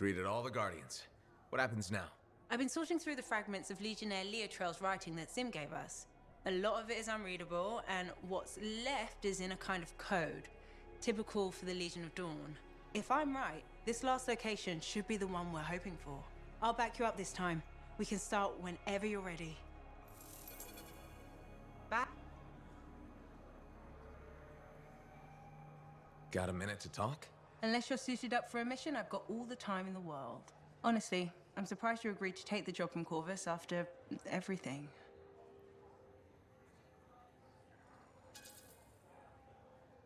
Greeted all the Guardians. What happens now? I've been sorting through the fragments of Legionnaire Leotrail's writing that Sim gave us. A lot of it is unreadable, and what's left is in a kind of code, typical for the Legion of Dawn. If I'm right, this last location should be the one we're hoping for. I'll back you up this time. We can start whenever you're ready. Bye. Got a minute to talk? Unless you're suited up for a mission, I've got all the time in the world. Honestly, I'm surprised you agreed to take the job from Corvus after everything.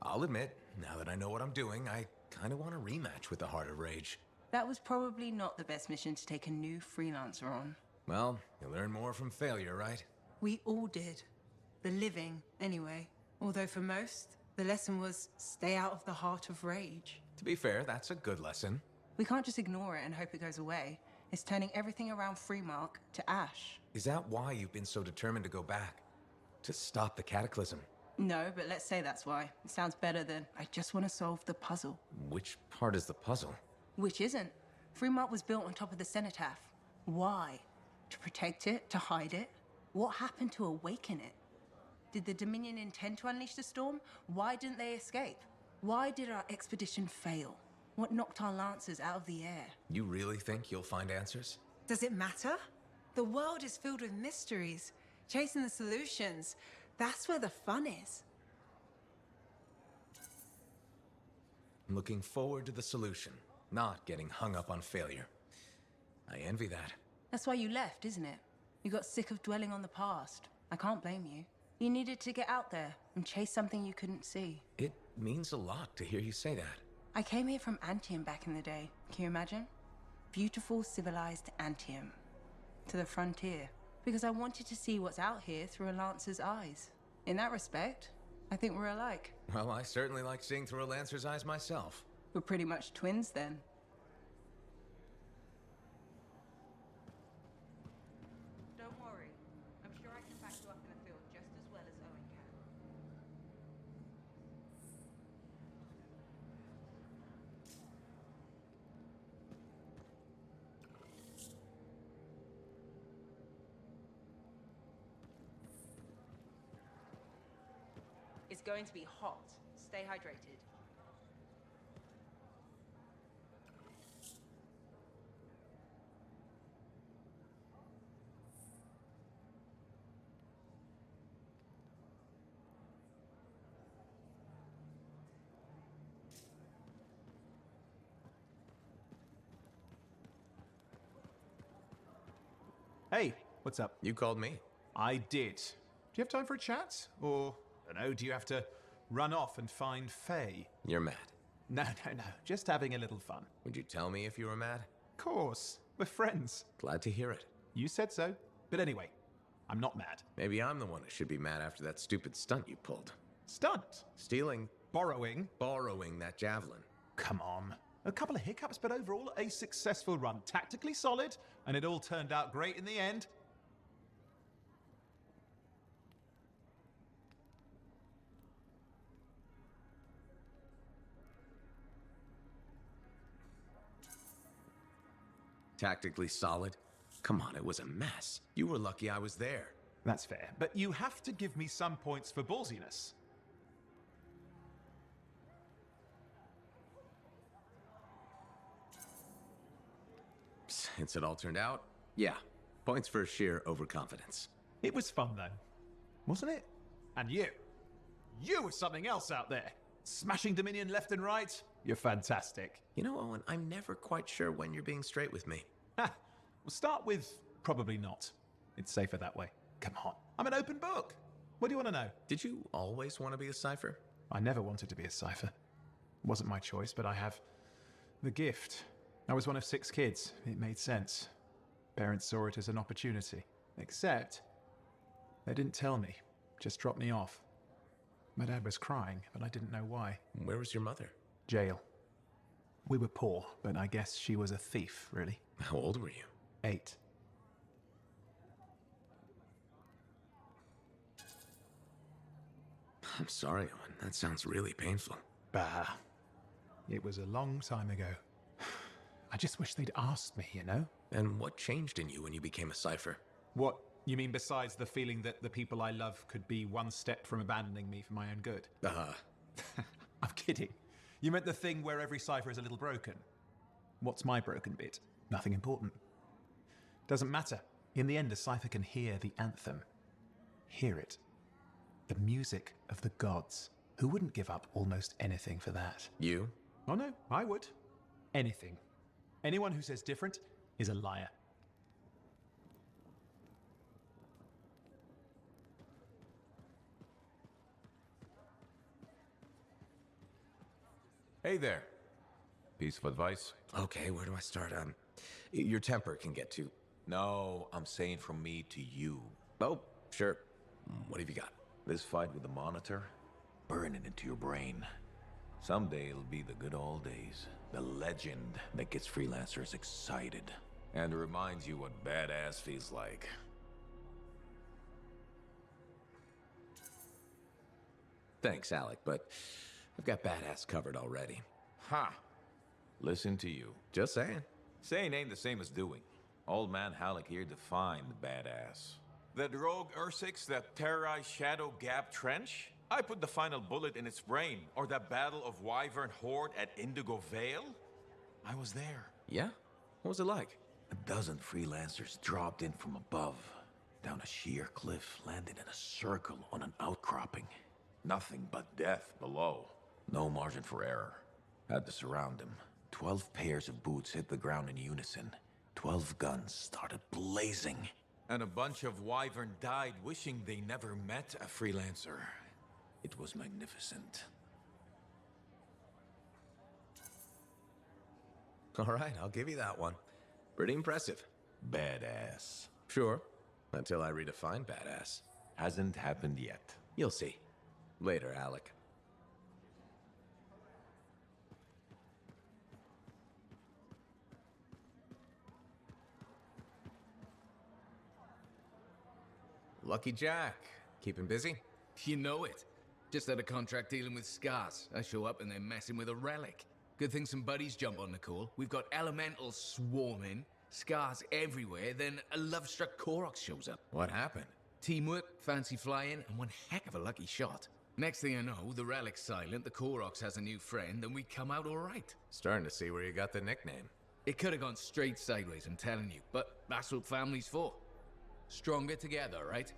I'll admit, now that I know what I'm doing, I kind of want a rematch with the Heart of Rage. That was probably not the best mission to take a new freelancer on. Well, you learn more from failure, right? We all did. The living, anyway. Although for most, the lesson was stay out of the Heart of Rage. To be fair, that's a good lesson. We can't just ignore it and hope it goes away. It's turning everything around Freemark to ash. Is that why you've been so determined to go back? To stop the cataclysm? No, but let's say that's why. It sounds better than, I just want to solve the puzzle. Which part is the puzzle? Which isn't. Freemark was built on top of the cenotaph. Why? To protect it? To hide it? What happened to awaken it? Did the Dominion intend to unleash the storm? Why didn't they escape? Why did our expedition fail? What knocked our lancers out of the air? You really think you'll find answers? Does it matter? The world is filled with mysteries. Chasing the solutions, that's where the fun is. I'm looking forward to the solution, not getting hung up on failure. I envy that. That's why you left, isn't it? You got sick of dwelling on the past. I can't blame you. You needed to get out there and chase something you couldn't see. It means a lot to hear you say that. I came here from Antium back in the day. Can you imagine? Beautiful, civilized Antium. To the frontier. Because I wanted to see what's out here through a Lancer's eyes. In that respect, I think we're alike. Well, I certainly like seeing through a Lancer's eyes myself. We're pretty much twins then. Don't worry. I'm sure I can back you up in the field just as well as Owen can. It's going to be hot. Stay hydrated. Hey, what's up? You called me. I did. Do you have time for a chat? Or, I don't know, do you have to run off and find Faye? You're mad. No. Just having a little fun. Would you tell me if you were mad? Of course. We're friends. Glad to hear it. You said so. But anyway, I'm not mad. Maybe I'm the one who should be mad after that stupid stunt you pulled. Stunt? Stealing, Borrowing? borrowing that javelin. Come on. A couple of hiccups, but overall a successful run. Tactically solid, and it all turned out great in the end. Tactically solid? Come on, it was a mess. You were lucky I was there. That's fair, but you have to give me some points for ballsiness. Since it all turned out, yeah, points for sheer overconfidence. It was fun though, wasn't it? And you were something else out there. Smashing Dominion left and right. You're fantastic. You know, Owen, I'm never quite sure when you're being straight with me. Ha! We'll start with probably not. It's safer that way. Come on, I'm an open book. What do you want to know? Did you always want to be a cipher? I never wanted to be a cipher. It wasn't my choice, but I have the gift. I was one of 6 kids. It made sense. Parents saw it as an opportunity. Except, they didn't tell me. Just dropped me off. My dad was crying, but I didn't know why. Where was your mother? Jail. We were poor, but I guess she was a thief, really. How old were you? 8. I'm sorry, Owen. That sounds really painful. Bah. It was a long time ago. I just wish they'd asked me, you know? And what changed in you when you became a cipher? What, you mean besides the feeling that the people I love could be one step from abandoning me for my own good? I'm kidding. You meant the thing where every cipher is a little broken. What's my broken bit? Nothing important. Doesn't matter. In the end, a cipher can hear the anthem. Hear it. The music of the gods. Who wouldn't give up almost anything for that? You? Oh no, I would. Anything. Anyone who says different is a liar. Hey there. Piece of advice? Okay, where do I start? Your temper can get too... No, I'm saying from me to you. Oh, sure. What have you got? This fight with the monitor, burning into your brain. Someday it'll be the good old days. The legend that gets freelancers excited. And reminds you what badass feels like. Thanks, Alec, but I've got badass covered already. Ha! Listen to you. Just saying. Saying ain't the same as doing. Old man Halleck here defined badass. That rogue Ursix that terrorized Shadow Gap Trench? I put the final bullet in its brain. Or that battle of Wyvern Horde at Indigo Vale? I was there. Yeah? What was it like? A dozen freelancers dropped in from above. Down a sheer cliff, landed in a circle on an outcropping. Nothing but death below. No margin for error. Had to surround him. 12 pairs of boots hit the ground in unison. 12 guns started blazing. And a bunch of Wyvern died wishing they never met a freelancer. It was magnificent. All right, I'll give you that one. Pretty impressive. Badass. Sure. Until I redefine badass. Hasn't happened yet. You'll see. Later, Alec. Lucky Jack. Keeping busy? You know it. Just had a contract dealing with scars. I show up and they're messing with a relic. Good thing some buddies jump on the call. We've got elementals swarming, scars everywhere, then a love-struck Koroks shows up. What happened? Teamwork, fancy flying, and one heck of a lucky shot. Next thing I know, the relic's silent, the Koroks has a new friend, and we come out all right. Starting to see where you got the nickname. It could have gone straight sideways, I'm telling you, but that's what family's for. Stronger together, right?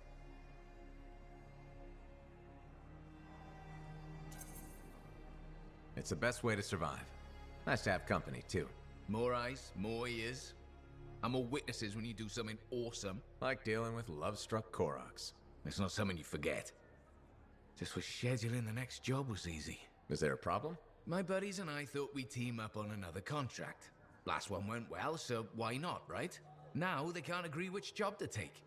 It's the best way to survive. Nice to have company, too. More eyes, more ears. And more witnesses when you do something awesome. Like dealing with love-struck Koroks. It's not something you forget. Just wish scheduling the next job was easy. Is there a problem? My buddies and I thought we'd team up on another contract. Last one went well, so why not, right? Now they can't agree which job to take.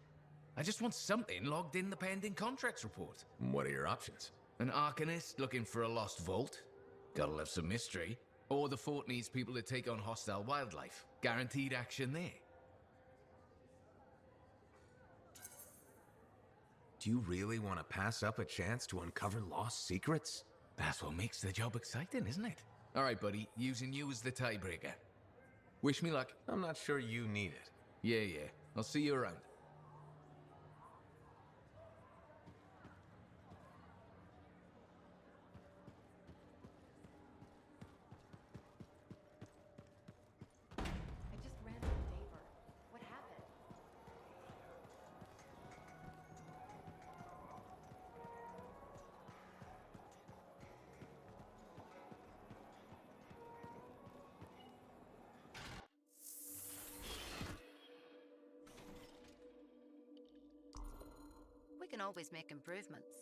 I just want something logged in the pending contracts report. What are your options? An Arcanist looking for a lost vault. Gotta love some mystery. Or the fort needs people to take on hostile wildlife. Guaranteed action there. Do you really want to pass up a chance to uncover lost secrets? That's what makes the job exciting, isn't it? All right, buddy. Using you as the tiebreaker. Wish me luck. I'm not sure you need it. Yeah. I'll see you around. I just ran from Davor. What happened? We can always make improvements.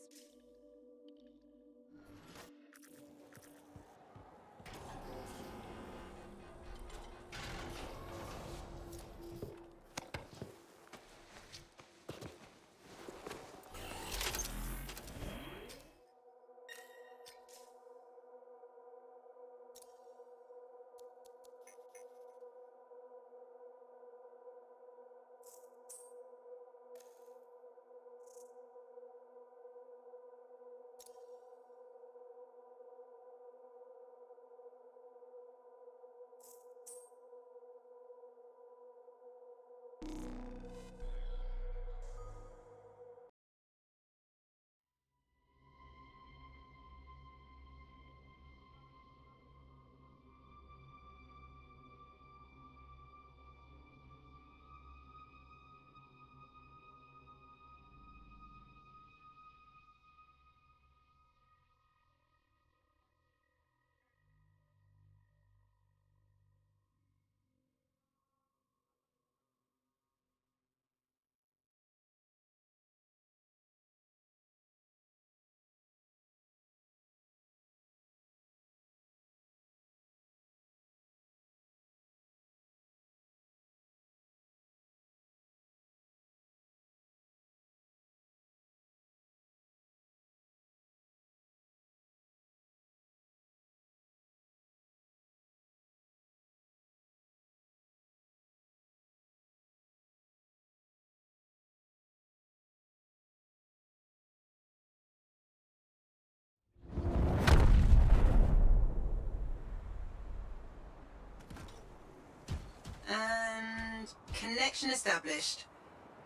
Connection established.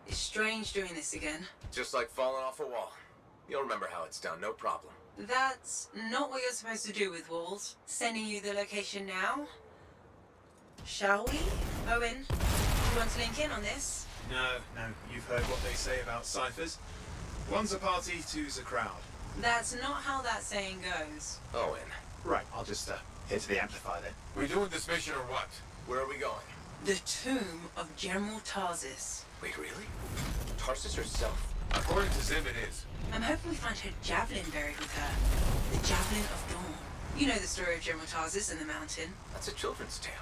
It's strange doing this again. Just like falling off a wall. You'll remember how it's done, no problem. That's not what you're supposed to do with walls. Sending you the location now? Shall we? Owen, do you want to link in on this? No, you've heard what they say about ciphers. One's a party, two's a crowd. That's not how that saying goes. Owen, Right, I'll just head to the amplifier then. We doing this mission or what? where are we going? The tomb of General Tarsus. Wait, really? Tarsus herself? According to Zim, it is. I'm hoping we find her javelin buried with her. The Javelin of Dawn. You know the story of General Tarsus and the mountain. That's a children's tale.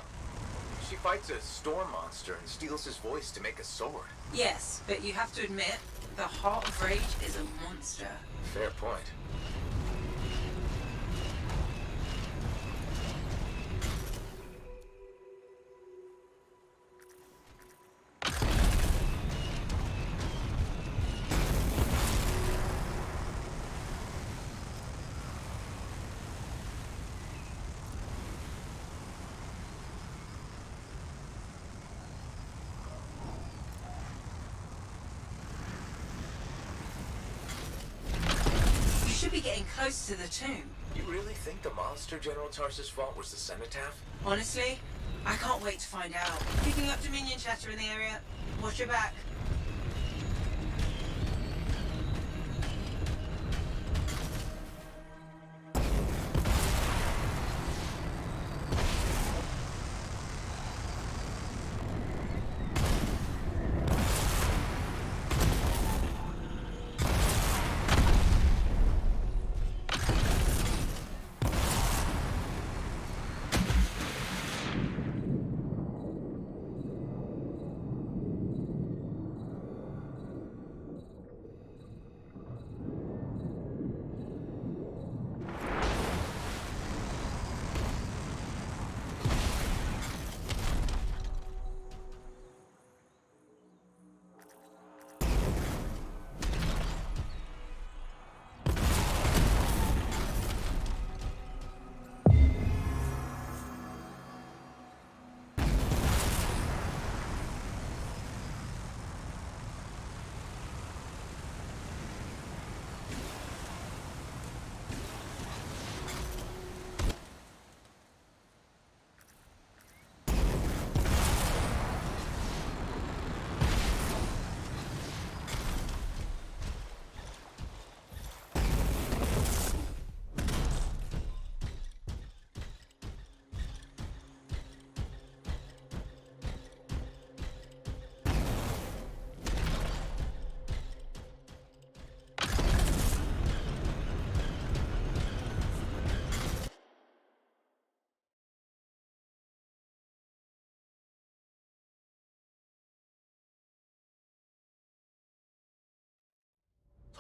She fights a storm monster and steals his voice to make a sword. Yes, but you have to admit, the Heart of Rage is a monster. Fair point. You should be getting close to the tomb. You really think the monster General Tarsus fought was the cenotaph? Honestly, I can't wait to find out. Picking up Dominion chatter in the area. Watch your back.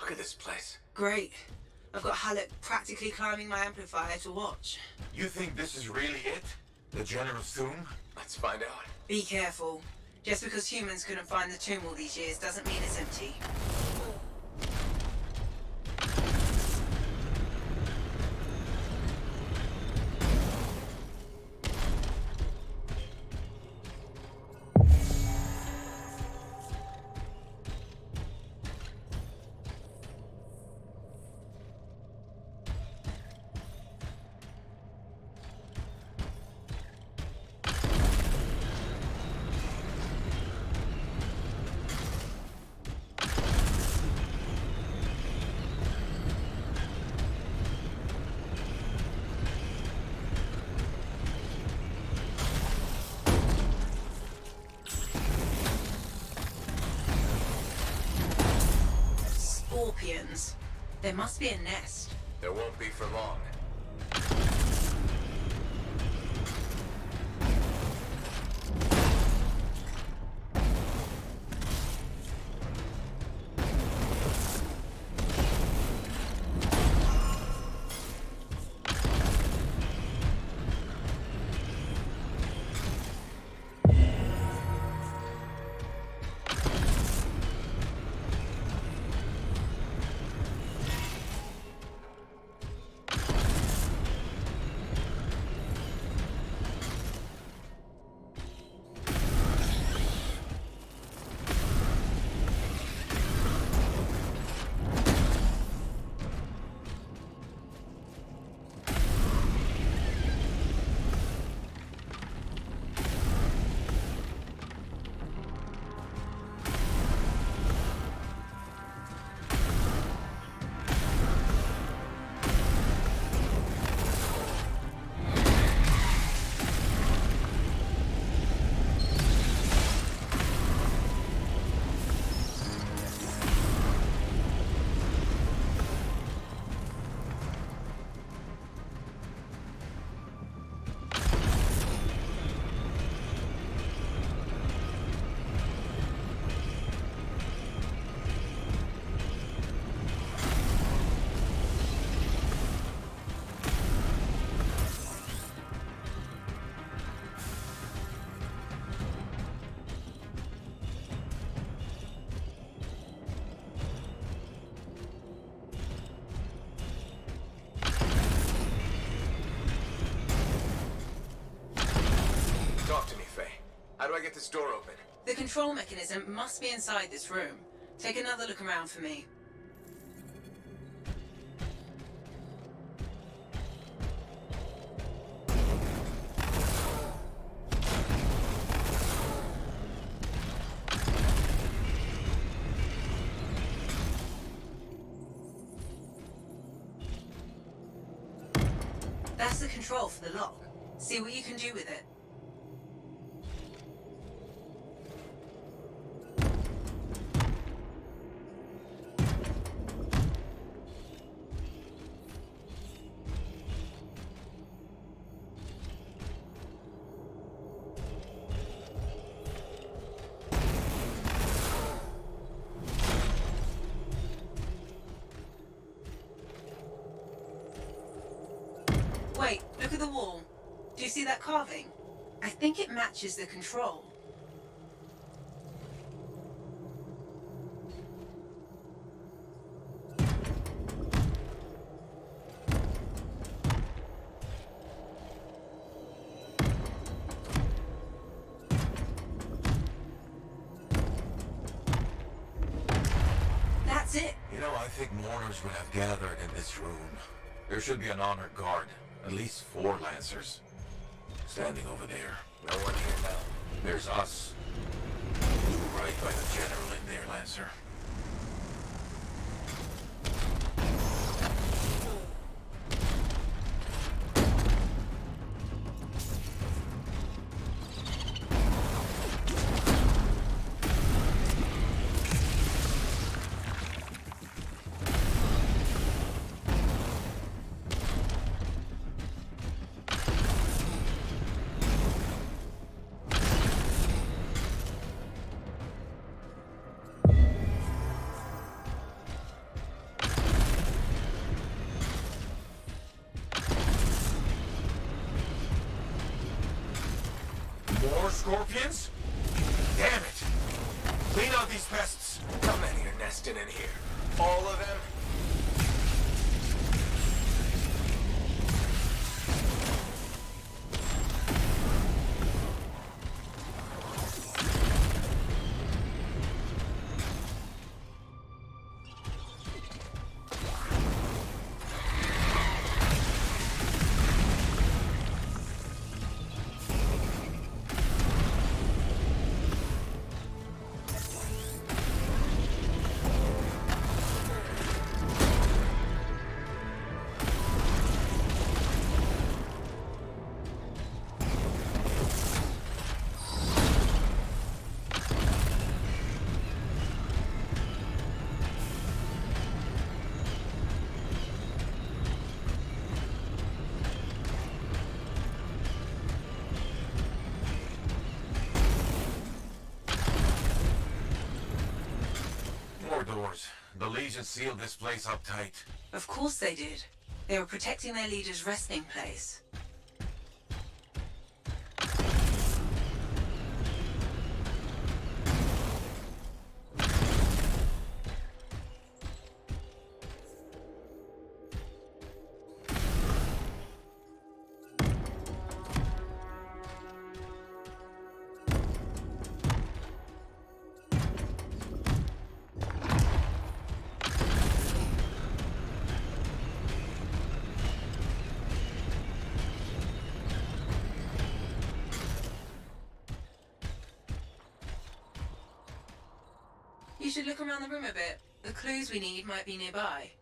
Look at this place. Great. I've got Halleck practically climbing my amplifier to watch. You think this is really it? The General's tomb? Let's find out. Be careful. Just because humans couldn't find the tomb all these years doesn't mean it's empty. Scorpions. There must be a nest. There won't be for long. get this door open. The control mechanism must be inside this room. Take another look around for me. That's the control for the lock. See what you can do with it. Wait, look at the wall. Do you see that carving? I think it matches the control. That's it. You know, I think mourners would have gathered in this room. There should be an honored guard. At least 4 Lancers. Standing over there. No one here now. There's us. Right by the general in there, Lancer. More scorpions? Damn it! Clean out these pests! How many are nesting in here? All of them? Doors. The Legion sealed this place up tight. Of course they did. They were protecting their leader's resting place. You should look around the room a bit. The clues we need might be nearby.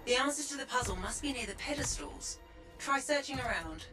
The answers to the puzzle must be near the pedestals. Try searching around.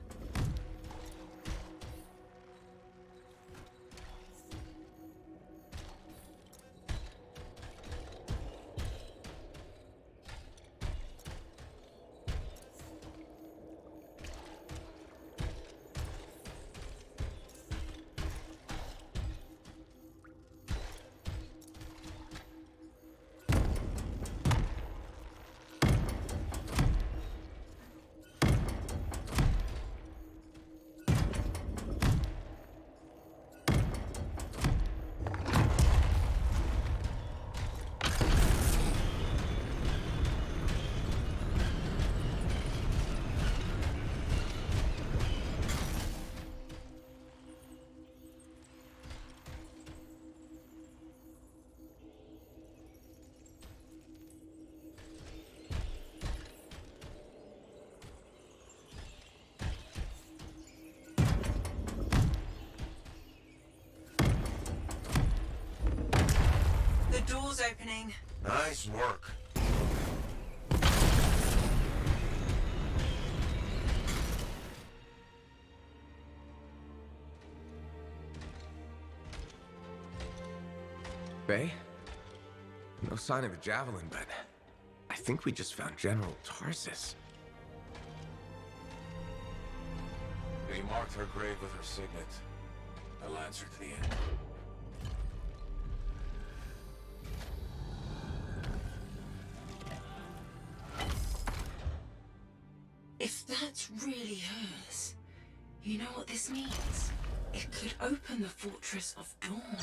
door's opening. Nice work. Faye? No sign of a javelin, but I think we just found General Tarsus. They marked her grave with her signet. I'll answer to the end. If that's really hers, you know what this means? It could open the Fortress of Dawn.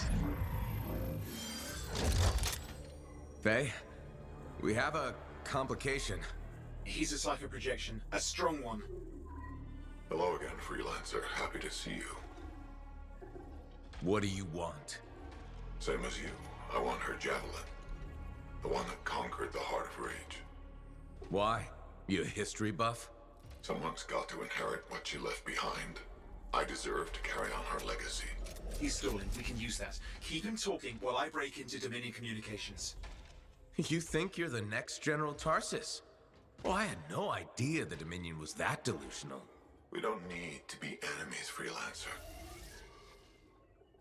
Faye? We have a complication. He's a cipher projection, a strong one. Hello again, Freelancer. Happy to see you. What do you want? Same as you. I want her javelin. The one that conquered the Heart of Rage. Why? You a history buff? Someone's got to inherit what she left behind. I deserve to carry on her legacy. He's stalling. We can use that. Keep him talking while I break into Dominion communications. You think you're the next General Tarsus? Well, I had no idea the Dominion was that delusional. We don't need to be enemies, Freelancer.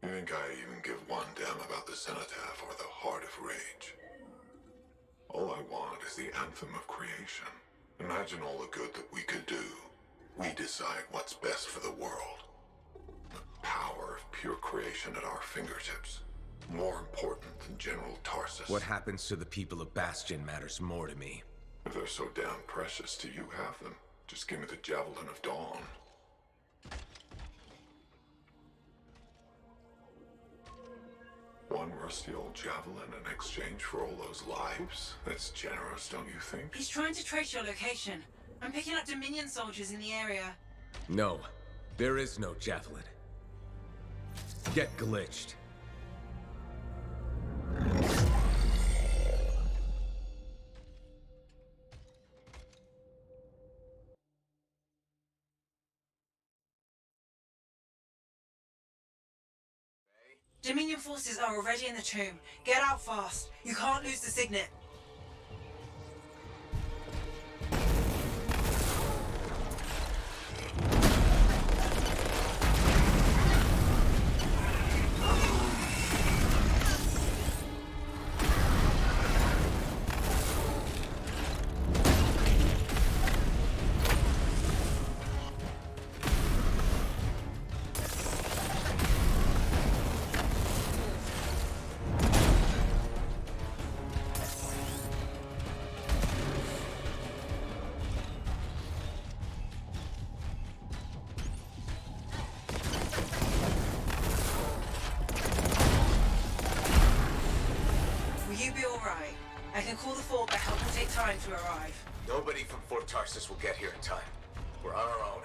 You think I even give one damn about the Cenotaph or the Heart of Rage? All I want is the anthem of creation. Imagine all the good that we could do. We decide what's best for the world. The power of pure creation at our fingertips. More important than General Tarsus. What happens to the people of Bastion matters more to me. If they're so damn precious to you have them, just give me the Javelin of Dawn. One rusty old javelin in exchange for all those lives? That's generous, don't you think? He's trying to trace your location. I'm picking up Dominion soldiers in the area. No, there is no javelin. Get glitched. Dominion forces are already in the tomb. Get out fast. You can't lose the signet. I can call the fort, but help will take time to arrive. Nobody from Fort Tarsus will get here in time. We're on our own.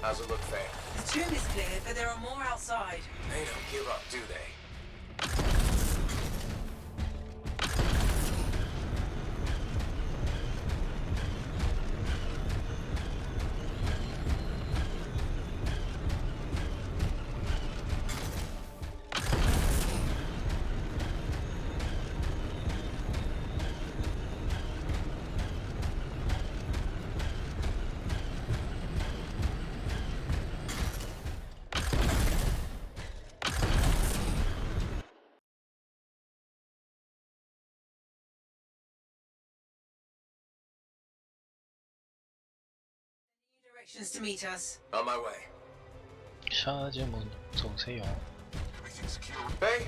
How's it look, Faye? The tomb is clear, but there are more outside. They don't give up, do they? Directions to meet us. On my way. 샤즈문 오세요. Everything's secure. Faye,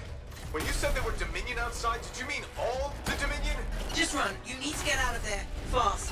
when you said there were Dominion outside, did you mean all the Dominion? Just run. You need to get out of there. Fast.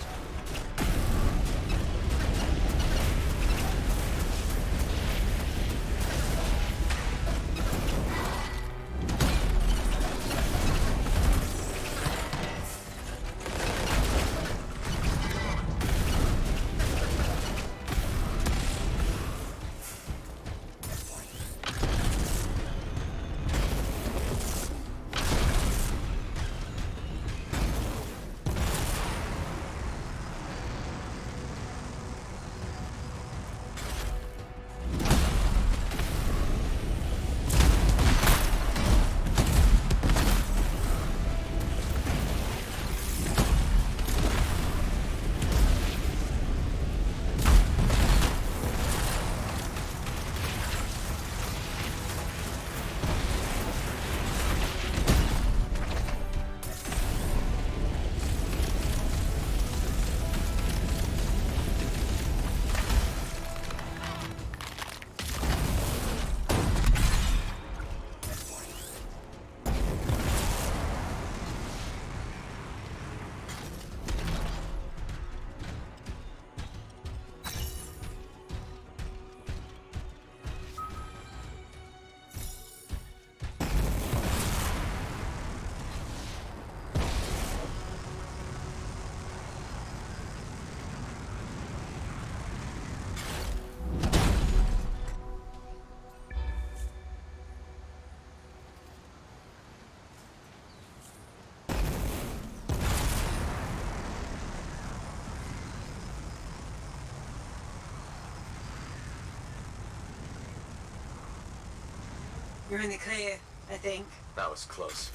You're in the clear, I think. That was close.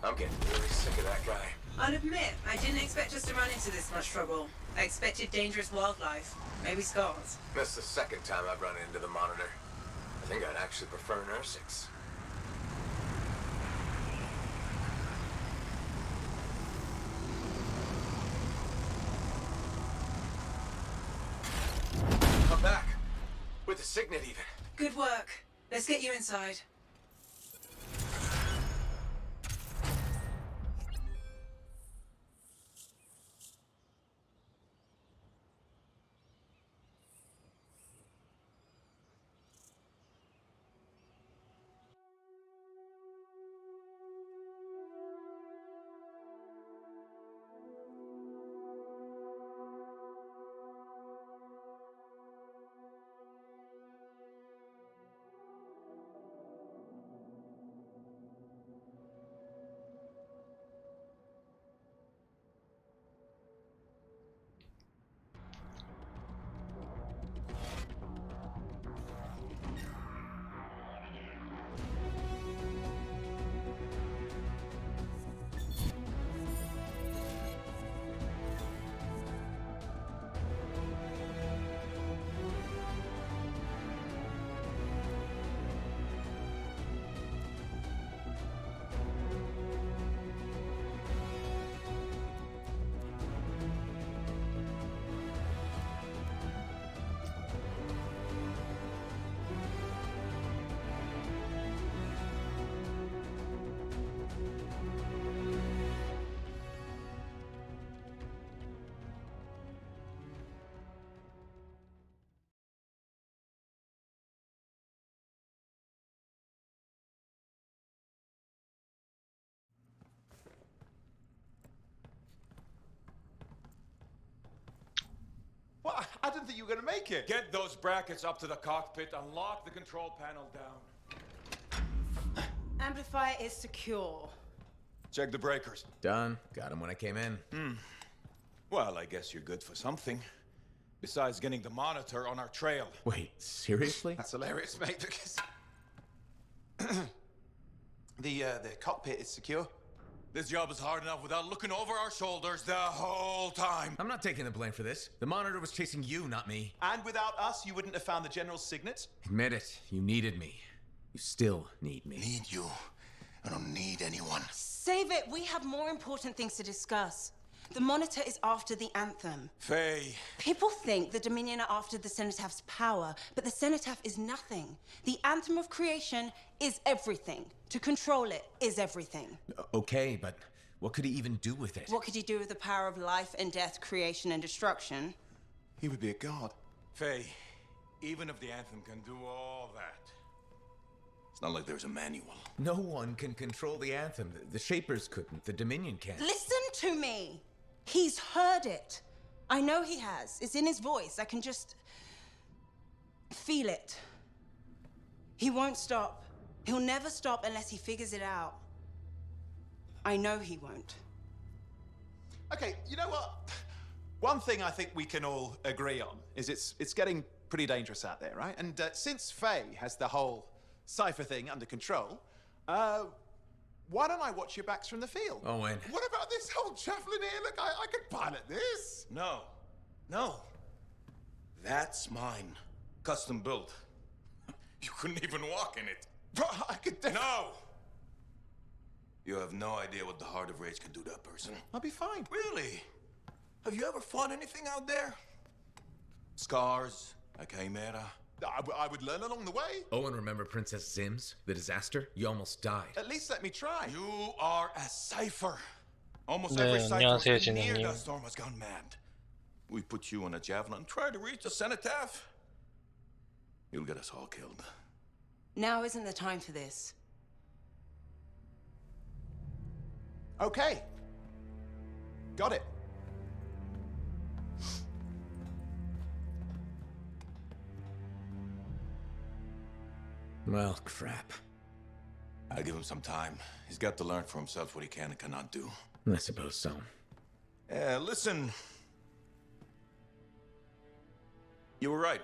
I'm getting really sick of that guy. I'll admit, I didn't expect us to run into this much trouble. I expected dangerous wildlife. Maybe scars. That's the second time I've run into the Monitor. I think I'd actually prefer Nursix. I'm back. With the Signet even. Good work. Let's get you inside. you were going to make it. Get those brackets up to the cockpit and lock the control panel down. Amplifier is secure. Check the breakers. Done. Got him when I came in. Well, I guess you're good for something. Besides getting the monitor on our trail. Wait, seriously? That's hilarious, mate, because the cockpit is secure. This job is hard enough without looking over our shoulders the whole time. I'm not taking the blame for this. The monitor was chasing you, not me. And without us, you wouldn't have found the General's signet? Admit it. You needed me. You still need me. Need you. I don't need anyone. Save it. We have more important things to discuss. The Monitor is after the Anthem. Faye. People think the Dominion are after the Cenotaph power, but the Cenotaph is nothing. The Anthem of Creation is everything. To control it is everything. Okay, but what could he even do with it? What could he do with the power of life and death, creation and destruction? He would be a god. Faye, even if the Anthem can do all that, it's not like there's a manual. No one can control the Anthem. The Shapers couldn't. The Dominion can't. Listen to me! He's heard it. I know he has. It's in his voice. I can just feel it. He won't stop. He'll never stop unless he figures it out. I know he won't. Okay, you know what? One thing I think we can all agree on is it's getting pretty dangerous out there, right? And since Faye has the whole Cypher thing under control, why don't I watch your backs from the field? Owen. What about this whole javelin here? Look, I could pilot this. No. No. That's mine. Custom built. You couldn't even walk in it. But I could No! You have no idea what the Heart of Rage can do to a person. I'll be fine. Really? Have you ever fought anything out there? Scars, a chimera. I would learn along the way. Owen, remember Princess Zims? The disaster? You almost died. At least let me try. You are a cipher. Almost 네, every cipher 안녕하세요, near 진우님. the storm has gone mad. We put you on a javelin, try to reach the cenotaph. You'll get us all killed. Now isn't the time for this. Okay. Got it. Well, crap. I'll give him some time. He's got to learn for himself what he can and cannot do. I suppose so. Listen. You were right.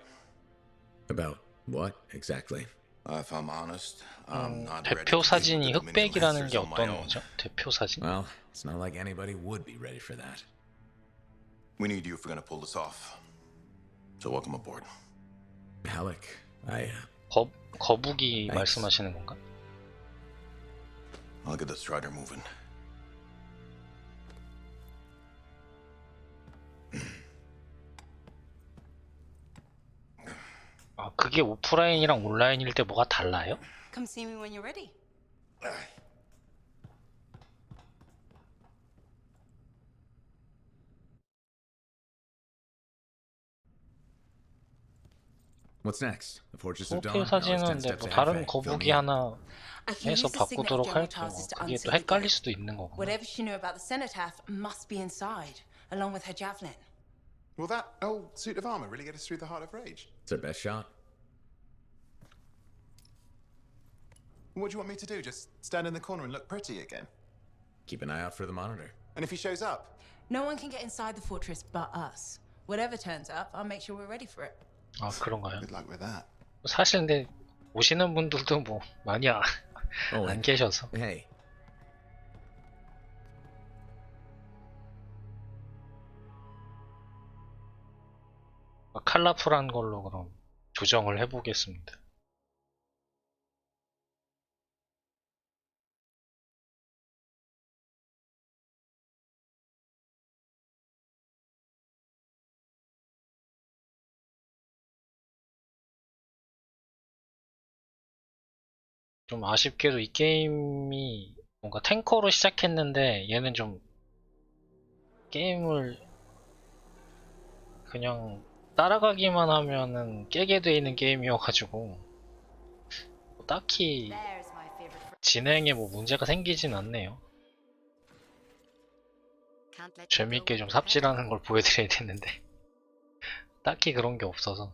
About what, exactly? If I'm honest, I'm not ready 대표 to 사진이 deal with the 흑백이라는 Dominion 게 Masters on my 어떤 own. 거죠? 대표 사진? Well, it's not like anybody would be ready for that. We need you if we're gonna pull this off. So welcome aboard. Alec, I, 거북이 Thanks. 말씀하시는 건가? I'll get the strider moving. 아, 그게 오프라인이랑 온라인일 때 뭐가 달라요? Come see me when you're ready. What's next? The Fortress of 프로필 Dawn? You're always 10 사진은 뭐 steps ahead, 다른 Faye. Fill 거북이 me in. 하나 I can 해서 use the signet 바꾸도록 of 할게요. General to 그게 unseal 또 the 헷갈릴 gate. 수도 있는 거구나. Whatever she knew about the Cenotaph must be inside, along with her javelin. Will that old suit of armor really get us through the Heart of Rage? It's our best shot. What do you want me to do? Just stand in the corner and look pretty again? Keep an eye out for the monitor. And if he shows up? No one can get inside the fortress but us. Whatever turns up, I'll make sure we're ready for it. 아, 그런가요? Good luck with that. 사실 근데 오시는 분들도 뭐 많이 안 계셔서. Hey. 컬러풀한 걸로 그럼 조정을 해보겠습니다. 좀 아쉽게도 이 게임이 뭔가 탱커로 시작했는데 얘는 좀 게임을 그냥 따라가기만 하면은 깨게 돼 있는 게임이어가지고 딱히 진행에 뭐 문제가 생기진 않네요. 재밌게 좀 삽질하는 걸 보여드려야 되는데 딱히 그런 게 없어서.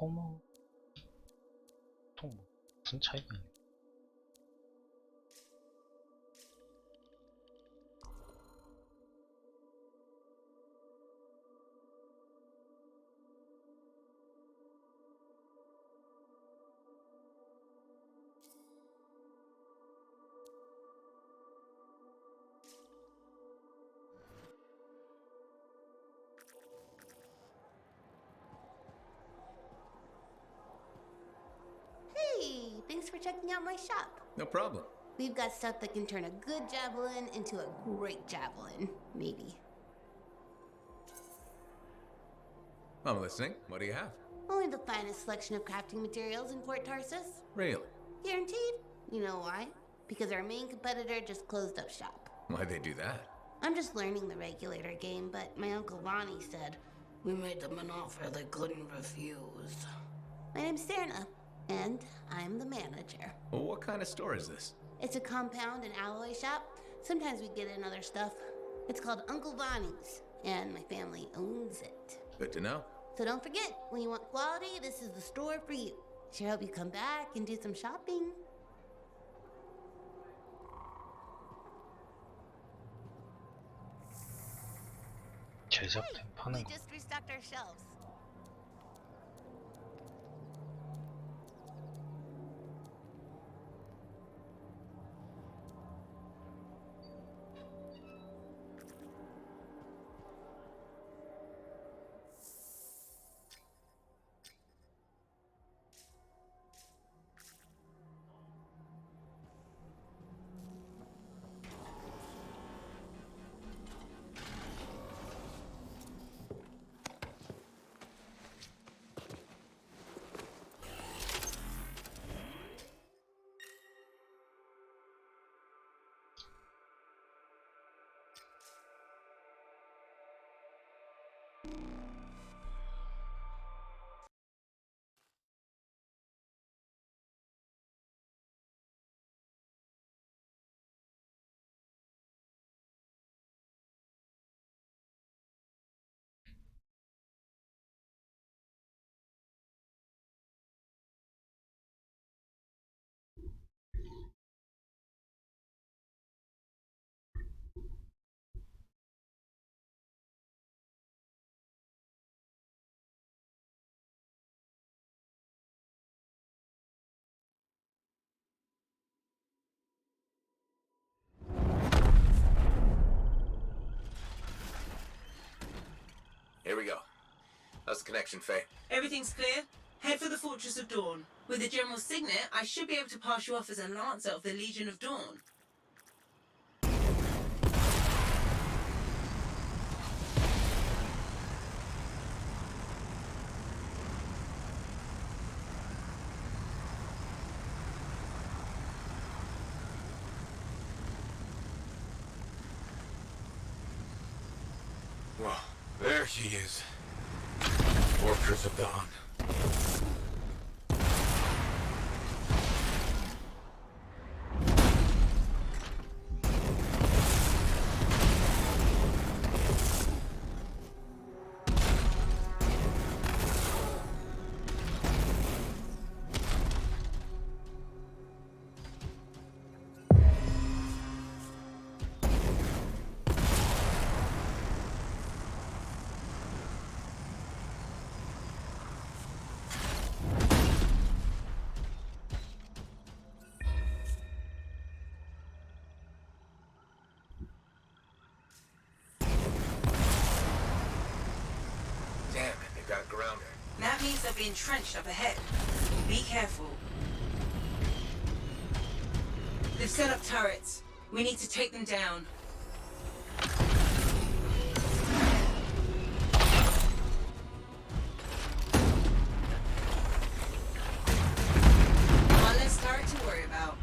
어머, 통 무슨 차이가 있냐? Hey, thanks for checking out my shop. No problem. We've got stuff that can turn a good javelin into a great javelin, maybe. I'm listening. What do you have? Only the finest selection of crafting materials in Port Tarsus. Really? Guaranteed? You know why? Because our main competitor just closed up shop. Why'd they do that? I'm just learning the regulator game, but my Uncle Ronnie said, we made them an offer they couldn't refuse. My name's Serna, and I'm the manager. Well, what kind of store is this? It's a compound and alloy shop. Sometimes we get in other stuff. It's called Uncle Ronnie's, and my family owns it. Good to know. So don't forget, when you want quality, this is the store for you. Sure hope you come back and do some shopping. 제작된 파는 We 거. just restocked our shelves. Here we go. How's the connection, Faye? Everything's clear. Head for the Fortress of Dawn. With the General's signet, I should be able to pass you off as a Lancer of the Legion of Dawn. Well, there she is. Fortress of Dawn. That means they'll be entrenched up ahead. Be careful. They've set up turrets. We need to take them down. One less turret to worry about.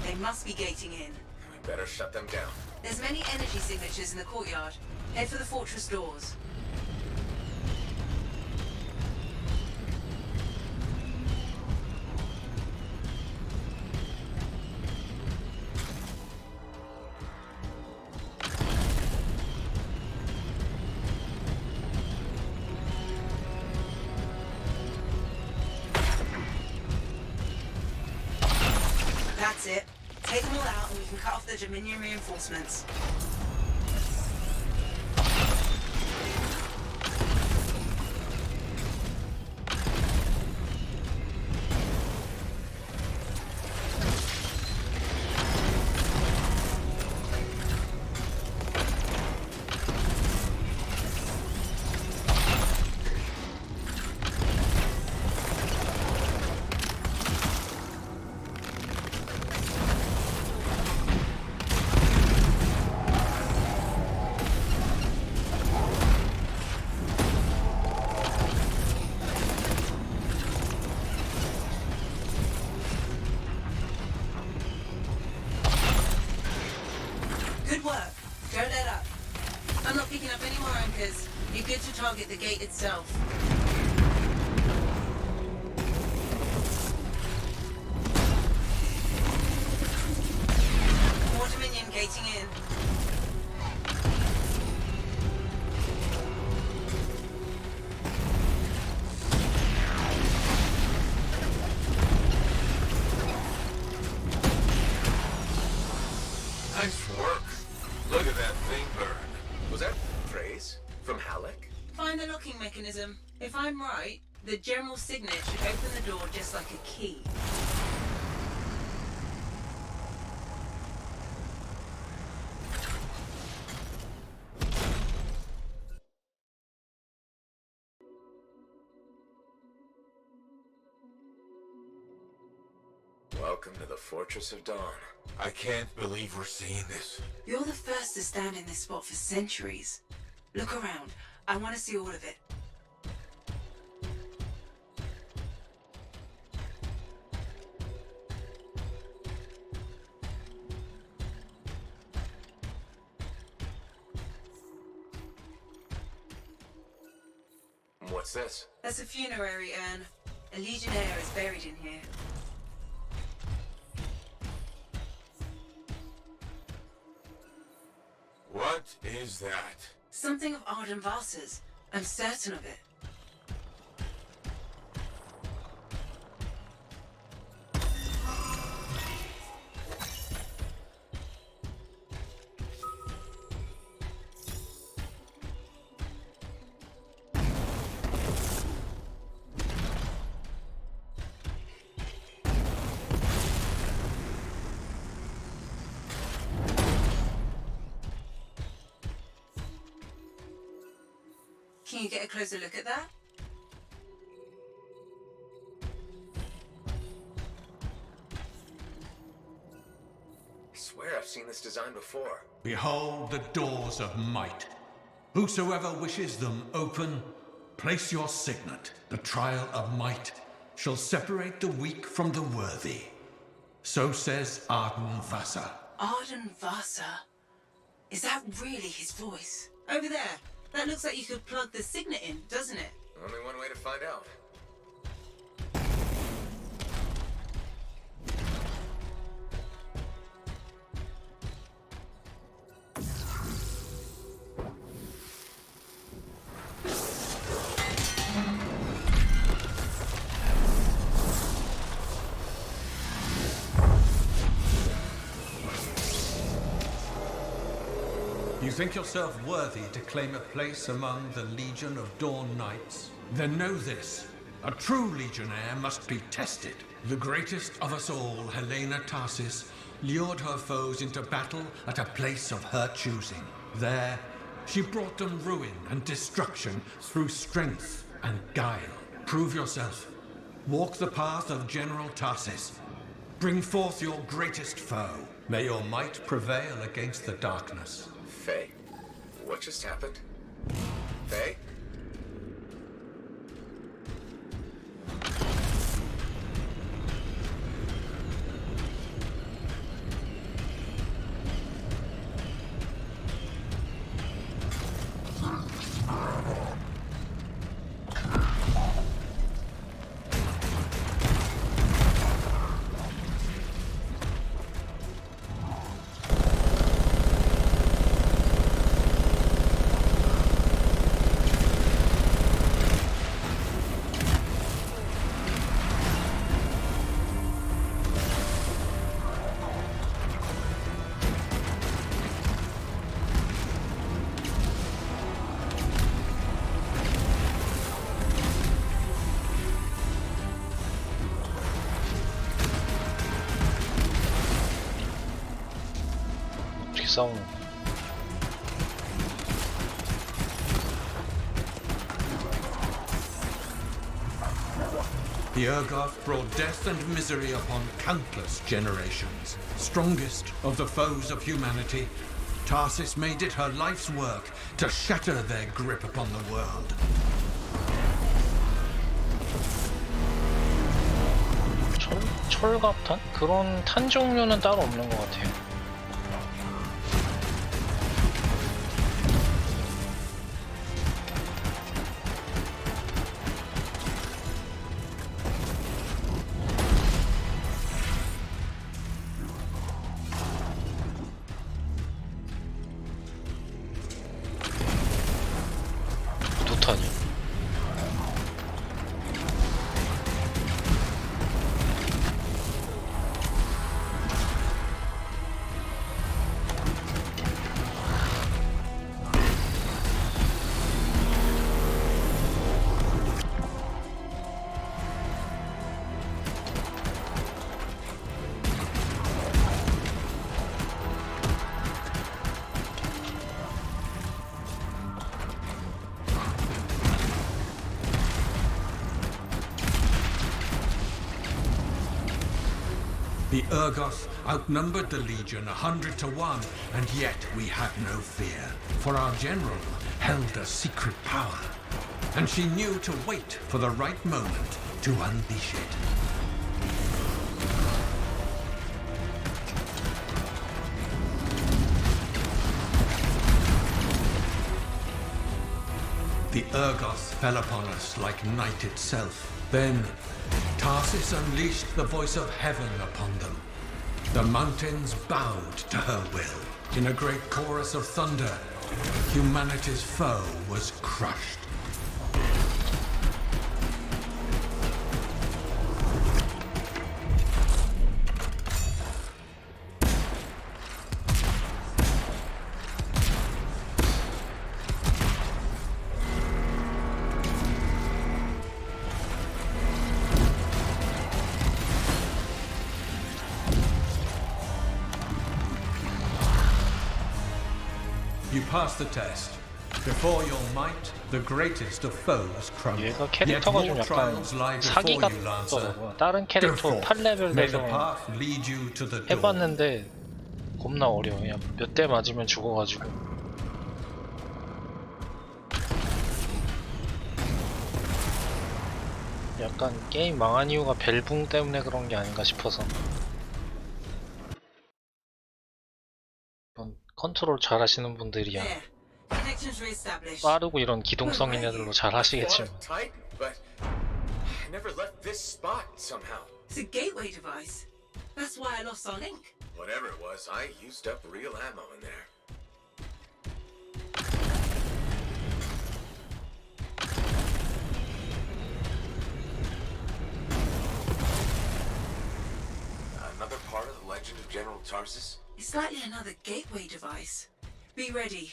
They must be gating in. We better shut them down. There's many energy signatures in the courtyard. Head for the fortress doors. That's it. Take them all out and we can cut off the Dominion reinforcements. Good work. Don't let up. I'm not picking up any more anchors. You're good to target the gate itself. More Dominion gating in. Nice work. Look at that thing burn. Was that praise from Halleck? Find the locking mechanism. If I'm right, the general signet should open the door just like a key. Welcome to the Fortress of Dawn. I can't believe we're seeing this. You're the first to stand in this spot for centuries. Look around. I want to see all of it. What's this? That's a funerary urn. A legionnaire is buried in here. What is that? Something of Arden Vasa's. I'm certain of it. Can you get a closer look at that? I swear I've seen this design before. Behold the doors of might. Whosoever wishes them open, place your signet. The trial of might shall separate the weak from the worthy. So says Arden Vasa. Arden Vasa? Is that really his voice? Over there. That looks like you could plug the signet in, doesn't it? Only one way to find out. think yourself worthy to claim a place among the Legion of Dawn Knights? Then know this. A true legionnaire must be tested. The greatest of us all, Helena Tarsis, lured her foes into battle at a place of her choosing. There, she brought them ruin and destruction through strength and guile. Prove yourself. Walk the path of General Tarsis. Bring forth your greatest foe. May your might prevail against the darkness. Faye, what just happened? Faye? 싸우는 The Urgoth brought death and misery upon countless generations. Strongest of the foes of humanity, Tarsis made it her life's work to shatter their grip upon the world. 철갑탄? 그런 탄 종류는 따로 없는 것 같아요. The Urgoth outnumbered the Legion 100 to 1, and yet we had no fear, for our general held a secret power, and she knew to wait for the right moment to unleash it. The Urgoth fell upon us like night itself. Then, Tarsis unleashed the voice of heaven upon them. The mountains bowed to her will. In a great chorus of thunder, humanity's foe was crushed. You passed the test. Before your might, the greatest of foes crumbled. 얘가 캐릭터가 좀 약간 사기 같더라고요. 다른 캐릭터 8레벨 돼서 해봤는데 겁나 어려워. 그냥 몇 대 맞으면 죽어가지고. 약간 게임 망한 이유가 벨붕 때문에 그런 게 아닌가 싶어서. 컨트롤 잘 하시는 분들이야 빠르고 이런 기동성 있는 애들로 잘 하시겠지만. It's a gateway device. That's why I lost our link. Whatever it was, I used up real ammo in there. Another part of the legend of General Tarsis? It's likely another gateway device. Be ready.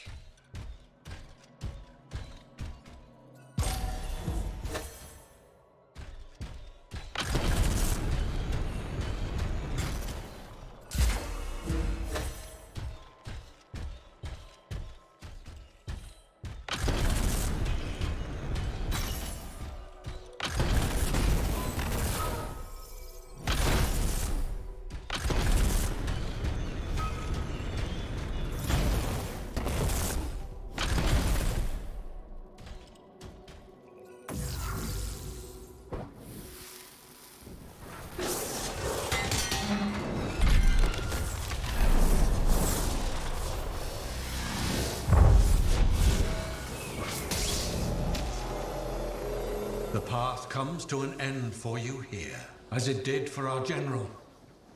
The path comes to an end for you here, as it did for our general,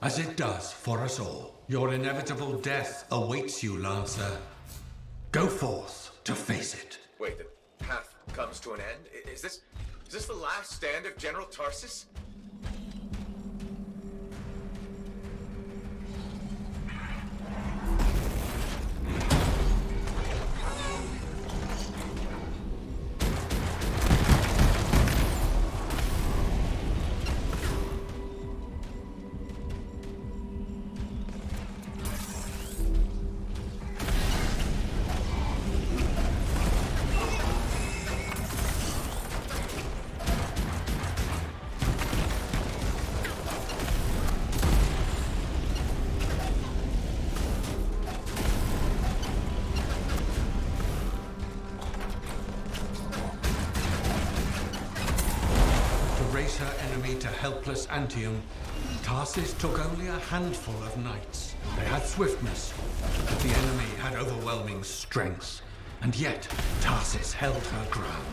as it does for us all. Your inevitable death awaits you, Lancer. Go forth to face it. Wait, the path comes to an end? Is this the last stand of General Tarsus? Race her enemy to helpless Antium, Tarsus took only a handful of knights. They had swiftness, but the enemy had overwhelming strength, and yet Tarsus held her ground.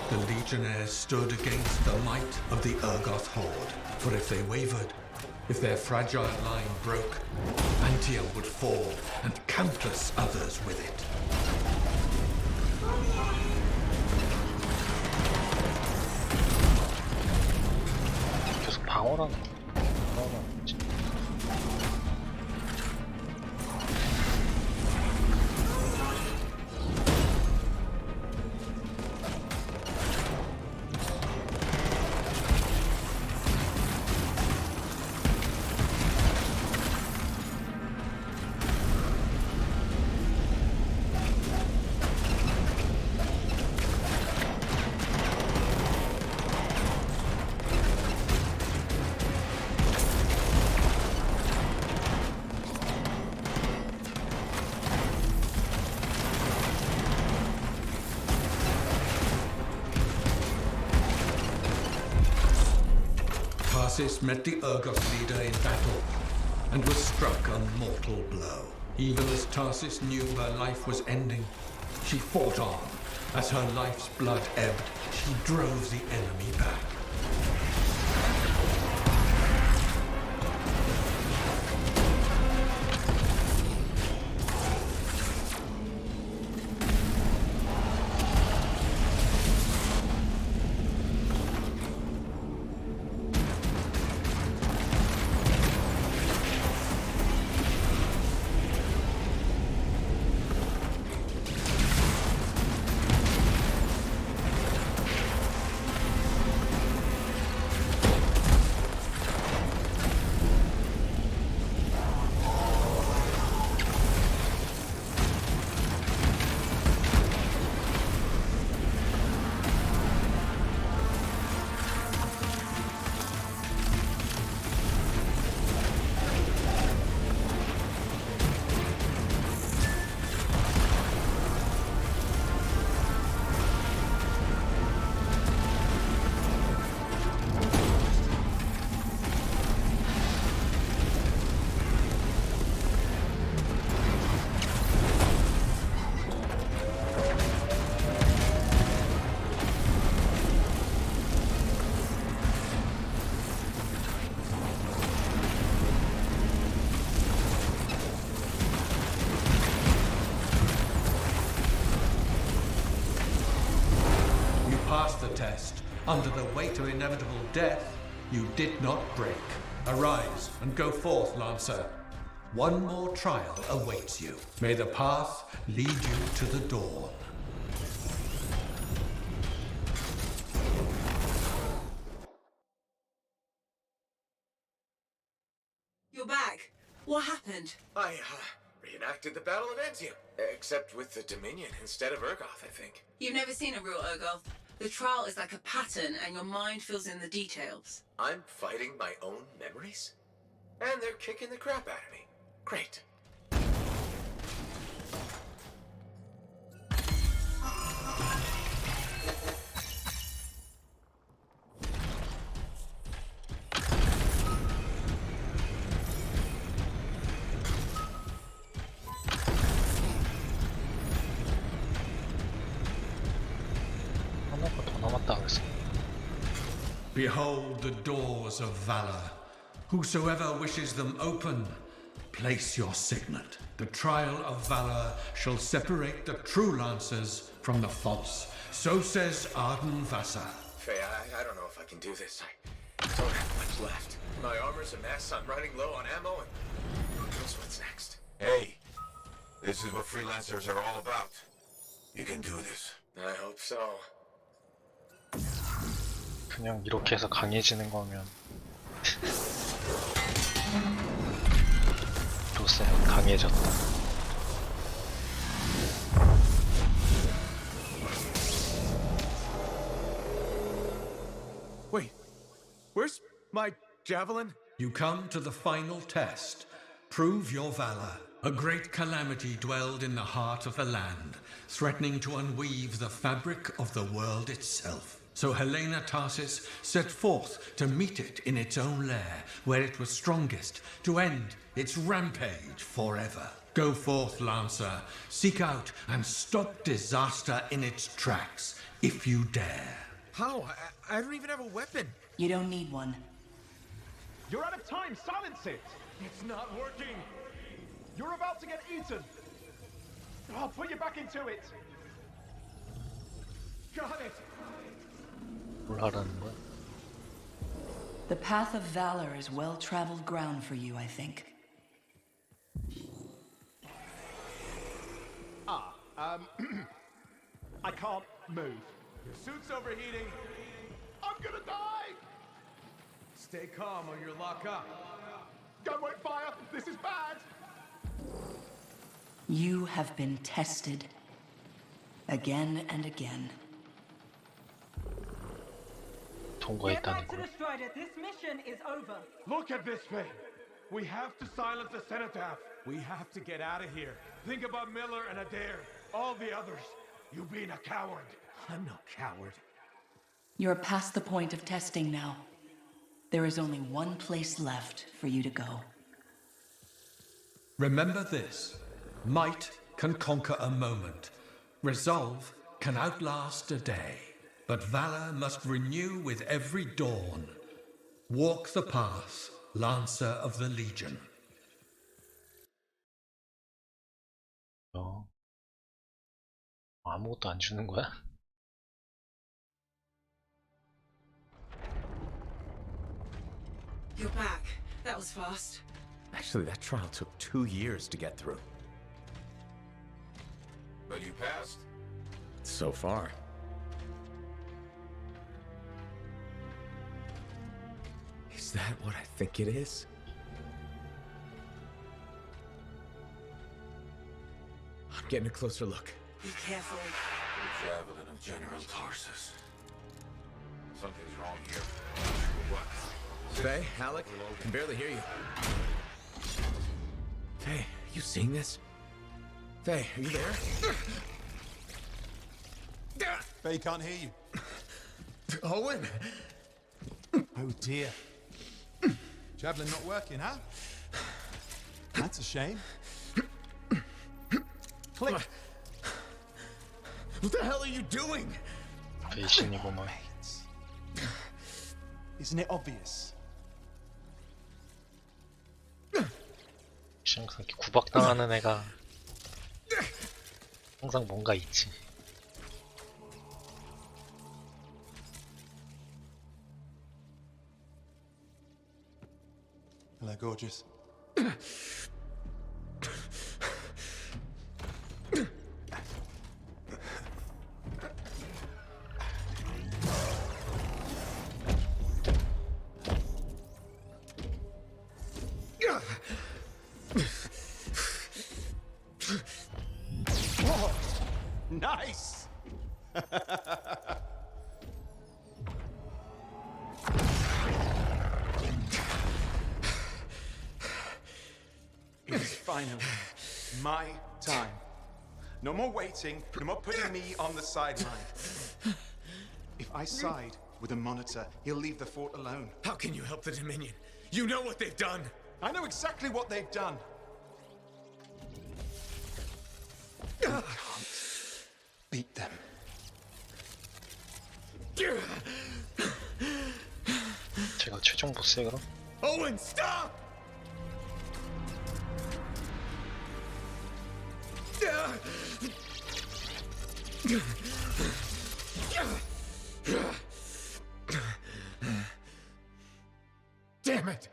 The Legionnaires stood against the might of the Urgoth horde. For if they wavered, if their fragile line broke, Antium would fall, and countless others with it. 계속 방어라는 거. Tarsus met the Urgoth leader in battle and was struck a mortal blow. Even as Tarsus knew her life was ending, she fought on. As her life's blood ebbed, she drove the enemy back. test, under the weight of inevitable death, you did not break. Arise and go forth, Lancer. One more trial awaits you. May the path lead you to the dawn. You're back. What happened? I reenacted the Battle of Antium, except with the Dominion instead of Urgoth, I think. You've never seen a real Urgoth. The trial is like a pattern, and your mind fills in the details. I'm fighting my own memories? And they're kicking the crap out of me. Great. 하나가 더 남았다 그랬어. Behold the doors of valor. Whosoever wishes them open, place your signet. The trial of valor shall separate the true lancers from the false. So says Arden Vasa. Faye, I don't know if I can do this. I don't have much left. My armor's a mess, I'm running low on ammo, and who knows what's next. Hey, this is what freelancers are all about. You can do this. I hope so. 그냥 이렇게 해서 강해지는 거면 로스는 강해졌다. Wait, where's my javelin? You come to the final test. Prove your valor. A great calamity dwelled in the heart of the land, threatening to unweave the fabric of the world itself. So Helena Tarsis set forth to meet it in its own lair, where it was strongest, to end its rampage forever. Go forth, Lancer. Seek out and stop disaster in its tracks, if you dare. How? I don't even have a weapon. You don't need one. You're out of time. Silence it. It's not working. You're about to get eaten. I'll put you back into it. Got it. 뭘 하라는 거야? The path of valor is well-traveled ground for you, I think. I can't move. Your suit's overheating. I'm gonna die! Stay calm or you'll lock up. Gun won't fire. This is bad. You have been tested. Again and again. 통과했다는 거. This mission is over. Look at this thing. We have to silence the cenotaph. We have to get out of here. Think about Miller and Adair. All the others. You being a coward. I'm no coward. You're past the point of testing now. There is only one place left for you to go. Remember this. Might can conquer a moment. Resolve can outlast a day. But valor must renew with every dawn. Walk the path, Lancer of the Legion. 아무것도 안 주는 거야? You're back. That was fast. Actually, that trial took 2 years to get through. But you passed. So far. Is that what I think it is? I'm getting a closer look. Be careful. The javelin of General Tarsus. Something's wrong here. What? Faye, Alec, I can barely hear you. Faye, you seeing this? Faye, are you there? Faye can't hear you. Owen! Oh dear. Javelin not working, huh? That's a shame. Click. What the hell are you doing? 배신이구만. Isn't it obvious? 항상 이렇게 구박당하는 애가 항상 뭔가 있지. they're gorgeous. Whoa, nice. It's finally my time. No more waiting, no more putting me on the sideline. If I side with the Monitor, he'll leave the fort alone. How can you help the Dominion? You know what they've done. I know exactly what they've done. You can't beat them. 제가 최종 보스에 그럼? Owen, stop! Damn it!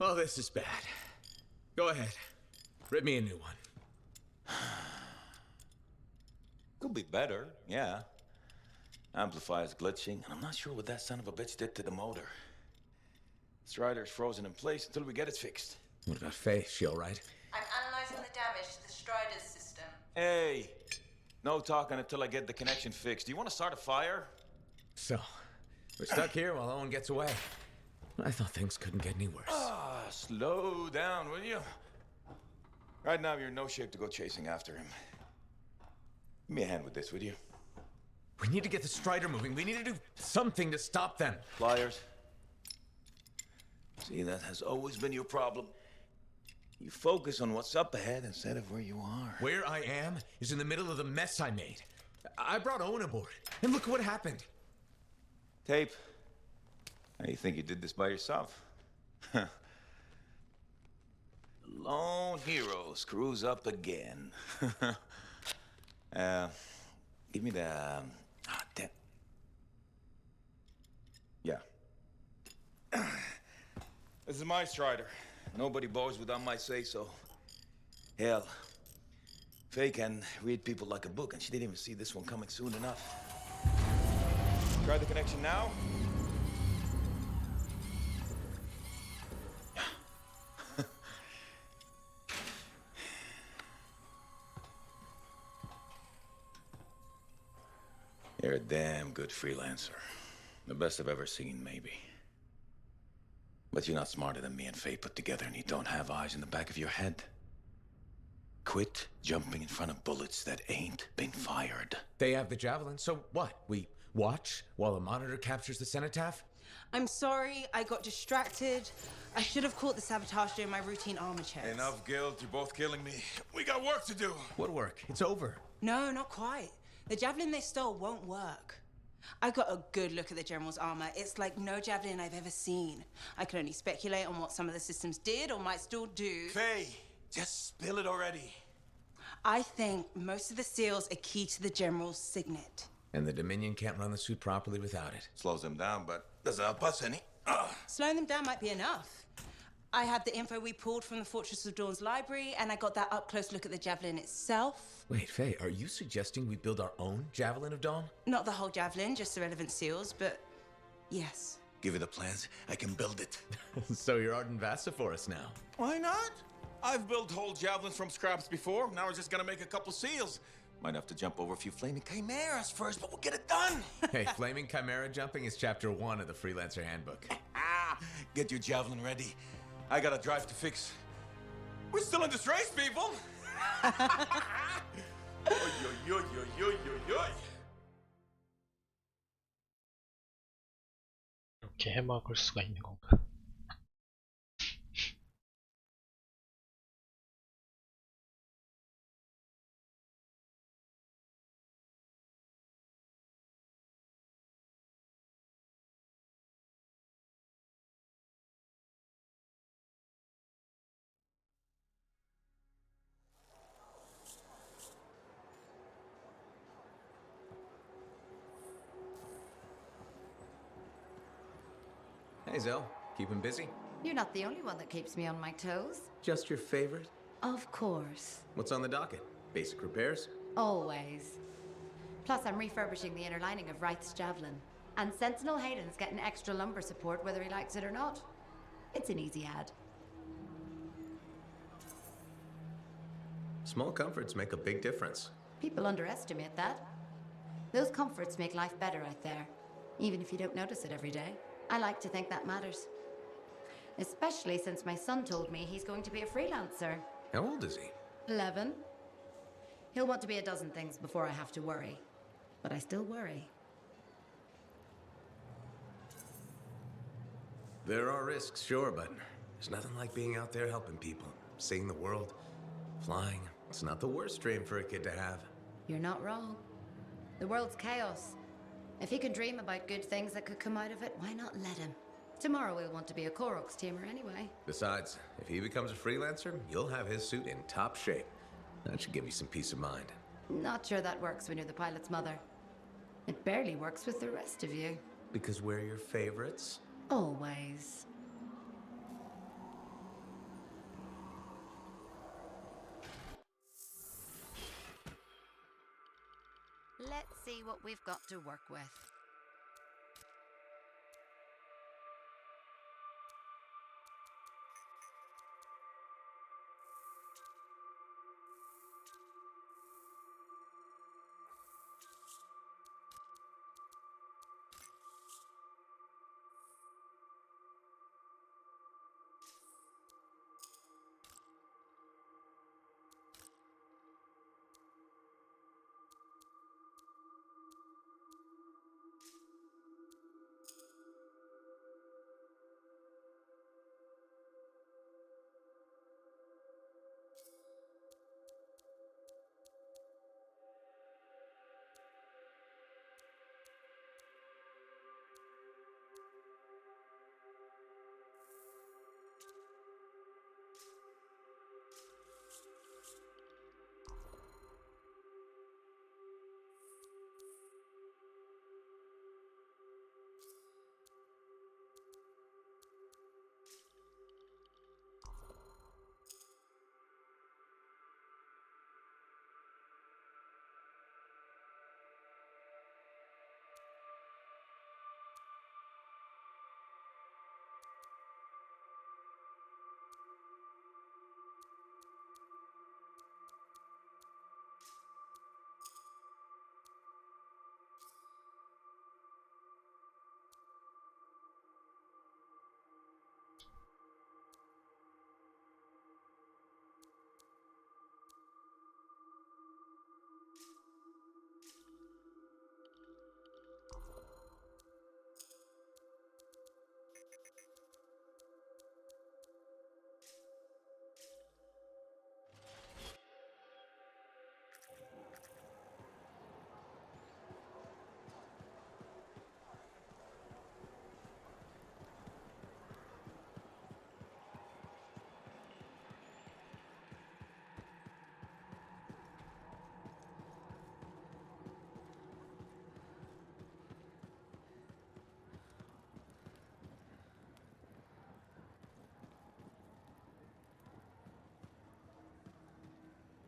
Oh, this is bad. Go ahead. Rip me a new one. Could be better, yeah. Amplifier's glitching, and I'm not sure what that son of a bitch did to the motor. Strider's frozen in place until we get it fixed. What about Faye? She all right? I'm analyzing the damage to the Strider's system. Hey, no talking until I get the connection fixed. Do you want to start a fire? So, we're stuck here while Owen gets away. I thought things couldn't get any worse. Slow down, will you? Right now, you're in no shape to go chasing after him. Give me a hand with this, would you? We need to get the Strider moving. We need to do something to stop them. Flyers. See, that has always been your problem. You focus on what's up ahead instead of where you are. Where I am is in the middle of the mess I made. I brought Owen aboard, and look what happened. Tape. How do you think you did this by yourself? Lone hero screws up again. Give me the... damn. Yeah. This is my Strider. Nobody bows without my say-so. Hell, Faye can read people like a book, and she didn't even see this one coming soon enough. Try the connection now. You're a damn good freelancer. The best I've ever seen, maybe. But you're not smarter than me and Faye put together, and you don't have eyes in the back of your head. Quit jumping in front of bullets that ain't been fired. They have the javelin, so what? We watch while the Monitor captures the cenotaph? I'm sorry, I got distracted. I should have caught the sabotage during my routine armor checks. Enough guilt, you're both killing me. We got work to do. What work? It's over. No, not quite. The javelin they stole won't work. I got a good look at the General's armor. It's like no javelin I've ever seen. I can only speculate on what some of the systems did or might still do. Faye, just spill it already. I think most of the seals are key to the General's signet. And the Dominion can't run the suit properly without it. Slows them down, but doesn't help us any. Slowing them down might be enough. I have the info we pulled from the Fortress of Dawn's library, and I got that up-close look at the Javelin itself. Wait, Faye, are you suggesting we build our own Javelin of Dawn? Not the whole Javelin, just the relevant seals, but yes. Give me the plans, I can build it. So you're Arden Vassa for us now. Why not? I've built whole javelins from scraps before. Now we're just gonna make a couple seals. Might have to jump over a few flaming chimeras first, but we'll get it done. Hey, flaming chimera jumping is chapter 1 of the Freelancer Handbook. Get your javelin ready. I got a drive to fix. We're still in this race, people. Oy, oy, oy, oy, oy, oy, oy. 이렇게 해먹을 수가 있는 건가? Hey, Zell. Keep him busy? You're not the only one that keeps me on my toes. Just your favorite? Of course. What's on the docket? Basic repairs? Always. Plus, I'm refurbishing the inner lining of Wright's Javelin. And Sentinel Hayden's getting extra lumbar support whether he likes it or not. It's an easy ad. Small comforts make a big difference. People underestimate that. Those comforts make life better out there, even if you don't notice it every day. I like to think that matters. Especially since my son told me he's going to be a freelancer. How old is he? 11. He'll want to be a dozen things before I have to worry. But I still worry. There are risks, sure, but there's nothing like being out there helping people, seeing the world, flying. It's not the worst dream for a kid to have. You're not wrong. The world's chaos. If he can dream about good things that could come out of it, why not let him? Tomorrow we'll want to be a Koroks teamer anyway. Besides, if he becomes a freelancer, you'll have his suit in top shape. That should give you some peace of mind. Not sure that works when you're the pilot's mother. It barely works with the rest of you. Because we're your favorites? Always. Let's see what we've got to work with.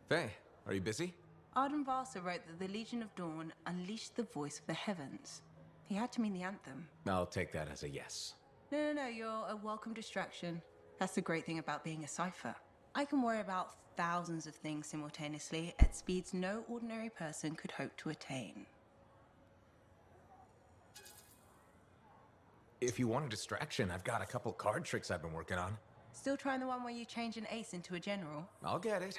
Faye, are you busy? Arden Varsa wrote that the Legion of Dawn unleashed the voice of the heavens. He had to mean the anthem. I'll take that as a yes. No, you're a welcome distraction. That's the great thing about being a cipher. I can worry about thousands of things simultaneously at speeds no ordinary person could hope to attain. If you want a distraction, I've got a couple card tricks I've been working on. Still trying the one where you change an ace into a general? I'll get it.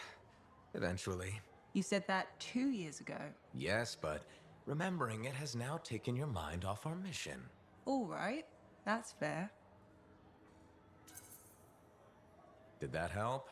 Eventually. You said that 2 years ago. Yes, but remembering it has now taken your mind off our mission. All right, that's fair. Did that help?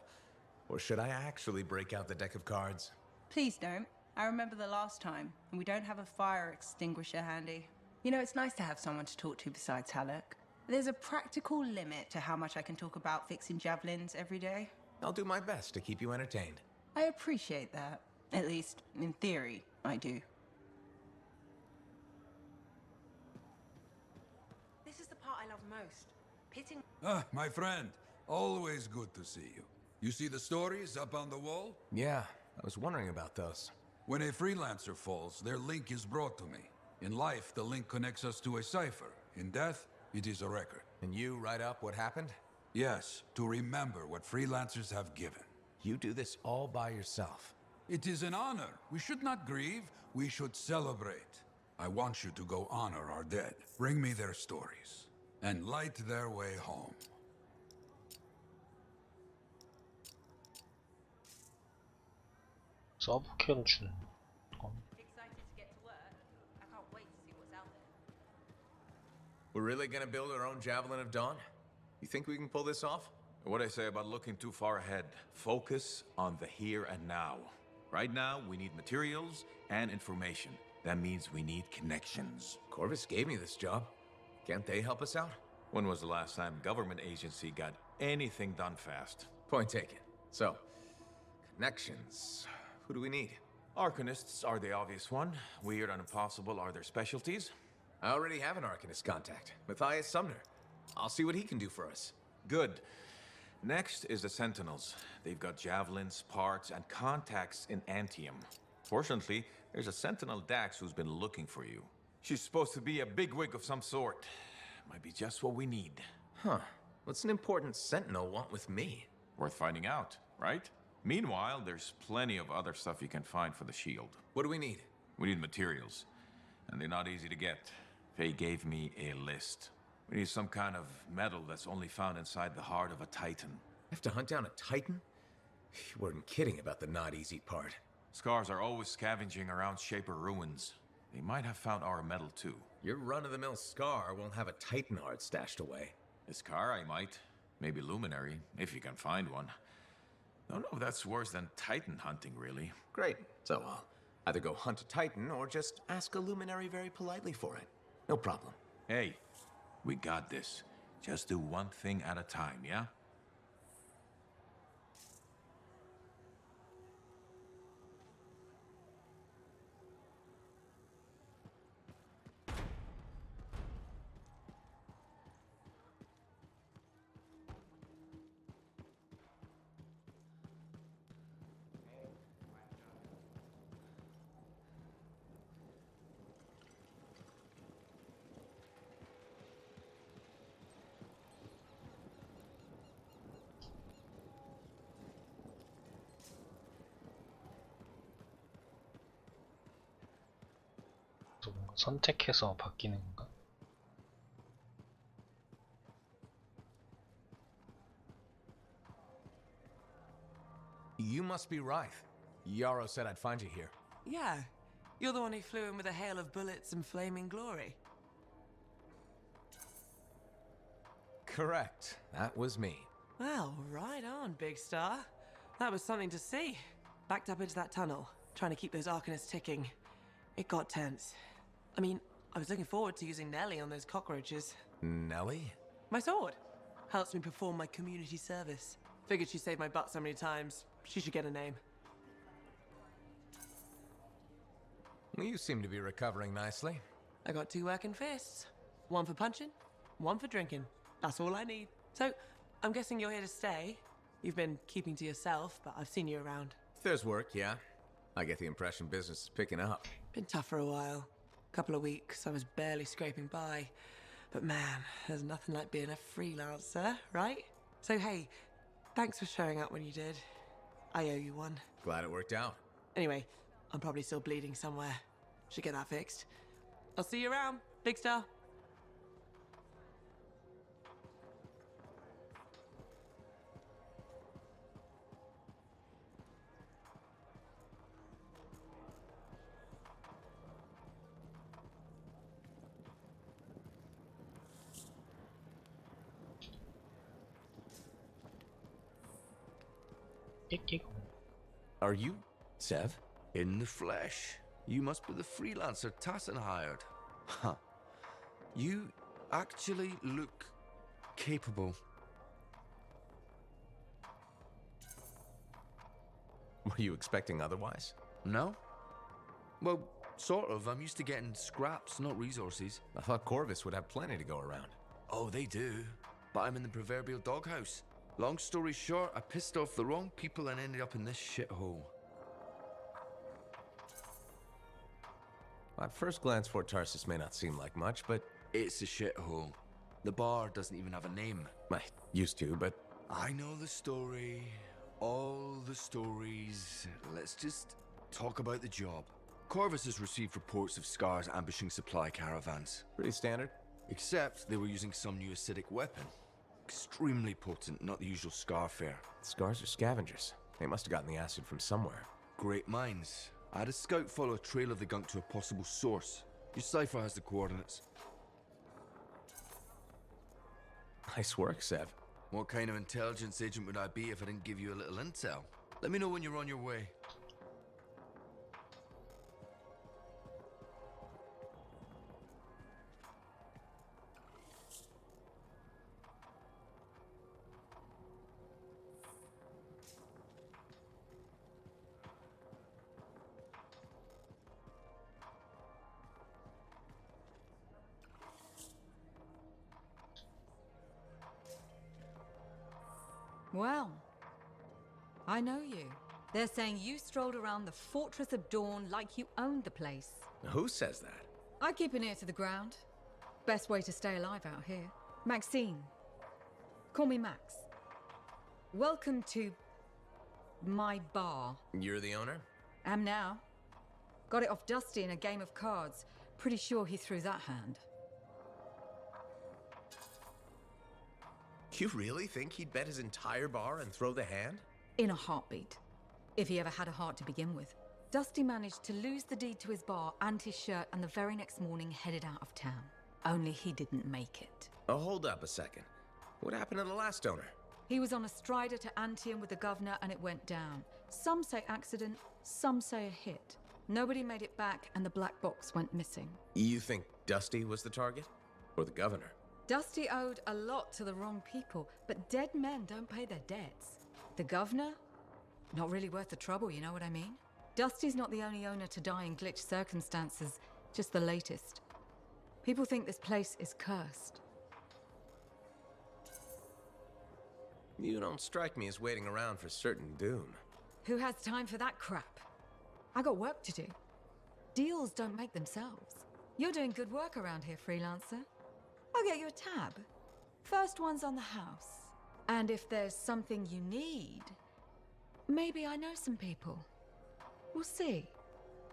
Or should I actually break out the deck of cards? Please don't. I remember the last time, and we don't have a fire extinguisher handy. You know, it's nice to have someone to talk to besides Halleck. There's a practical limit to how much I can talk about fixing javelins every day. I'll do my best to keep you entertained. I appreciate that. At least, in theory, I do. This is the part I love most. Pitting... My friend. Always good to see you. You see the stories up on the wall? Yeah, I was wondering about those. When a freelancer falls, their link is brought to me. In life, the link connects us to a cipher. In death, it is a record. And you write up what happened? Yes, to remember what freelancers have given. You do this all by yourself. It is an honor. We should not grieve, we should celebrate. I want you to go honor our dead. Bring me their stories, and light their way home. 서브캐로 주는 건 Excited to get to work. I can't wait to see what's out there. We're really gonna build our own Javelin of Dawn? You think we can pull this off? What I say about looking too far ahead. Focus on the here and now. Right now, we need materials and information. That means we need connections. Corvus gave me this job. Can't they help us out? When was the last time government agency got anything done fast? Point taken. So, connections. Who do we need? Arcanists are the obvious one. Weird and impossible are their specialties. I already have an Arcanist contact, Matthias Sumner. I'll see what he can do for us. Good. Next is the Sentinels. They've got javelins, parts, and contacts in Antium. Fortunately, there's a Sentinel Dax who's been looking for you. She's supposed to be a bigwig of some sort. Might be just what we need. Huh. What's an important Sentinel want with me? Worth finding out, right? Meanwhile, there's plenty of other stuff you can find for the shield. What do we need? We need materials, and they're not easy to get. Faye gave me a list. We need some kind of metal that's only found inside the heart of a Titan. Have to hunt down a Titan? You weren't kidding about the not easy part. Scars are always scavenging around Shaper ruins. They might have found our metal too. Your run-of-the-mill Scar won't have a Titan heart stashed away. A Scar I might. Maybe Luminary, if you can find one. Don't know if that's worse than Titan hunting, really. Great. So I'll either go hunt a Titan or just ask a Luminary very politely for it. No problem. Hey, we got this. Just do one thing at a time, yeah? 또 뭔가 선택해서 바뀌는 건가? You must be Rythe. Yarrow said I'd find you here. Yeah. You're the one who flew in with a hail of bullets and flaming glory. Correct. That was me. Well, right on, Big Star. That was something to see. Backed up into that tunnel, trying to keep those Arcanists ticking. It got tense. I mean, I was looking forward to using Nellie on those cockroaches. Nellie? My sword. Helps me perform my community service. Figured she saved my butt so many times. She should get a name. Well, you seem to be recovering nicely. I got 2 working fists. One for punching, one for drinking. That's all I need. So, I'm guessing you're here to stay. You've been keeping to yourself, but I've seen you around. there's work, yeah. I get the impression business is picking up. Been tough for a while. Couple of weeks, I was barely scraping by. But man, there's nothing like being a freelancer, right? So hey, thanks for showing up when you did. I owe you one. Glad it worked out. Anyway, I'm probably still bleeding somewhere. Should get that fixed. I'll see you around, Big Star. Are you, Sev? In the flesh. You must be the freelancer Tassin hired. Huh. You actually look capable. Were you expecting otherwise? No? Well, sort of. I'm used to getting scraps, not resources. I thought Corvus would have plenty to go around. Oh, they do. But I'm in the proverbial doghouse. Long story short, I pissed off the wrong people and ended up in this shithole. At first glance, Fort Tarsus may not seem like much, but... It's a shithole. The bar doesn't even have a name. I used to, but... I know the story. All the stories. Let's just talk about the job. Corvus has received reports of Scars ambushing supply caravans. Pretty standard. Except they were using some new acidic weapon. Extremely potent, not the usual Scar fare. Scars are scavengers. They must have gotten the acid from somewhere. Great minds. I had a scout follow a trail of the gunk to a possible source. Your cipher has the coordinates. Nice work, Sev. What kind of intelligence agent would I be if I didn't give you a little intel? Let me know when you're on your way. Well, I know you. They're saying you strolled around the Fortress of Dawn like you owned the place. Who says that? I keep an ear to the ground. Best way to stay alive out here. Maxine. Call me Max. Welcome to my bar. You're the owner? Am now. Got it off Dusty in a game of cards. Pretty sure he threw that hand. You really think he'd bet his entire bar and throw the hand? In a heartbeat. If he ever had a heart to begin with. Dusty managed to lose the deed to his bar and his shirt, and the very next morning headed out of town. Only he didn't make it. Oh, hold up a second. What happened to the last owner? He was on a strider to Antium with the governor and it went down. Some say accident, some say a hit. Nobody made it back and the black box went missing. You think Dusty was the target? Or the governor? Dusty owed a lot to the wrong people, but dead men don't pay their debts. The governor? Not really worth the trouble, you know what I mean? Dusty's not the only owner to die in glitched circumstances, just the latest. People think this place is cursed. You don't strike me as waiting around for certain doom. Who has time for that crap? I got work to do. Deals don't make themselves. You're doing good work around here, freelancer. I'll get you a tab. First one's on the house. And if there's something you need, maybe I know some people. We'll see.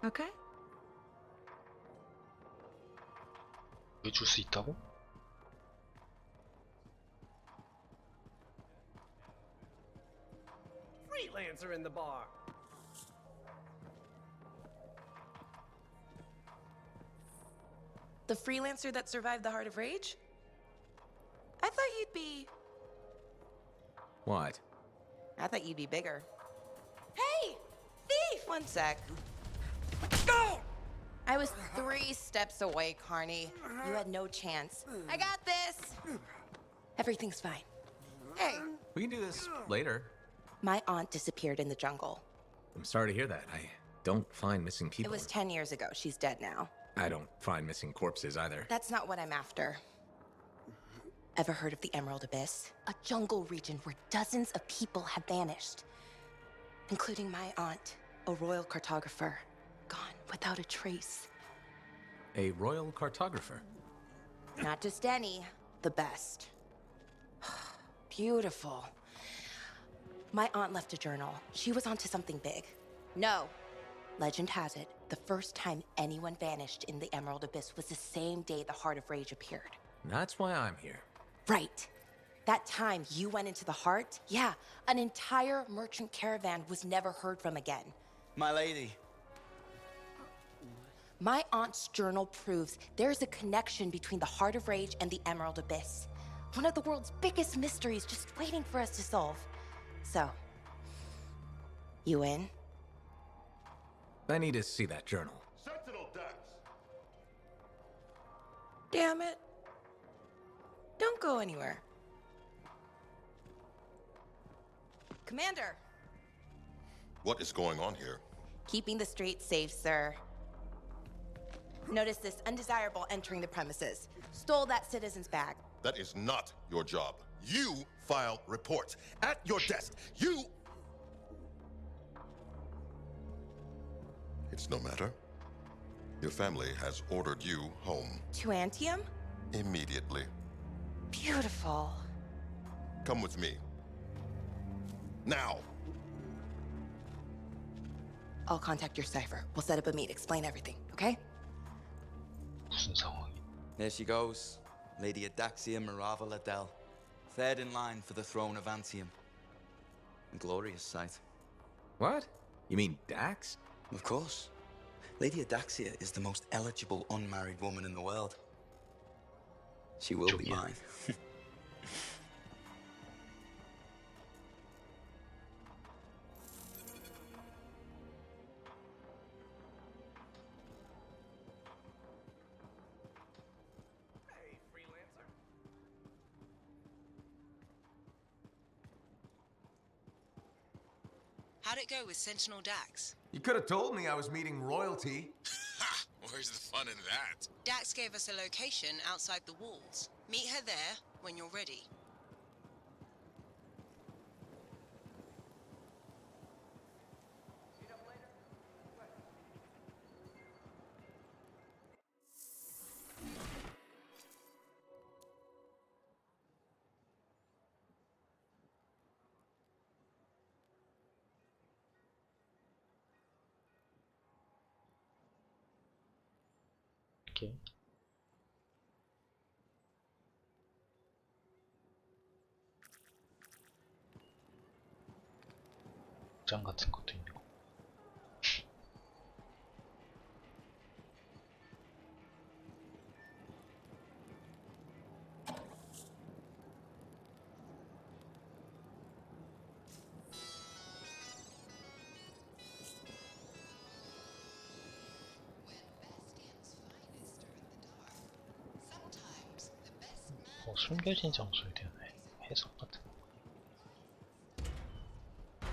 Okay? 왜 줄 수 있다고? Freelancer in the bar. The freelancer that survived the Heart of Rage? I thought you'd be... What? I thought you'd be bigger. Hey! Thief! One sec. Go! I was 3 steps away, Carney. You had no chance. I got this! Everything's fine. Hey! We can do this later. My aunt disappeared in the jungle. I'm sorry to hear that. I don't find missing It people. was 10 years ago. She's dead now. I don't find missing corpses either. That's not what I'm after. Ever heard of the Emerald Abyss? A jungle region where dozens of people have vanished. including my aunt, a royal cartographer, gone without a trace. A royal cartographer? Not just any, the best. Beautiful. My aunt left a journal. She was onto something big. No. Legend has it, the first time anyone vanished in the Emerald Abyss was the same day the Heart of Rage appeared. That's why I'm here. Right. That time you went into the Heart, yeah, an entire merchant caravan was never heard from again. My lady. My aunt's journal proves there's a connection between the Heart of Rage and the Emerald Abyss. One of the world's biggest mysteries just waiting for us to solve. So, you in? I need to see that journal. Sentinel Dax! Damn it. Don't go anywhere. Commander! What is going on here? Keeping the streets safe, sir. Notice this undesirable entering the premises. Stole that citizen's bag. That is not your job. You file reports. At your desk, you... It's no matter. Your family has ordered you home. To Antium? Immediately. Beautiful. Come with me. Now! I'll contact your cipher. We'll set up a meet, explain everything, okay? 무슨 상황이? There she goes. Lady Adaxia Mirava Ladell. Third in line for the throne of Antium. A glorious sight. What? You mean Dax? Of course. Lady Adaxia is the most eligible unmarried woman in the world. She will be mine. How'd it go with Sentinel Dax? You could have told me I was meeting royalty. Ha! Where's the fun in that? Dax gave us a location outside the walls. Meet her there when you're ready. 오케이. 장 같은 것도 있고. 숨겨진 장소에 대한 해석 같은 거.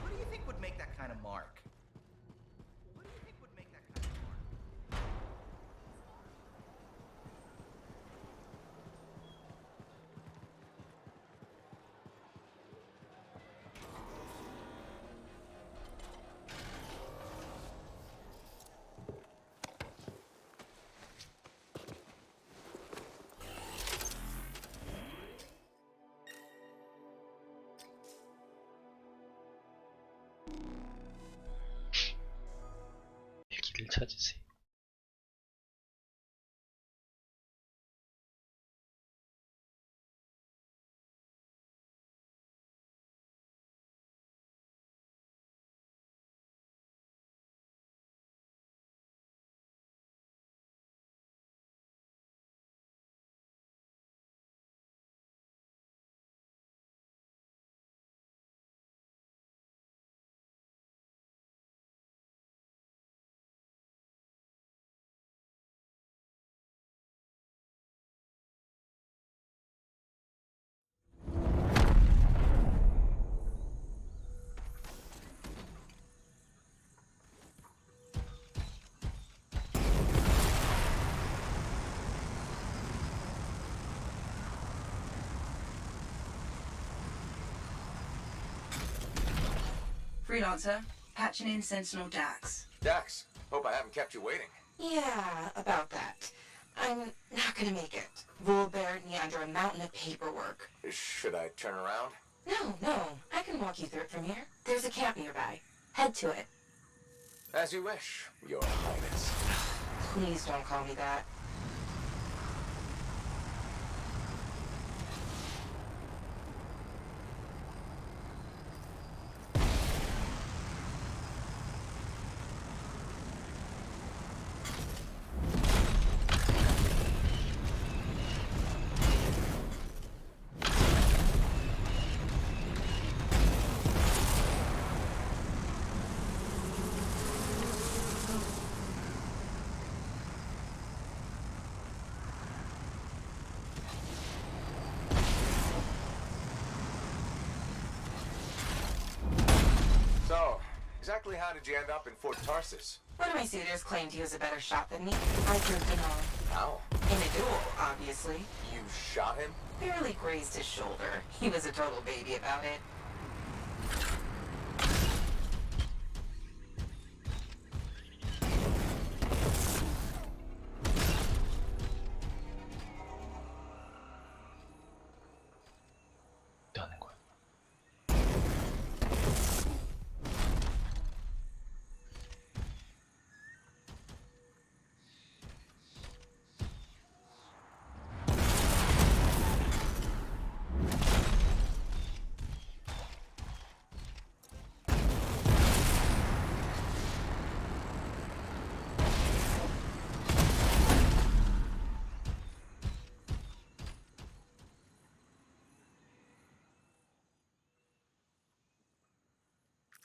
What do you think would make that kind of mark? What do you think would make that kind of mark? 길을 찾으세요. Freelancer, Patching in Sentinel Dax. Dax, hope I haven't kept you waiting. Yeah, about that. I'm not gonna make it. Vol buried me under a mountain of paperwork. Should I turn around? No, I can walk you through it from here. There's a camp nearby. Head to it. As you wish, Your Highness. Please don't call me that. So, exactly how did you end up in Fort Tarsus? One of my suitors claimed he was a better shot than me. I proved him wrong. How? In a duel, obviously. You shot him? Barely grazed his shoulder. He was a total baby about it. 하는 거야.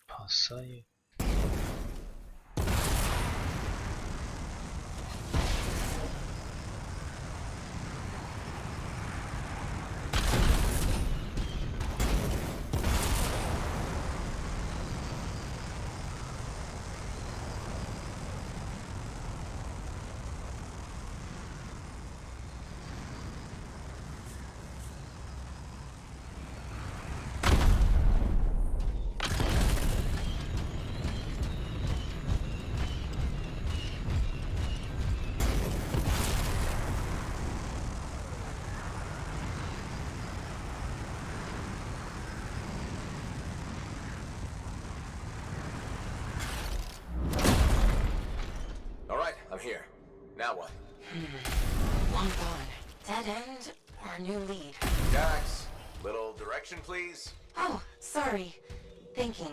봤어요. I'm here. Now what? Long gone. Dead end or new lead? Dax, little direction, please. Oh, sorry. Thinking.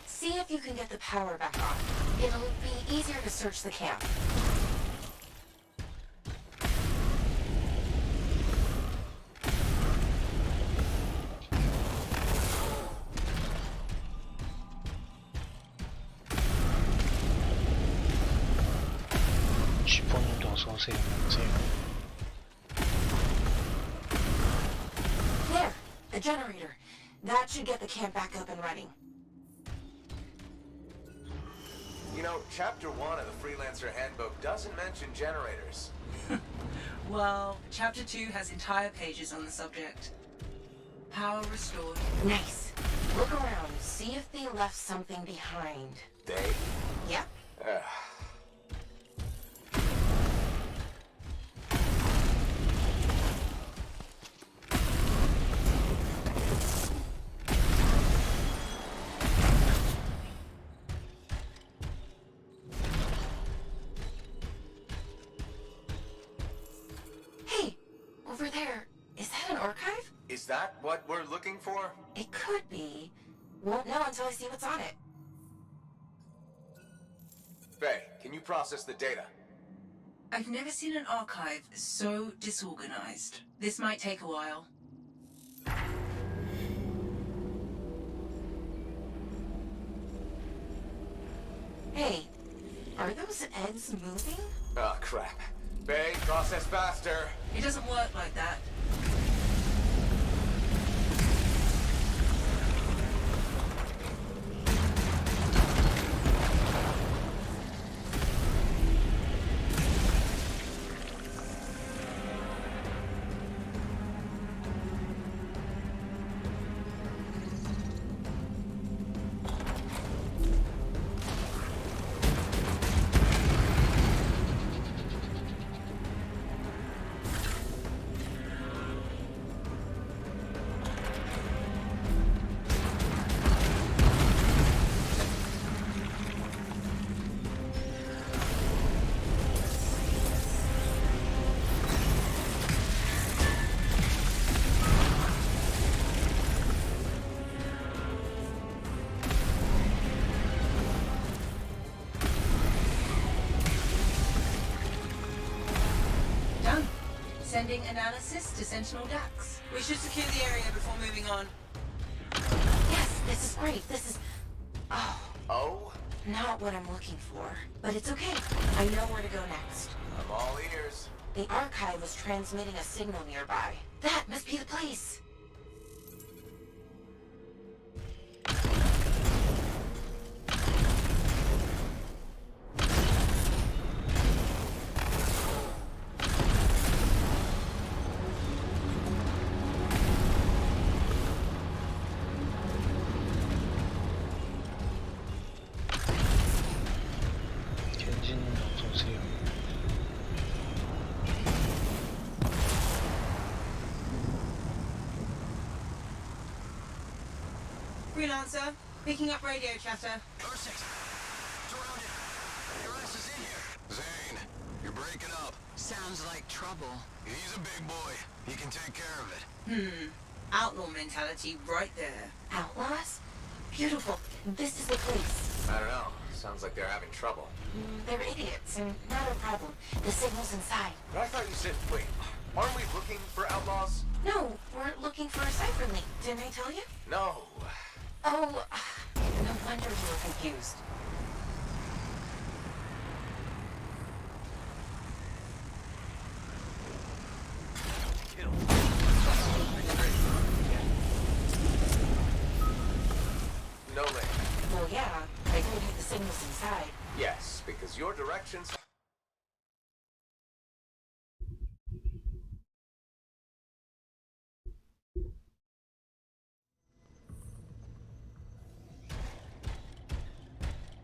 See if you can get the power back on. It'll be easier to search the camp. 쥐포님도 어서오세요. There! A generator. That should get the camp back up and running. You know, Chapter 1 of the Freelancer Handbook doesn't mention generators. Well, Chapter 2 has entire pages on the subject. Power restored. Nice. Look around. See if they left something behind. They? Yep. Hey, over there. Is that an archive? Is that what we're looking for? It could be. Won't know until I see what's on it. Faye, can you process the data? I've never seen an archive so disorganized. This might take a while. Hey, are those eggs moving? Oh, crap. Faye, process faster. It doesn't work like that. analysis to Sentinel Dax. We should secure the area before moving on. Yes, this is great. This is... Oh, Oh? not what I'm looking for. But it's okay. I know where to go next. I'm all ears. The archive was transmitting a signal nearby. That must be the place. 겐지님 어서오세요. Freelancer, picking up radio chatter. Ursix, surrounded. Your ass is in here. Zane, you're breaking up. Sounds like trouble. He's a big boy. He can take care of it. Outlaw mentality right there. Outlaws? Beautiful. This is the place. I don't know. Sounds like they're having trouble. They're idiots, and not a problem. The signal's inside. But I thought you said, wait, aren't we looking for outlaws? No, we're looking for a cipher link. Didn't I tell you? No. Oh, no wonder you were confused. No link. Well, yeah, I told you the signal's inside. Yes, because your directions...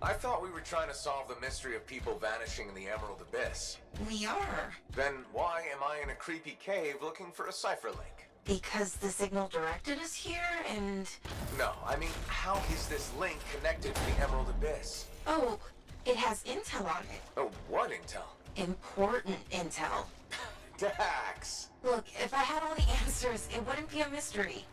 I thought we were trying to solve the mystery of people vanishing in the Emerald Abyss. We are. Then why am I in a creepy cave looking for a cipher link? Because the signal directed us here, and... No, I mean, how is this link connected to the Emerald Abyss? Oh, it has intel on it. Oh, what intel? Important intel. Dax! Look, if I had all the answers, it wouldn't be a mystery.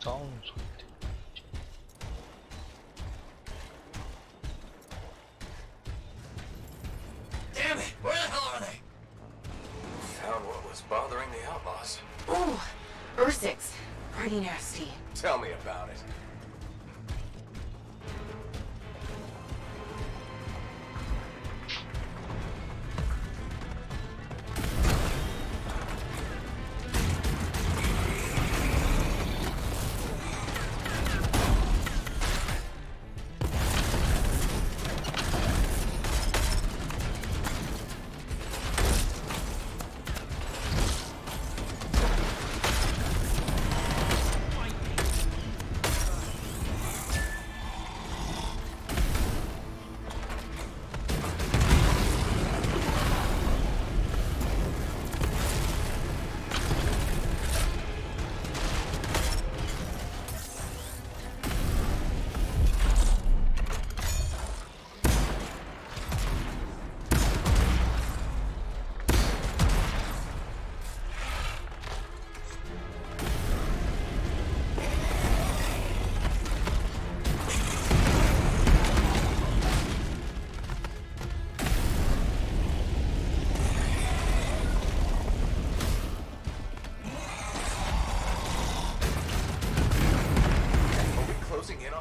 싸우는 소리인데. Damn it! Where the hell are they? Found what was bothering the outlaws. Ooh, Ursix. Pretty nasty. Tell me about it.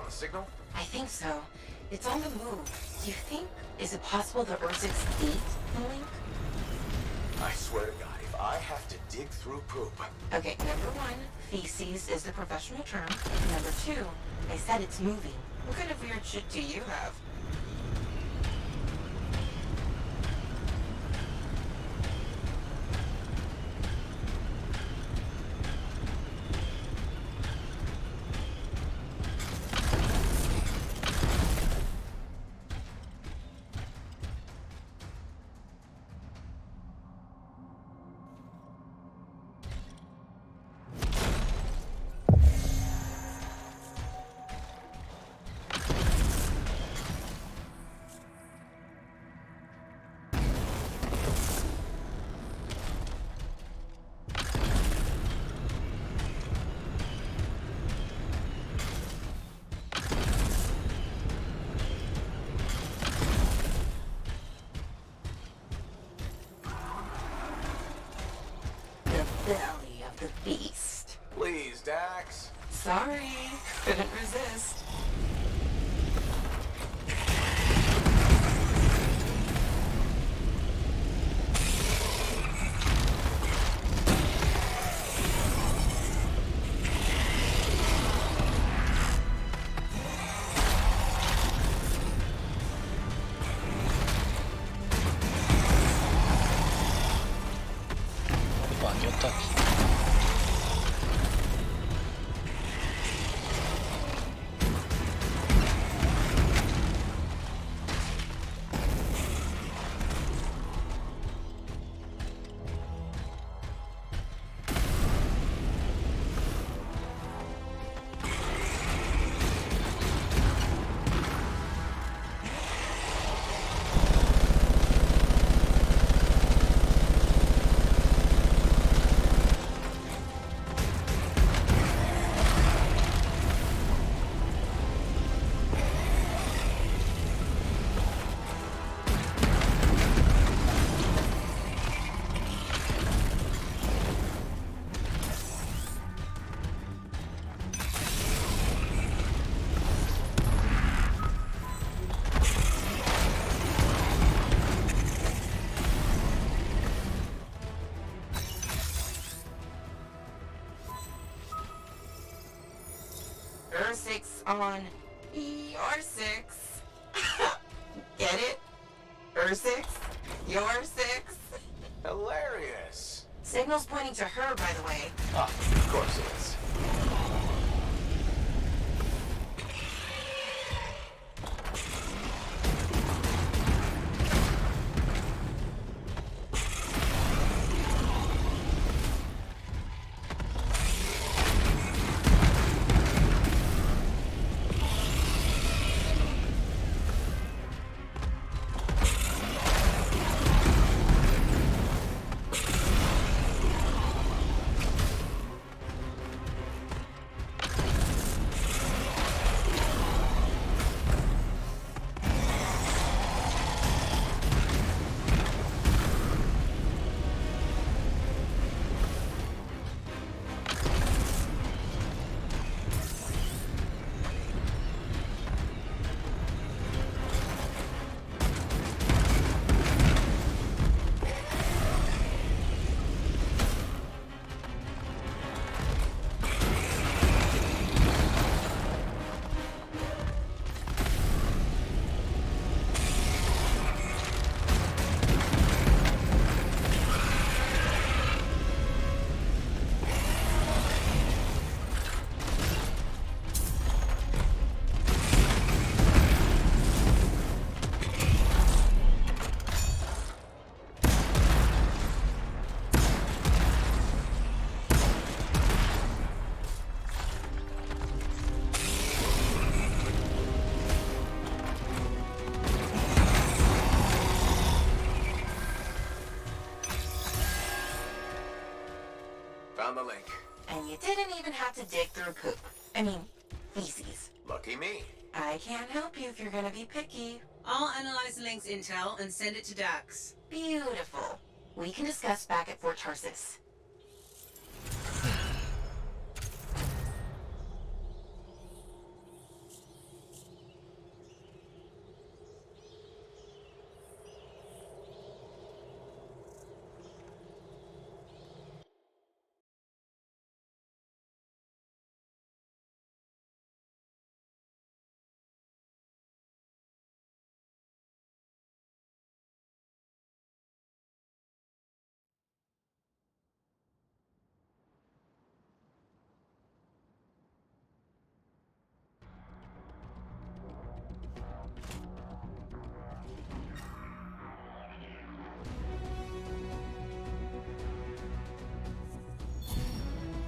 Signal? I think so. It's on the move. Do you think... Is it possible that Ursix ate the link? I swear to God, if I have to dig through poop... Okay, number one, feces is the professional term. Number two, I said it's moving. What kind of weird shit do you have? Sorry, couldn't resist. 이거 아니었다. Six on your six. Get it? Six, your six. Hilarious. Signal's pointing to her, by the way. Ah, of course it is. Found the link. And you didn't even have to dig through poop. I mean, feces. Lucky me. I can't help you if you're gonna be picky. I'll analyze the link's intel and send it to Dax. Beautiful. We can discuss back at Fort Tarsis.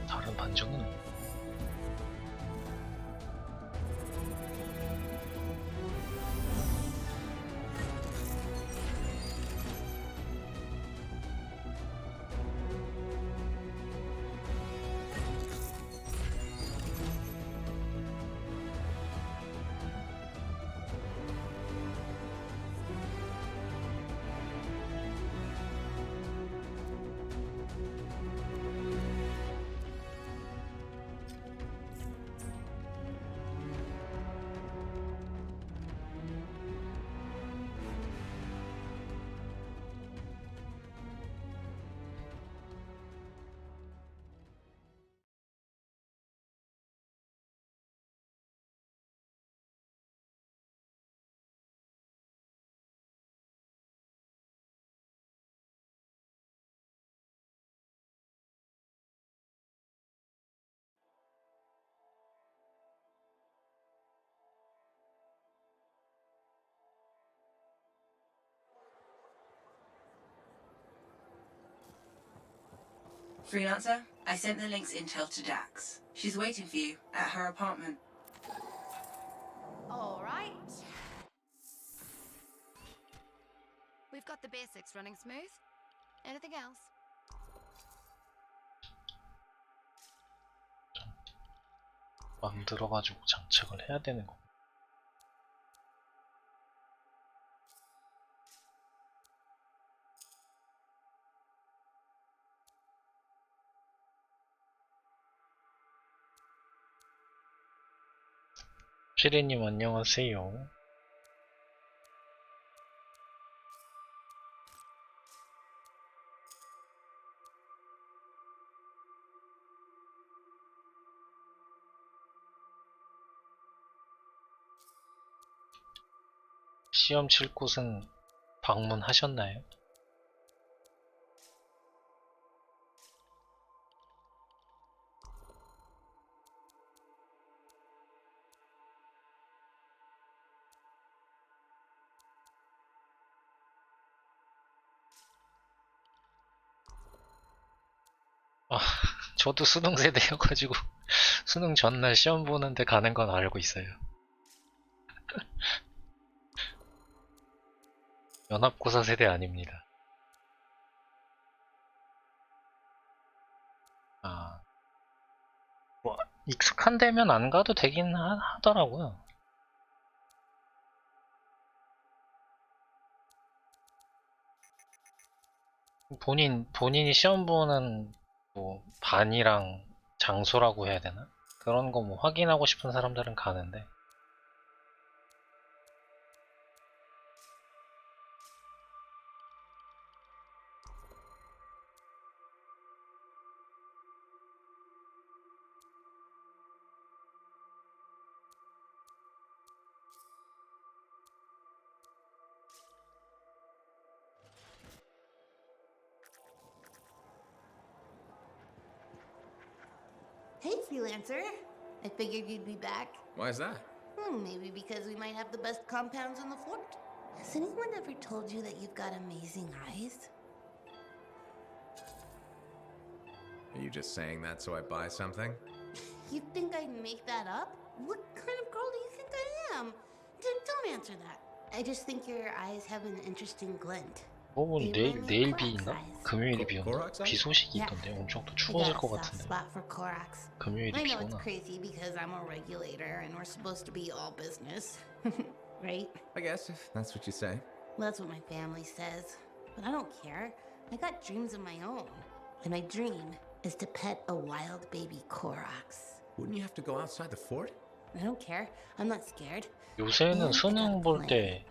다른 반정은 Freelancer, I sent the link's intel to Dax. She's waiting for you at her apartment. All right. We've got the basics running smooth. Anything else? 만들어가지고 장착을 해야 되는 거. 시리님 안녕하세요. 시험 칠 곳은 방문하셨나요? 아, 저도 수능 세대여가지고 수능 전날 시험 보는데 가는 건 알고 있어요. 연합고사 세대 아닙니다. 아, 뭐 익숙한 데면 안 가도 되긴 하더라고요. 본인이 시험 보는 뭐 반이랑 장소라고 해야 되나? 그런 거 뭐 확인하고 싶은 사람들은 가는데. Hey, Freelancer. I figured you'd be back. Why is that? Maybe because we might have the best compounds in the fort. Has anyone ever told you that you've got amazing eyes? Are you just saying that so I buy something? You think I'd make that up? What kind of girl do you think I am? Don't answer that. I just think your eyes have an interesting glint. 뭐 내일 비인가? 금요일이 비온다? 비 소식이 있던데 엄청 또 추워질 것 같은데. 금요일이 I know it's 비구나. crazy because I'm a regulator and we're supposed to be all business, right? I guess, if that's what you say. Well, that's what my family says. But I don't care. I got dreams of my own. And my dream is to pet a wild baby Korax. Wouldn't you have to go outside the fort? I don't care. I'm not scared. 요새는 수능 볼 때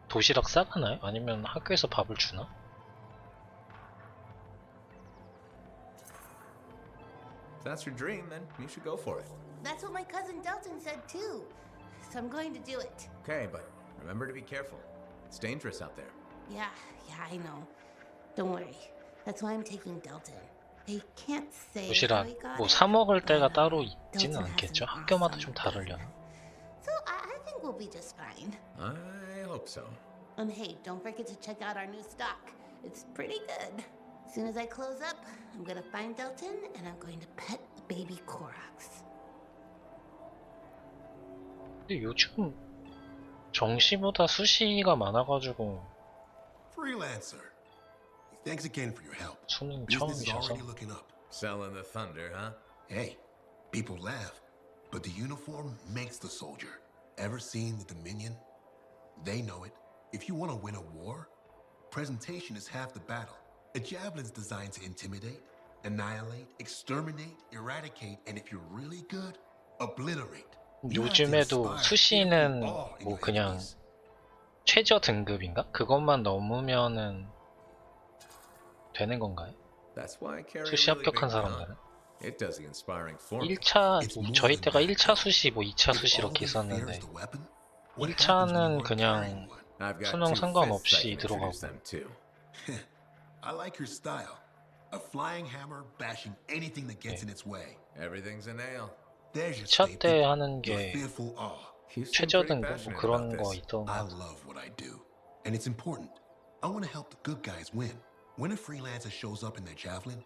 도시락 싸가나요? 아니면 학교에서 밥을 주나? If that's your dream, then you should go for it. That's what my cousin Delton said too. So I'm going to do it. Okay, but remember to be careful. It's dangerous out there. Yeah, I know. Don't worry. That's why I'm taking Delton. I can't say how 도시락 he got 뭐 it, 사 먹을 때가 but, 따로 있지는 않겠죠? 학교마다 좀 다르려나? So I think we'll be just fine. I hope so. And hey, don't forget to check out our new stock. It's pretty good. As soon as I close up, I'm gonna find Delton and I'm going to pet the baby Korax. 근데 요즘 정시보다 수시가 많아가지고 Freelancer. Thanks again for your help. 수능 Business is 처음이셔서 already looking up. Selling the thunder, huh? Hey, people laugh, but the uniform makes the soldier. Ever seen the Dominion? They know it. If you want to win a war, presentation is half the battle. A javelin's designed to intimidate, annihilate, exterminate, eradicate, and if you're really good, obliterate. 요즘에도 수시는 뭐 그냥 최저 등급인가? 그것만 넘으면은 되는 건가요? 수시 합격한 사람들은? 1차, 저희 때가 1차 수시, 뭐 2차 수시 이렇게 있었는데 1차는 그냥 수능 상관없이 들어가고 I like your style. A flying hammer bashing anything that gets in its way. Everything's a nail. 2차 때 하는 게 최저 등급 뭐 그런 거 있던 I love what I do. And it's important. I want to help the good guys win. When a freelancer shows up in their javelin,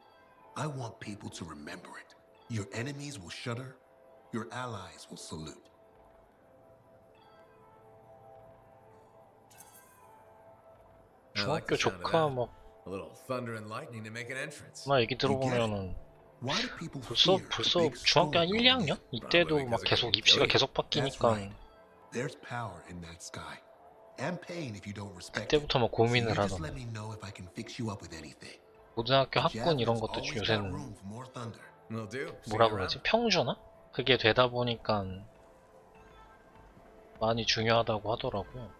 I want people to remember it. Your enemies will shudder. Your allies will salute. 중학교 조카 막 A little thunder and lightning to make an entrance. 나 얘기 들어보면은 벌써 중학교 한 1, 2학년? 이때도 막 계속 입시가 계속 바뀌니까 There's power in that sky. And pain if you don't respect it. 그때부터 막 고민을 So you just 하던데. let me know if I can fix you up with anything. 고등학교 학군 이런 것도 요새는 Will do. 뭐라 그러지? 평준화? 그게 되다 보니까 많이 중요하다고 하더라고요.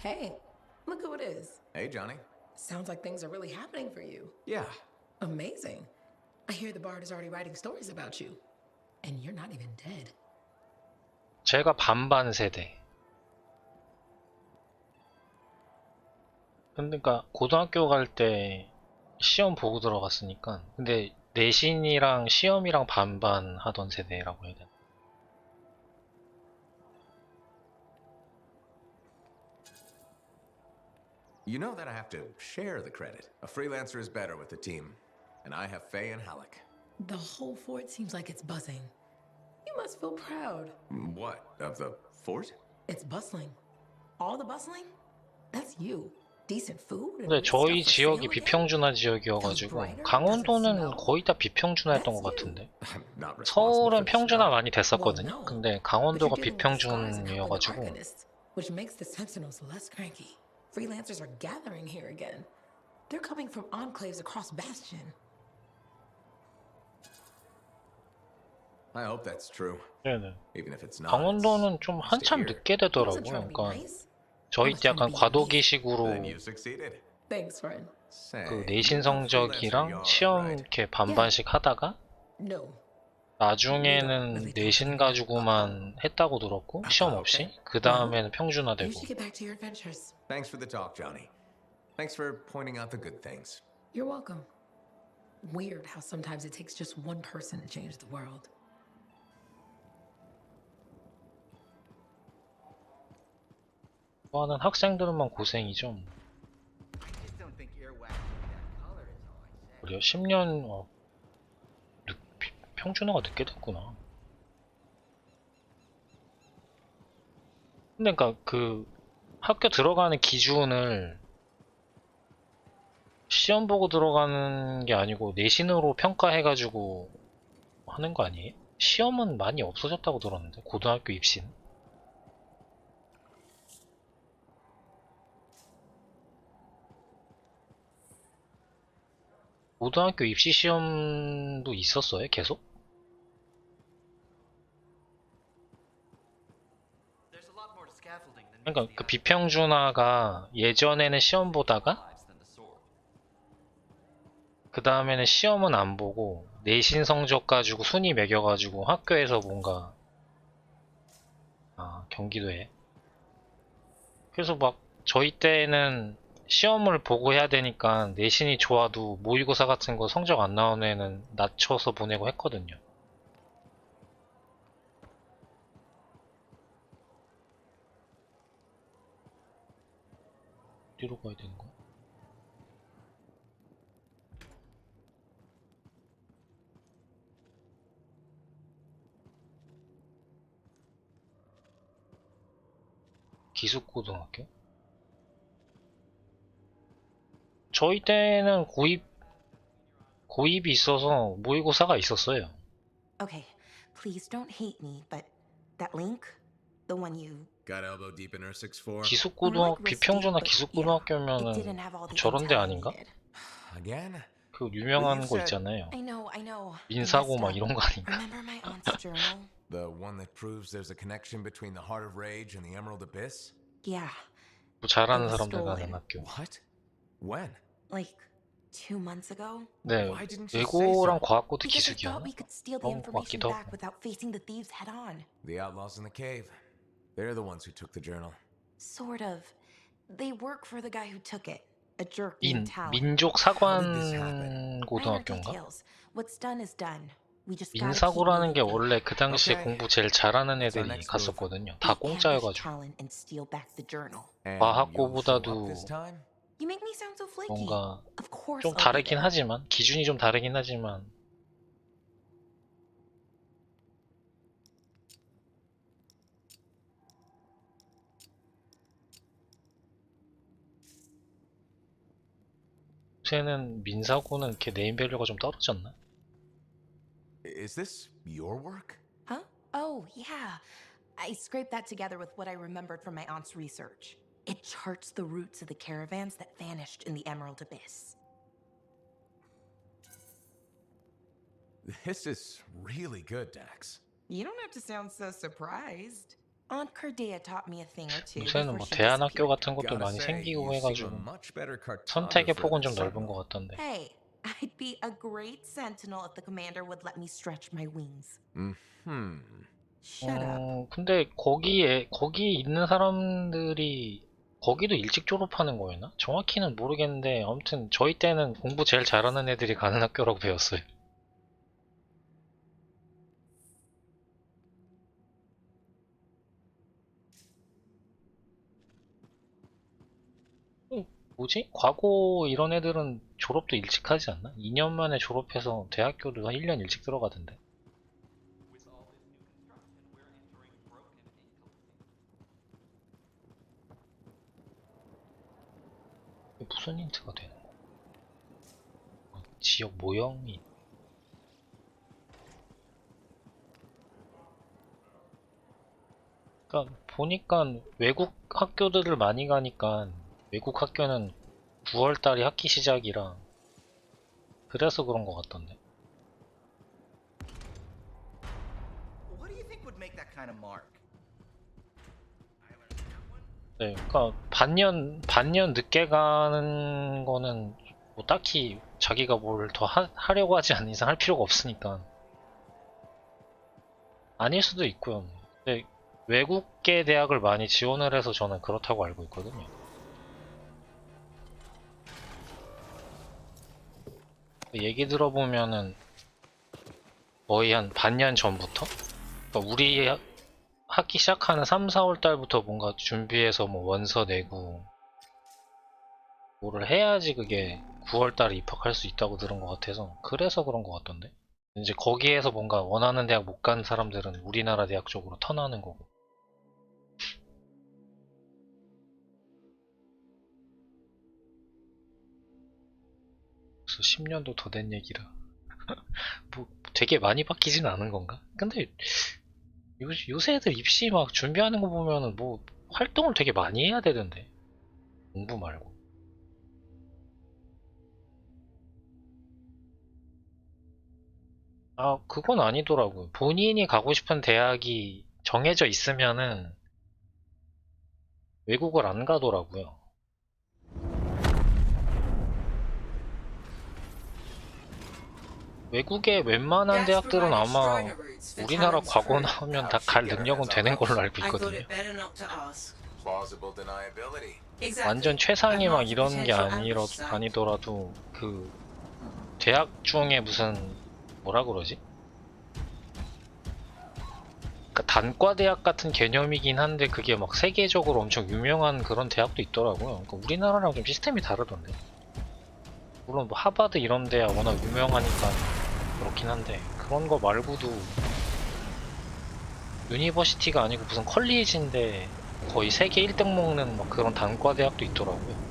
Hey, look who it is. Hey, Johnny. Sounds like things are really happening for you. Yeah. Amazing. I hear the bard is already writing stories about you. And you're not even dead. 제가 반반 세대. 그러니까 고등학교 갈 때 시험 보고 들어갔으니까 근데 내신이랑 시험이랑 반반 하던 세대라고 해야 되나? You know that I have to share the credit. A freelancer is better with the team. And I have Faye and Halleck. The whole fort seems like it's buzzing. You must feel proud. What? Of the fort? It's bustling. All the bustling? That's you. Decent food and 근데 저희 stuff for 지역이 sale again? 비평준화 지역이어가지고 강원도는 거의 다 비평준화였던 것 같은데 서울은 평준화 많이 됐었거든요. 근데 강원도가 비평준이어가지고 Which makes the sentinels less cranky. Freelancers are gathering here again. They're coming from enclaves across Bastion. I hope that's true. 네네. Even if it's not. 강원도는 좀 한참 늦게 되더라고요. 그러니까 저희 때 약간 과도기식으로 Then you succeeded. Thanks, friend. 그 내신 성적이랑 시험 이렇게 반반씩 하다가 No. 나중에는 내신 가지고만 했다고 들었고 시험 없이 그 다음에는 평준화되고. You should get back to your adventures. Thanks for the talk, Johnny. Thanks for pointing out the good things. You're welcome. Weird how sometimes it takes just one person to change the world. 좋아하는 학생들만 고생이죠. 그래요? 10년 평준화가 늦게 됐구나. 근데 그러니까 그 학교 들어가는 기준을 시험 보고 들어가는 게 아니고 내신으로 평가해가지고 하는 거 아니에요? 시험은 많이 없어졌다고 들었는데 고등학교 입시는. 고등학교 입시 시험도 있었어요? 계속? 그러니까 그 비평준화가 예전에는 시험 보다가 그 다음에는 시험은 안 보고 내신 성적 가지고 순위 매겨가지고 학교에서 뭔가 경기도에 그래서 막 저희 때는 시험을 보고 해야 되니까 내신이 좋아도 모의고사 같은 거 성적 안 나오는 애는 낮춰서 보내고 했거든요. 어디로 가야 되는 거야? 기숙고등학교? 저희 때는 고입이 있어서 모의고사가 있었어요. Okay, please don't hate me, but that link, the one you Got elbow deep in her 6'4". 기숙고등학교 비평준화 기숙고등학교면은 저런 데 아닌가? Again? 그 유명한 거 있잖아요. I know. 민사고 막 이런 거 아닌가? Remember my aunt's journal? The one that proves there's a connection between the Heart of Rage and the Emerald Abyss? Yeah. 뭐 잘하는 사람들 가는 학교. What? When? Like 2 months ago? 네, Why didn't you say 외고랑 so? 과학고도 Because I 기숙이야. thought we could steal the information 맞기도 back 하고. without facing the thieves head on. The outlaws in the cave. They're the ones who took the journal. Sort of. They work for the guy who took it. A jerk named Talon. 민족 사관 고등학교인가? Details. What's done is done. We just gotta keep 민사고라는 게 moving. 원래 그 당시에 Okay. 공부 제일 잘하는 What's our 애들이 next 갔었거든요. Ambush 다 공짜여가지고. Talon and steal back the journal. 과학고보다도 You make me sound so flaky. 뭔가 Of course 좀 I'll be 다르긴 there. 하지만 기준이 좀 다르긴 하지만 요새는 민사고는 이렇게 네임밸류가 좀 떨어졌나? Is this your work? Huh? Oh, yeah. I scraped that together with what I remembered from my aunt's research. It charts the routes of the caravans that vanished in the Emerald Abyss. This is really good, Dax. You don't have to sound so surprised. Aunt Cordea taught me a thing or two. 요새는 뭐 before she 대안학교 disappeared. 같은 것도 많이 생기고 you seem a 해가지고 much better 선택의 cartographer 폭은 than 좀 넓은 Sentinel. 것 같던데. Hey, I'd be a great sentinel if the commander would let me stretch my wings. Shut up. 근데 거기 있는 사람들이 거기도 일찍 졸업하는 거였나? 정확히는 모르겠는데 아무튼 저희 때는 공부 제일 잘하는 애들이 가는 학교라고 배웠어요. 뭐지? 과거 이런 애들은 졸업도 일찍 하지 않나? 2년 만에 졸업해서 대학교도 한 1년 일찍 들어가던데. 무슨 힌트가 되는 거야? 지역 모형이 그러니까 보니까 외국 학교들을 많이 가니까 외국 학교는 9월달이 학기 시작이라 그래서 그런 것 같던데. What do you think would make that kind of mark? 네, 그러니까 반년 늦게 가는 거는 뭐 딱히 자기가 뭘 더 하려고 하지 않는 이상 할 필요가 없으니까 아닐 수도 있고요. 근데 외국계 대학을 많이 지원을 해서 저는 그렇다고 알고 있거든요. 얘기 들어보면은 거의 한 반년 전부터 그러니까 우리 학기 시작하는 3, 4월 달부터 뭔가 준비해서 뭐 원서 내고 뭐를 해야지 그게 9월 달에 입학할 수 있다고 들은 것 같아서 그래서 그런 것 같던데. 이제 거기에서 뭔가 원하는 대학 못 간 사람들은 우리나라 대학 쪽으로 턴하는 거고. 그래서 10년도 더 된 얘기라 뭐 되게 많이 바뀌진 않은 건가? 근데 요새 애들 입시 막 준비하는 거 보면은 뭐 활동을 되게 많이 해야 되던데 공부 말고. 아 그건 아니더라고요. 본인이 가고 싶은 대학이 정해져 있으면은 외국을 안 가더라고요. 외국의 웬만한 대학들은 아마 우리나라 과거 나오면 다 갈 능력은 되는 걸로 알고 있거든요. Plausible deniability. 완전 최상위 막 이런 게 아니더라도 그 대학 중에 무슨 뭐라 그러지? 그러니까 단과 대학 같은 개념이긴 한데 그게 막 세계적으로 엄청 유명한 그런 대학도 있더라고요. 그러니까 우리나라랑 좀 시스템이 다르던데. 물론 뭐 하버드 이런 데야 워낙 유명하니까 그렇긴 한데 그런 거 말고도 유니버시티가 아니고 무슨 컬리지인데 거의 세계 1등 먹는 막 그런 단과 대학도 있더라고요.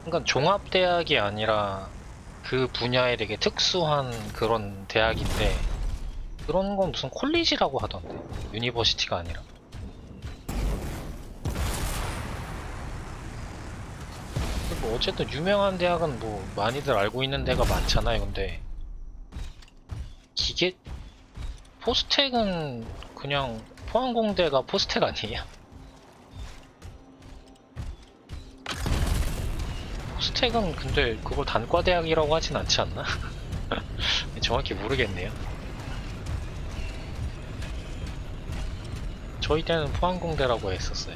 그러니까 종합대학이 아니라 그 분야에 되게 특수한 그런 대학인데 그런 건 무슨 콜리지라고 하던데 유니버시티가 아니라. 뭐 어쨌든 유명한 대학은 뭐 많이들 알고 있는 데가 많잖아요. 근데 기계 포스텍은 그냥 포항공대가 포스텍 아니에요? 포스텍은 근데 그걸 단과대학이라고 하진 않지 않나? 정확히 모르겠네요. 저희 때는 포항공대라고 했었어요.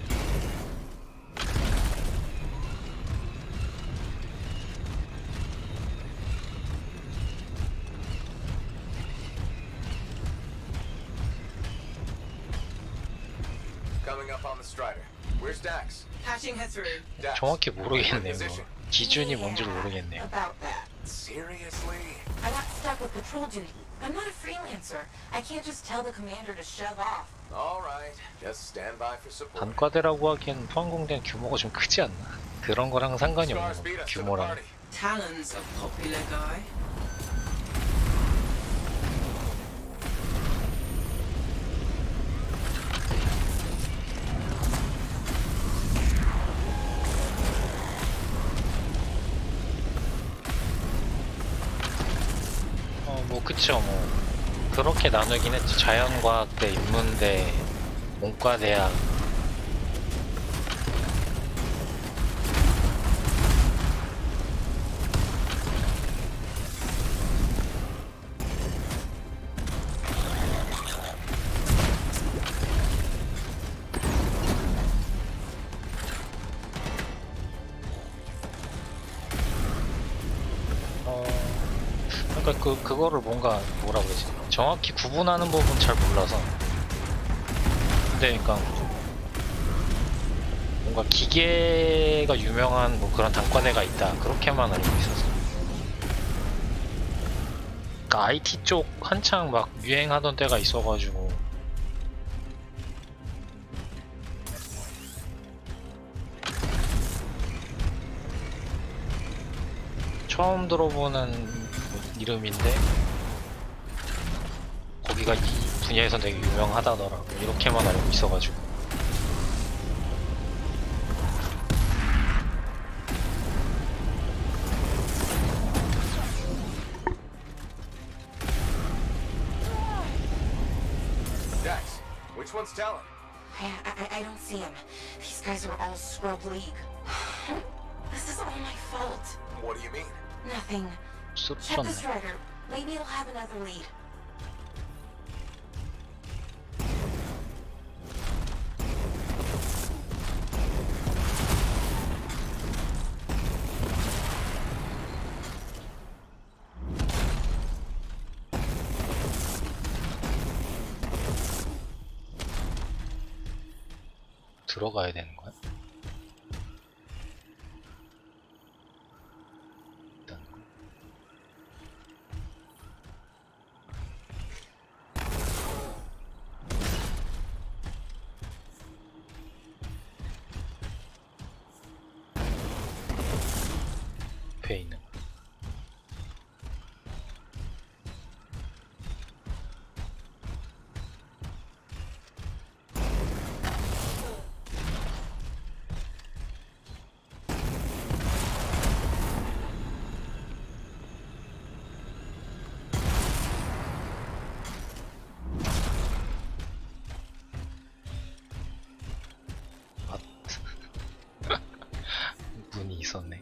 Coming up on the Strider. Where's Dax? Patching her through. Dax. 정확히 모르겠네요. 이거. 기준이 뭔지를 모르겠네요. About that. Seriously? I got stuck with patrol duty. I'm not a freelancer. I can't just tell the commander to shove off. All right. Just stand by for support. 단과대라고 하기엔 포항공대는 규모가 좀 크지 않나? 그런 거랑 상관이 없는 거, 규모랑. Talon's a popular guy. 뭐 그쵸. 뭐 그렇게 나누긴 했지. 자연과학대, 인문대, 문과대학. 그러니까 그거를 뭐라고 해야지, 정확히 구분하는 부분 잘 몰라서. 근데 그러니까 뭔가 기계가 유명한 뭐 그런 단과대가 있다, 그렇게만 알고 있어서. 그러니까 IT 쪽 한창 막 유행하던 때가 있어가지고. 처음 들어보는 이름인데 거기가 이 분야에서 되게 유명하다더라고. 이렇게만 알고 있어가지고. Dax, which one's Talon? I don't see him. These guys are all scrub league. This is all my fault. What do you mean? Nothing. Check the Strider. Maybe it'll have another lead. 들어가야 되는 거야? 옆에 있는 거. 문이 있었네.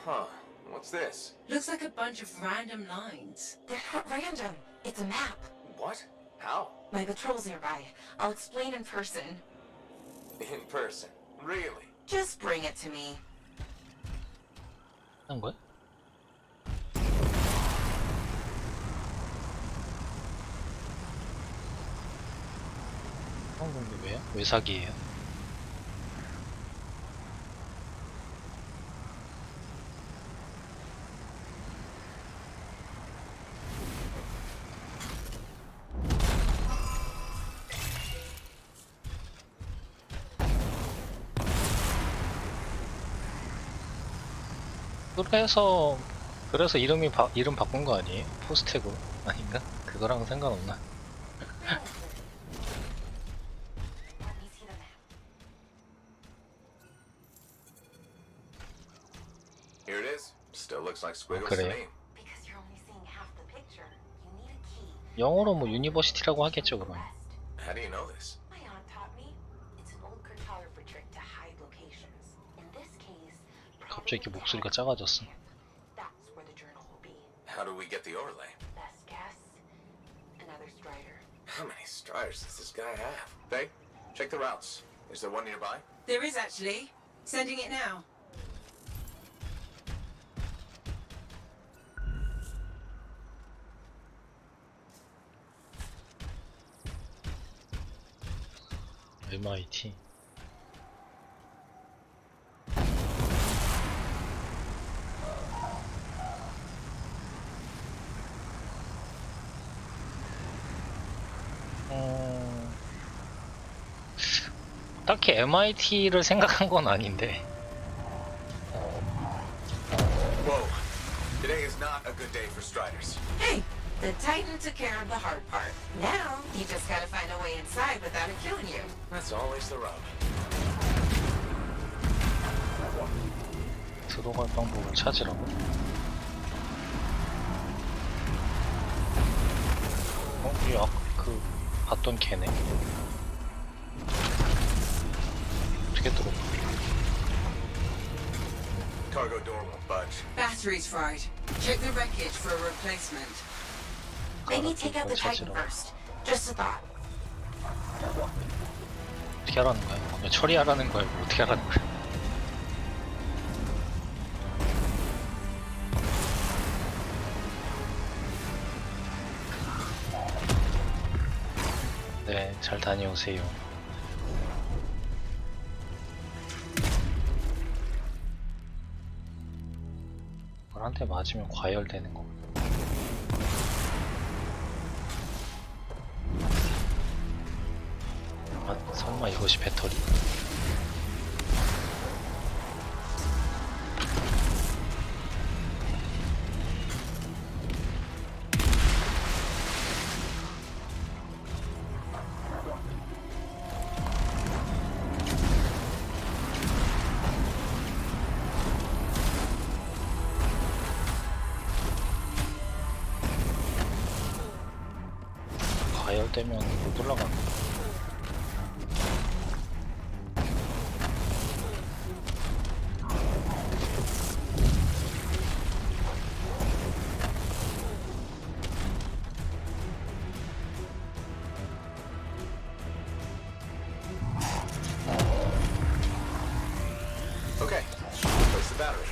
Huh. What's this? Looks like a bunch of random lines. They're not random. It's a map. What? How? My patrol's nearby. I'll explain in person. In person? Really? Just bring it to me. 한 거야? 근데 왜요? 왜 사기예요? 그래서 이름 바꾼 거 아니에요? 포스테고 아닌가? 그거랑 상관없나? Here it is. Still looks like squiggles to 그래요? me. Because you're only seeing half the picture. You need a key. 영어로 뭐 유니버시티라고 하겠죠, 그럼. How do you know this? My aunt taught me. It's an old cartographer trick to hide locations. In this case, 갑자기 이렇게 목소리가 작아졌어. that's where the journal will be. How do we get the overlay? Best guess? Another Strider. How many striders does this guy have? Faye, check the routes. Is there one nearby? There is actually. Sending it now. MIT. 딱히 MIT를 생각한 건 아닌데. Whoa. Today is not a good day for striders. Hey, the Titan took care of the hard part. Now, you just gotta find a way inside without it killing you. That's always the rub. 들어갈 방법을 찾으라고? 이 아까 그 봤던 걔네. 어떻게 들어가? Cargo door won't budge. Battery's fried. Check the wreckage for a replacement. Maybe take out the Titan first. Just a thought. 어떻게 하라는 거야? 그냥 처리하라는 거야? 뭐 어떻게 하라는 거야? 네, 잘 다녀오세요. 한 대 맞으면 과열되는 거. 아, 설마 이것이 배터리? 과열되면 못 올라가는 거야. Okay, place the battery.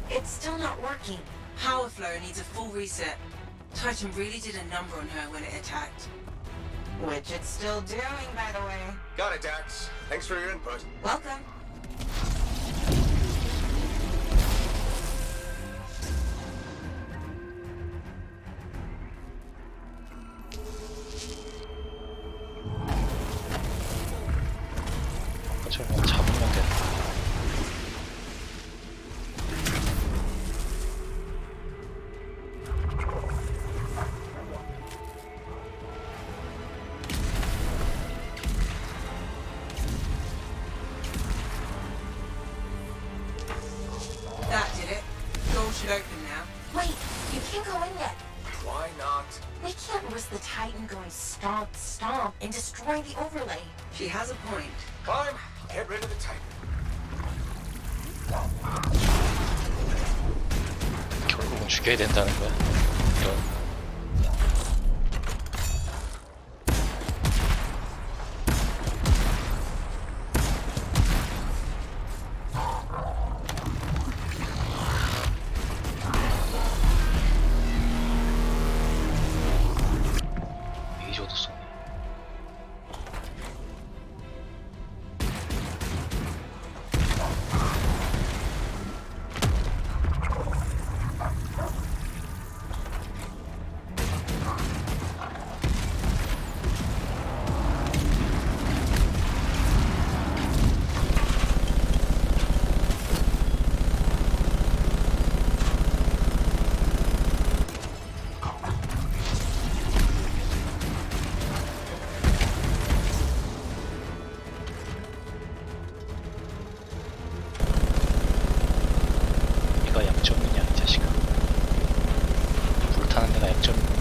It's still not working. Power flow needs a full reset. Titan really did a number on her when it attacked. Which it's still doing, by the way. Got it, Dax. Thanks for your input. Welcome. 저거 잡으면 돼. That did it. Door should open now. Wait, you can't go in yet. Why not? We can't risk the Titan going stomp, stomp, and destroying the overlay. She has a point. Climb. Get rid of the Titan. 결국은 죽여야 된다는 거야. 이런. 이조도 쏘네. 네가 약점이냐 이 자식아. 불타는 데가 약점이야.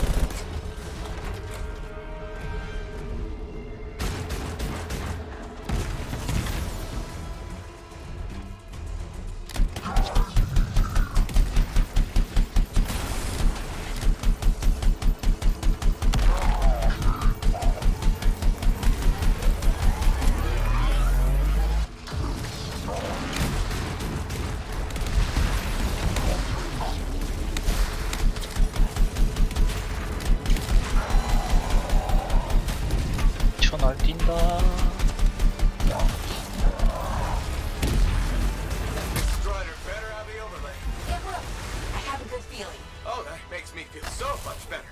Strider better have the overlay. It will. I have a good feeling. Oh, that makes me feel so much better.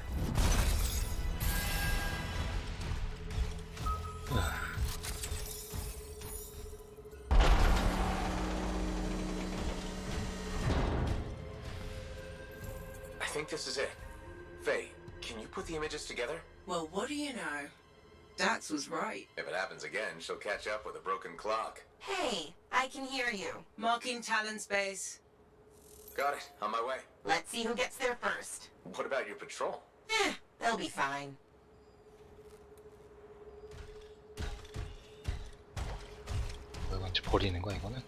I think this is it. Faye, can you put the images together? Well, what do you know? Dax was right. If it happens again, she'll catch up with a broken clock. Hey, I can hear you. Marking Talon's base. Got it. On my way. Let's see who gets there first. What about your patrol? They'll be fine. 왜 먼저 버리는 거야 이거는?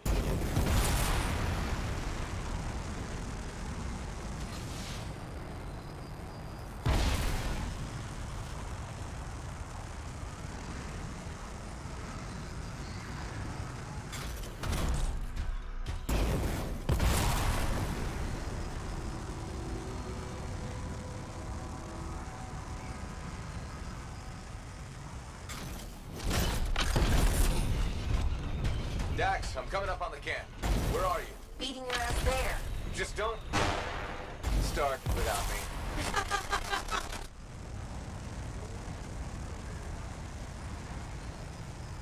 Dax, I'm coming up on the camp. Where are you? Beating your ass there. Just don't start without me.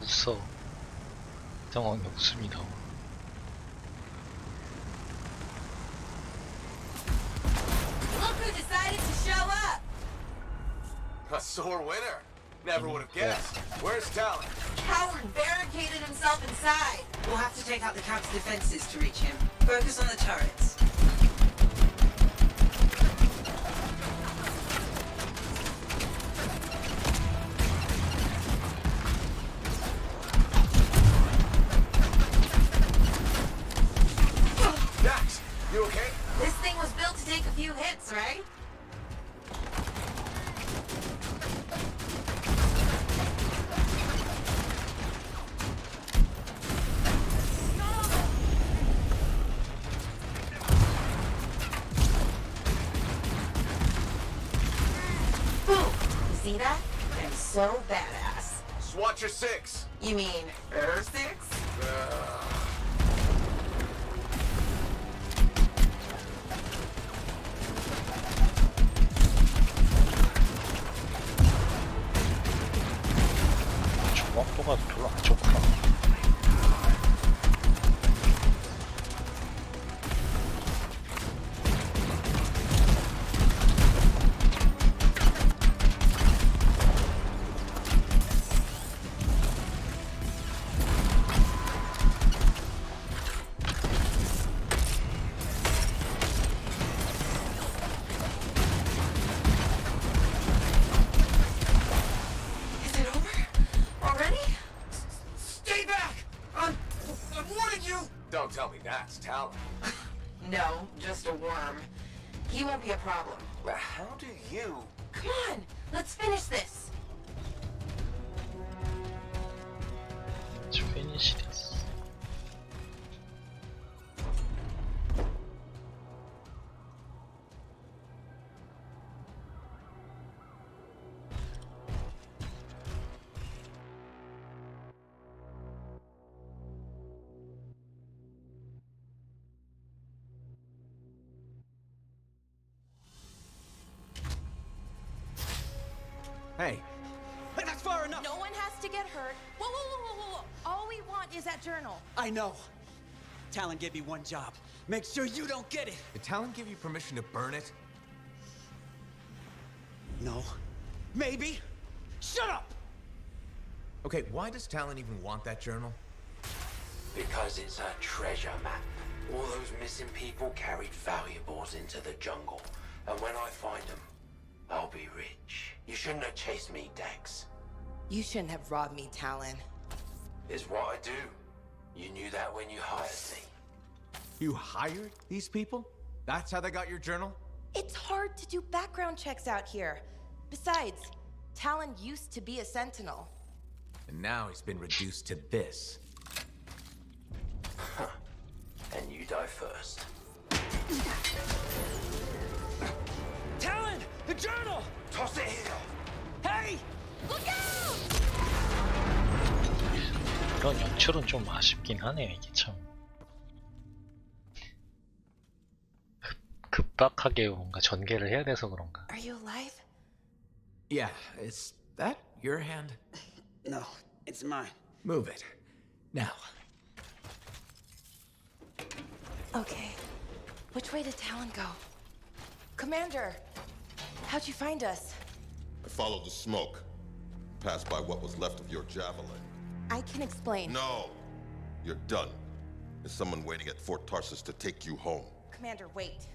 웃어. 상황에 웃음이 나와. Look who decided to show up! A sore winner. Never would have guessed. Where's Talon? Coward barricaded himself inside. We'll have to take out the camp's defenses to reach him. Focus on the turrets. Dax, you okay? This thing was built to take a few hits, right? See that? I'm so badass. Swatcher 6. You mean Earth 6? 정확도가 별로 안 좋구나. Don't tell me that's Talon. No, just a worm. He won't be a problem. How do you... Come on, let's finish this. Let's finish this. Hey, that's far enough. No one has to get hurt. Whoa, whoa, whoa, whoa, whoa. All we want is that journal. I know. Talon gave me one job. Make sure you don't get it. Did Talon give you permission to burn it? No. Maybe. Shut up! Okay, why does Talon even want that journal? Because it's a treasure map. All those missing people carried valuables into the jungle. And when I find them, I'll be rich. You shouldn't have chased me, Dex. You shouldn't have robbed me, Talon. It's what I do. You knew that when you hired me. You hired these people? That's how they got your journal? It's hard to do background checks out here. Besides, Talon used to be a sentinel. And now he's been reduced to this. And you die first. Talon! The journal! Toss it here! Hey! Look out! 그런 연출은 좀 아쉽긴 하네요. 이게 참 급박하게 뭔가 전개를 해야 돼서 그런가. Are you alive? Yeah, is that your hand? No, it's mine. Move it. Now. Okay. Which way did Talon go? Commander! How'd you find us? I followed the smoke. Passed by what was left of your javelin. I can explain. No! You're done. There's someone waiting at Fort Tarsus to take you home. Commander, wait.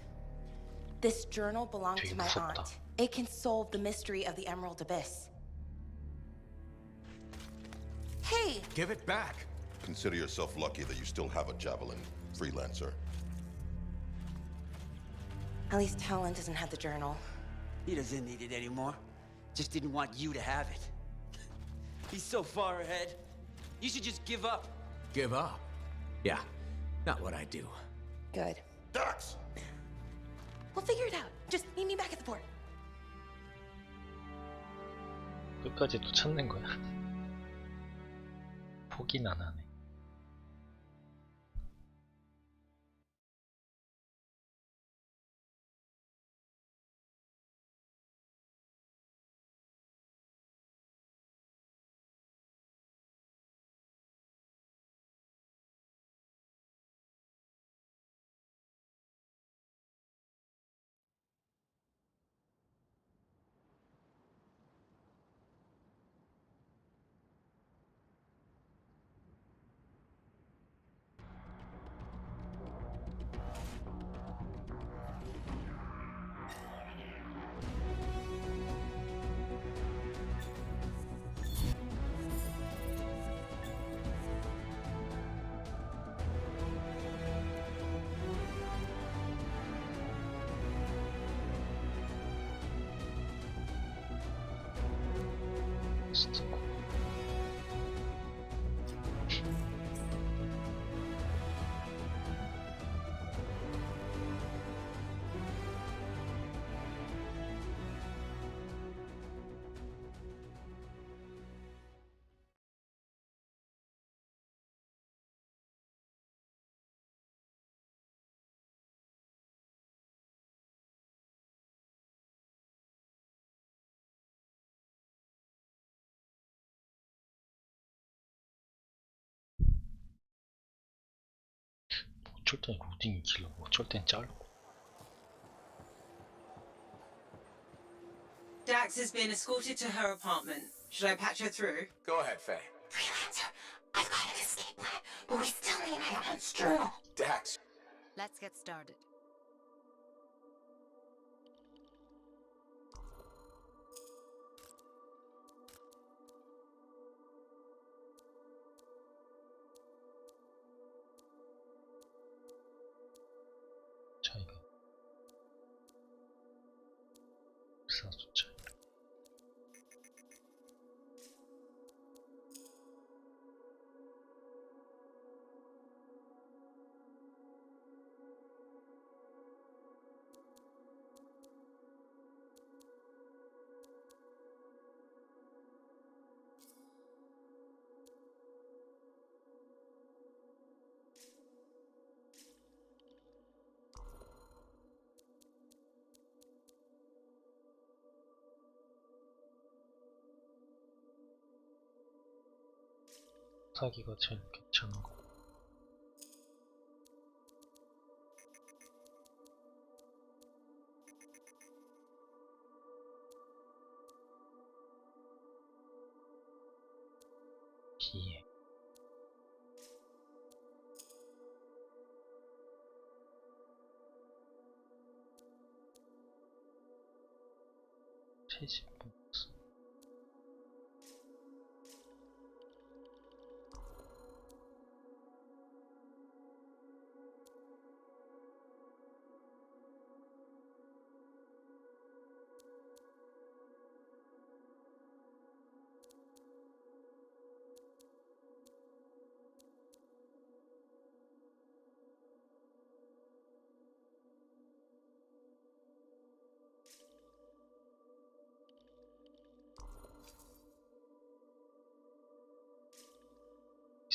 This journal belonged to my aunt. It can solve the mystery of the Emerald Abyss. Hey! Give it back! Consider yourself lucky that you still have a javelin, freelancer. At least Talon doesn't have the journal. He doesn't need it anymore. Just didn't want you to have it. He's so far ahead. You should just give up. Give up? Yeah, not what I do. Good. Dax! We'll figure it out. Just meet me back at the port. 끝까지 또 찾는 거야. 포기는 안 하네. 어쩔 땐 로딩이 길고 어쩔 땐 짧고. Dax has been escorted to her apartment. Should I patch her through? Go ahead, Faye. Freelancer, I've got an escape plan, but we still need my aunt's journal. Dax. Let's get started. 자, 이거 사주차. 사기가 제일 괜찮은 거. 기회. 채집 보너스.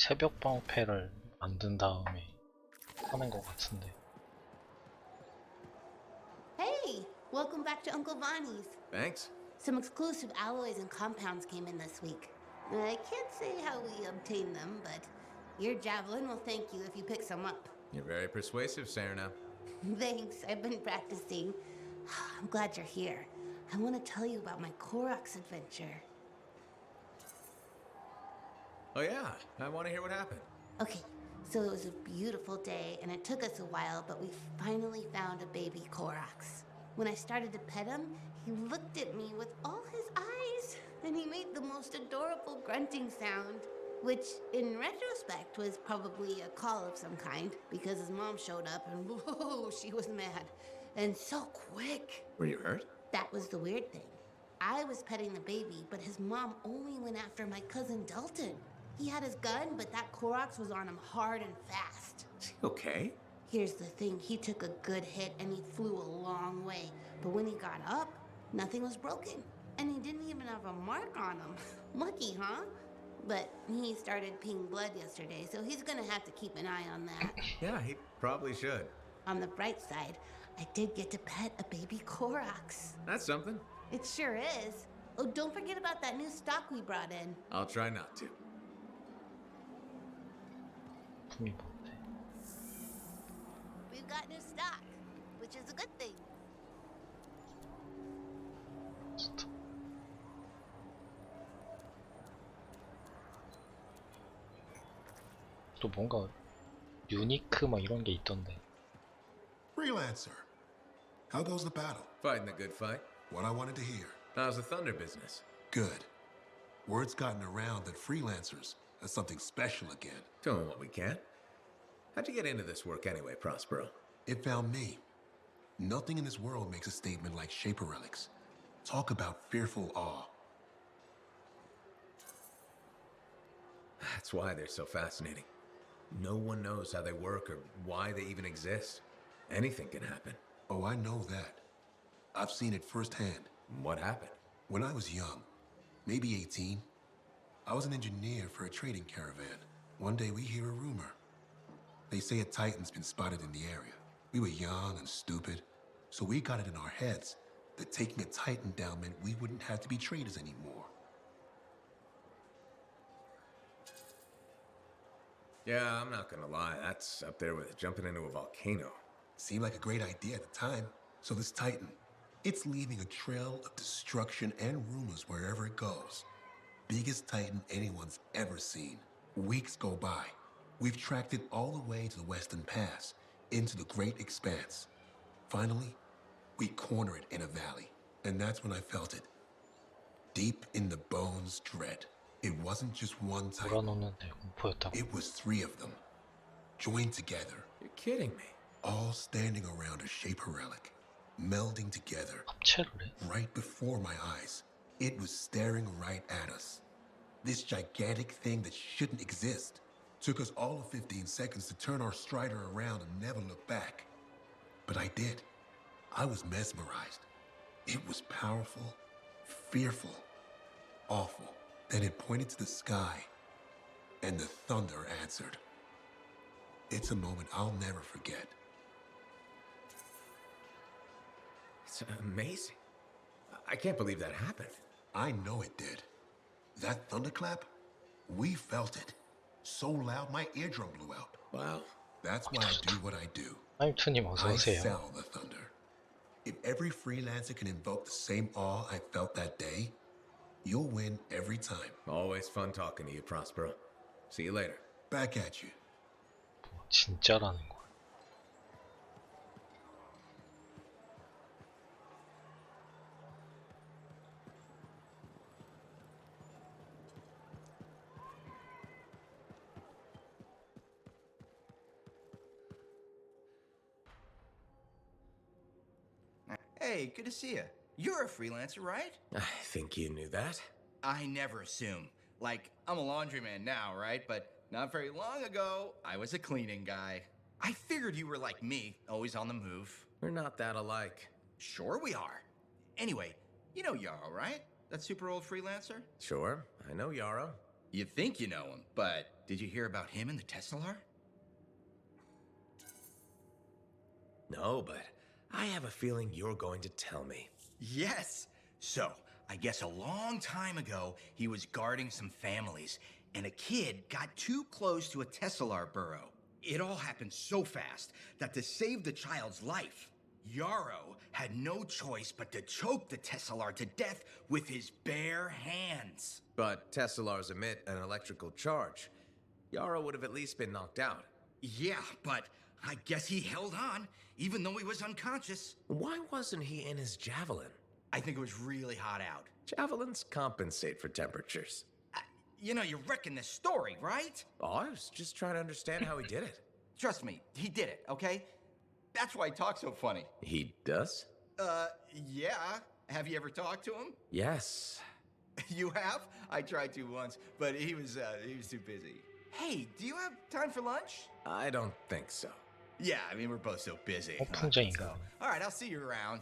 새벽 방패를 만든 다음에 하는 것 같은데. Hey, welcome back to Uncle Bonnie's. Thanks. Some exclusive alloys and compounds came in this week. I can't say how we obtained them, but your javelin will thank you if you pick some up. You're very persuasive, Serena. Thanks, I've been practicing. I'm glad you're here. I want to tell you about my Koroks adventure. Oh yeah, I want to hear what happened. Okay, so it was a beautiful day, and it took us a while, but we finally found a baby Koroks. When I started to pet him, he looked at me with all his eyes, and he made the most adorable grunting sound, which, in retrospect, was probably a call of some kind, because his mom showed up, and whoa, she was mad. And so quick. Were you hurt? That was the weird thing. I was petting the baby, but his mom only went after my cousin Dalton. He had his gun, but that Koroks was on him hard and fast. Okay. Here's the thing, he took a good hit and he flew a long way. But when he got up, nothing was broken. And he didn't even have a mark on him. Lucky, huh? But he started peeing blood yesterday, so he's gonna have to keep an eye on that. Yeah, he probably should. On the bright side, I did get to pet a baby Koroks. That's something. It sure is. Oh, don't forget about that new stock we brought in. I'll try not to. We've got new stock, which is a good thing. 또 뭔가 유니크 막 이런 게 있던데. Freelancer. How goes the battle? Fighting the good fight. What I wanted to hear. How's the thunder business? Good. Word's gotten around that freelancers are something special again. Doing what we can. How'd you get into this work anyway, Prospero? It found me. Nothing in this world makes a statement like Shaper Relics. Talk about fearful awe. That's why they're so fascinating. No one knows how they work or why they even exist. Anything can happen. Oh, I know that. I've seen it firsthand. What happened? When I was young, maybe 18, I was an engineer for a trading caravan. One day we hear a rumor. They say a Titan's been spotted in the area. We were young and stupid, so we got it in our heads that taking a Titan down meant we wouldn't have to be traders anymore. Yeah, I'm not gonna lie. That's up there with jumping into a volcano. Seemed like a great idea at the time. So this Titan, it's leaving a trail of destruction and rumors wherever it goes. Biggest Titan anyone's ever seen. Weeks go by. We've tracked it all the way to the Western Pass, into the Great Expanse. Finally, we corner it in a valley. And that's when I felt it. Deep in the bones dread. It wasn't just one Titan. It was 3 of them. Joined together. You're kidding me. All standing around a Shaper Relic. Melding together. Right before my eyes. It was staring right at us. This gigantic thing that shouldn't exist. Took us all of 15 seconds to turn our Strider around and never look back. But I did. I was mesmerized. It was powerful, fearful, awful. Then it pointed to the sky, and the thunder answered. It's a moment I'll never forget. It's amazing. I can't believe that happened. I know it did. That thunderclap, we felt it. So loud my eardrum blew out. Wow. That's why I do what I do. 하임투님 어서 I 오세요. sell the thunder. If every freelancer can invoke the same awe I felt that day, you'll win every time. Always fun talking to you, Prospero. See you later. Back at you. 진짜라는 거야. Hey, good to see you. You're a freelancer, right? I think you knew that. I never assume. Like, I'm a laundryman now, right? But not very long ago, I was a cleaning guy. I figured you were like me, always on the move. We're not that alike. Sure we are. Anyway, you know Yarrow, right? That super old freelancer? Sure, I know Yarrow. You think you know him, but did you hear about him and the Tesla? No, but I have a feeling you're going to tell me. Yes. So, I guess a long time ago, he was guarding some families, and a kid got too close to a Tesla burrow. It all happened so fast that to save the child's life, Yarrow had no choice but to choke the Tesla to death with his bare hands. But Teslars emit an electrical charge. Yarrow would have at least been knocked out. Yeah, but I guess he held on, even though he was unconscious. Why wasn't he in his javelin? I think it was really hot out. Javelins compensate for temperatures. You know, you're wrecking this story, right? Oh, I was just trying to understand how he did it. Trust me, he did it, okay? That's why he talks so funny. He does? Yeah. Have you ever talked to him? Yes. You have? I tried to once, but he was too busy. Hey, do you have time for lunch? I don't think so. Yeah, I mean, we're both so busy. 풍쟁인가? All right, I'll see you around.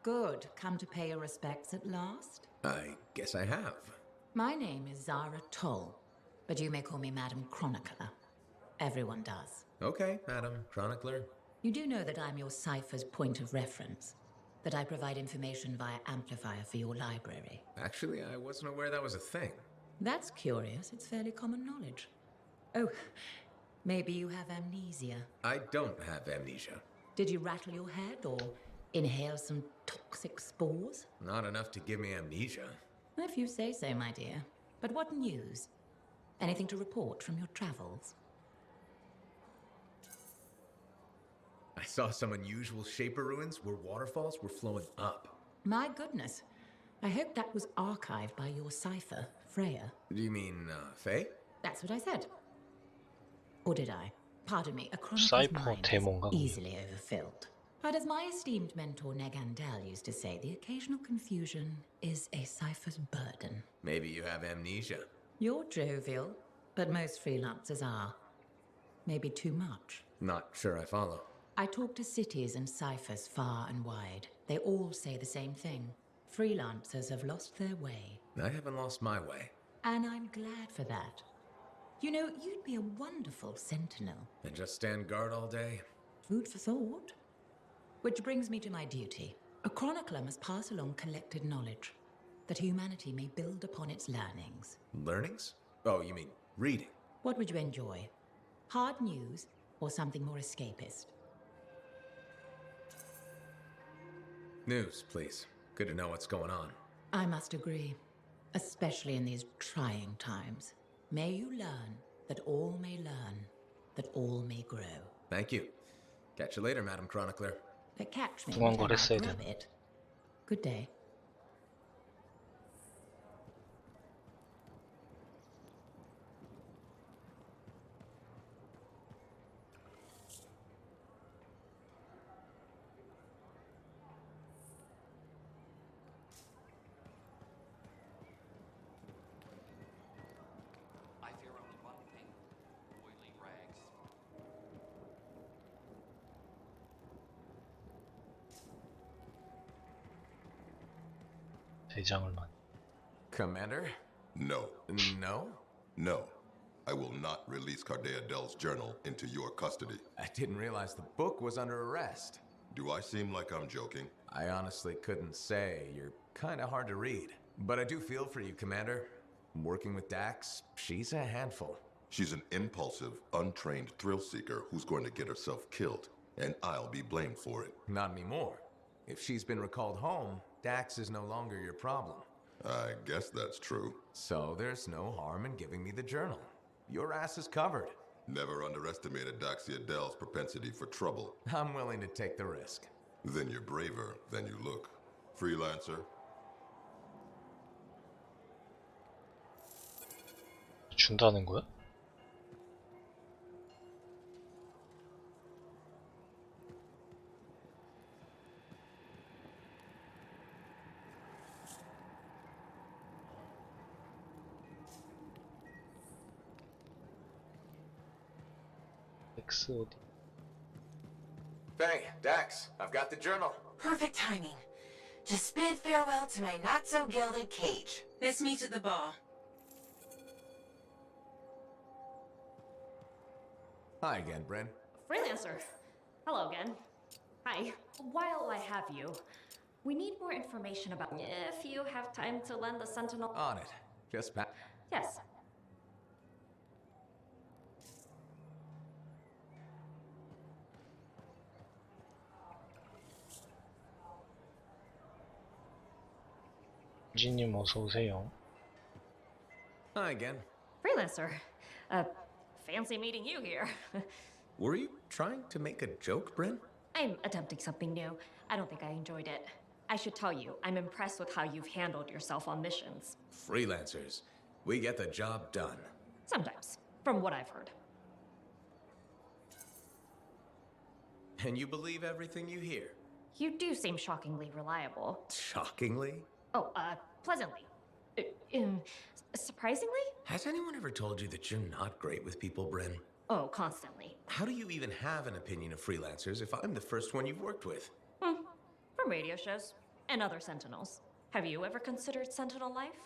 Good. Come to pay your respects at last? I guess I have. My name is Zara Toll, but you may call me Madam Chronicler. Everyone does. Okay, Madam Chronicler. You do know that I'm your cipher's point of reference, that I provide information via amplifier for your library. Actually, I wasn't aware that was a thing. That's curious. It's fairly common knowledge. Oh, maybe you have amnesia. I don't have amnesia. Did you rattle your head or inhale some toxic spores? Not enough to give me amnesia. If you say so, my dear. But what news? Anything to report from your travels? I saw some unusual Shaper ruins where waterfalls were flowing up. My goodness. I hope that was archived by your cipher, Freya. Do you mean, Faye? That's what I said. Or did I? Pardon me, a chronicler's mind is easily overfilled. But as my esteemed mentor Negandel used to say, the occasional confusion is a cipher's burden. Maybe you have amnesia. You're jovial, but most freelancers are. Maybe too much. Not sure I follow. I talk to cities and ciphers far and wide. They all say the same thing. Freelancers have lost their way. I haven't lost my way. And I'm glad for that. You know, you'd be a wonderful sentinel. And just stand guard all day? Food for thought. Which brings me to my duty. A chronicler must pass along collected knowledge, that humanity may build upon its learnings. Learnings? Oh, you mean reading? What would you enjoy? Hard news or something more escapist? News, please. Good to know what's going on. I must agree, especially in these trying times. May you learn that all may learn, that all may grow. Thank you. Catch you later, Madam Chronicler. But catch me. 도망가랬어야 돼. Rabbit. Good day. I fear only one thing, oily rags. 대장을 만. Commander? No. No? No. I will not release Cardea Dell's journal into your custody. I didn't realize the book was under arrest. Do I seem like I'm joking? I honestly couldn't say. You're kind of hard to read. But I do feel for you, Commander. Working with Dax, she's a handful. She's an impulsive, untrained thrill seeker who's going to get herself killed, and I'll be blamed for it. Not anymore. If she's been recalled home, Dax is no longer your problem. I guess that's true. So there's no harm in giving me the journal. Your ass is covered. Never underestimated Daxia Dell's propensity for trouble. I'm willing to take the risk. Then you're braver than you look. Freelancer? 준다는 거야? 덱스 어디? Hey, Dax, I've got the journal. Perfect timing. Just bid farewell to my not-so-gilded cage. Let's meet at the bar. Hi again, Bryn. Freelancer. Hello again. Hi. While I have you, we need more information about if you have time to lend the Sentinel. On it. Just Yes. 지님 어서 오세요. Hi again. Freelancer. Fancy meeting you here. Were you trying to make a joke, Bryn? I'm attempting something new. I don't think I enjoyed it. I should tell you, I'm impressed with how you've handled yourself on missions. Freelancers. We get the job done. Sometimes, from what I've heard. And you believe everything you hear? You do seem shockingly reliable. Shockingly? Oh, pleasantly. Surprisingly? Has anyone ever told you that you're not great with people, Bryn? Oh, constantly. How do you even have an opinion of freelancers if I'm the first one you've worked with? From radio shows and other Sentinels. Have you ever considered Sentinel life?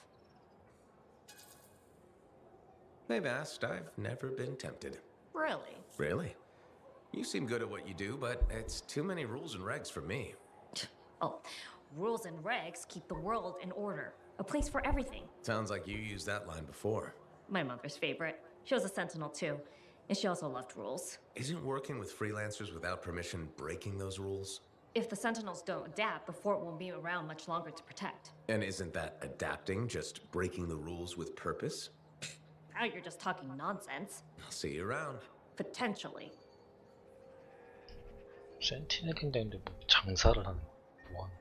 They've asked. I've never been tempted. Really? Really? You seem good at what you do, but it's too many rules and regs for me. Oh, rules and regs keep the world in order. A place for everything. Sounds like you used that line before. My mother's favorite. She was a Sentinel too, and she also loved rules. Isn't working with freelancers without permission breaking those rules? If the Sentinels don't adapt, the fort won't be around much longer to protect. And isn't that adapting, just breaking the rules with purpose? Now you're just talking nonsense. I'll see you around. Potentially. 센티넬인데 근데 뭐 장사를 하는 뭐 하는?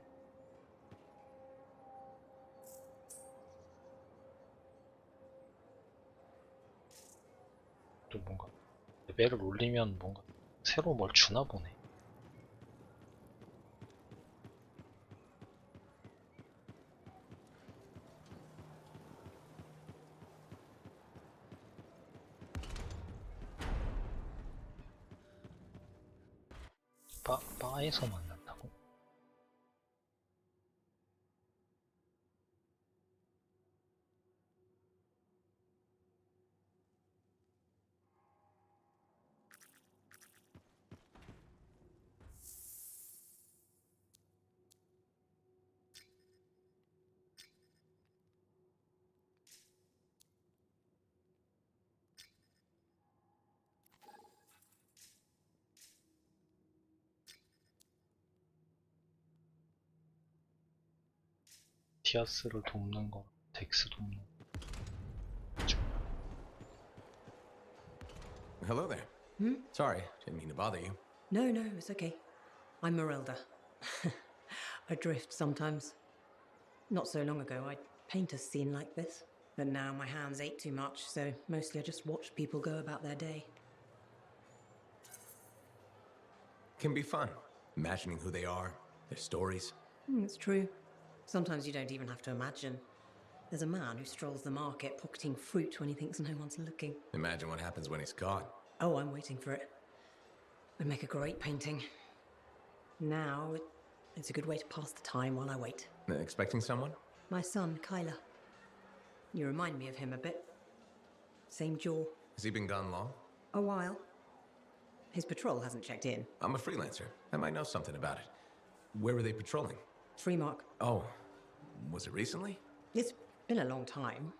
또 뭔가 레벨을 올리면 뭔가 새로 뭘 주나 보네. 바에서 만난다고? 티아스를 돕는 거, 덱스 돕는 거. Hello there. Sorry, didn't mean to bother you. No, it's okay. I'm Merelda. I drift sometimes. Not so long ago, I'd paint a scene like this. But now my hands ache too much, so mostly I just watch people go about their day. Can be fun, imagining who they are, their stories. It's true. Sometimes you don't even have to imagine. There's a man who strolls the market pocketing fruit when he thinks no one's looking. Imagine what happens when he's caught. Oh, I'm waiting for it. Would make a great painting. Now, it's a good way to pass the time while I wait. Expecting someone? My son, Kyler. You remind me of him a bit. Same jaw. Has he been gone long? A while. His patrol hasn't checked in. I'm a freelancer. I might know something about it. Where were they patrolling? Freemark. Oh, was it recently? It's been a long time.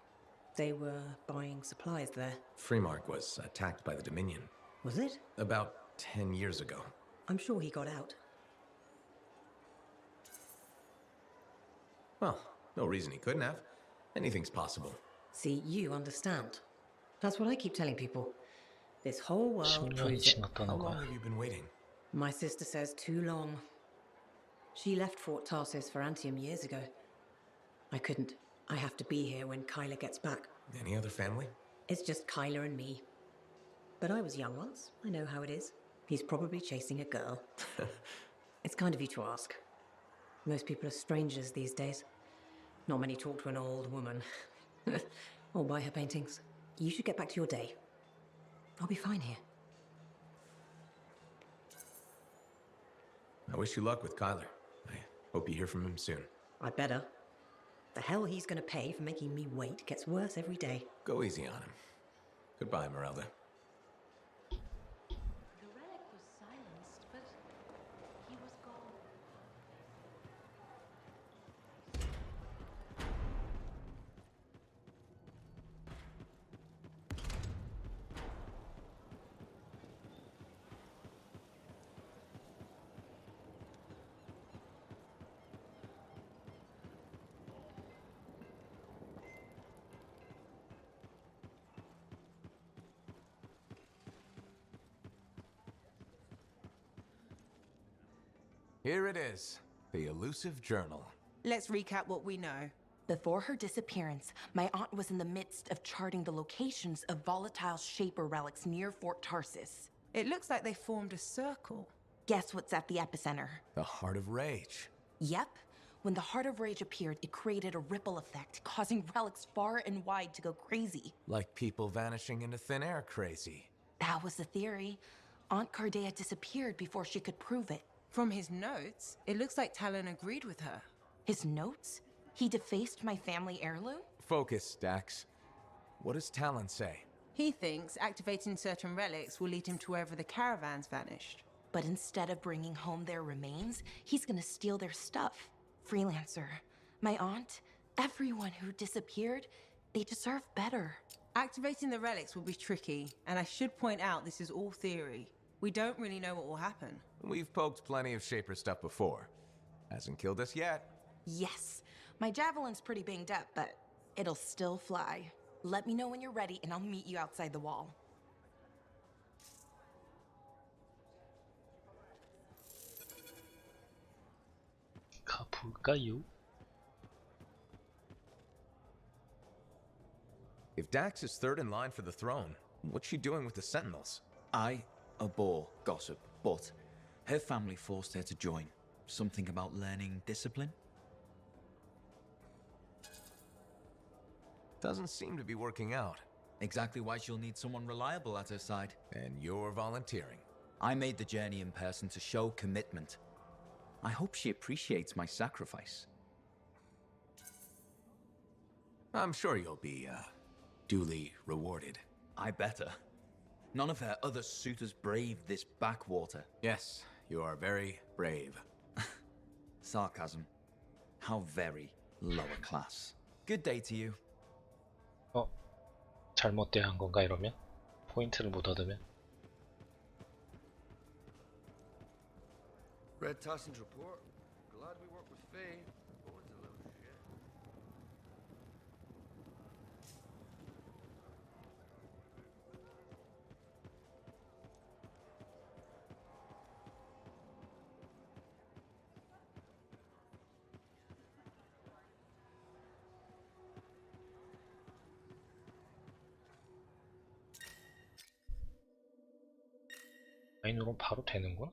They were buying supplies there. Freemark was attacked by the Dominion. Was it? About 10 years ago. I'm sure he got out. Well, no reason he couldn't have. Anything's possible. See, you understand. That's what I keep telling people. This whole world proves it. How long have you been waiting? My sister says too long. She left Fort Tarsis for Antium years ago. I couldn't. I have to be here when Kyler gets back. Any other family? It's just Kyler and me. But I was young once. I know how it is. He's probably chasing a girl. It's kind of you to ask. Most people are strangers these days. Not many talk to an old woman. Or buy her paintings. You should get back to your day. I'll be fine here. I wish you luck with Kyler. I hope you hear from him soon. I better. The hell he's gonna pay for making me wait gets worse every day. Go easy on him. Goodbye, Merelda. The relic was silenced, but he was gone. Here it is, the elusive journal. Let's recap what we know. Before her disappearance, my aunt was in the midst of charting the locations of volatile Shaper relics near Fort Tarsis. It looks like they formed a circle. Guess what's at the epicenter? The Heart of Rage. Yep. When the Heart of Rage appeared, it created a ripple effect, causing relics far and wide to go crazy. Like people vanishing into thin air crazy. That was the theory. Aunt Cardea disappeared before she could prove it. From his notes, it looks like Talon agreed with her. His notes? He defaced my family heirloom? Focus, Dax. What does Talon say? He thinks activating certain relics will lead him to wherever the caravans vanished. But instead of bringing home their remains, he's gonna steal their stuff. Freelancer, my aunt, everyone who disappeared, they deserve better. Activating the relics will be tricky, and I should point out this is all theory. We don't really know what will happen. We've poked plenty of Shaper stuff before. Hasn't killed us yet. Yes, my javelin's pretty banged up, but it'll still fly. Let me know when you're ready, and I'll meet you outside the wall. 가볼까요? If Dax is third in line for the throne, what's she doing with the Sentinels? I abhor gossip, but her family forced her to join. Something about learning discipline? Doesn't seem to be working out. Exactly why she'll need someone reliable at her side. And you're volunteering. I made the journey in person to show commitment. I hope she appreciates my sacrifice. I'm sure you'll be, duly rewarded. I better. None of her other suitors braved this backwater. Yes, you are very brave. Sarcasm. How very lower class. Good day to you. 잘못 대한 건가 이러면? 포인트를 못 얻으면? Red Tossing's report. Glad we work with Faye. Boyd's a little shit. 라인으로 바로 되는구나?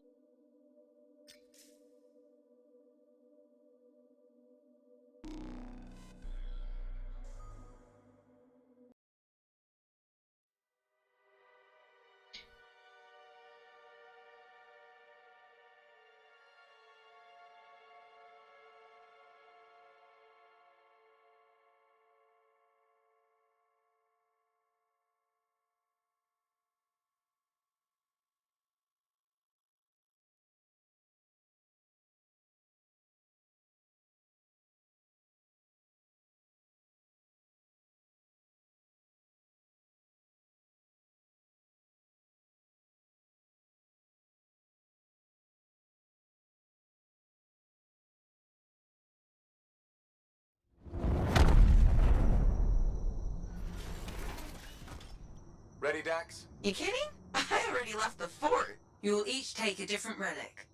Ready, Dax? You kidding? I already left the fort. You will each take a different relic.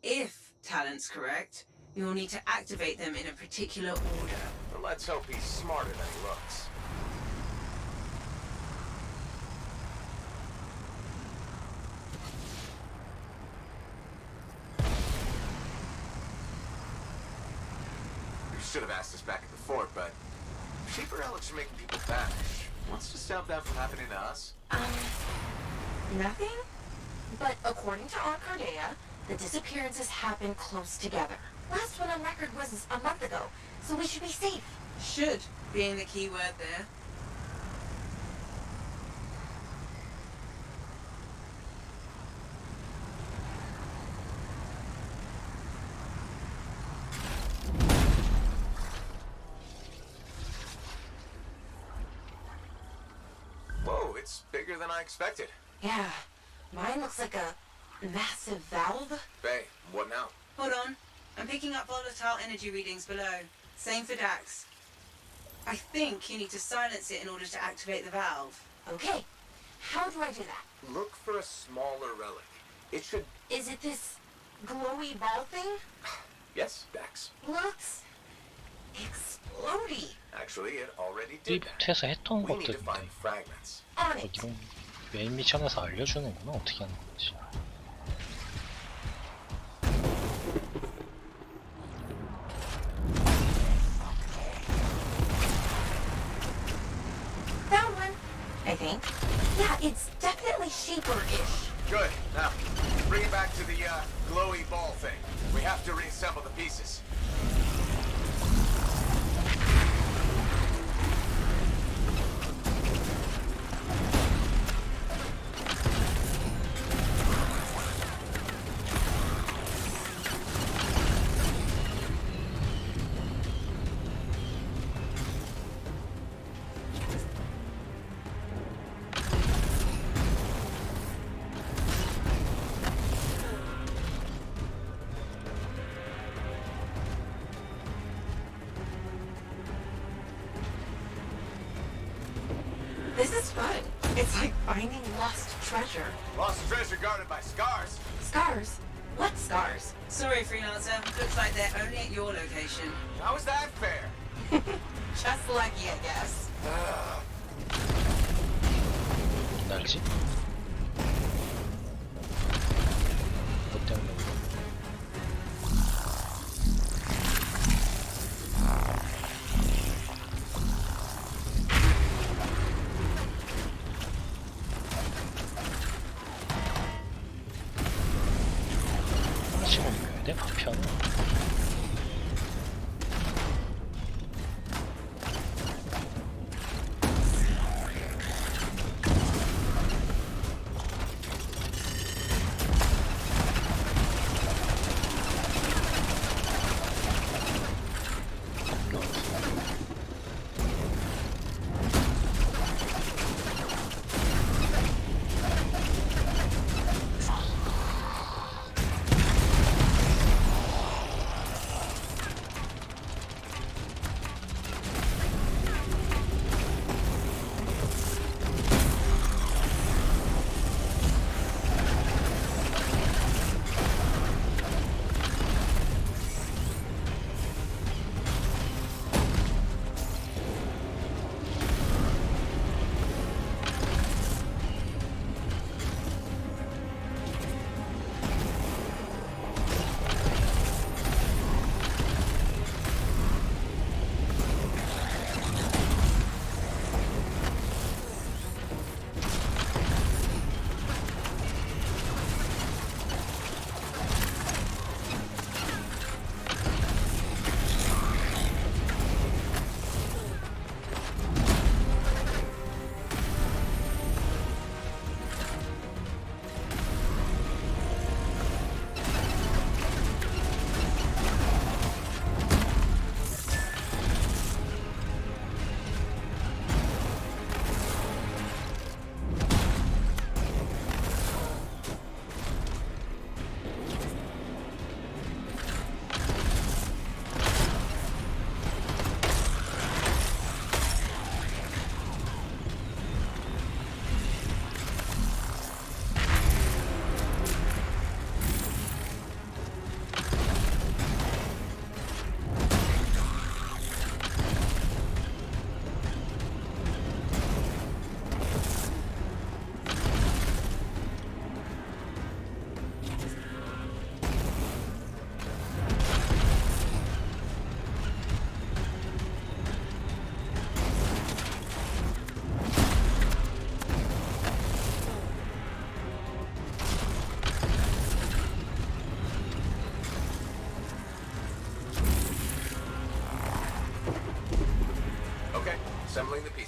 If Talon's correct, you will need to activate them in a particular order. Well, let's hope he's smarter than he looks. We should have asked this back at the fort, but Shaper relics are making people vanish. What's to stop that from happening to us? Nothing? But according to Aunt Cardea, The disappearances happen close together. Last one on record was a month ago, so we should be safe. Should being the key word there. Whoa, it's bigger than I expected. Yeah, mine looks like a massive valve. Faye, what now? Hold on. I'm picking up volatile energy readings below. Same for Dax. I think you need to silence it in order to activate the valve. Okay, how do I do that? Look for a smaller relic. It should... Is it this glowy ball thing? Yes, Dax. Looks explodey. Actually, it already did that. 리부트에서 했던 We need to 것들인데 find fragments. 이런 메인 미션에서 알려주는구나. 어떻게 하는 건지. Found one, I think. Yeah, it's definitely shaper-ish. Good. Now, bring it back to the glowy ball thing. We have to reassemble the pieces. This is fun. It's like finding lost treasure. Lost treasure guarded by scars. Scars? What scars? Sorry, Freelancer. Looks like they're only at your location. How is that fair? Just lucky, I guess. 날지? 뭐 때문에? 하나씩 옮겨야 돼? 파편.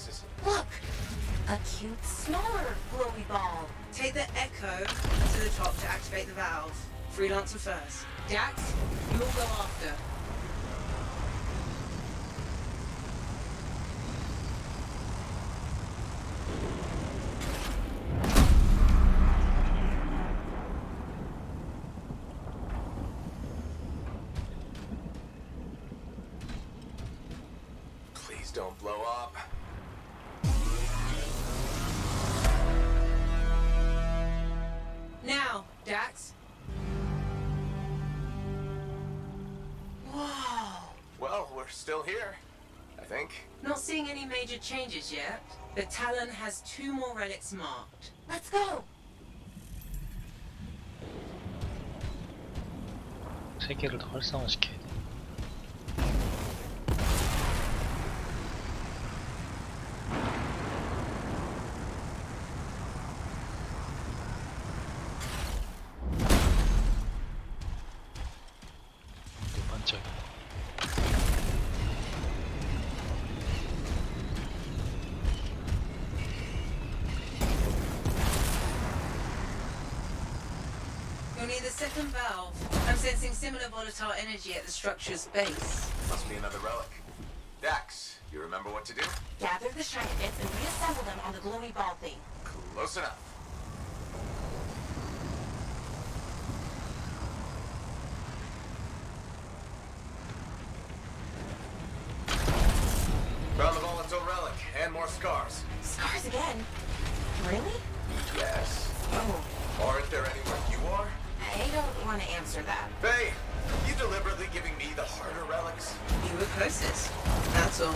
glasses. Look! A cute, smaller glowy ball. Take the echo to the top to activate the valve. Freelancer first. Dax, you'll go after. Please don't blow up. Now, Dax. Whoa. Well, we're still here, I think. Not seeing any major changes yet. The Talon has 2 more relics marked. Let's go! 세계를 더 활성화시켜야 돼. 반짝이. You'll need the second valve. I'm sensing similar volatile energy at the structure's base. Must be another relic. Dax, you remember what to do? Gather the shiny bits and reassemble them on the glowy ball thing. Close enough. Found the volatile relic and more scars. Scars again? Really? Yes. Oh. Aren't there anywhere you are? I don't want to answer that. Faye, you deliberately giving me the harder relics? You were closest. That's all.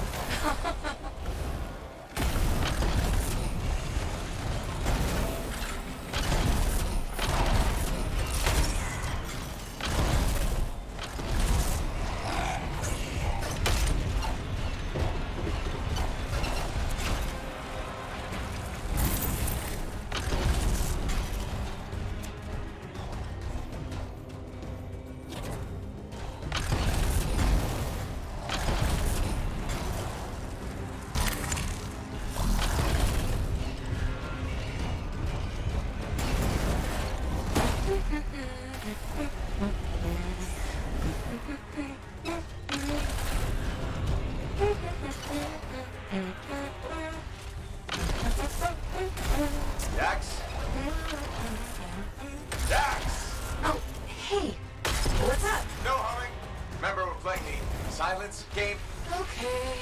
Dax? Dax! Oh, hey. What's up? No humming. Remember we're playing the silence game? Okay.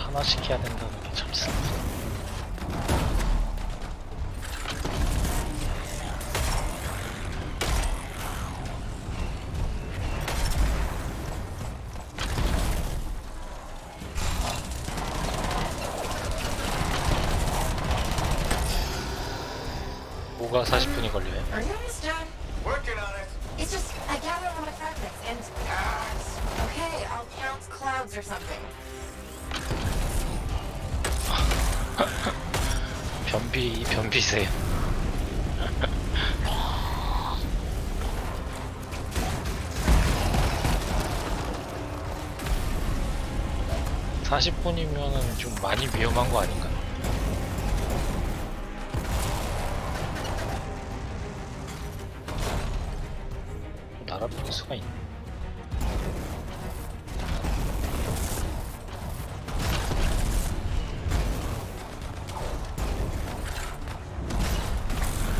하나시켜야 된다는 게 참 슬프다. 뭐가 40분이 걸려요? Are you almost done? Working on it. It's just, I gather all my fragments and... Okay, I'll count clouds or something. 변비세요. (40분이면은) 좀 많이 위험한 거 아닌가? 날아볼 수가 있네.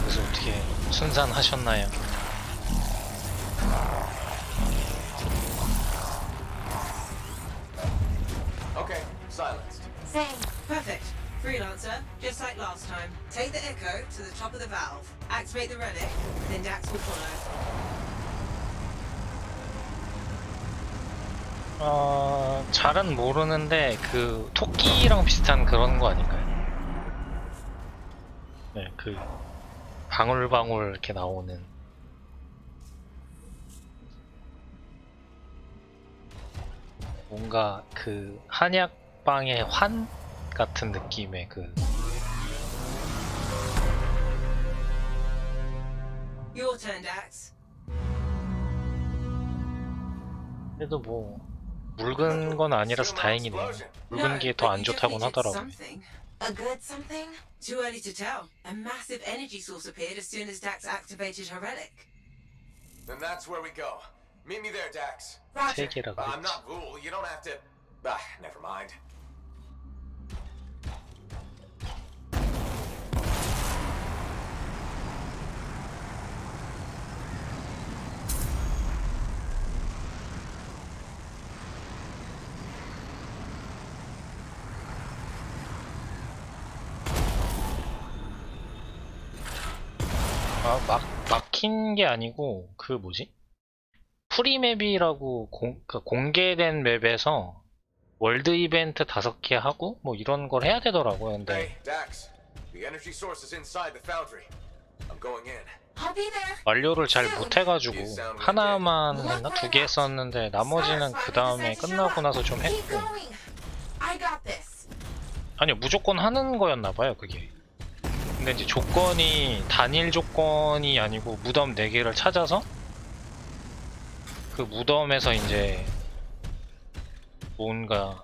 그래서 어떻게 순산하셨나요? Okay, silenced. Same. Perfect. Freelancer, just like last time. Take the echo to the top of the valve. Activate the relic, then Dax will follow. 잘은 모르는데 그 토끼랑 비슷한 그런 거 아닐까요? 네, 그 방울방울 이렇게 나오는. 뭔가 그 한약방의 환 같은 느낌의 그. Your turn, Dax. 그래도 뭐 묽은 건 아니라서 다행이네요. 묽은 게 더 안 좋다고는 하더라고요. Something. A good something? Too early to tell. A massive energy source appeared as soon as Dax activated her relic. Then that's where we go. Meet me there, Dax. 세 개라 I'm 그랬지. not Vul. You don't have to. Never mind. 막힌 게 아니고 그 뭐지? 프리맵이라고 공개된 맵에서 월드 이벤트 5개 하고 뭐 이런 걸 해야 되더라고요. 근데 Hey, Dax. The energy source is inside the foundry. I'm going in. I'll be there. 완료를 잘 못해가지고 하나만 했나? 2개 했었는데 나머지는 그 다음에 끝나고 나서 좀 했고. I got this. 아니요, 무조건 하는 거였나봐요 그게. 근데 이제 조건이 단일 조건이 아니고 무덤 4개를 찾아서 그 무덤에서 이제 뭔가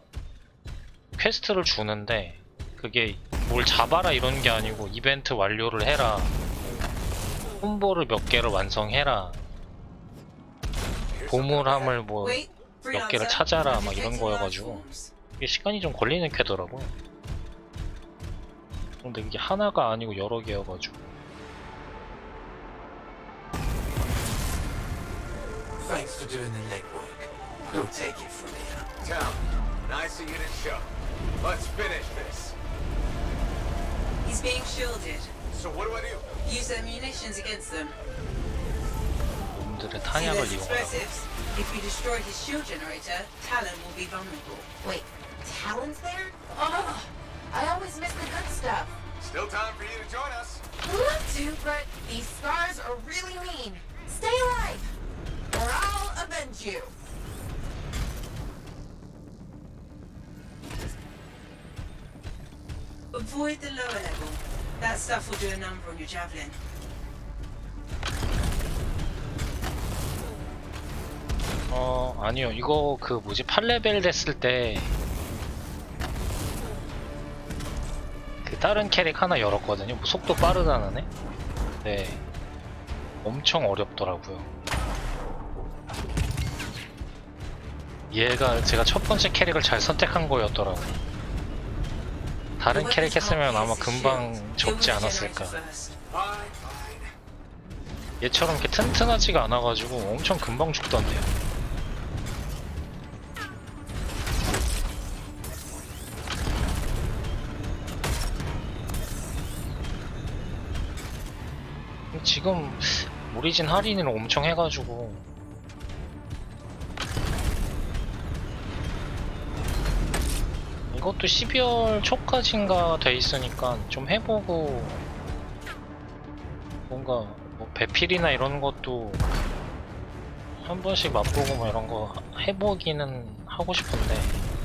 퀘스트를 주는데 그게 뭘 잡아라 이런 게 아니고 이벤트 완료를 해라, 콤보를 몇 개를 완성해라, 보물함을 뭐 몇 개를 찾아라 막 이런 거여가지고 이게 시간이 좀 걸리는 퀘더라고요. 근데 이게 하나가 아니고 여러 개여가지고. Thanks for doing the legwork. We'll take it from here. Town. Nice of you to show. Let's finish this. He's being shielded. So what do I do? Use their munitions against them. 놈들의 See 탄약을 those 이용하라고. explosives? If you destroy his shield generator, Talon will be vulnerable. Wait, Talon's there? Oh, I always miss the good stuff. Still time for you to join us. Love to, but these scars are really mean. Stay alive, or I'll avenge you. Avoid the lower level. That stuff will do a number on your javelin. 아니요, 이거 그 뭐지 8레벨 됐을 때 그 다른 캐릭 하나 열었거든요. 뭐 속도 빠르다는 애? 네, 엄청 어렵더라고요. 얘가 제가 첫 번째 캐릭을 잘 선택한 거였더라고요. 다른 캐릭 했으면 아마 금방 접지 않았을까. 얘처럼 이렇게 튼튼하지가 않아가지고 엄청 금방 죽던데요. 지금 오리진 할인을 엄청 해가지고 이것도 12월 초까지인가 돼 있으니까 좀 해보고, 뭔가 뭐 배필이나 이런 것도 한 번씩 맛보고 뭐 이런 거 해보기는 하고 싶은데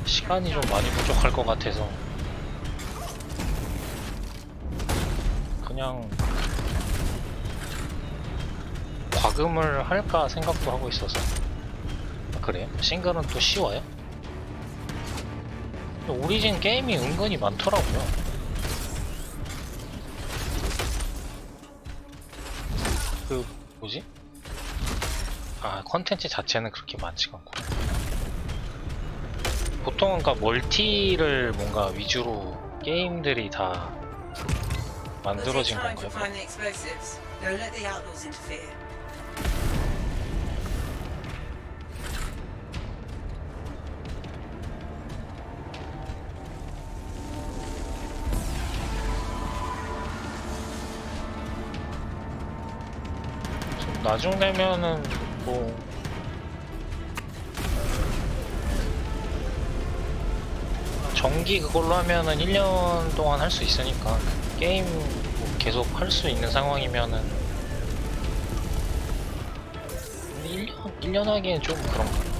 시간이 좀 많이 부족할 것 같아서 그냥 과금을 할까 생각도 하고 있어서. 그래요? 싱글은 또 쉬워요? 오리진 게임이 은근히 많더라고요. 그 뭐지? 컨텐츠 자체는 그렇게 많지가 않고 보통은 그러니까 멀티를 뭔가 위주로 게임들이 다 만들어진 건가요? Find the explosives. Don't let the outlaws interfere. 나중 되면은 뭐 정기 그걸로 하면은 1년 동안 할 수 있으니까 게임 뭐 계속 할 수 있는 상황이면은. 근데 1년 하기엔 좀 그런가.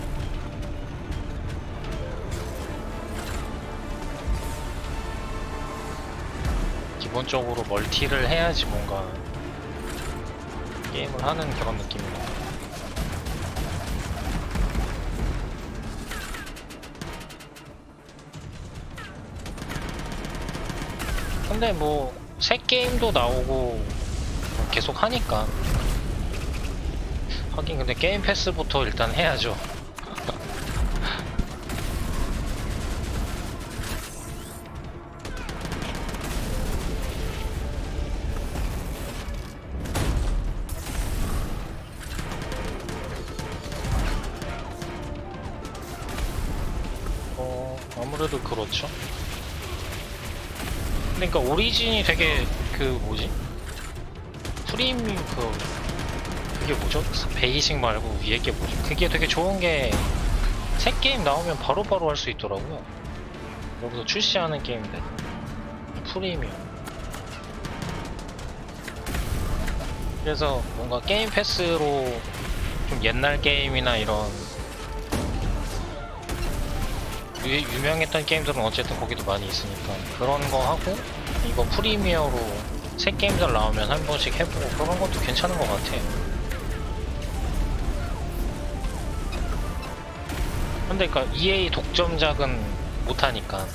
기본적으로 멀티를 해야지 뭔가 게임을 하는 그런 느낌이다. 근데 뭐 새 게임도 나오고 계속 하니까. 하긴 근데 게임 패스부터 일단 해야죠. 아무래도 그렇죠. 그러니까 오리진이 되게 그 뭐지? 프리미엄 그게 뭐죠? 베이직 말고 위에 게 뭐죠? 그게 되게 좋은 게 새 게임 나오면 바로바로 할 수 있더라고요. 여기서 출시하는 게임들 프리미엄. 그래서 뭔가 게임 패스로 좀 옛날 게임이나 이런 유명했던 게임들은 어쨌든 거기도 많이 있으니까 그런 거 하고 이거 프리미어로 새 게임들 나오면 한 번씩 해보고 그런 것도 괜찮은 것 같아요. 근데 그러니까 EA 독점작은 못하니까.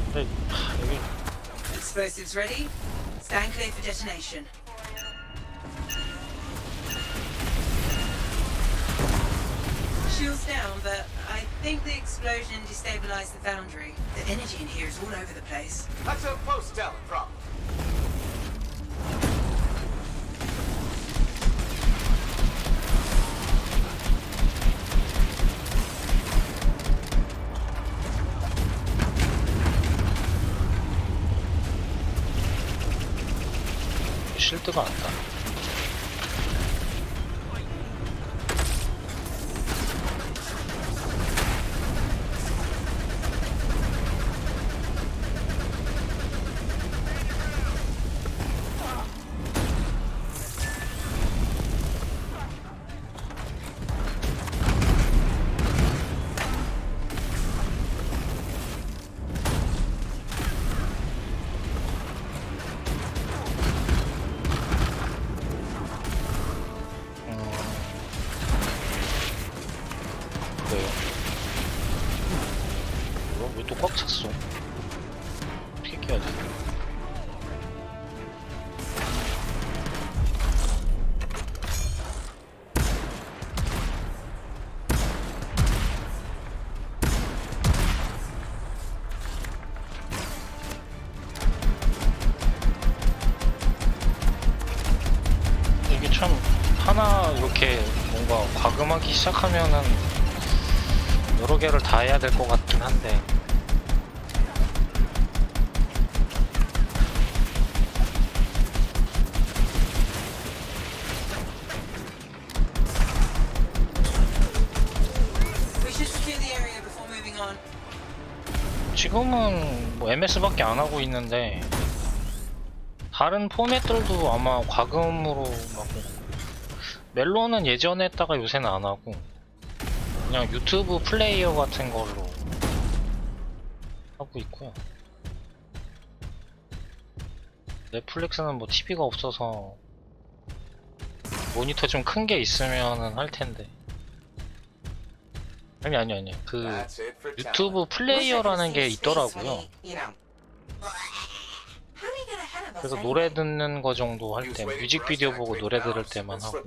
근데 여기 Explosives ready? Stand clear for detonation. Shields down, but I think the explosion destabilized the foundry. The energy in here is all over the place. That's a post-Dell problem. 실드가 안 다. 꽉 찼어. 어떻게 깨야 돼? 이게 참 하나 이렇게 뭔가 과금하기 시작하면은 여러 개를 다 해야 될 것 같긴 한데. 지금은 뭐 MS밖에 안 하고 있는데 다른 포맷들도 아마 과금으로 막 멜론은 예전에 했다가 요새는 안 하고 그냥 유튜브 플레이어 같은 걸로 하고 있고요. 넷플릭스는 뭐 TV가 없어서 모니터 좀 큰 게 있으면은 할 텐데. 아니 그 유튜브 플레이어라는 게 있더라고요. 그래서 노래 듣는 거 정도 할 때 뮤직비디오 보고 노래 들을 때만 하고.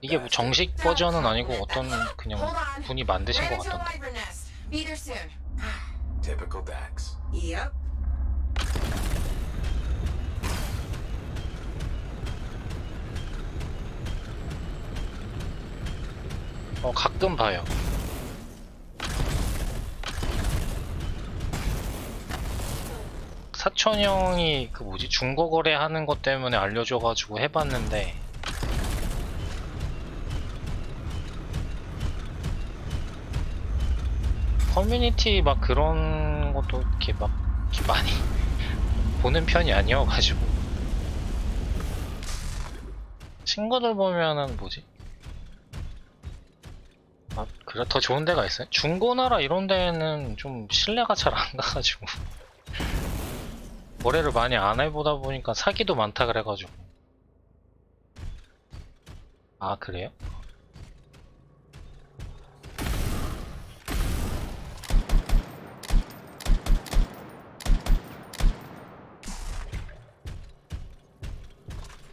이게 뭐 정식 버전은 아니고 어떤 그냥 분이 만드신 것 같던데. 가끔 봐요. 사촌 형이 그 뭐지 중고 거래하는 것 때문에 알려줘가지고 해봤는데 커뮤니티 막 그런 것도 이렇게 막 이렇게 많이 보는 편이 아니어가지고 친구들 보면은 뭐지? 아 그래 더 좋은 데가 있어요? 중고나라 이런 데는 좀 신뢰가 잘 안 가가지고 거래를 많이 안 해보다 보니까 사기도 많다 그래가지고. 아 그래요?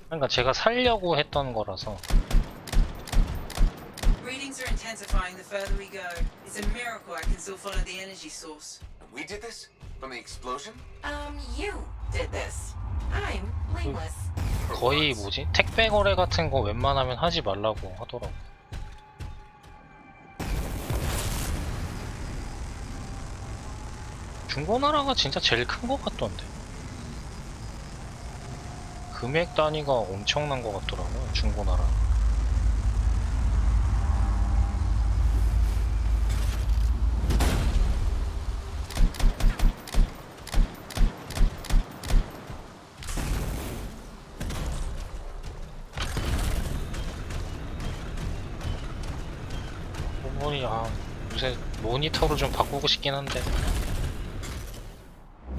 그러니까 제가 살려고 했던 거라서. Readings are intensifying the further we go. It's a miracle I can still follow the energy source. We did this? From the explosion? You did this. I'm blameless. 거의 뭐지? 택배 거래 같은 거 웬만하면 하지 말라고 하더라고. 중고나라가 진짜 제일 큰 거 같던데. 금액 단위가 엄청난 거 같더라고요, 중고나라. 요새 모니터를 좀 바꾸고 싶긴 한데.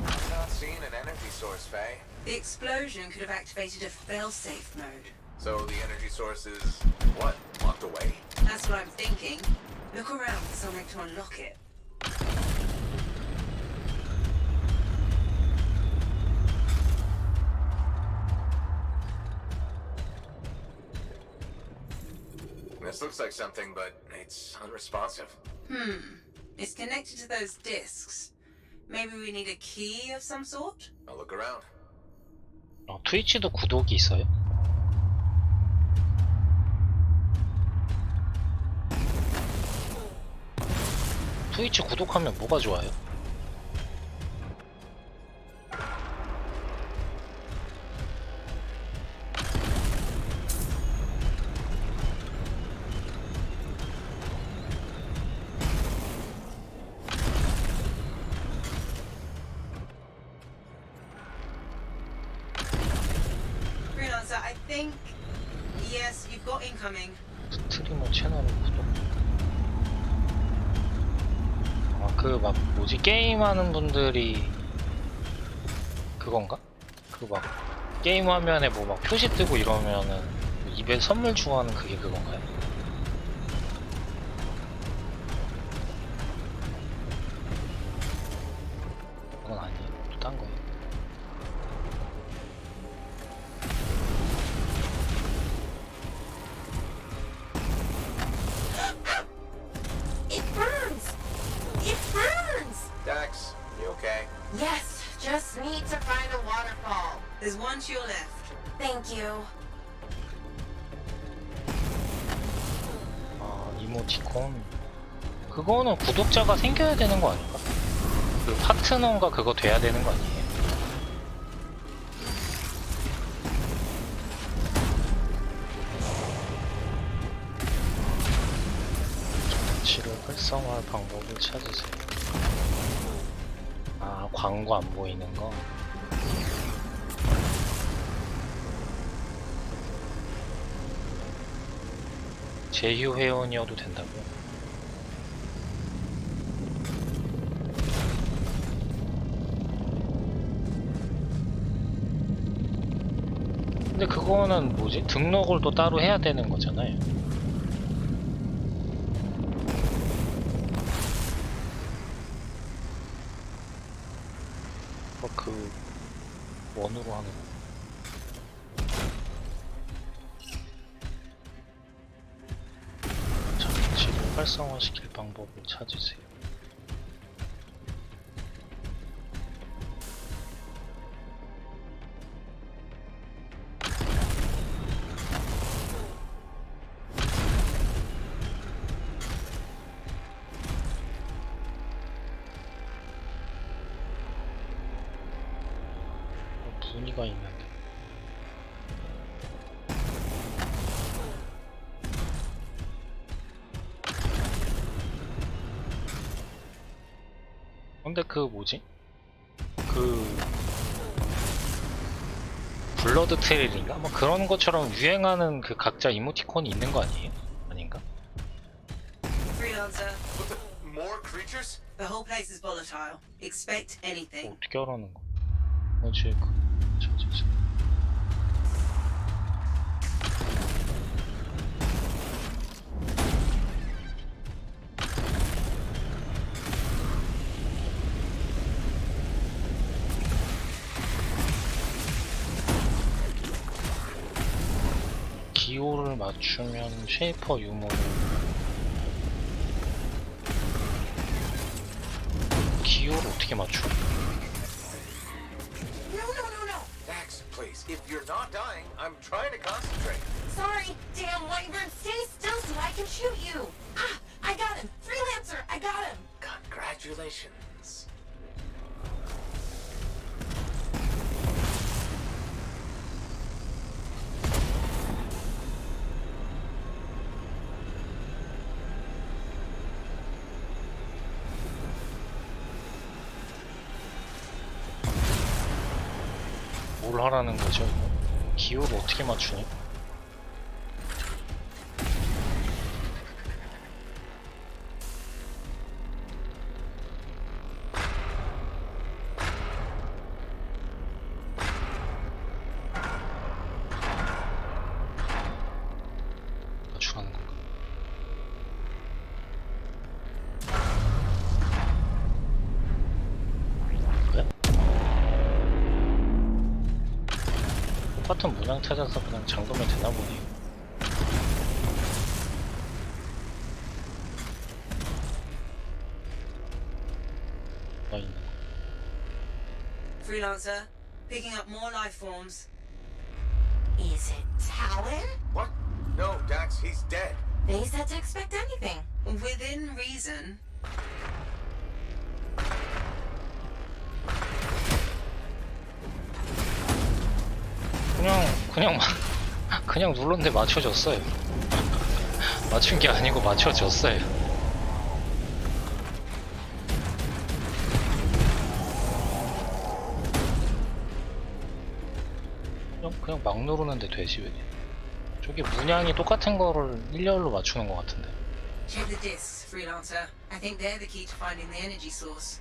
Not seeing an energy source, Faye. The explosion could have activated a failsafe mode. So the energy source is what? Locked away? That's what I'm thinking. Look around for something to unlock it. This looks like something, but it's unresponsive. It's connected to those discs. Maybe we need a key of some sort? I'll look around. 트위치도 구독이 있어요? 트위치 구독하면 뭐가 좋아요? Freelancer, I think... Yes, you've got incoming. 스트리머 채널을 구독. 그 막 뭐지 게임하는 분들이 그건가? 그 막 게임 화면에 뭐 막 표시 뜨고 이러면은 입에 선물 주고 하는 그게 그건가요? 그건 아니에요. 또 딴 거예요. It burns! It burns! Dax, you okay? Yes, just need to find a waterfall. There's one to your left. Thank you. 이모티콘 그거는 구독자가 생겨야 되는 거 아닌가? 그 파트너인가 그거 돼야 되는 거 아니에요? 장치를 활성화할 방법을 찾으세요. 아 광고 안 보이는 거. 제휴 회원이어도 된다고요? 근데 그거는 뭐지? 등록을 또 따로 해야 되는 거잖아요. 그 원으로 하는 거. 장치를 활성화시킬 방법을 찾으세요. 문의가 있는데. 근데 그 뭐지? 그 블러드 트레일인가? 뭐 그런 것처럼 유행하는 그 각자 이모티콘이 있는 거 아니에요? 아닌가? Freelancer, More creatures? the whole place is volatile. Expect anything. 어떻게 하라는 거? 뭐지? 저. 기호를 맞추면 쉐이퍼 유머를 기호를 어떻게 맞춰? Dax, please. If you're not dying, I'm trying to concentrate. Sorry, damn wyvern, stay still so I can shoot you. Ah, I got him. Freelancer, I got him. Congratulations. 뭘 하라는 거죠? 이거? 기호를 어떻게 맞추니? 맞추라는 건가? 그래? 똑같은 문양 찾아서 그냥 잠그면 되나 보네. Freelancer, picking up more life forms. Is it Talon? What? No, Dax, he's dead. They said to expect anything. Within reason. 그냥 눌렀는데 맞춰졌어요. 맞춘 게 아니고 맞춰졌어요. 그냥 막 누르는데 되지 왜? 저게 문양이 똑같은 거를 일렬로 맞추는 것 같은데. Check the discs, Freelancer. I think they're the key to finding the energy source.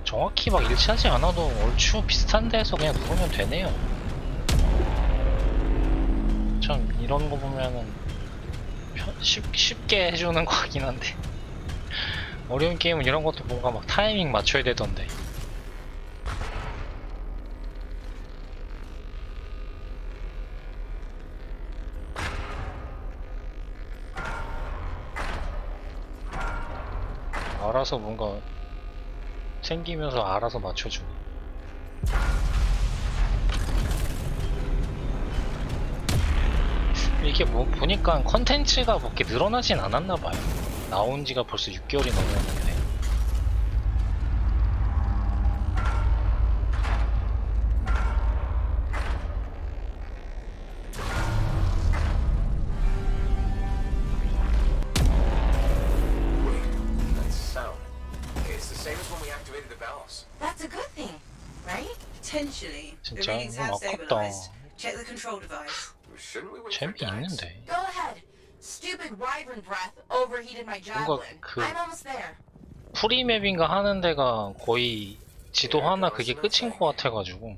정확히 막 일치하지 않아도 얼추 비슷한 데서 그냥 누르면 되네요. 참 이런 거 보면은 쉽게 해주는 거 같긴 한데 어려운 게임은 이런 것도 뭔가 막 타이밍 맞춰야 되던데. 알아서 뭔가 생기면서 알아서 맞춰주네. 이게 뭐 보니까 컨텐츠가 뭐 이렇게 늘어나진 않았나봐요. 나온 지가 벌써 6개월이 넘었는데. That's a good thing, right? Potentially. The 진짜 readings 너무 have 아깝다. stabilized. Check the control device. 재미있는데. Go ahead. Stupid wyvern breath overheated my javelin. 그- I'm almost there. 프리맵인가 하는 데가 거의 지도 하나 그게 끝인 것 같아가지고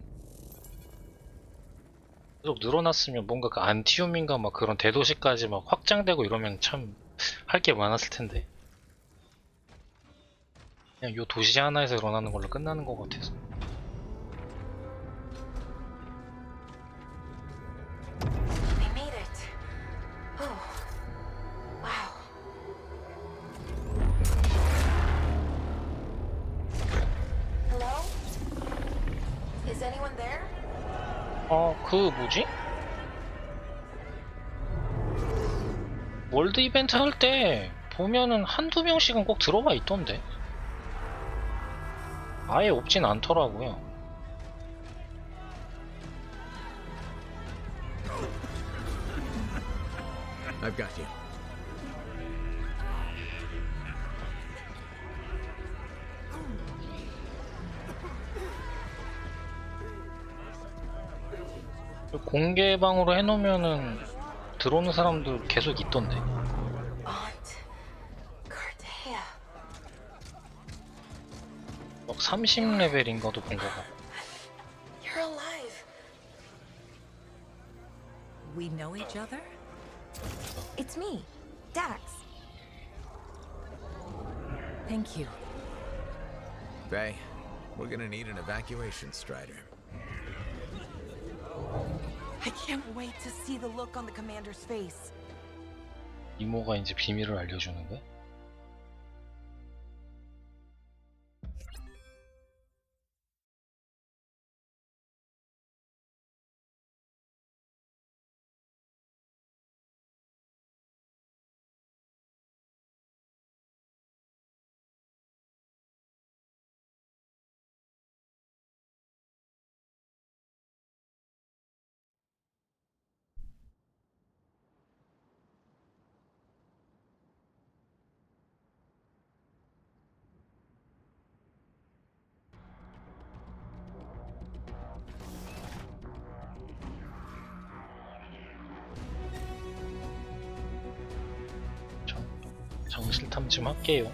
계속 늘어났으면 뭔가 그 안티움인가 막 그런 대도시까지 막 확장되고 이러면 참 할 게 많았을 텐데 그냥 요 도시 하나에서 일어나는 걸로 끝나는 것 같아서. We made it. Oh. Wow. Hello? Is anyone there? 그 뭐지? 월드 이벤트 할 때 보면은 한두 명씩은 꼭 들어가 있던데 아예 없진 않더라고요. I've got you. 공개방으로 해놓으면은 들어오는 사람도 계속 있던데. 막 30레벨인가도 본 거 같고. You're alive. We know each other? It's me, Dax. Thank you. Faye, we're gonna need an evacuation strider. I can't wait to see the look on the commander's face. 이모가 이제 비밀을 알려주는 거야? 정실 탐지 할게요.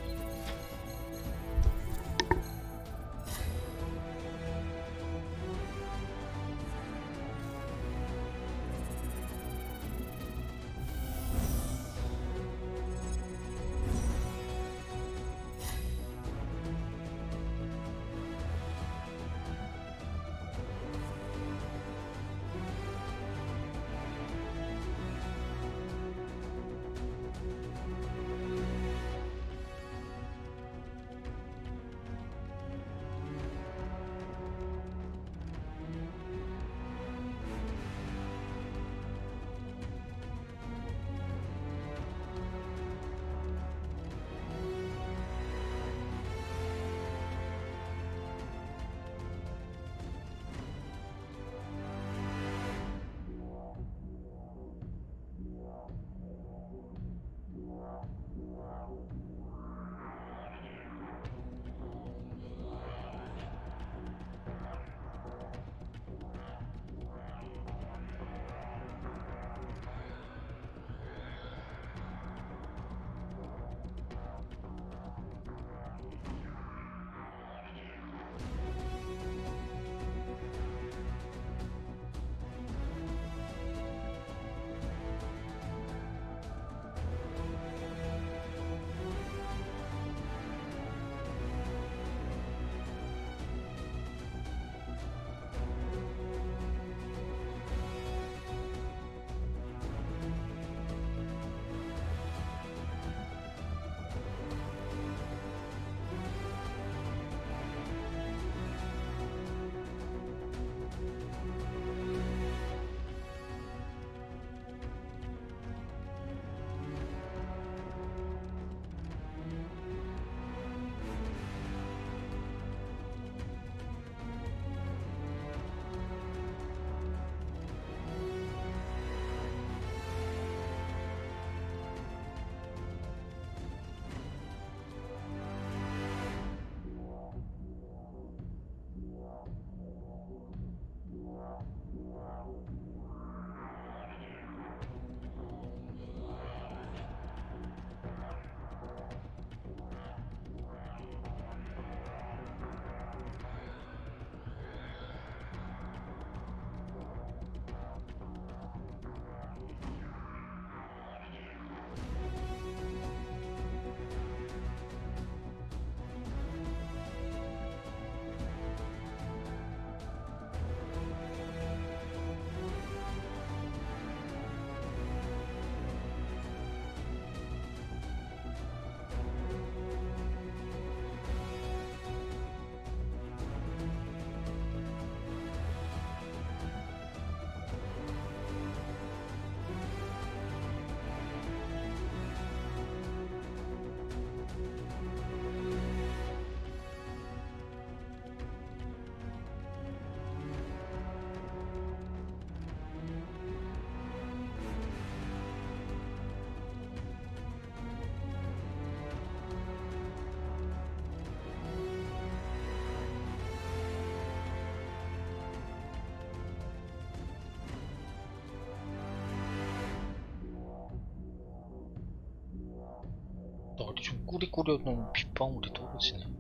어디 좀 꾸리꾸려놓은 빗방울이 떨어지네.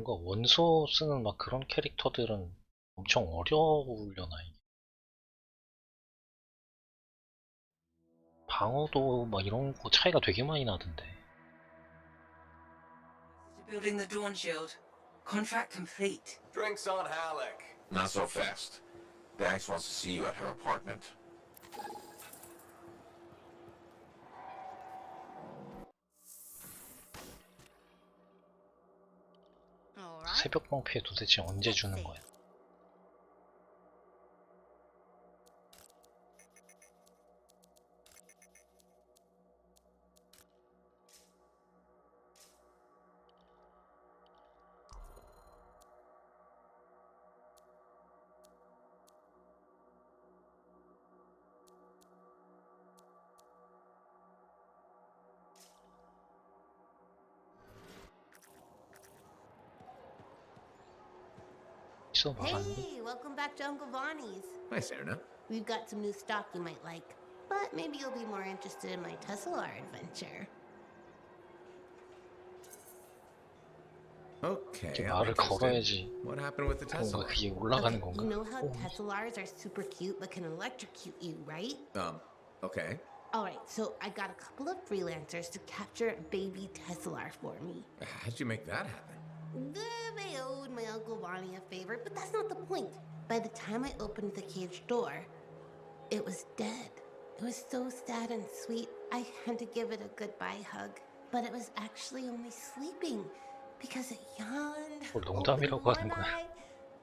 뭔가 원소 쓰는 막 그런 캐릭터들은 엄청 어려우려나 이게. 방어도 막 이런 거 차이가 되게 많이 나던데. Building the Dawn Shield. Contract complete. Drinks on Halleck. Not so fast. Dax wants to see you at her apartment. 새벽 방패 도대체 언제 주는 거야? Hey, welcome back to Uncle Bonnie's. Hi, Serena. We've got some new stock you might like, but maybe you'll be more interested in my Tesla adventure. Okay. 말을 걸어야지. What happened with the Tesla? 뭔가 그게 올라가는 건가? You know how Teslars are super cute but can electrocute you, right? Okay. Alright, so I got a couple of freelancers to capture a baby Teslar for me. How'd you make that happen? They owed my Uncle Bonnie a favor, but that's not the point. By the time I opened the cage door, it was dead. It was so sad and sweet, I had to give it a goodbye hug. But it was actually only sleeping because it yawned, opened one eye,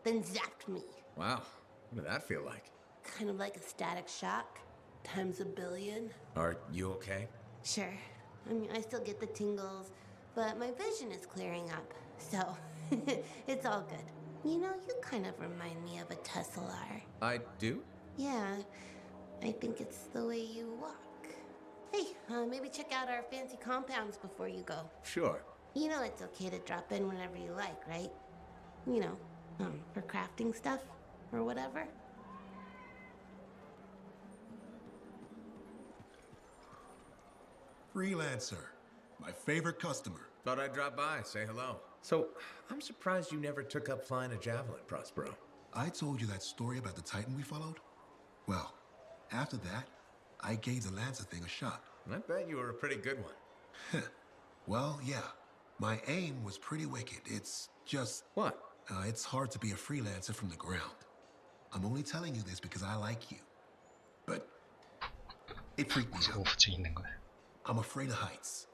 then zapped me. Wow. What did that feel like? Kind of like a static shock, times a billion. Are you okay? Sure. I mean, I still get the tingles, but my vision is clearing up. So, it's all good. You know, you kind of remind me of a Teslar. I do? Yeah, I think it's the way you walk. Hey, maybe check out our fancy compounds before you go. Sure. You know it's okay to drop in whenever you like, right? You know, for crafting stuff or whatever. Freelancer, my favorite customer. Thought I'd drop by, say hello. So, I'm surprised you never took up flying a javelin, Prospero. I told you that story about the Titan we followed? Well, after that, I gave the Lancer thing a shot. I bet you were a pretty good one. Well, yeah. My aim was pretty wicked. It's just... What? It's hard to be a freelancer from the ground. I'm only telling you this because I like you. But it freaked me out. I'm afraid of heights.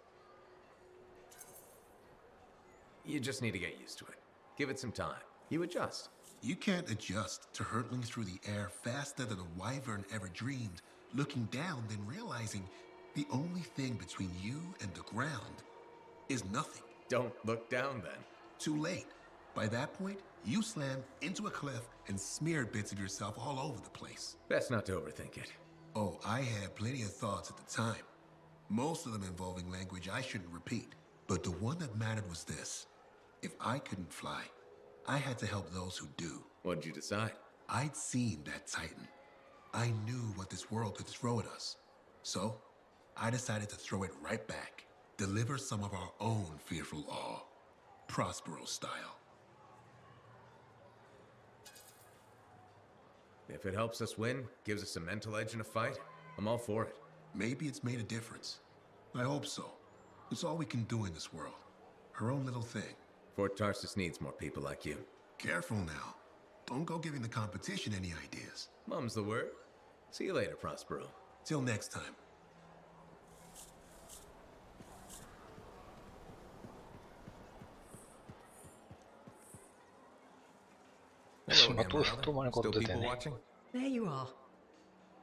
You just need to get used to it. Give it some time. You adjust. You can't adjust to hurtling through the air faster than a wyvern ever dreamed, looking down, then realizing the only thing between you and the ground is nothing. Don't look down then. Too late. By that point, you slammed into a cliff and smeared bits of yourself all over the place. Best not to overthink it. Oh, I had plenty of thoughts at the time. Most of them involving language I shouldn't repeat. But the one that mattered was this. If I couldn't fly, I had to help those who do. What'd you decide? I'd seen that Titan. I knew what this world could throw at us. So, I decided to throw it right back. Deliver some of our own fearful awe. Prospero style. If it helps us win, gives us a mental edge in a fight, I'm all for it. Maybe it's made a difference. I hope so. It's all we can do in this world. Her own little thing. Fort Tarsus needs more people like you. Careful now. Don't go giving the competition any ideas. Mum's the word. See you later, Prospero. Till next time. Hello again, Marla. Still people watching? There you are.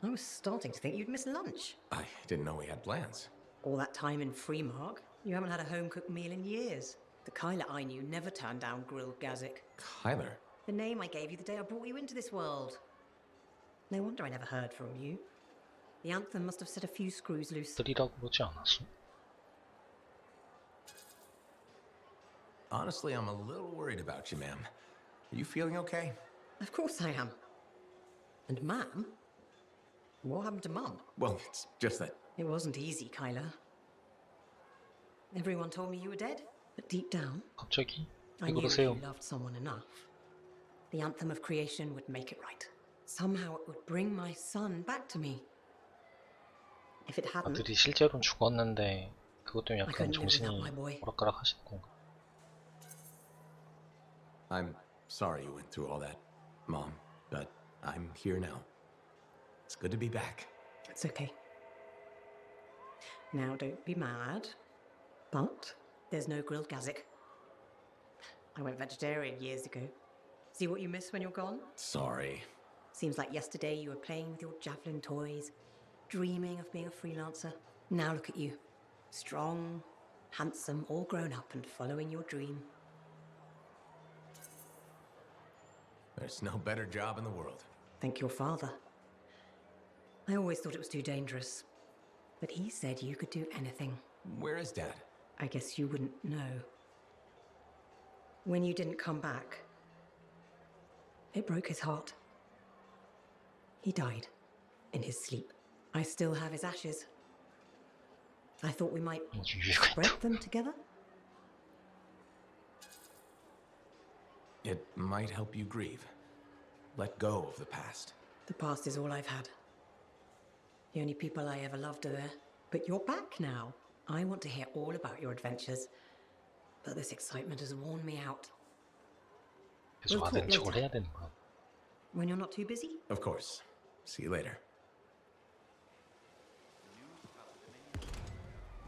I was starting to think you'd miss lunch. I didn't know we had plans. All that time in Freemark, you haven't had a home-cooked meal in years. The Kyler I knew never turned down grilled gazik. Kyler? The name I gave you the day I brought you into this world. No wonder I never heard from you. The anthem must have set a few screws loose. 들이라고 그러지 않았어? Honestly, I'm a little worried about you, ma'am. Are you feeling okay? Of course I am. And Ma'am? What happened to Mum? Well, it's just that... It wasn't easy, Kyler. Everyone told me you were dead, but deep down, 갑자기? I 왜 knew if 그러세요? you loved someone enough, the anthem of creation would make it right. Somehow it would bring my son back to me. If it hadn't, 아들이 실제로는 죽었는데 그것 때문에 I 약간 couldn't live 정신이 without my boy. 오락가락 하시는 건가? I'm sorry you went through all that, Mom, but I'm here now. It's good to be back. It's okay. Now don't be mad, but there's no grilled gazik. I went vegetarian years ago. See what you miss when you're gone? Sorry. Seems like yesterday you were playing with your javelin toys, dreaming of being a freelancer. Now look at you. Strong, handsome, all grown up and following your dream. There's no better job in the world. Thank your father. I always thought it was too dangerous. But he said you could do anything. Where is Dad? I guess you wouldn't know. When you didn't come back, it broke his heart. He died in his sleep. I still have his ashes. I thought we might spread them together. It might help you grieve. Let go of the past. The past is all I've had. The only people I ever loved are there. But you're back now. I want to hear all about your adventures. But this excitement has worn me out. 계속 아들은 저걸 해야 되는 거야. When you're not too busy? Of course. See you later.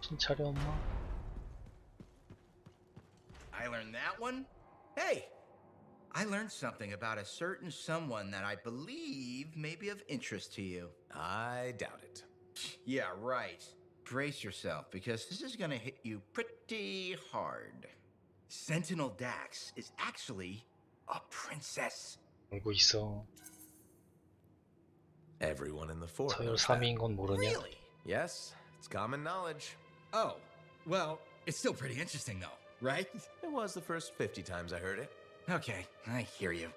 신차려 엄마. I learned that one? Hey! I learned something about a certain someone that I believe may be of interest to you. I doubt it. Yeah, right. Brace yourself, because this is gonna hit you pretty hard. Sentinel Dax is actually a princess. 알고 있어. Everyone in the fort 서열 knows that. 3위인 건 모르냐? Really? Yes, it's common knowledge. Oh, well, it's still pretty interesting though, right? It was the first 50 times I heard it. Okay, I hear you.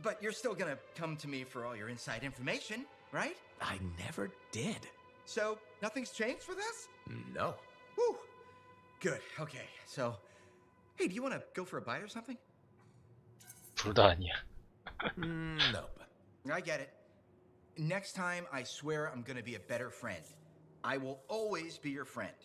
But you're still gonna come to me for all your inside information, right? I never did. So, nothing's changed for this? No. Whew. Good, okay. So, hey, do you want to go for a bite or something? 둘 다 아니야. Nope. I get it. Next time, I swear I'm gonna be a better friend. I will always be your friend.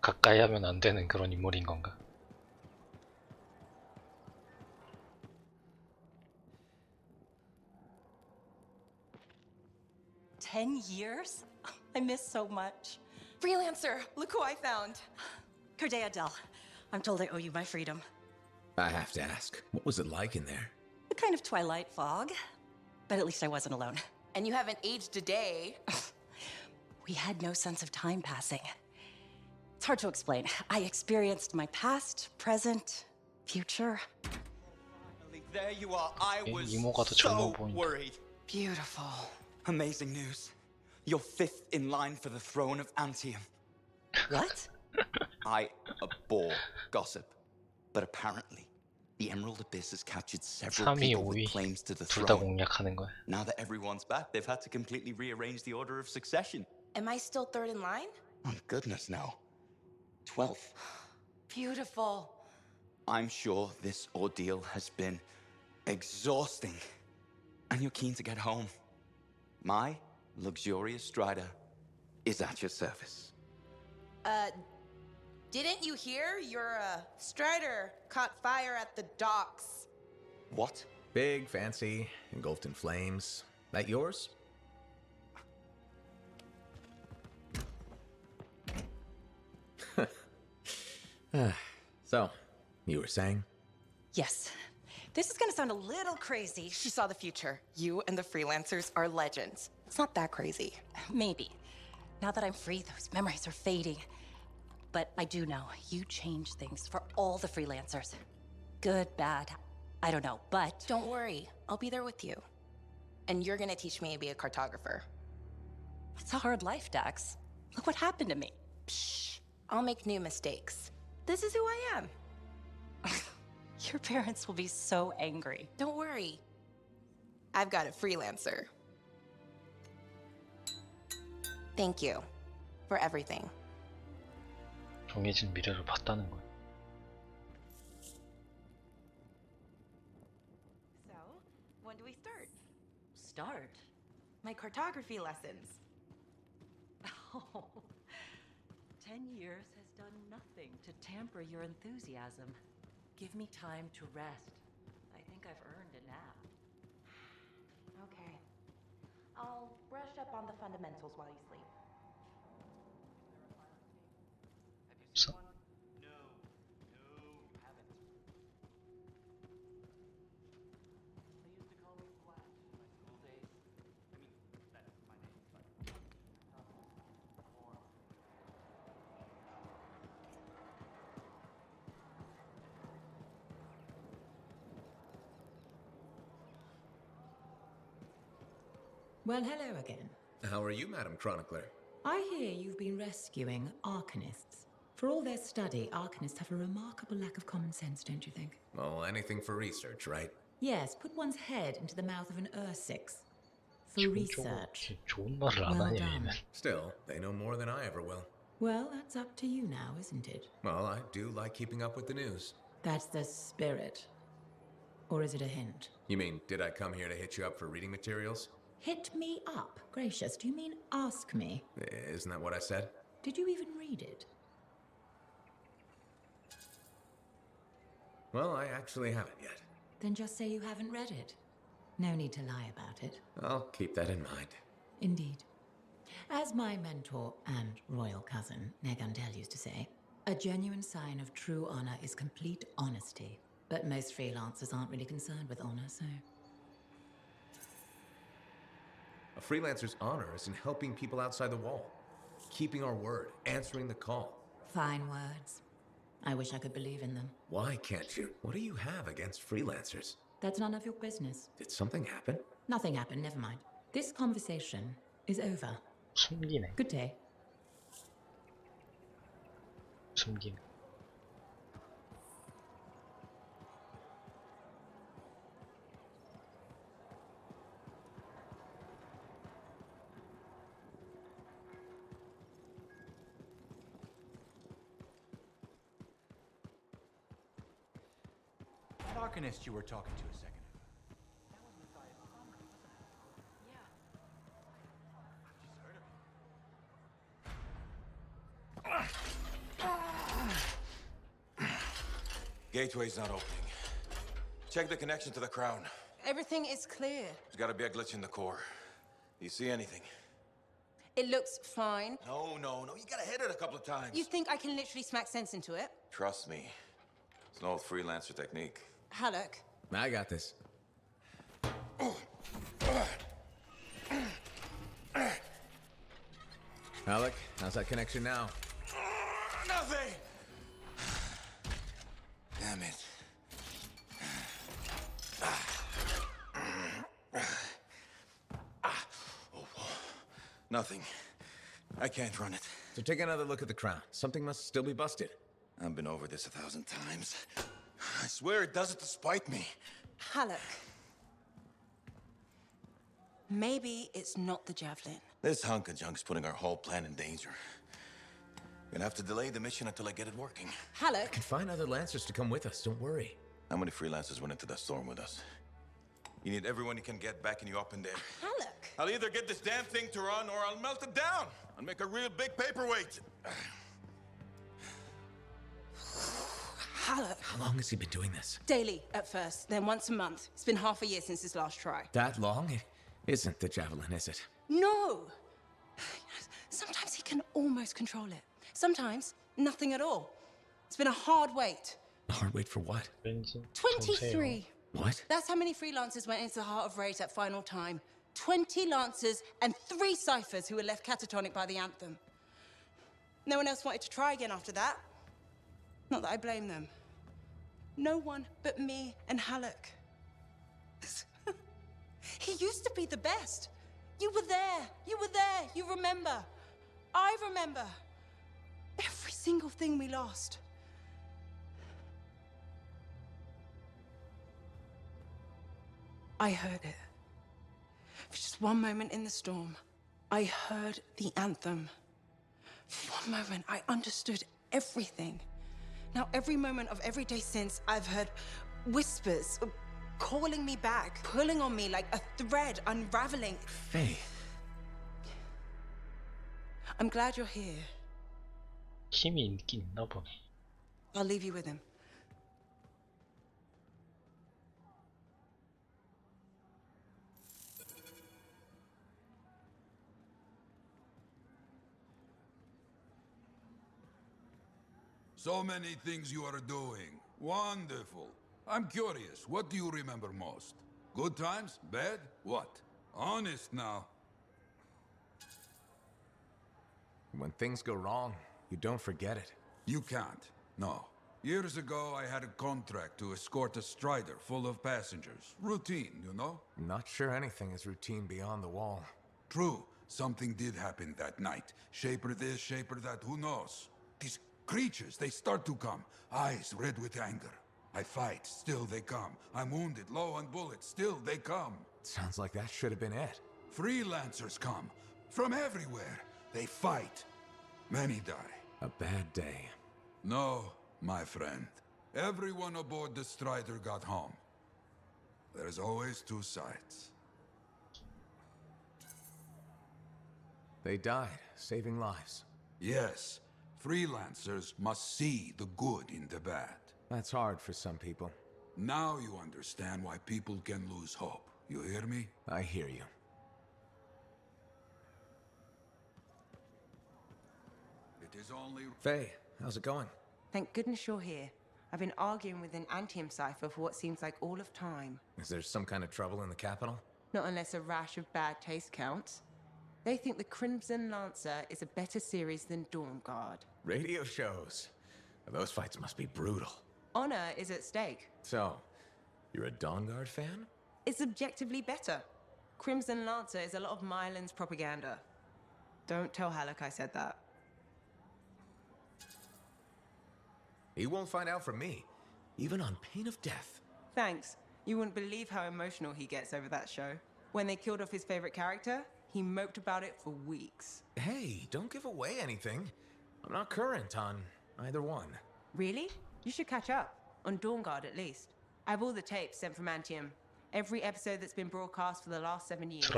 가까이 하면 안 되는 그런 인물인 건가? 10 years? I miss so much. Freelancer, look who I found. Corday Adele, I'm told I owe you my freedom. I have to ask, what was it like in there? A kind of twilight fog, but at least I wasn't alone. And you haven't aged a day. We had no sense of time passing. It's hard to explain. I experienced my past, present, future. There you are. I was 이모가 더 so 젊어 보인다. worried. Beautiful. Amazing news. You're 5th in line for the throne of Antium. What? I abhor gossip, but apparently, the Emerald Abyss has captured several 3위, people 5위 with claims to the 둘 다 throne. 공략하는 거야. Now that everyone's back, they've had to completely rearrange the order of succession. Am I still third in line? Oh goodness, no. 12th. Beautiful. I'm sure this ordeal has been exhausting, and you're keen to get home. My luxurious strider is at your service. Didn't you hear? Your, strider caught fire at the docks. What? Big, fancy, engulfed in flames. That yours? So, you were saying? Yes. This is gonna sound a little crazy. She saw the future. You and the freelancers are legends. It's not that crazy. Maybe. Now that I'm free, those memories are fading. But I do know you changed things for all the freelancers. Good, bad, I don't know, but... Don't worry, I'll be there with you. And you're gonna teach me to be a cartographer. It's a hard life, Dax. Look what happened to me. Shh, I'll make new mistakes. This is who I am. Your parents will be so angry. Don't worry. I've got a freelancer. Thank you for everything. 정해진 미래를 봤다는 거야. So, when do we start? Start? My cartography lessons. Oh, 10 years has done nothing to tamper your enthusiasm. Give me time to rest. I think I've earned a nap. Okay. I'll brush up on the fundamentals while you sleep. So, Well, hello again. How are you, Madam Chronicler? I hear you've been rescuing Arcanists. For all their study, Arcanists have a remarkable lack of common sense, don't you think? Well, anything for research, right? Yes, put one's head into the mouth of an Ursix. For research. 좋은 말을 안 Well 하냐, done. 얘는. Still, they know more than I ever will. Well, that's up to you now, isn't it? Well, I do like keeping up with the news. That's the spirit. Or is it a hint? You mean, did I come here to hit you up for reading materials? Hit me up? Gracious, do you mean ask me? Isn't that what I said? Did you even read it? Well, I actually haven't yet. Then just say you haven't read it. No need to lie about it. I'll keep that in mind. Indeed. As my mentor and royal cousin, Negandel, used to say, a genuine sign of true honor is complete honesty. But most freelancers aren't really concerned with honor, so... A freelancer's honor is in helping people outside the wall. Keeping our word, answering the call. Fine words. I wish I could believe in them. Why can't you? What do you have against freelancers? That's none of your business. Did something happen? Nothing happened, never mind. This conversation is over. 숨기네. Good day. 숨기네. That Arcanist you were talking to a second ago. That was Matthias Palmer, wasn't it? Yeah. Gateway's not opening. Check the connection to the crown. Everything is clear. There's gotta be a glitch in the core. Do you see anything? It looks fine. No, you gotta hit it a couple of times. You think I can literally smack sense into it? Trust me. It's an old freelancer technique. Halleck. I got this. Alec, how's that connection now? Nothing! Damn it. Nothing. I can't run it. So take another look at the crown. Something must still be busted. I've been over this 1,000 times. I swear it does it to spite me. Halleck. Maybe it's not the javelin. This hunk of junk's putting our whole plan in danger. Gonna have to delay the mission until I get it working. Halleck. I can find other Lancers to come with us, don't worry. How many freelancers went into that storm with us? You need everyone you can get backing you up in there. Halleck. I'll either get this damn thing to run or I'll melt it down. I'll make a real big paperweight. Halleck. How long has he been doing this? Daily at first, then once a month. It's been half a year since his last try. That long? It isn't the javelin, is it? No! Sometimes he can almost control it. Sometimes, nothing at all. It's been a hard wait. A hard wait for what? 23. What? That's how many freelancers went into the heart of rage that final time. 20 lancers and 3 ciphers who were left catatonic by the anthem. No one else wanted to try again after that. Not that I blame them. No one but me and Halleck. He used to be the best. You were there. You were there. You remember. I remember. Every single thing we lost. I heard it. For just one moment in the storm, I heard the anthem. For one moment, I understood everything. Now, every moment of every day since, I've heard whispers calling me back, pulling on me like a thread unraveling. Faye. I'm glad you're here. 힘이 있긴 있나 보네. I'll leave you with him. So many things you are doing. Wonderful. I'm curious, what do you remember most? Good times? Bad? What? Honest now. When things go wrong, you don't forget it. You can't. No. Years ago, I had a contract to escort a Strider full of passengers. Routine, you know? I'm not sure anything is routine beyond the wall. True. Something did happen that night. Shaper this, shaper that, who knows? These creatures, they start to come. Eyes red with anger. I fight, still they come. I'm wounded, low on bullets, still they come. Sounds like that should have been it. Freelancers come. From everywhere. They fight. Many die. A bad day. No, my friend. Everyone aboard the Strider got home. There's always 2 sides. They died, saving lives. Yes. Freelancers must see the good in the bad. That's hard for some people. Now you understand why people can lose hope. You hear me? I hear you. It is only... Faye, how's it going? Thank goodness you're here. I've been arguing with an Antium cipher for what seems like all of time. Is there some kind of trouble in the capital? Not unless a rash of bad taste counts. They think the Crimson Lancer is a better series than Dawn Guard. Radio shows. Those fights must be brutal. Honor is at stake. So, you're a Dawn Guard fan? It's objectively better. Crimson Lancer is a lot of Mylan's propaganda. Don't tell Halleck I said that. He won't find out from me, even on pain of death. Thanks. You wouldn't believe how emotional he gets over that show. When they killed off his favorite character, he moped about it for weeks. Hey, don't give away anything. I'm not current on either one. Really? You should catch up. On Dawn Guard, at least. I have all the tapes sent from Antium. Every episode that's been broadcast for the last 7 years.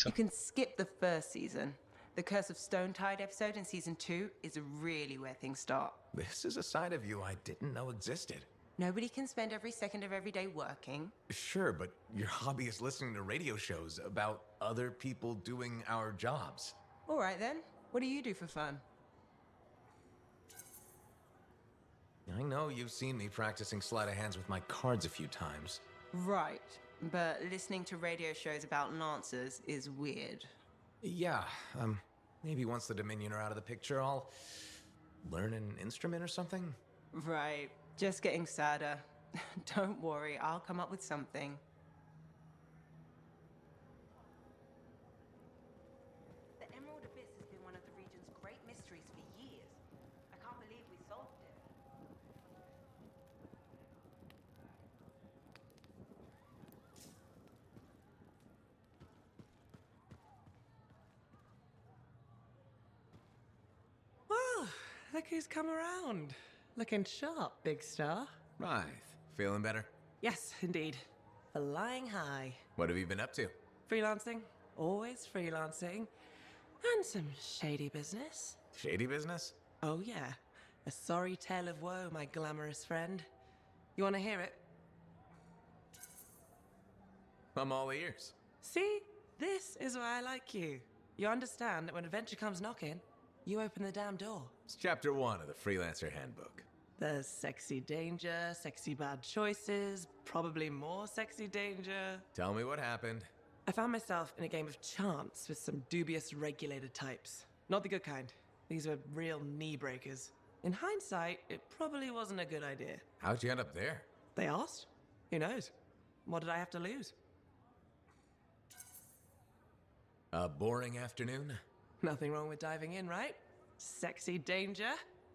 You can skip the first season. The Curse of Stone Tide episode in season 2 is really where things start. This is a side of you I didn't know existed. Nobody can spend every second of every day working. Sure, but your hobby is listening to radio shows about other people doing our jobs. All right then. What do you do for fun? I know you've seen me practicing sleight of hands with my cards a few times. Right. But listening to radio shows about Lancers is weird. Yeah, maybe once the Dominion are out of the picture, I'll learn an instrument or something? Right. Just getting sadder. Don't worry, I'll come up with something. The Emerald Abyss has been one of the region's great mysteries for years. I can't believe we solved it. Well, look who's come around. Looking sharp, big star. Right. Feeling better? Yes, indeed. Flying high. What have you been up to? Freelancing. Always freelancing. And some shady business. Shady business? Oh, yeah. A sorry tale of woe, my glamorous friend. You want to hear it? I'm all ears. See? This is why I like you. You understand that when adventure comes knocking, you open the damn door. It's chapter 1 of the Freelancer Handbook. There's sexy danger, sexy bad choices, probably more sexy danger. Tell me what happened. I found myself in a game of chance with some dubious regulated types. Not the good kind. These were real knee breakers. In hindsight, it probably wasn't a good idea. How'd you end up there? They asked. Who knows? What did I have to lose? A boring afternoon? Nothing wrong with diving in, right? Sexy danger.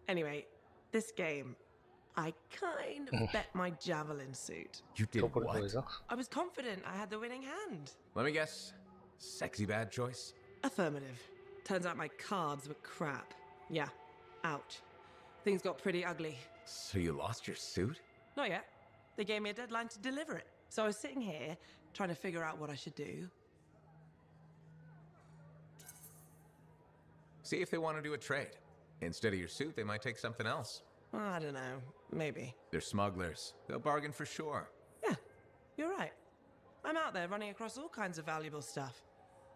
Anyway, this game, I kind of bet my javelin suit. You did what? I was confident I had the winning hand. Let me guess. Sexy bad choice? Affirmative. Turns out my cards were crap. Yeah, out. Things got pretty ugly. So you lost your suit? Not yet. They gave me a deadline to deliver it. So I was sitting here, trying to figure out what I should do. See if they want to do a trade. Instead of your suit, they might take something else. I don't know. Maybe. They're smugglers. They'll bargain for sure. Yeah, you're right. I'm out there running across all kinds of valuable stuff.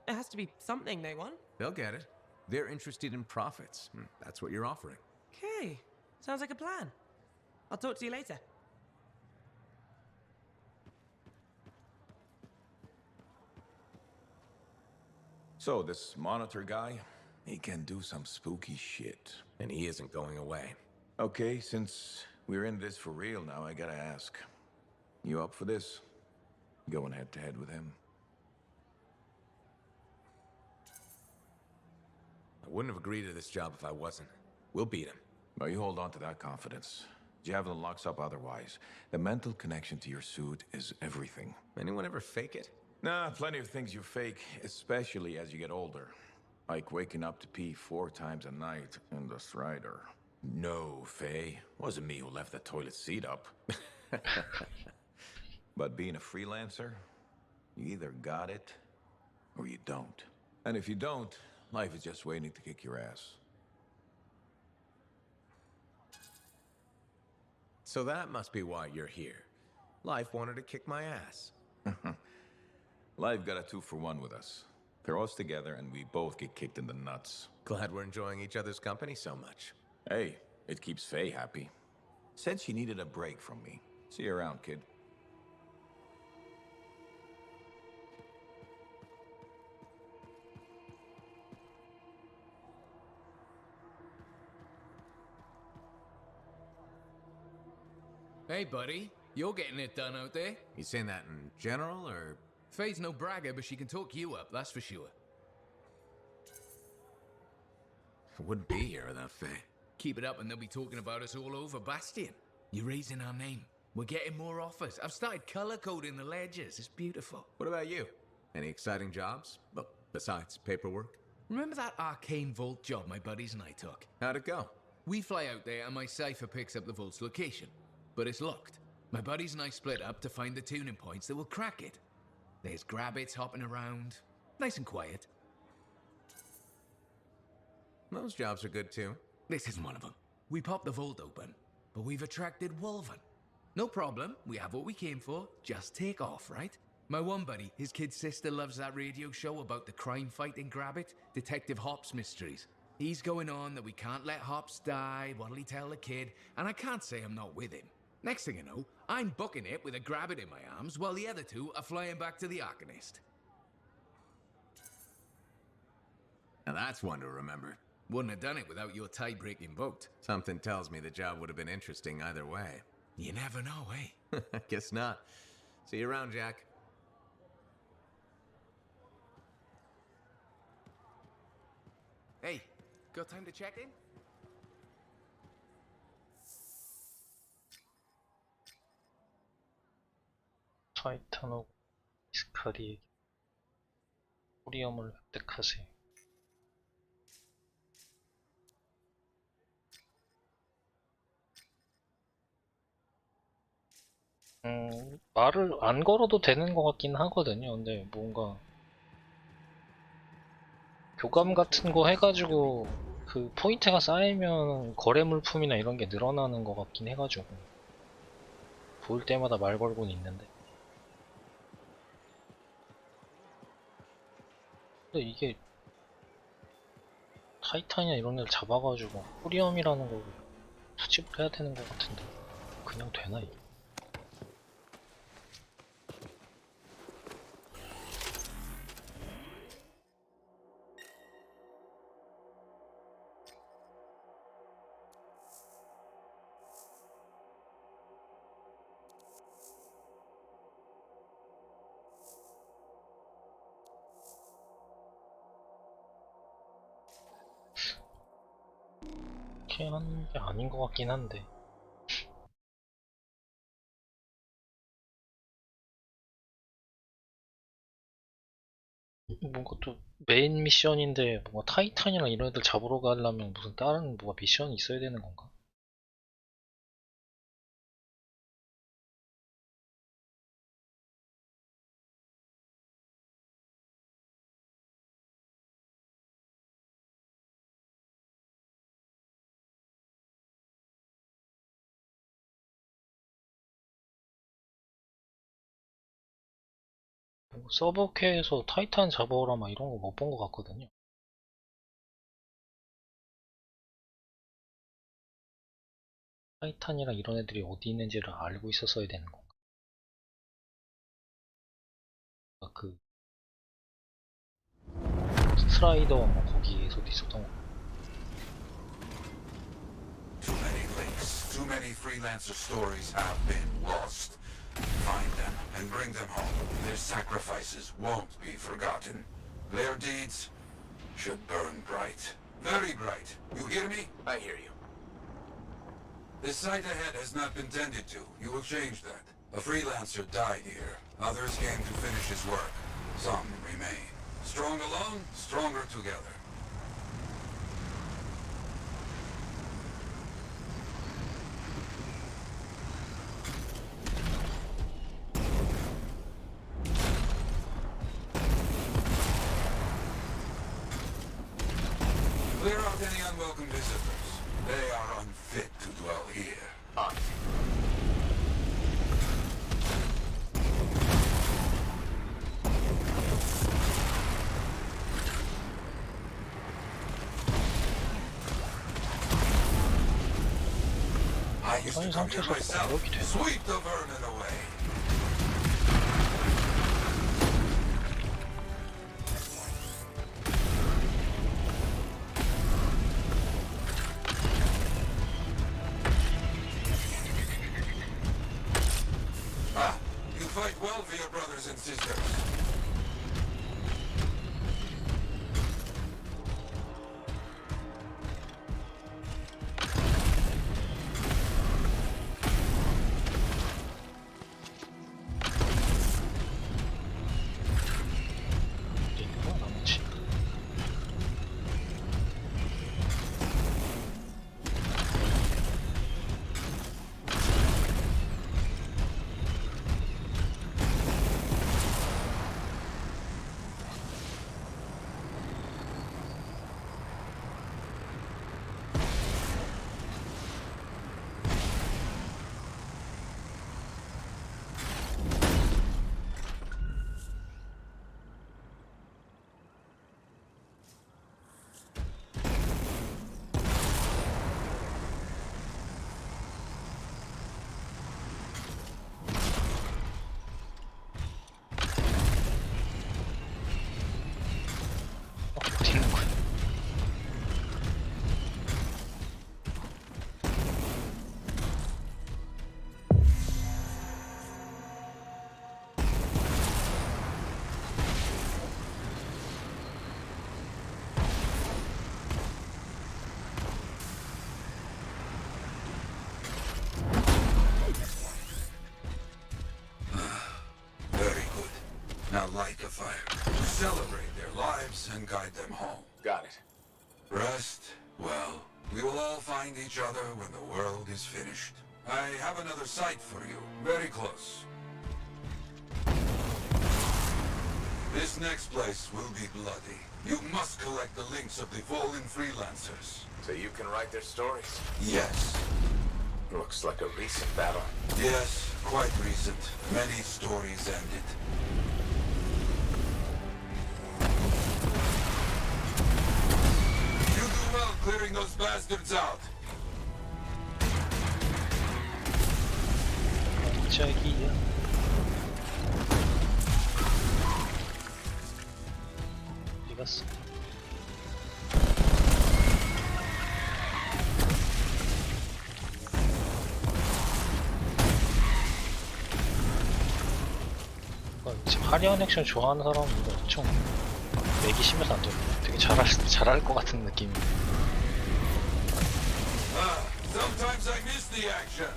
It has to be something they want. They'll get it. They're interested in profits. That's what you're offering. Okay. Sounds like a plan. I'll talk to you later. So, this monitor guy, he can do some spooky shit. And he isn't going away. Okay, since we're in this for real now, I gotta ask. You up for this? Going head to head with him? I wouldn't have agreed to this job if I wasn't. We'll beat him. Well, you hold on to that confidence. Javelin locks up otherwise. The mental connection to your suit is everything. Anyone ever fake it? Nah, plenty of things you fake, especially as you get older. Like waking up to pee 4 times a night in the Strider. No, Faye. Wasn't me who left the toilet seat up. But being a freelancer, you either got it or you don't. And if you don't, life is just waiting to kick your ass. So that must be why you're here. Life wanted to kick my ass. Life got a 2-for-1 with us. Throw us together and we both get kicked in the nuts. Glad we're enjoying each other's company so much. Hey, it keeps Faye happy. Said she needed a break from me. See you around, kid. Hey, buddy. You're getting it done out there. You saying that in general, or...? Faye's no bragger, but she can talk you up, that's for sure. I wouldn't be here without Faye. Keep it up and they'll be talking about us all over Bastion. You're raising our name. We're getting more offers. I've started color coding the ledgers. It's beautiful. What about you? Any exciting jobs? Well, besides paperwork? Remember that arcane vault job my buddies and I took? How'd it go? We fly out there and my cipher picks up the vault's location. But it's locked. My buddies and I split up to find the tuning points that will crack it. There's grabbits hopping around. Nice and quiet. Those jobs are good too. This isn't one of them. We popped the vault open, but we've attracted Wolven. No problem, we have what we came for. Just take off, right? My one buddy, his kid's sister loves that radio show about the crime-fighting grabbit, Detective Hops Mysteries. He's going on that we can't let Hops die, what'll he tell the kid, and I can't say I'm not with him. Next thing you know, I'm booking it with a grabbit in my arms while the other two are flying back to the Arcanist. Now that's one to remember. Wouldn't have done it without your tie-breaking vote. Something tells me the job would have been interesting either way. You never know, eh? Guess not. See you around, Jack. Hey, got time to check in? 타이탄하고 이스카리에게 호리엄을 획득하세요. 말을 안 걸어도 되는 것 같긴 하거든요. 근데 뭔가 교감 같은 거 해가지고 그 포인트가 쌓이면 거래 물품이나 이런 게 늘어나는 것 같긴 해가지고 볼 때마다 말 걸고는 있는데. 근데 이게 타이탄이나 이런 애를 잡아가지고 호리엄이라는 걸 수집을 해야 되는 것 같은데 그냥 되나 이게? 이렇게 하는 게 아닌 것 같긴 한데 뭔가 또 메인 미션인데 뭔가 타이탄이랑 이런 애들 잡으러 가려면 무슨 다른 뭐가 미션이 있어야 되는 건가? 뭐 서버캐에서 타이탄 잡아오라 막 이런 거 못 본 것 같거든요. 타이탄이랑 이런 애들이 어디 있는지를 알고 있었어야 되는 건가? 그 스트라이더 뭐 거기에서도 있었던 거. Too many links, too many freelancer stories have been lost. Find them and bring them home. Their sacrifices won't be forgotten. Their deeds should burn bright. Very bright. You hear me? I hear you. The site ahead has not been tended to. You will change that. A freelancer died here. Others came to finish his work. Some remain. Strong alone, stronger together. Clear out any unwelcome visitors. They are unfit to dwell here. I used to come here myself. Sweep the vermin away. You fight well for your brothers and sisters. Now light a fire to celebrate their lives and guide them home. Got it. Rest, well, we will all find each other when the world is finished. I have another site for you, very close. This next place will be bloody. You must collect the links of the fallen freelancers. So you can write their stories? Yes. Looks like a recent battle. Yes, quite recent. Many stories ended. You do well clearing those bastards out. 반짝이야. 어디 갔어? 지금 화려한 액션 좋아하는 사람은 이거 엄청 내기 심해서 안 되고 되게 잘할 것 같은 느낌이. Sometimes I miss the action.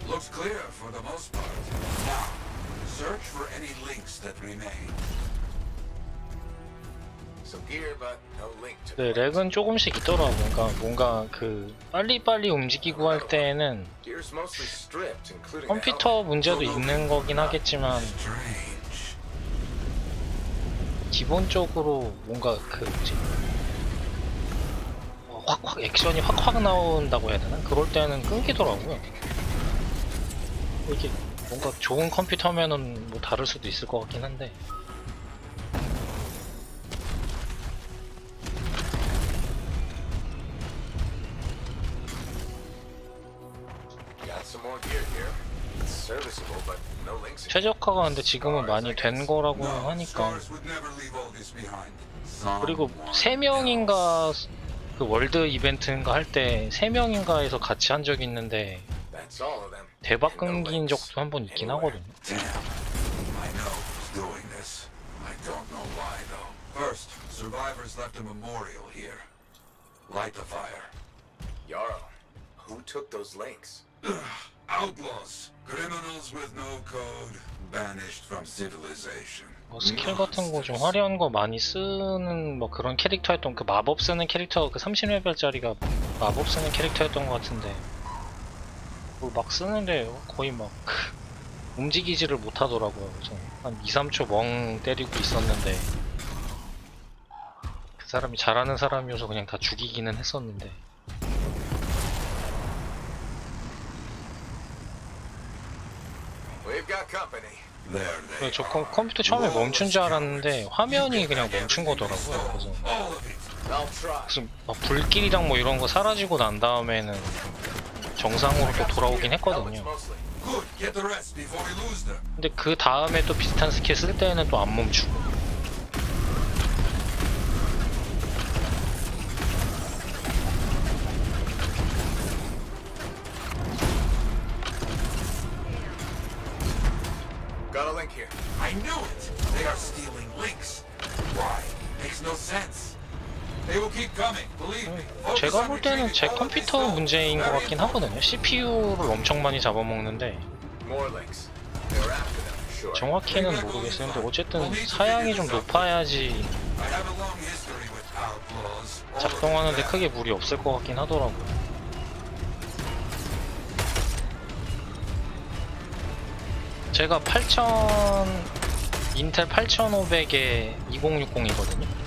Looks clear for the most part. Now, search for any links that remain. Some gear, but no link to. 네, 렉은 조금씩 있더라고. 뭔가 그 빨리빨리 움직이고 할 때에는 Gear's mostly stripped, including the 컴퓨터 문제도 있는 거긴 하겠지만 기본적으로 뭔가 그 뭐지 확 액션이 확 나온다고 해야 되나? 그럴 때는 끊기더라고요. 이게 뭔가 좋은 컴퓨터면은 뭐 다를 수도 있을 것 같긴 한데. 최적화가 근데 지금은 많이 된 거라고 하니까. 그리고 3명인가 그 월드 이벤트인가 할 때 3명인가에서 같이 한 적이 있는데 대박 끊긴 적도 한 번 있긴 하거든요. First, survivors left a memorial here. Light the fire. Yarrow, who took those links? Outlaws, criminals with no code, banished from civilization. 뭐 스킬 같은 거 좀 화려한 거 많이 쓰는 뭐 그런 캐릭터였던 그 마법 쓰는 캐릭터 그 30레벨짜리가 마법 쓰는 캐릭터였던 것 같은데 뭐 막 쓰는데 거의 막 움직이지를 못하더라고요. 그래서 한 2-3초 멍 때리고 있었는데 그 사람이 잘하는 사람이어서 그냥 다 죽이기는 했었는데. 그래서 저 컴퓨터 처음에 멈춘 줄 알았는데 화면이 그냥 멈춘 거더라고요. 그래서 막 불길이랑 뭐 이런 거 사라지고 난 다음에는 정상으로 또 돌아오긴 했거든요. 근데 그 다음에 또 비슷한 스킬 쓸 때는 또 안 멈추고. Got a link here. I knew it. They are stealing links. Why? Makes no sense. They will keep coming. Believe me. 제가 볼 때는 제 컴퓨터 문제인 것 같긴 하거든요. CPU를 엄청 많이 잡아먹는데 정확히는 모르겠어요. 근데 어쨌든 사양이 좀 높아야지 작동하는데 크게 무리 없을 것 같긴 하더라고요. 제가 인텔 8500에 2060이거든요.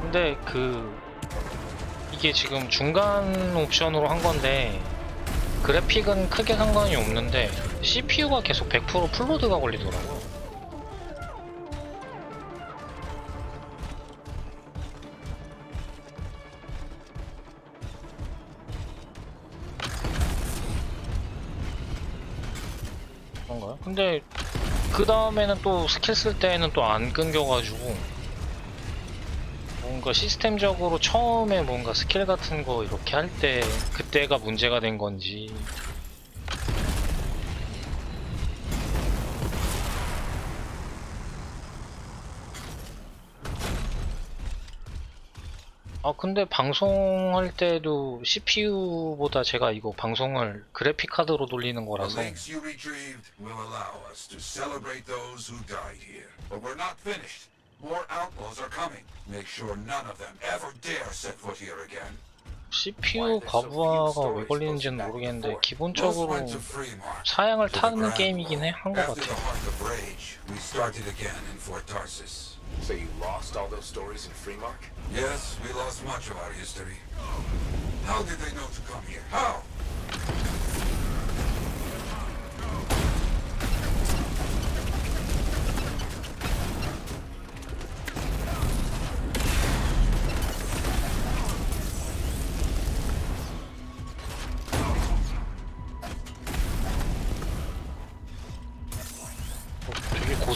근데 이게 지금 중간 옵션으로 한 건데 그래픽은 크게 상관이 없는데 CPU가 계속 100% 풀로드가 걸리더라고요. 그런가요? 근데 그 다음에는 또 스킬 쓸 때는 또 안 끊겨가지고 뭔가 시스템적으로 처음에 뭔가 스킬 같은 거 이렇게 할 때 그때가 문제가 된 건지. 근데 방송할 때도 CPU보다 제가 이거 방송을 그래픽 카드로 돌리는 거라서 CPU 과부하가 왜 걸리는지는 모르겠는데 기본적으로 사양을 타는 게임이긴 한 것 같아요. So you lost all those stories in Freemark? Yes, we lost much of our history. How did they know to come here? How?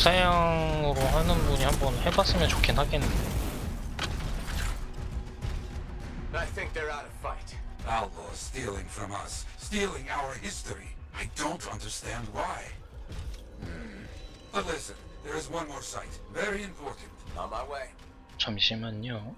무사양으로 하는 분이 한번 해봤으면 좋긴 하겠는데. I think they're out of fight. Outlaws stealing from us, stealing our history. I don't understand why. But listen, there is one more site, very important. On my way. 잠시만요.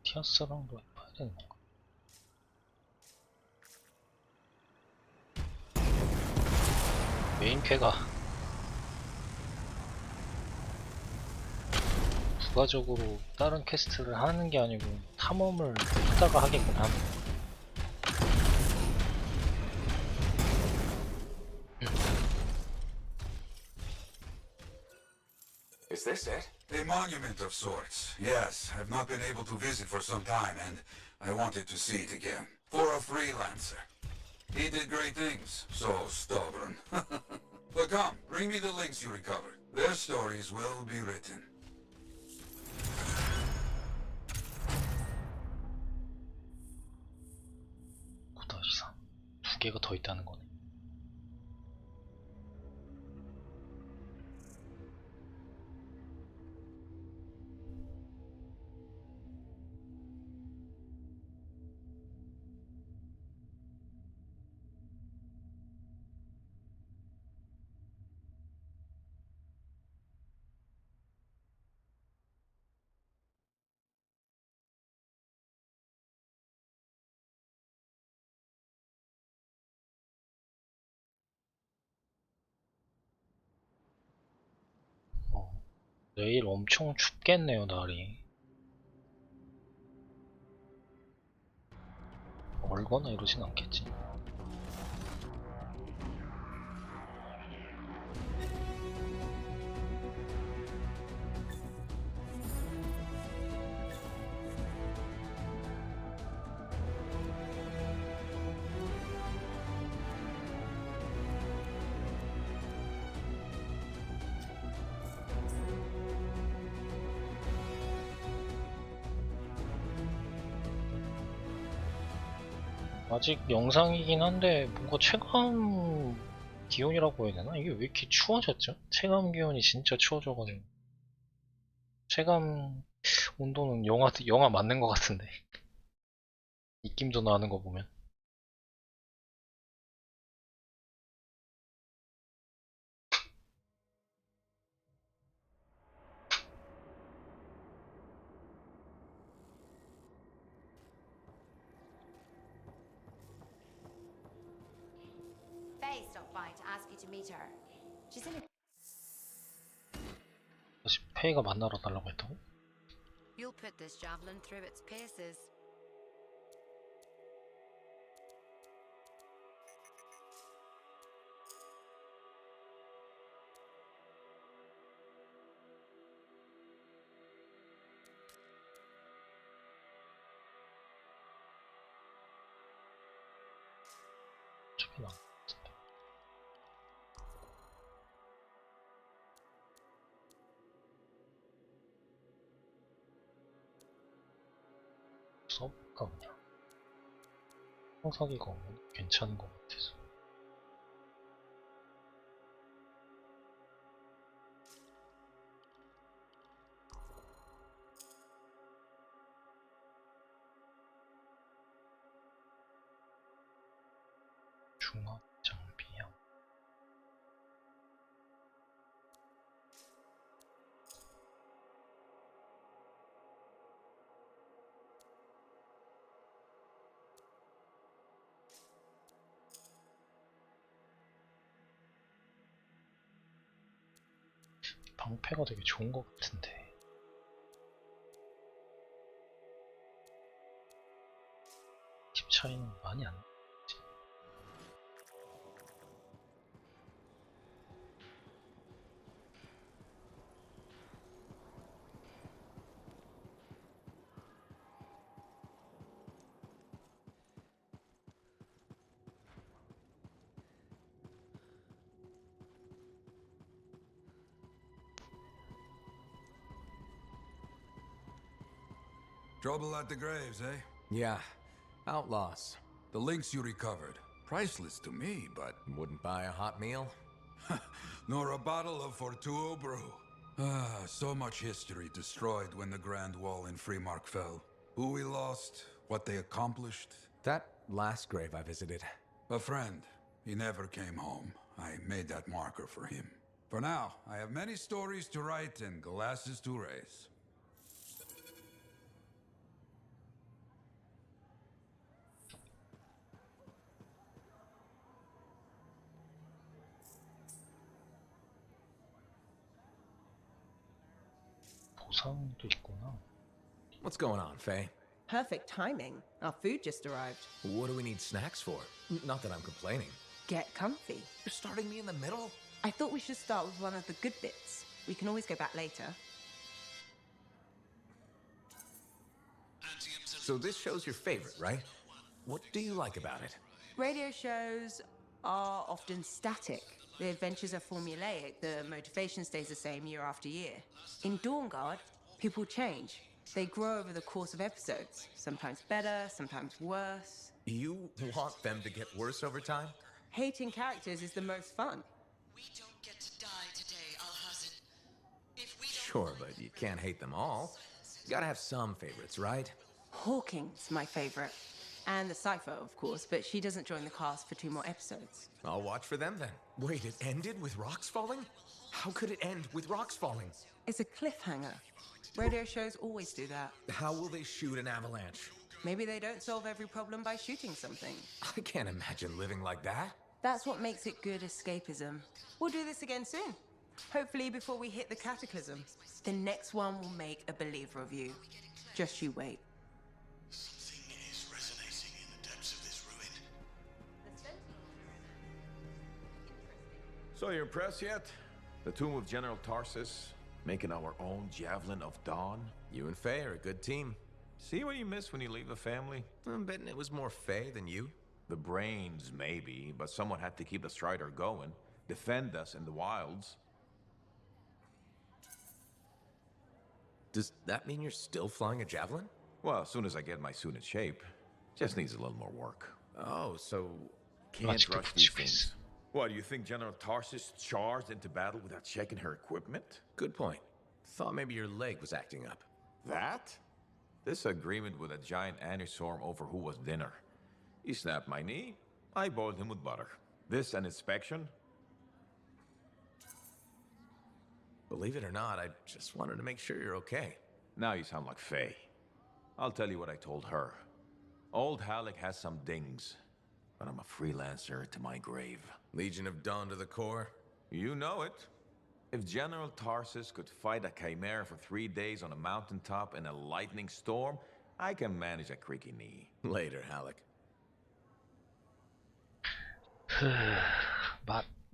티어스랑도 해봐야 되는 건가? 메인캐가 부가적으로 다른 퀘스트를 하는 게 아니고 탐험을 하다가 하게끔 하는. Is this it? A monument of sorts. Yes, I've not been able to visit for some time, and I wanted to see it again. For a freelancer. He did great things. So stubborn. But come, bring me the links you recovered. Their stories will be written. 두 개가 더 있다는 거네. 내일 엄청 춥겠네요, 날이. 얼거나 이러진 않겠지. 아직 영상이긴 한데 뭔가 체감 기온이라고 해야 되나? 이게 왜 이렇게 추워졌죠? 체감 기온이 진짜 추워져가지고 체감 온도는 영하 맞는 것 같은데 느낌도 나는 거 보면. Faye stopped by to ask you to meet her. She's in a... 다시 페이가 만나러 달라고 했다고? You'll put this javelin through its paces. 저기 나. 써볼까 그냥. 성사기가 괜찮은 것 같아서. 중화 장비야. 방패가 되게 좋은 것 같은데. 집 차이는 많이 안 나지. Trouble at the graves, eh? Yeah. Outlaws. The links you recovered. Priceless to me, but... Wouldn't buy a hot meal? Nor a bottle of Fortuo brew. So much history destroyed when the Grand Wall in Freemark fell. Who we lost, what they accomplished. That last grave I visited. A friend. He never came home. I made that marker for him. For now, I have many stories to write and glasses to raise. 보상도 있구나. What's going on, Faye? Perfect timing. Our food just arrived. What do we need snacks for? Not that I'm complaining. Get comfy. You're starting me in the middle? I thought we should start with one of the good bits. We can always go back later. So this show's your favorite, right? What do you like about it? Radio shows are often static. The adventures are formulaic. The motivation stays the same year after year. In Dawn Guard, people change. They grow over the course of episodes. Sometimes better, sometimes worse. You want them to get worse over time? Hating characters is the most fun. We don't get to die today, Al-Hassan. If we don't... Sure, but you can't hate them all. You gotta have some favorites, right? Hawking's my favorite. And the Cypher, of course, but she doesn't join the cast for 2 more episodes. I'll watch for them then. Wait, it ended with rocks falling? How could it end with rocks falling? It's a cliffhanger. Radio shows always do that. How will they shoot an avalanche? Maybe they don't solve every problem by shooting something. I can't imagine living like that. That's what makes it good escapism. We'll do this again soon. Hopefully before we hit the cataclysm. The next one will make a believer of you. Just you wait. Something is resonating in the depths of this ruin. So you impressed yet? The tomb of General Tarsus, making our own Javelin of Dawn? You and Faye are a good team. See what you miss when you leave the family? I'm betting it was more Faye than you. The brains, maybe, but someone had to keep the Strider going, defend us in the wilds. Does that mean you're still flying a Javelin? Well, as soon as I get my suit in shape. Just needs a little more work. Oh, so Can't rush these things. What, do you think General Tarsus charged into battle without checking her equipment? Good point. Thought maybe your leg was acting up. That? This agreement with a giant anistorm over who was dinner. He snapped my knee, I boiled him with butter. This an inspection? Believe it or not, I just wanted to make sure you're okay. Now you sound like Faye. I'll tell you what I told her. Old Halleck has some dings, but I'm a freelancer to my grave. Legion of Dawn to the core? You know it. If General Tarsus could fight a chimera for 3 days on a mountaintop in a lightning storm, I can manage a creaky knee. Later, Halleck.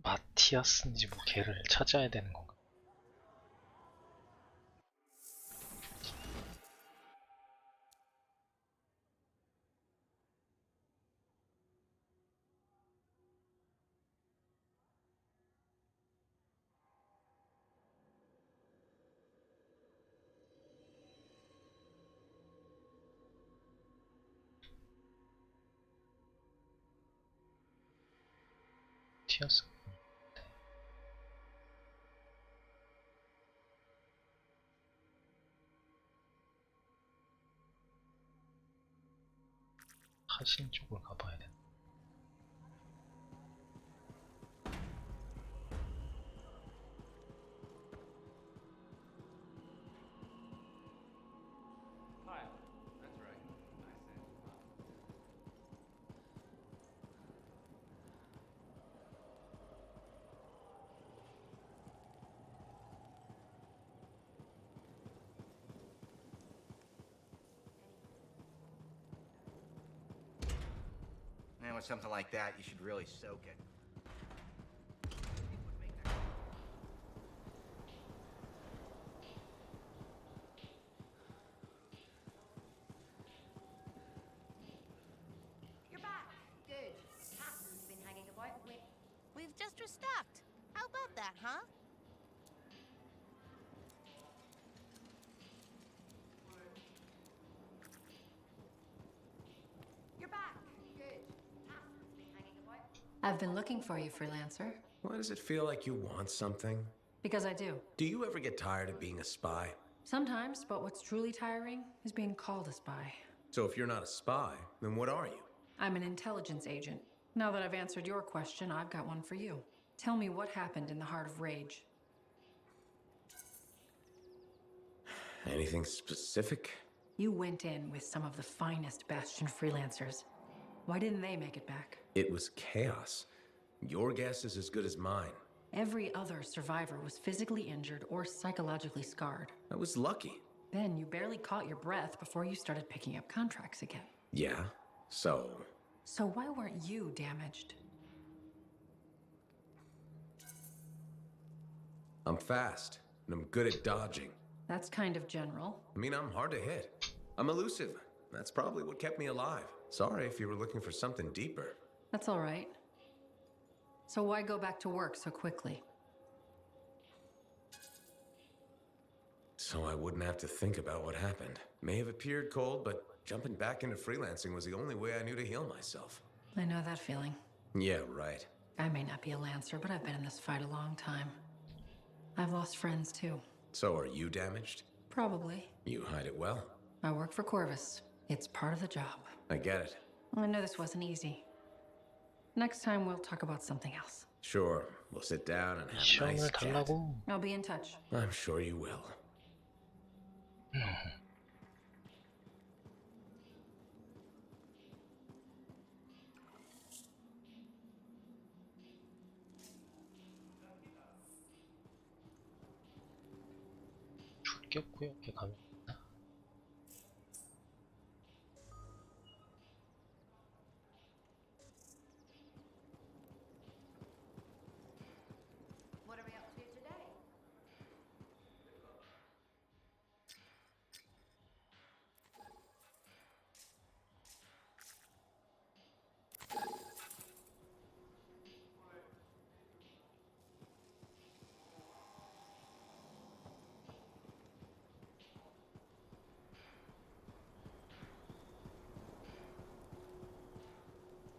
마티아스인지 뭐 걔를 찾아야 되는 건가? 티아스. 하신 쪽을 가봐야 돼. Man, with something like that, you should really soak it. You're back. Good. Catherine's been hanging about. We've just restocked. How about that, huh? You're back. Good. Catherine's been hanging about. I've been looking for you, freelancer. Why does it feel like you want something? Because I do. Do you ever get tired of being a spy? Sometimes, but what's truly tiring is being called a spy. So if you're not a spy, then what are you? I'm an intelligence agent. Now that I've answered your question, I've got one for you. Tell me what happened in the heart of Rage. Anything specific? You went in with some of the finest Bastion freelancers. Why didn't they make it back? It was chaos. Your guess is as good as mine. Every other survivor was physically injured or psychologically scarred. I was lucky. Then you barely caught your breath before you started picking up contracts again. Yeah, so... So why weren't you damaged? I'm fast, and I'm good at dodging. That's kind of general. I mean, I'm hard to hit. I'm elusive. That's probably what kept me alive. Sorry if you were looking for something deeper. That's all right. So why go back to work so quickly? So I wouldn't have to think about what happened. May have appeared cold, but jumping back into freelancing was the only way I knew to heal myself. I know that feeling. Yeah, right. I may not be a Lancer, but I've been in this fight a long time. I've lost friends too. So are you damaged? Probably. You hide it well. I work for Corvus. It's part of the job. I get it. I know this wasn't easy. Next time we'll talk about something else. Sure, we'll sit down and have a nice chat. I'll be in touch. I'm sure you will. 구역에 가면 있나? What are we up to today?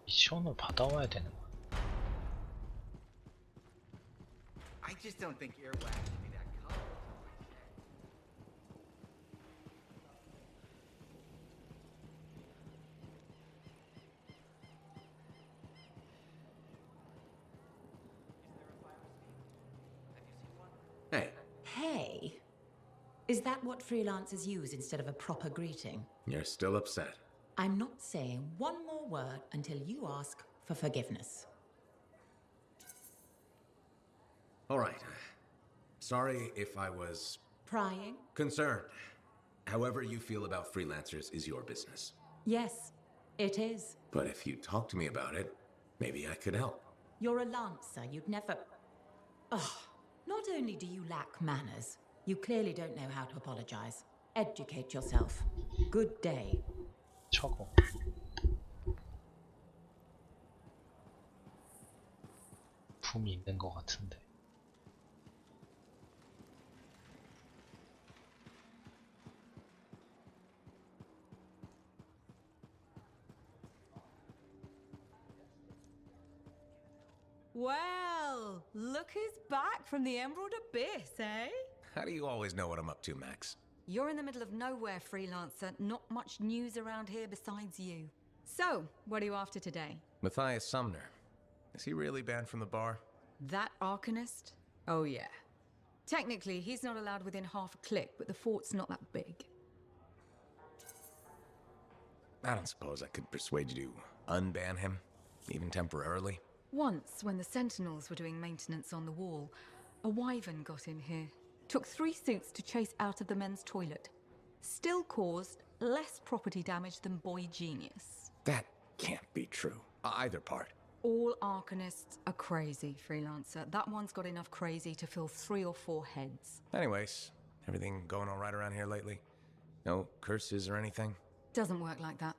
미션을 받아와야 되는 거야. I just don't think earwax should be that color. Hey, Hey. Is that what freelancers use instead of a proper greeting? you're still upset. I'm not saying one more word until you ask for forgiveness. All right. Sorry if I was Prying? concerned. However you feel about freelancers is your business. Yes, it is. But if you talk to me about it, maybe I could help. You're a lancer. You'd never. Ugh. Not only do you lack manners, you clearly don't know how to apologize. Educate yourself. Good day. 저거. 품이 있는 것 같은데. Well, look who's back from the Emerald Abyss, eh? How do you always know what I'm up to, Max? You're in the middle of nowhere, freelancer. Not much news around here besides you. So, what are you after today? Matthias Sumner. Is he really banned from the bar? That Arcanist? Oh, yeah. Technically, he's not allowed within half a click, but the fort's not that big. I don't suppose I could persuade you to unban him, even temporarily. Once, when the Sentinels were doing maintenance on the wall, a wyvern got in here. Took 3 suits to chase out of the men's toilet. Still caused less property damage than Boy Genius. That can't be true. Either part. All Arcanists are crazy, freelancer. That one's got enough crazy to fill 3 or 4 heads. Anyways, everything going all right around here lately? No curses or anything? Doesn't work like that.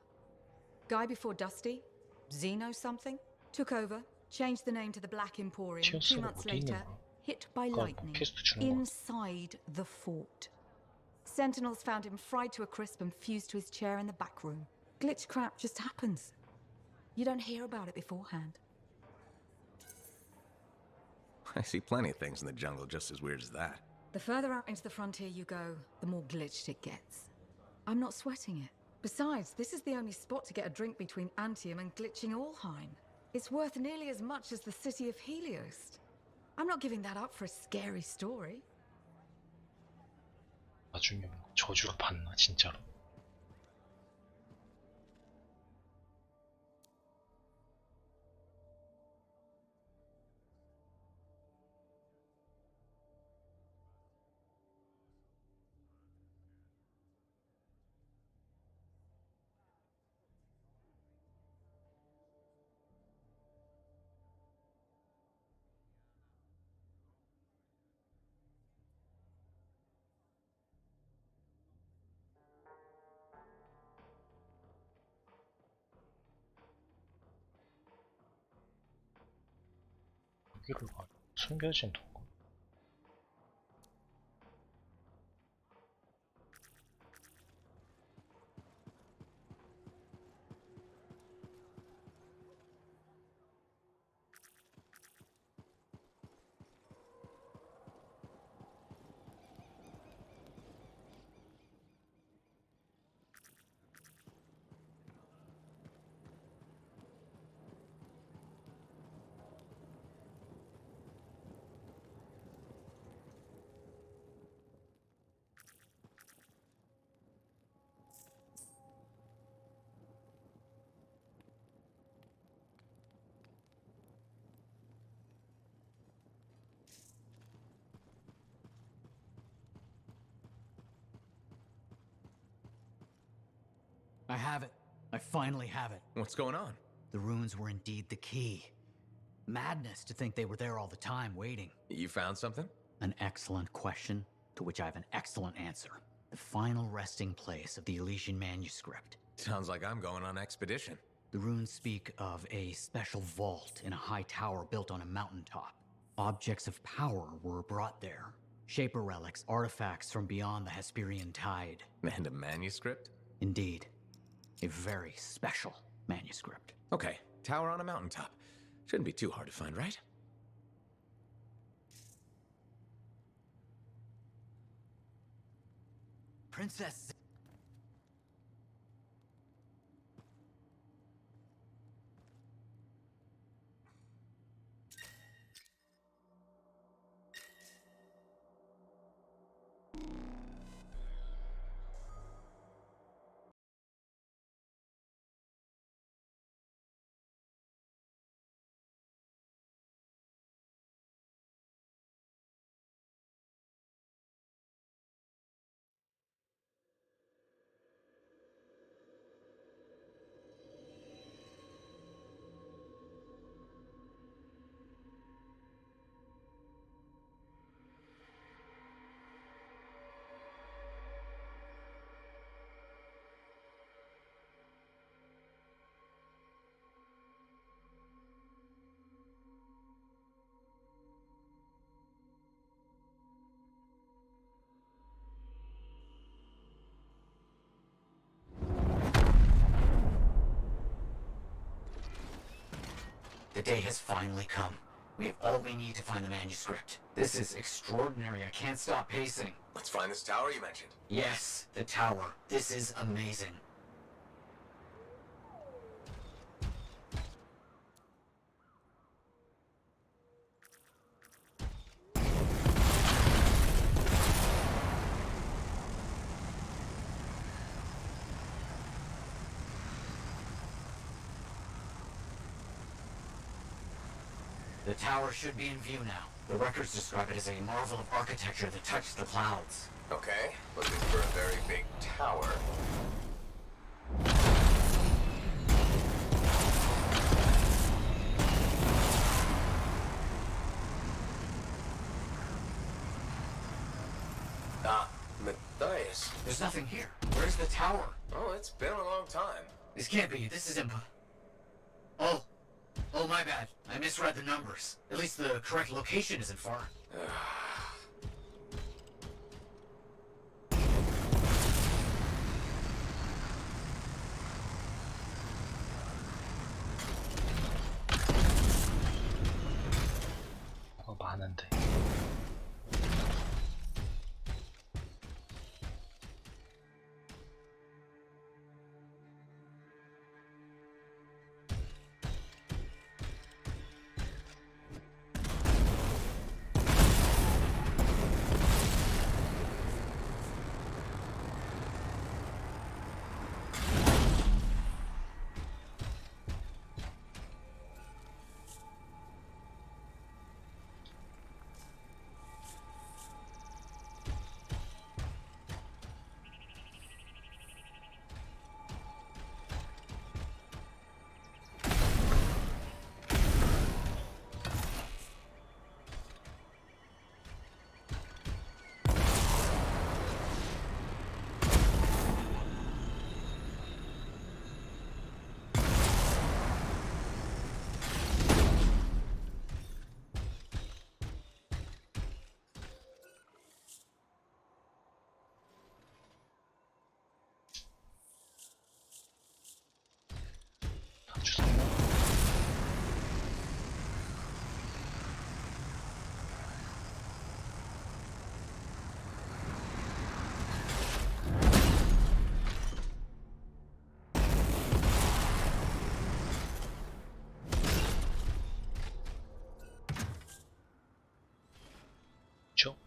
Guy before Dusty, Xeno something, took over, changed the name to the Black Emporium. 2 months later, hit by lightning inside the fort. Sentinels found him fried to a crisp and fused to his chair in the back room. Glitch crap just happens. You don't hear about it beforehand. I see plenty of things in the jungle just as weird as that. The further out into the frontier you go, the more glitched it gets. I'm not sweating it. Besides, this is the only spot to get a drink between Antium and glitching Allheim. It's worth nearly as much as the city of Helios. I'm not giving that up for a scary story. 나중에 저주를 받나 진짜로. 여기로 가. 숨겨진 동굴. I have it. I finally have it. What's going on? The runes were indeed the key. Madness to think they were there all the time, waiting. You found something? An excellent question, to which I have an excellent answer. The final resting place of the Elysian manuscript. Sounds like I'm going on expedition. The runes speak of a special vault in a high tower built on a mountaintop. Objects of power were brought there. Shaper relics, artifacts from beyond the Hesperian tide. And a manuscript? Indeed. A very special manuscript. Okay, tower on a mountaintop. Shouldn't be too hard to find, right? Princess... The day has finally come. We have all we need to find the manuscript. This is extraordinary. I can't stop pacing. Let's find this tower you mentioned. Yes, the tower. This is amazing. The tower should be in view now. The records describe it as a marvel of architecture that touched the clouds. Okay, looking for a very big tower. Ah, Matthias. There's nothing here. Where's the tower? Oh, it's been a long time. This can't be. This is Oh, my bad. I misread the numbers. At least the correct location isn't far. 많은데.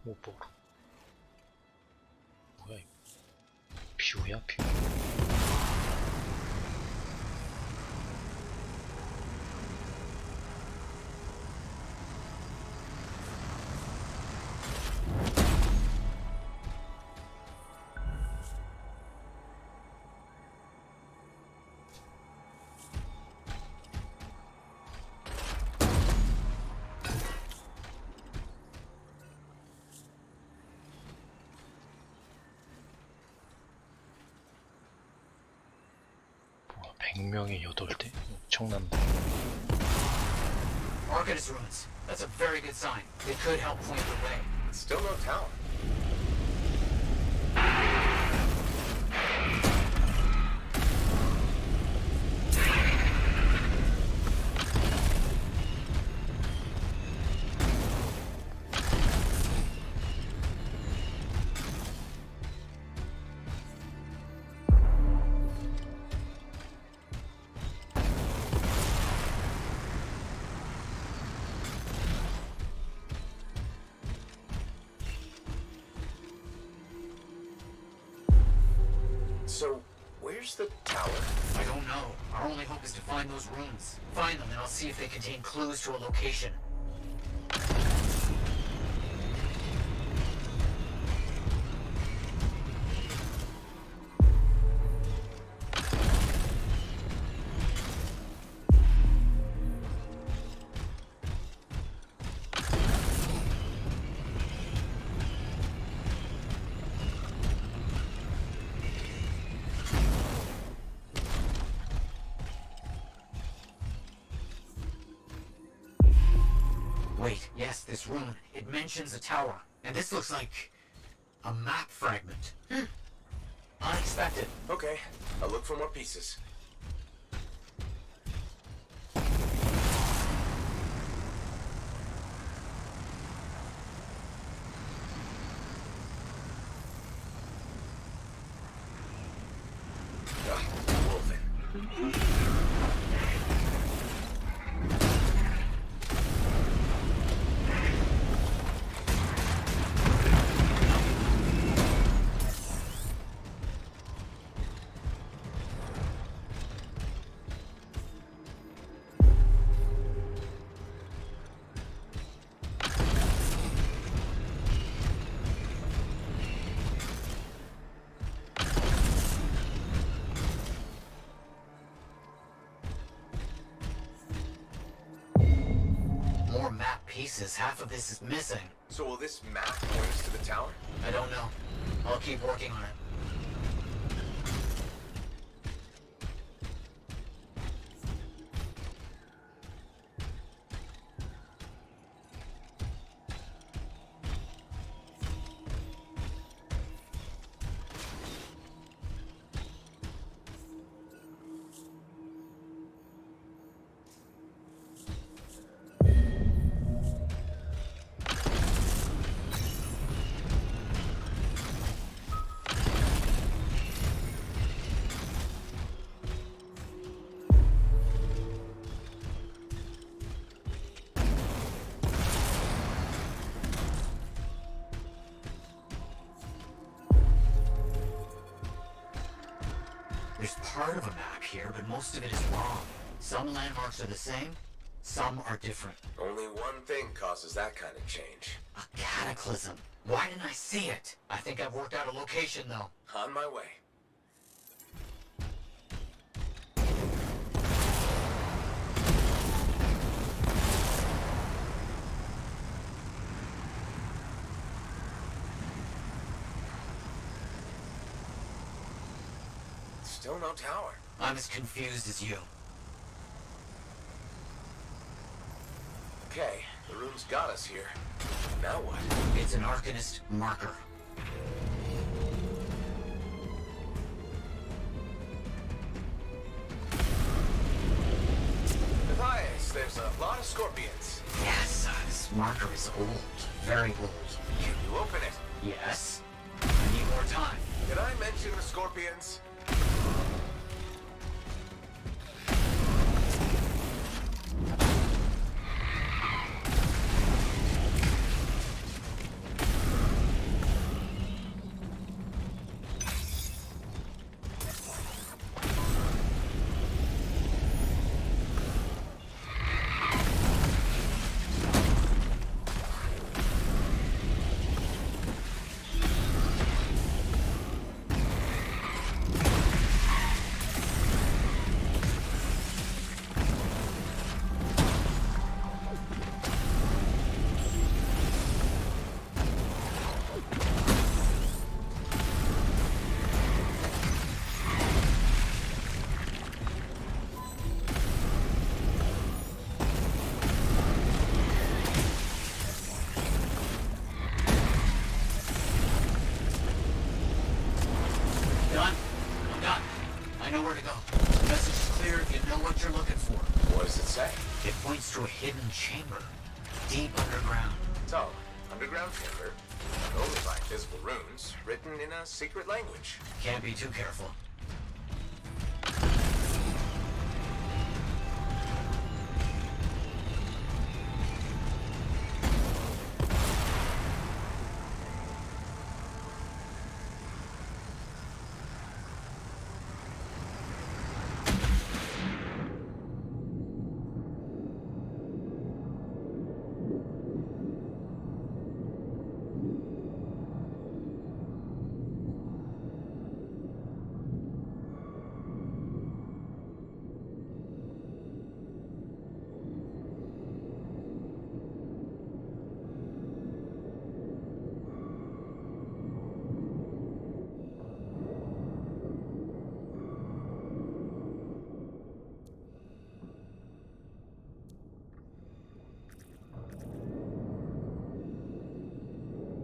못 보고. 뭐야 이거? 뷰야 뷰. 100명이 8대? 엄청난다. Arcanist ruins. That's a very good sign. It could help point the way. Still no tower. So, where's the tower? I don't know. Our only hope is to find those runes. Find them and I'll see if they contain clues to a location. Wait, yes, this rune. It mentions a tower. And this looks like a map fragment. Unexpected. Okay, I'll look for more pieces. More map pieces. Half of this is missing. So will this map point us to the tower? I don't know. I'll keep working on it. There's part of a map here, but most of it is wrong. Some landmarks are the same, some are different. Only one thing causes that kind of change. A cataclysm. Why didn't I see it? I think I've worked out a location, though. On my way. Still no tower. I'm as confused as you. Okay, the room's got us here. Now what? It's an Arcanist marker. Matthias, there's a lot of scorpions. Yes, this marker is old. Very old. Can you open it? Yes. I need more time. Did I mention the scorpions? know where to go. The message is clear if you know what you're looking for. What does it say? It points to a hidden chamber, deep underground. So, underground chamber, only by invisible runes, written in a secret language. Can't be too careful.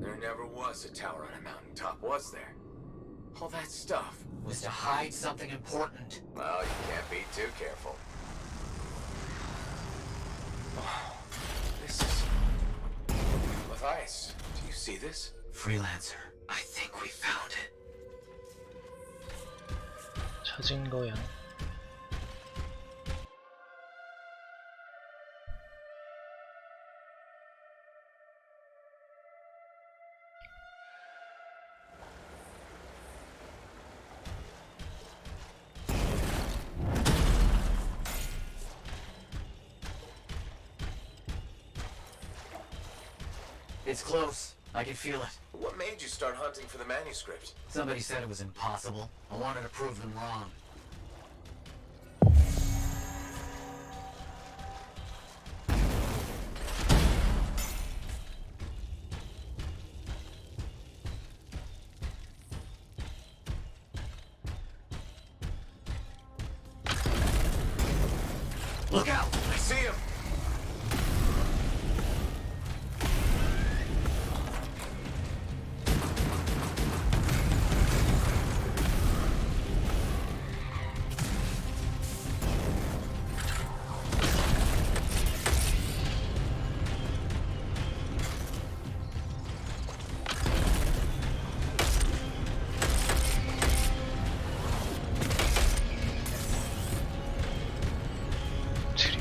There never was a tower on a mountaintop, was there? All that stuff Was to hide something important. Well, you can't be too careful. Oh, this is... Matthias, do you see this? Freelancer, I think we found it. 찾은 거야. It's close. I can feel it. What made you start hunting for the manuscript? Somebody said it was impossible. I wanted to prove them wrong. Look out! I see him!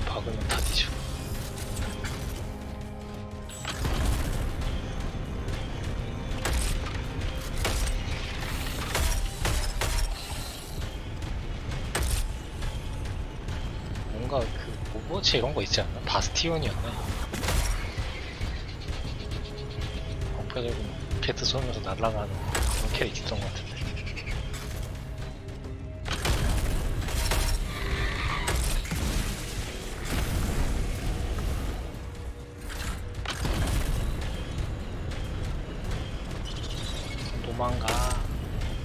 박으면 다 뒤져. 뭔가 그 오버워치 이런 거 있지 않나? 바스티온이었나? 방패 들고 로켓 쏘면서 날아가는 그런 캐릭 있던 것 같은데. 도망가.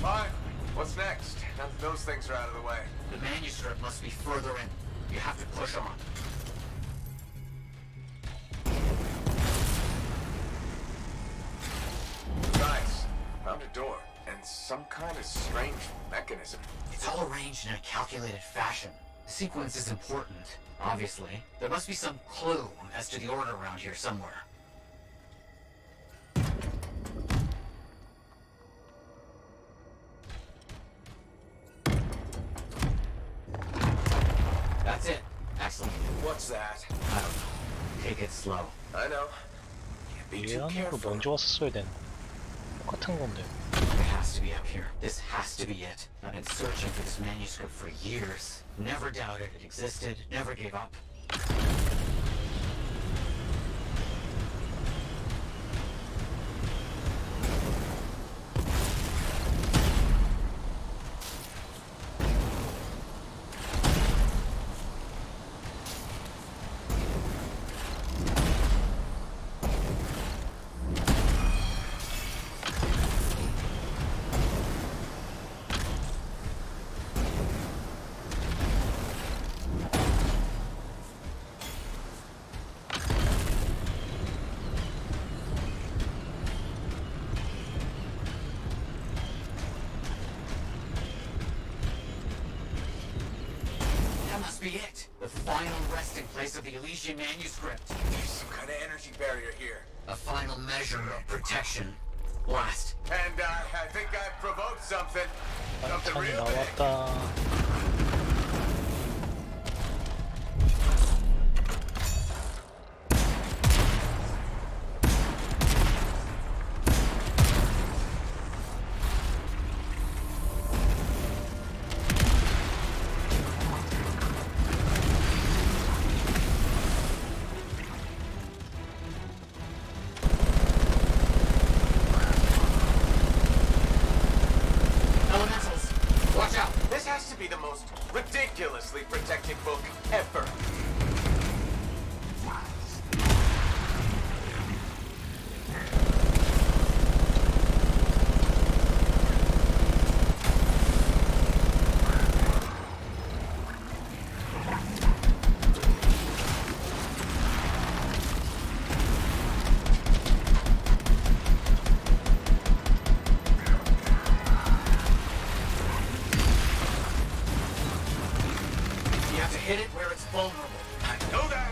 Fine. What's next? Now that those things are out of the way. The manuscript must be further in. You have to push on. Nice. Found a door. And some kind of strange mechanism. It's all arranged in a calculated fashion. The sequence is important, obviously. There must be some clue as to the order around here somewhere. That's it. Excellent. What's that? I don't know. Take it slow. I know. Can't be too 얘한으로 careful. 먼저 왔었어야 되는. 똑같은 건데. It has to be up here. This has to be it. I've been searching for this manuscript for years. Never doubted it existed. Never gave up. be it. The final resting place of the Elysian manuscript. There's some kind of energy barrier here. A final measure of protection. Blast. And I think I've provoked something. Something 탄이 real big. 나왔다. Watch out! This has to be the most ridiculously protected book ever. You have to hit it where it's vulnerable. I know that!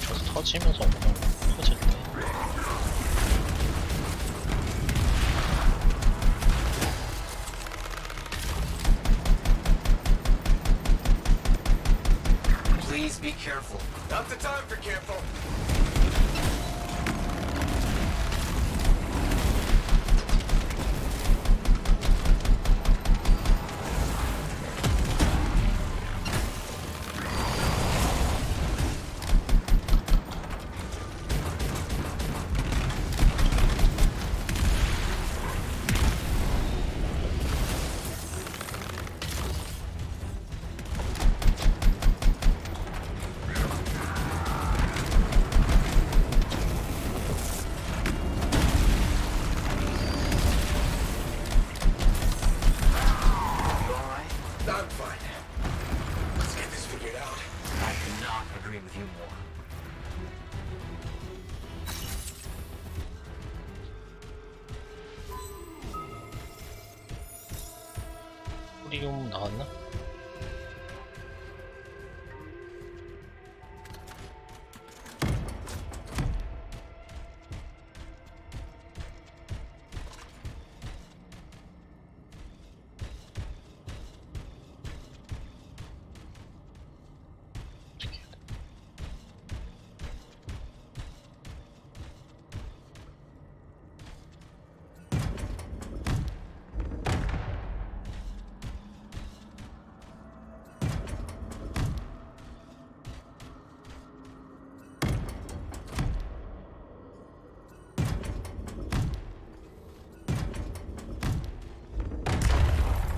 저 터지면서 엄청 터질 때. Please be careful. Not the time for careful. I'm fine. Let's get this figured out. I could not agree with you more. 소리움 나왔나?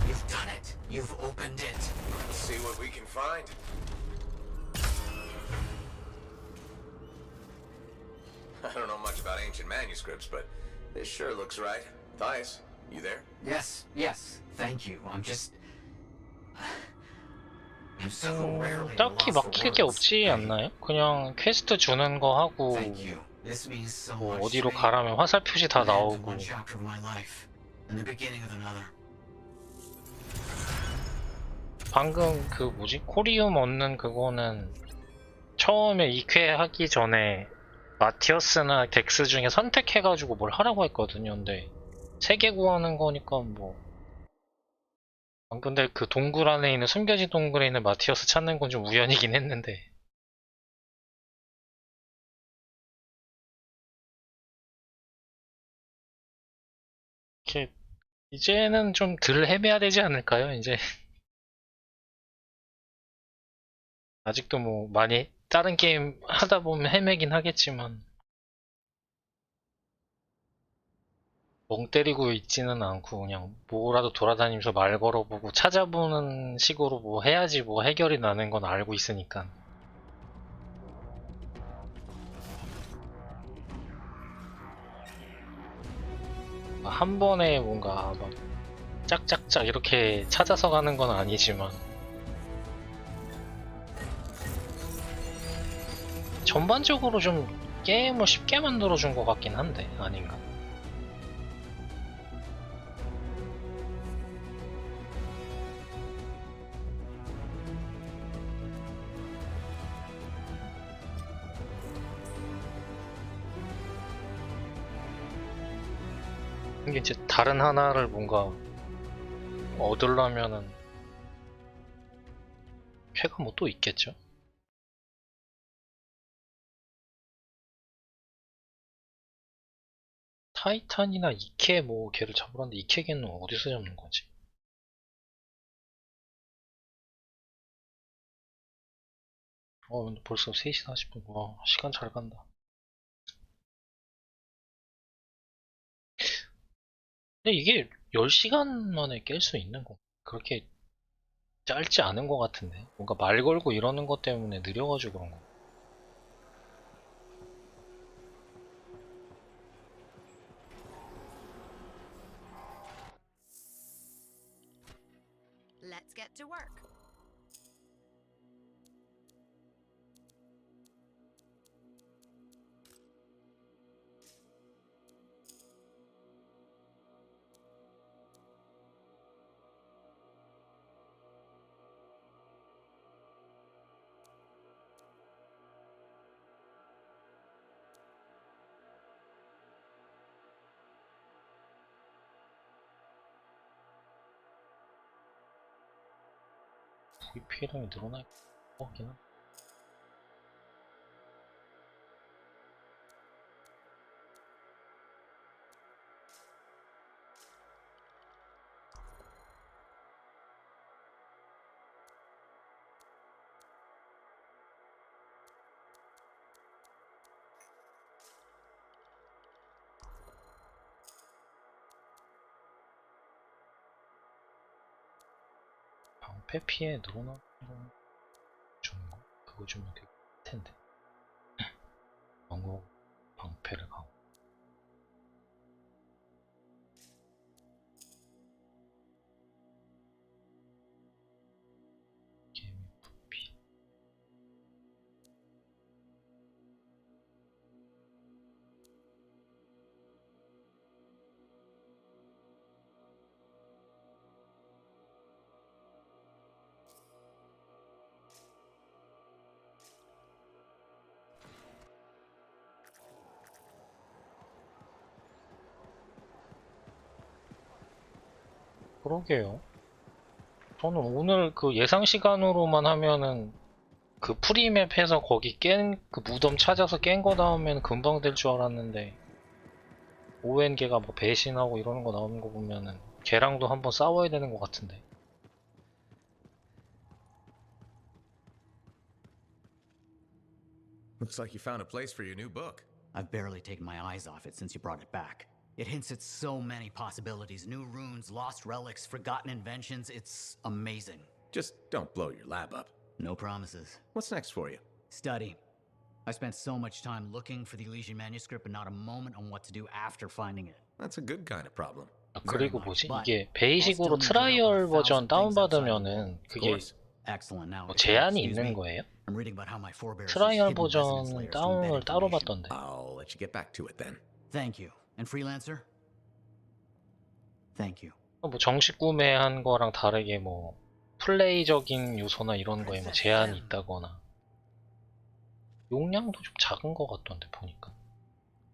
You've done it. You've opened it. Let's see what we can find. I don't know much about ancient manuscripts, but this sure looks right. Thias, you there? Yes, yes. Thank you. I'm so rarely 딱히 lost for 막힐 게 words. 없지 않나요? 그냥 퀘스트 주는 거 하고 This means so 뭐 much 어디로 to me. 가라면 화살 표시 다 The end of 나오고. one chapter of my life and the beginning of another. 방금 그 뭐지? 코리움 얻는 그거는 처음에 2회 하기 전에 마티어스나 덱스 중에 선택해가지고 뭘 하라고 했거든요. 근데 3개 구하는 거니까 뭐. 근데 그 동굴 안에 있는 숨겨진 동굴에 있는 마티어스 찾는 건 좀 우연이긴 했는데. 이렇게 이제는 좀 덜 헤매야 되지 않을까요? 이제 아직도 뭐 많이 다른 게임 하다 보면 헤매긴 하겠지만 멍 때리고 있지는 않고 그냥 뭐라도 돌아다니면서 말 걸어보고 찾아보는 식으로 뭐 해야지 뭐 해결이 나는 건 알고 있으니까. 한 번에 뭔가 막 짝짝짝 이렇게 찾아서 가는 건 아니지만 전반적으로 좀 게임을 쉽게 만들어준 것 같긴 한데 아닌가? 이게 이제 다른 하나를 뭔가 얻으려면은 쾌가 뭐 또 있겠죠? 타이탄이나 이케 뭐 걔를 잡으라는데 이케 걔는 어디서 잡는 거지? 근데 벌써 3시 40분. 와, 시간 잘 간다. 근데 이게 10시간 만에 깰 수 있는 거 그렇게 짧지 않은 것 같은데 뭔가 말 걸고 이러는 것 때문에 느려가지고 그런 거. Let's get to work. VP랑이 늘어날 것 같긴 한데. 방패 피해 늘어나는 거 주는 거? 그거 주면 되게 텐데. 방어 방패를 강화. 개미 부피. 그러게요. 저는 오늘 그 예상 시간으로만 하면은 그 프리맵해서 거기 그 무덤 찾아서 깬 거 나오면 금방 될 줄 알았는데 오웬 걔가 뭐 배신하고 이러는 거 나오는 거 보면은 걔랑도 한번 싸워야 되는 것 같은데. Looks like you found a place for your new book. I've barely taken my eyes off it since you brought it back. It hints at so many possibilities. New runes, lost relics, forgotten inventions. It's amazing. Just don't blow your lab up. No promises. What's next for you? Study. I spent so much time looking for the Elysian manuscript, but not a moment on what to do after finding it. That's a good kind of problem. 그리고 뭐지? 이게 베이식으로 트라이얼 버전 다운받으면은 그게 뭐 제한이 있는 거예요? 트라이얼 버전 다운을 따로 받던데. I'll let you get back to it then. Thank you. And freelancer? Thank you. 뭐 정식 구매한 거랑 다르게 뭐 플레이적인 요소나 이런 거에 뭐 제한이 있다거나 용량도 좀 작은 거 같던데 보니까.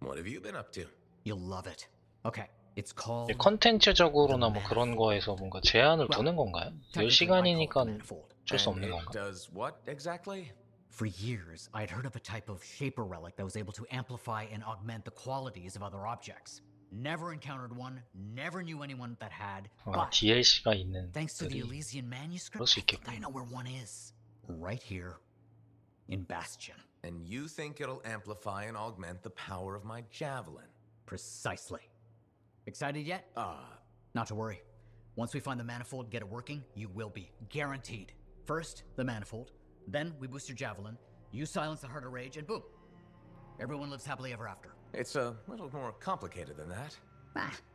What have you been up to? You'll love it. Okay. It's called 컨텐츠적으로나 뭐 그런 거에서 뭔가 제한을 두는 건가요? 10시간이니까 어쩔 수 없는 건가? Does what exactly? For years, I'd heard of a type of shaper relic that was able to amplify and augment the qualities of other objects. Never encountered one, never knew anyone that had. But DLC가 있는 thanks to the Elysian manuscript, 수 I think I know where one is. Right here in Bastion. And you think it'll amplify and augment the power of my javelin? Precisely. Excited yet? Not to worry. Once we find the manifold and get it working, you will be. Guaranteed. First, the manifold. Then we boost your javelin. You silence the heart of rage, and boom. Everyone lives happily ever after. It's a little more complicated than that.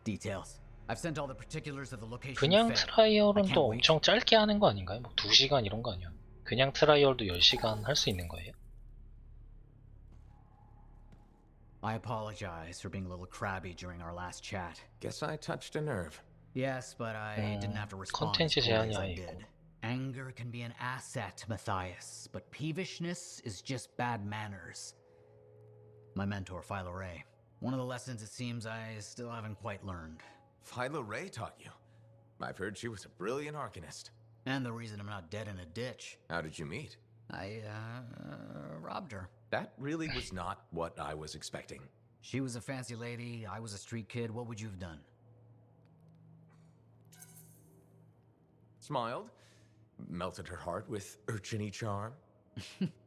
Details. I've sent all the particulars of the location. 그냥 트라이얼은 또 엄청 짧게 하는 거 아닌가요? 뭐 2시간 이런 거 아니야? 그냥 트라이얼도 10시간 할 수 있는 거예요? I apologize for being a little crabby during our last chat. Guess I touched a nerve. Yes, but I didn't have to respond as 컨텐츠 coolly 제한이 as I 아예 did. 있고. Anger can be an asset, Matthias, but peevishness is just bad manners. My mentor, Philo Ray. One of the lessons it seems I still haven't quite learned. Philo Ray taught you. I've heard she was a brilliant arcanist. And the reason I'm not dead in a ditch. How did you meet? I robbed her. That really was not what I was expecting. She was a fancy lady, I was a street kid. What would you have done? Smiled. Melted her heart with urchiny charm.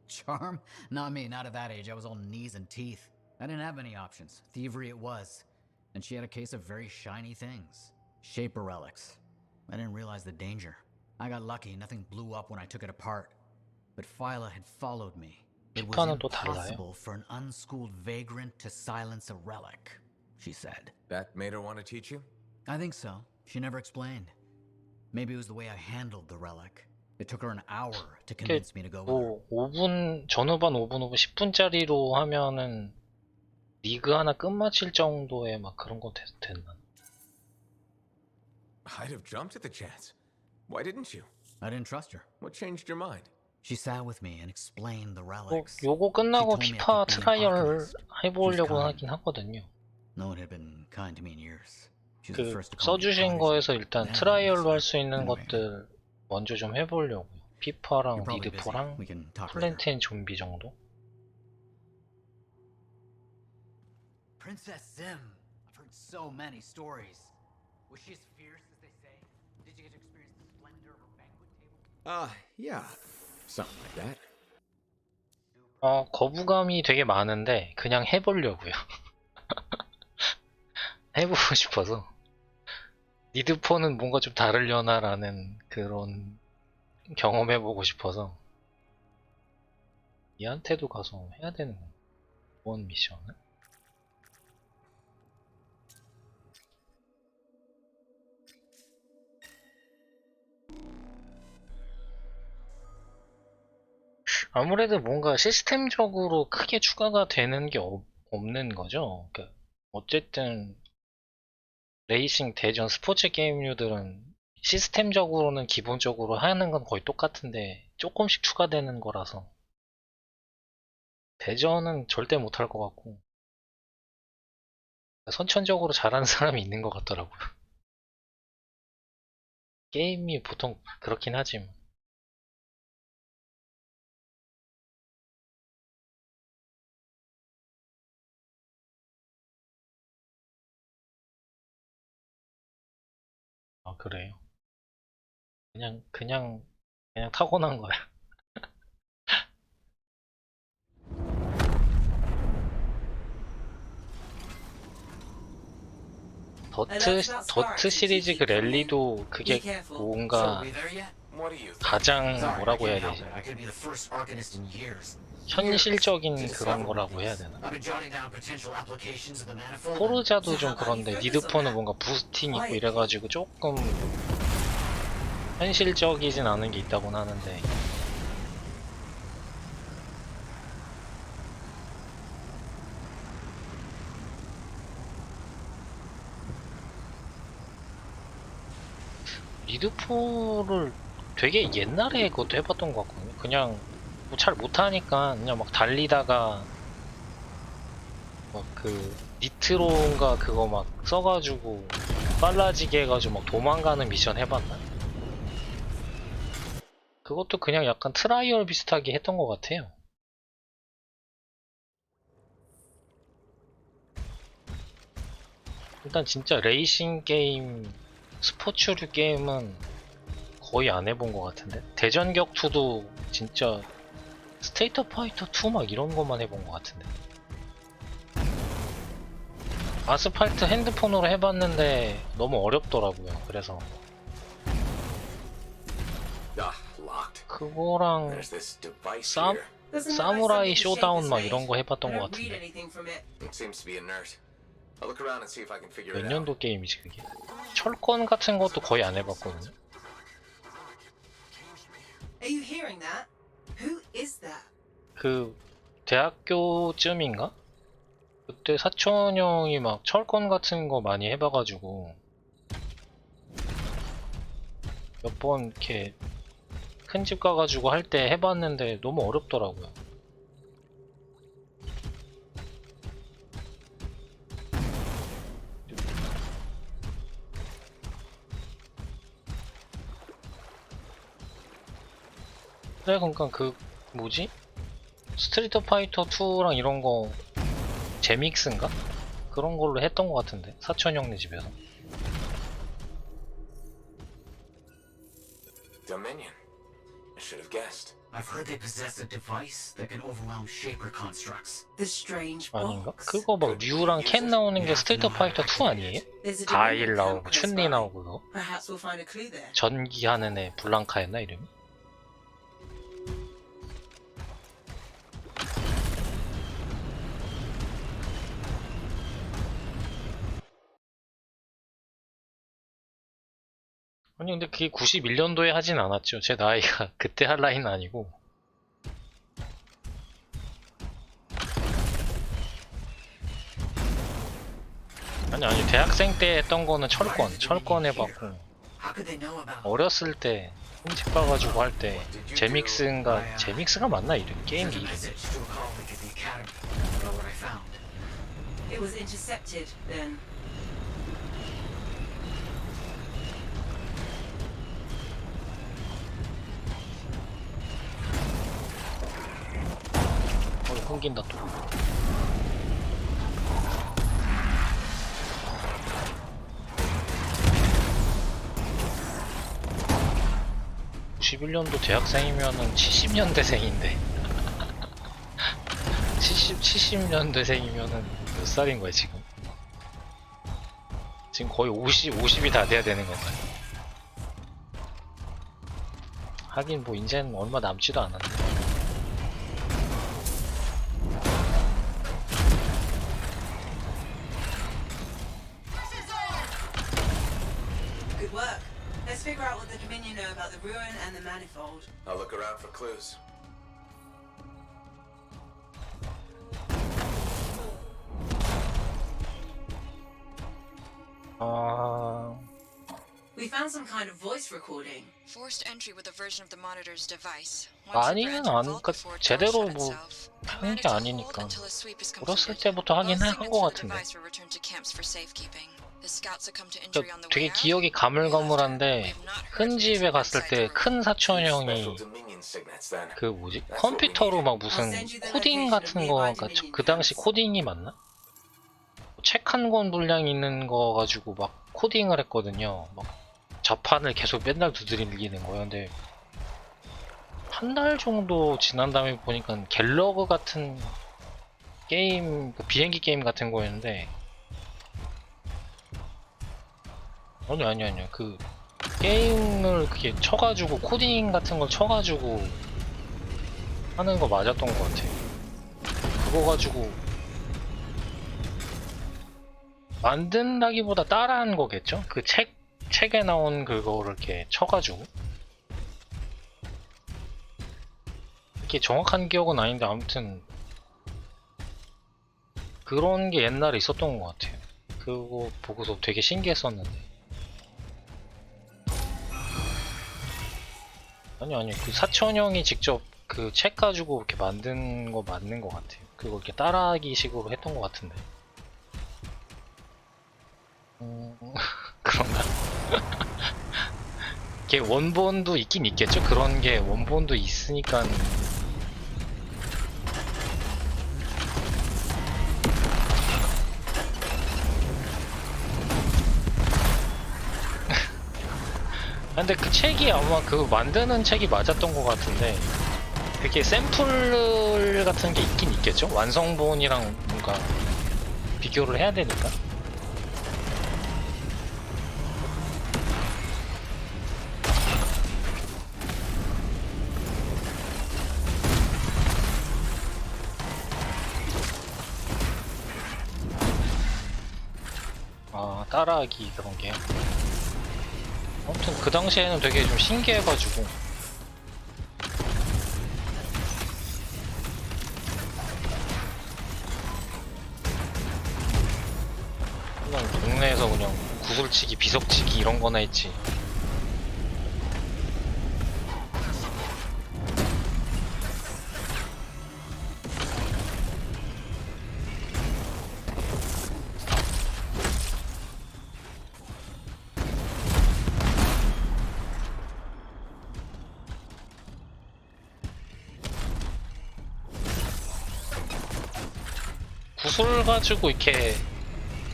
Charm? Not me, not at that age. I was all knees and teeth. I didn't have any options. Thievery it was. And she had a case of very shiny things. Shaper relics. I didn't realize the danger. I got lucky, nothing blew up when I took it apart. But Phyla had followed me. It was impossible for an unschooled vagrant to silence a relic, she said. That made her want to teach you? I think so. She never explained. Maybe it was the way I handled the relic. It took her an hour to convince me to go with her. 5분, 전후반 5분, 5분, 10분짜리로 하면은 리그 하나 끝마칠 정도의 막 그런 거 됐나? I'd have jumped at the chance. Why didn't you? I didn't trust her. What changed your mind? She sat with me and explained the relics. 요거 끝나고 피파 트라이얼 해보려고 하긴 하거든요. No one had been kind to me in years. 그 써주신 거에서 일단 트라이얼로 할 수 있는 것들 먼저 좀 해보려고요. 피파랑 니드포랑 플랜트 앤 좀비 정도? Princess Sim. I've heard so many stories. Was she as fierce as they say? Did you get to experience the splendor of her banquet table? Yeah. Something like that. 거부감이 되게 많은데 그냥 해보려고요. 해보고 싶어서. 니드포는 뭔가 좀 다르려나라는 그런 경험해보고 싶어서 얘한테도 가서 해야 되는 거야. 원 미션을? 아무래도 뭔가 시스템적으로 크게 추가가 되는 게 없는 거죠. 그러니까 어쨌든 레이싱 대전 스포츠 게임류들은 시스템적으로는 기본적으로 하는 건 거의 똑같은데 조금씩 추가되는 거라서 대전은 절대 못할 것 같고 선천적으로 잘하는 사람이 있는 것 같더라고요. 게임이 보통 그렇긴 하지만 그래요. 그냥 타고난 거야. 더트 시리즈 그 랠리도 그게 뭔가 가장 뭐라고 해야 되지? 현실적인 그런 거라고 해야 되나? 포르자도 좀 그런데 니드포는 뭔가 부스팅 있고 이래가지고 조금 현실적이진 않은 게 있다곤 하는데 니드포를 되게 옛날에 그것도 해봤던 것 같거든요. 그냥 뭐 잘 못하니까 그냥 막 달리다가 막 그 니트로인가 그거 막 써가지고 빨라지게 해가지고 막 도망가는 미션 해봤나? 그것도 그냥 약간 트라이얼 비슷하게 했던 것 같아요. 일단 진짜 레이싱 게임, 스포츠류 게임은 거의 안 해본 것 같은데? 대전 격투도 진짜 스테이트 파이터 2 막 이런 것만 해본 것 같은데. 아스팔트 핸드폰으로 해봤는데 너무 어렵더라고요. 그래서 그거랑 사무라이 쇼다운 막 이런 거 해봤던 것 같은데. 몇 년도 게임이지 그게? 철권 같은 것도 거의 안 해봤거든요. Are you hearing that? Who is that? 그 대학교쯤인가? 그때 사촌 형이 막 철권 같은 거 많이 해봐가지고 몇 번 이렇게 큰 집 가가지고 할 때 해봤는데 너무 어렵더라고요. 그래, 그러니까 그 뭐지? 스트리트 파이터 2랑 이런 거 제믹스인가? 그런 걸로 했던 것 같은데 사촌 형네 집에서. Dominion. I should have guessed. I've heard they possess a device that can overwhelm shaper constructs. The strange 아닌가? box. 그거 막 류랑 켄 나오는 게 스트리트 파이터 2 아니에요? 가일 나오고 춘리 나오고 그거? Perhaps we'll find a clue there. 전기하는 애 블랑카였나 이름이? 아니 근데 그게 91년도에 하진 않았죠. 제 나이가 그때 할 나이는 아니고. 아니 대학생 때 했던 거는 철권 해봤고 어렸을 때 홈집 가가지고 할 때 제믹스가 맞나 이름? 게임기 이름. It was intercepted then. 끊긴다 또. (91년도) 대학생이면은 70년대생인데 70년대생이면은 몇 살인 거야 지금? 지금 거의 50이 다 돼야 되는 건가요? 하긴 뭐 이제는 얼마 남지도 않았네. Good work. Let's figure out what the Dominion know about the ruin and the manifold. I'll look around for clues. We found some kind of voice recording. Forced entry with a version of the monitor's device. 아니는 그러니까 제대로 뭐 한 게 아니니까 어렸을 때부터 하긴 한 거 같은데. 되게 기억이 가물가물한데 큰 집에 갔을 때 큰 사촌 형이 그 뭐지 컴퓨터로 막 무슨 코딩 같은 거, 그 당시 코딩이 맞나? 책 한 권 분량 있는 거 가지고 막 코딩을 했거든요. 막 자판을 계속 맨날 두드리는 거예요. 근데 한 달 정도 지난 다음에 보니까 갤러그 같은 게임, 그 비행기 게임 같은 거였는데 아니요. 그 게임을 그게 쳐가지고 코딩 같은 걸 쳐가지고 하는 거 맞았던 것 같아요. 그거 가지고 만든다기보다 따라한 거겠죠? 그 책에 나온 그거를 이렇게 쳐가지고. 이렇게 정확한 기억은 아닌데 아무튼 그런 게 옛날에 있었던 것 같아요. 그거 보고서 되게 신기했었는데. 아니 그 사촌 형이 직접 그 책 가지고 이렇게 만든 거 맞는 것 같아요. 그거 이렇게 따라하기 식으로 했던 것 같은데. 그런가? 이게 원본도 있긴 있겠죠? 그런 게 원본도 있으니까. 근데 그 책이 아마 그 만드는 책이 맞았던 것 같은데 그게 샘플 같은 게 있긴 있겠죠? 완성본이랑 뭔가 비교를 해야 되니까. 아, 따라하기 그런 게. 아무튼 그 당시에는 되게 좀 신기해가지고 그냥 동네에서 그냥 구슬치기, 비석치기 이런 거나 했지. 구슬 가지고 이렇게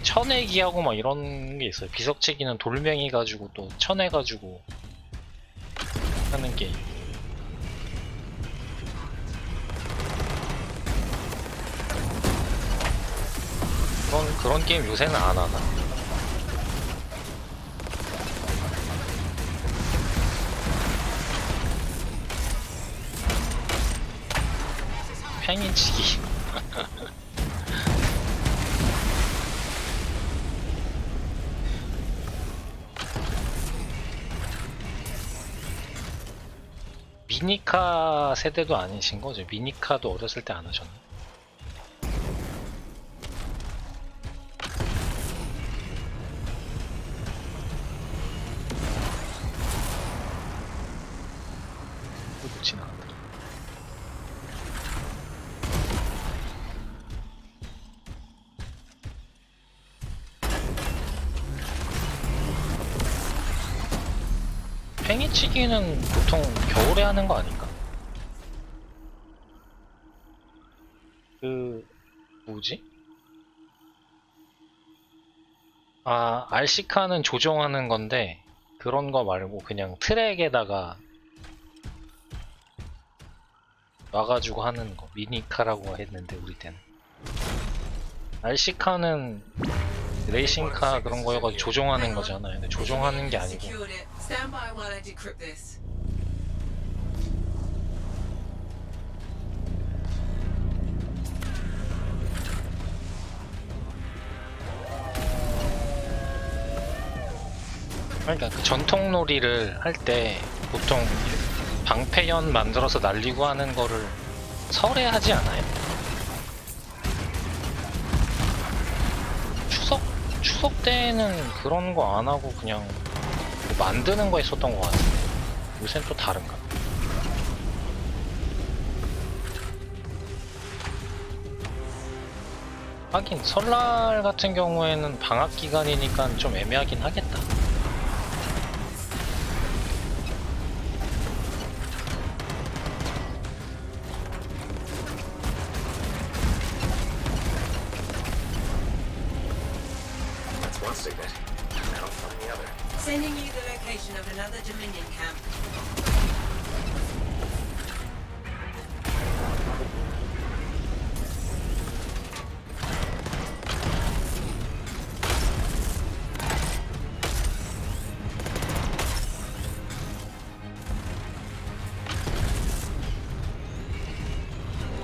쳐내기하고 막 이런 게 있어요. 비석치기는 돌멩이 가지고 또 쳐내가지고 하는 게임. 그런 게임 요새는 안 하나? 팽이치기. 미니카 세대도 아니신 거죠? 미니카도 어렸을 때 안 하셨나? 또 놓진 않았다. 팽이치기는 보통 겨울에 하는 거 아닌가? 뭐지? 아, RC카는 조종하는 건데 그런 거 말고 그냥 트랙에다가 놔가지고 하는 거 미니카라고 했는데 우리 때는. RC카는 레이싱카 그런 거여가지고 조종하는 거잖아요. 근데 조종하는 게 아니고 Stand by while I decrypt this. 그러니까 그 전통놀이를 할 때 보통 방패연 만들어서 날리고 하는 거를 설에 하지 않아요? 추석 때는 그런 거 안 하고 그냥 만드는 거 했었던 것 같은데 요새는 또 다른가? 하긴 설날 같은 경우에는 방학 기간이니까 좀 애매하긴 하겠다. That's one signet. Now find the other. Sending you the location of another Dominion camp.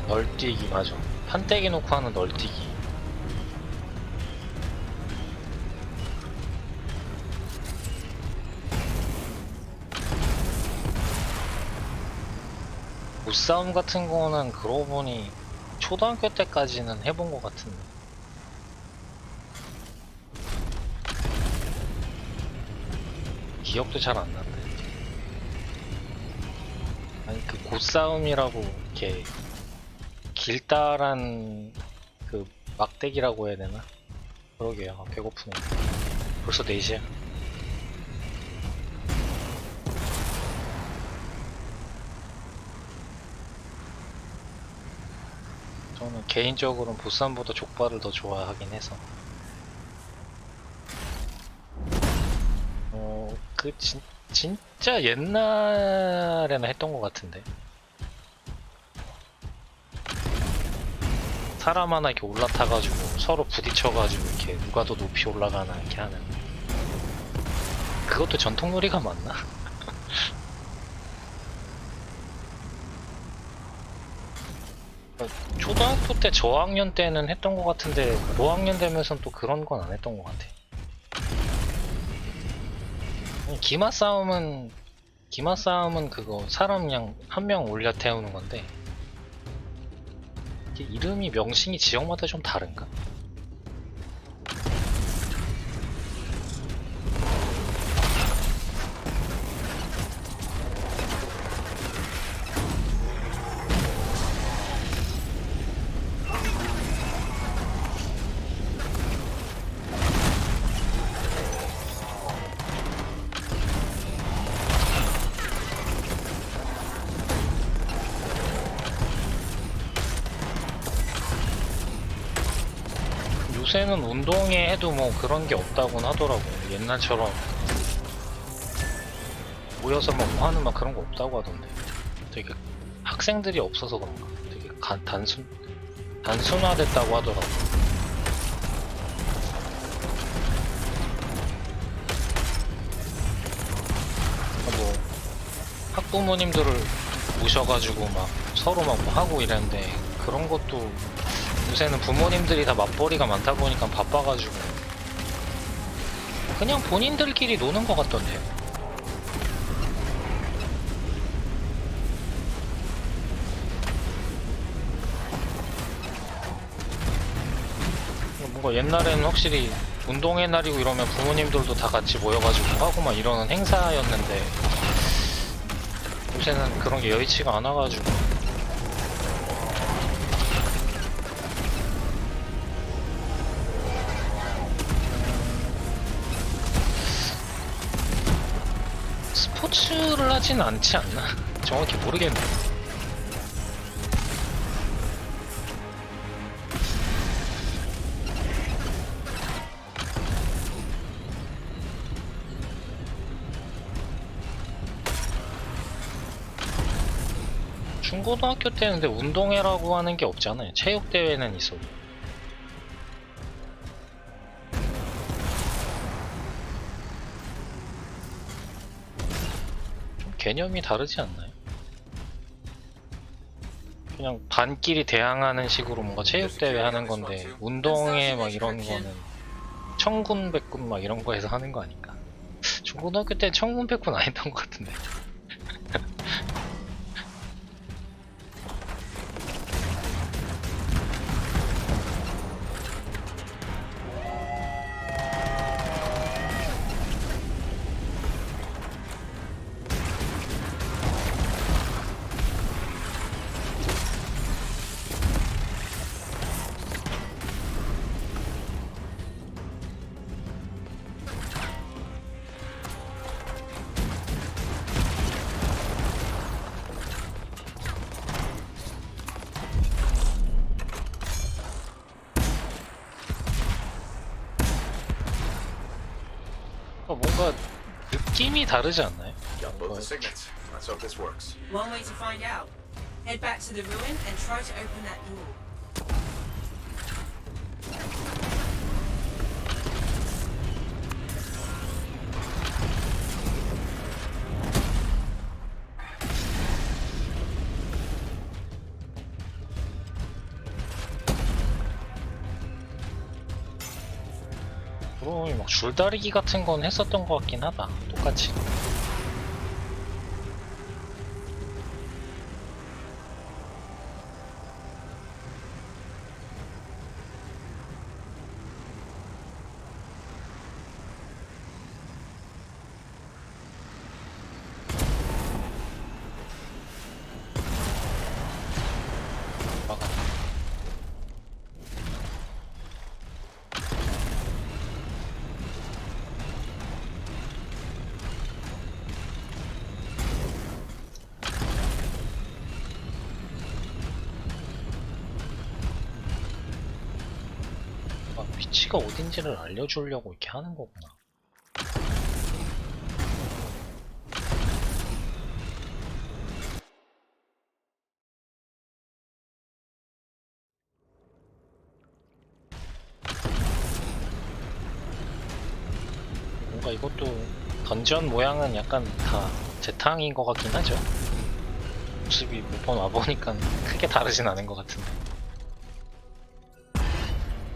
널뛰기 맞아. 판때기 놓고 하는 널뛰기. 무싸움 같은 거는 그러고 보니 초등학교 때까지는 해본 것 같은데 기억도 잘 안 난다. 아니 그 곧싸움이라고 이렇게 길다란 그 막대기라고 해야 되나? 그러게요. 배고프네. 벌써 4시야. 저는 개인적으로는 보쌈보다 족발을 더 좋아하긴 해서 그 진짜 옛날에는 했던 것 같은데 사람 하나 이렇게 올라타가지고 서로 부딪혀가지고 이렇게 누가 더 높이 올라가나 이렇게 하는 그것도 전통놀이가 맞나? 초등학교 때 저학년 때는 했던 것 같은데 고학년 되면서는 또 그런 건 안 했던 것 같아. 기마 싸움은 그거 사람 그냥 한 명 올려 태우는 건데 이게 이름이 명칭이 지역마다 좀 다른가? 요새는 운동회 해도 뭐 그런 게 없다고는 하더라고요. 옛날처럼 모여서 뭐 하는 막 그런 거 없다고 하던데. 되게 학생들이 없어서 그런가. 되게 단순화됐다고 하더라고요. 뭐 학부모님들을 모셔가지고 막 서로 막 뭐 하고 이랬는데 그런 것도 요새는 부모님들이 다 맞벌이가 많다 보니까 바빠가지고 그냥 본인들끼리 노는 것 같던데. 뭔가 옛날에는 확실히 운동회 날이고 이러면 부모님들도 다 같이 모여가지고 하고 막 이러는 행사였는데 요새는 그런 게 여의치가 않아가지고 스포츠를 하진 않지 않나? 정확히 모르겠네. 중고등학교 때는 근데 운동회라고 하는 게 없잖아요. 체육대회는 있어도. 개념이 다르지 않나요? 그냥 반끼리 대항하는 식으로 뭔가 체육대회 하는 건데 운동회 막 이런 거는 청군 백군 막 이런 거에서 하는 거 아닌가? 중고등학교 때 청군 백군 아니던 것 같은데. 뭔가 느낌이 다르지 않나요? Got both the signets. Let's hope this works. One way to find out. Head back to the ruin and try to open that door. 그럼 막 줄다리기 같은 건 했었던 것 같긴 하다. 똑같이. 위치가 어딘지를 알려주려고 이렇게 하는 거구나. 뭔가 이것도 던전 모양은 약간 다 재탕인 것 같긴 하죠. 모습이 몇 번 와보니까 크게 다르진 않은 것 같은데.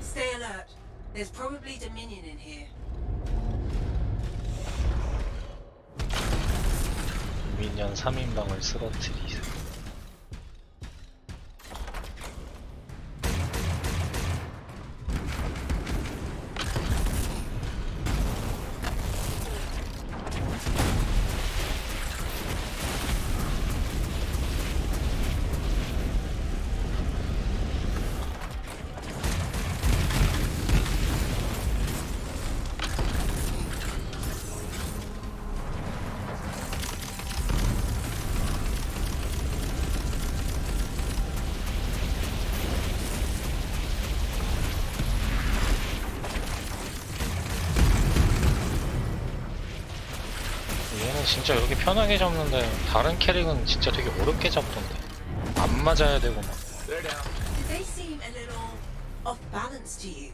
Stay alert. There's probably Dominion in here. 반년 3인방을 쓰러뜨리세요. 진짜 이렇게 편하게 잡는데 다른 캐릭은 진짜 되게 어렵게 잡던데. 안 맞아야 되고 막. Did they seem a little off balance to you?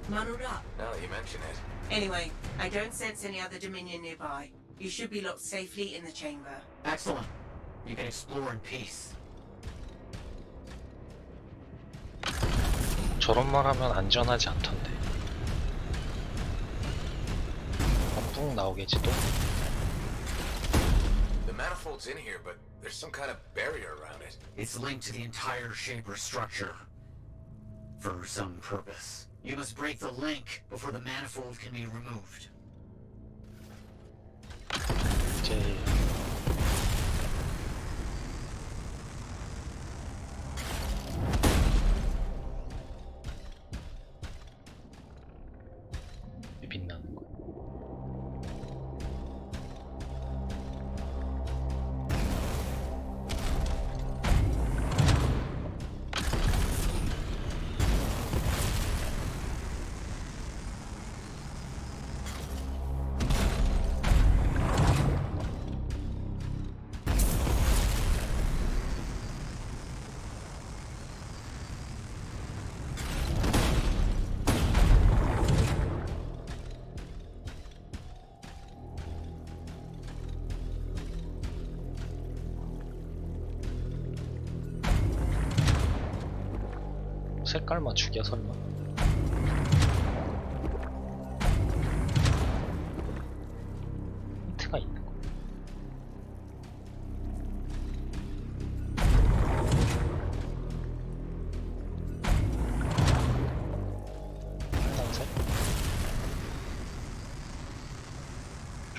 Muddled up? Now that you mention it. Anyway, I don't sense any other Dominion nearby. You should be locked safely in the chamber. Excellent. You can explore in peace. 저런 말 하면 안전하지 않던데. 뿡 나오겠지 또? The manifold's in here, but there's some kind of barrier around it. It's linked to the entire Shaper structure. For some purpose. You must break the link before the manifold can be removed. 이제 빛나는 거. 색깔 맞추기야 설마? 힌트가 있는 거. 파란색?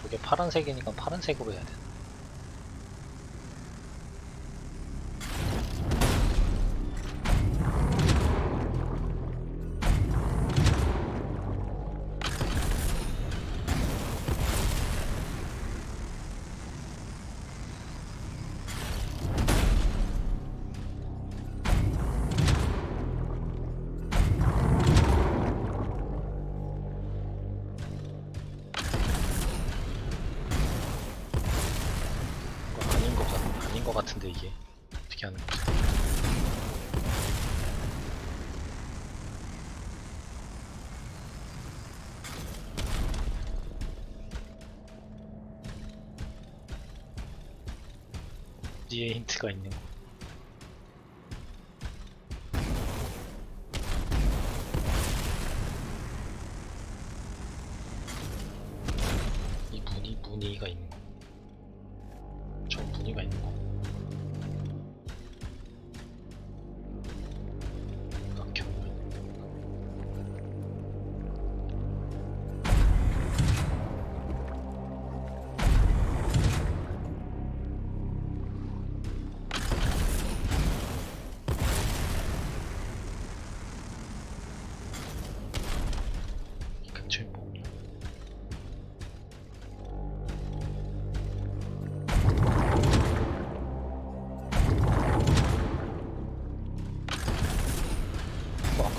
저게 파란색이니까 파란색으로 해야 돼. 아닌 것 같은데 이게 어떻게 하는 거지? 뒤에 힌트가 있는 거. 이 무늬가 있는 거. 저 무늬가 있는 거.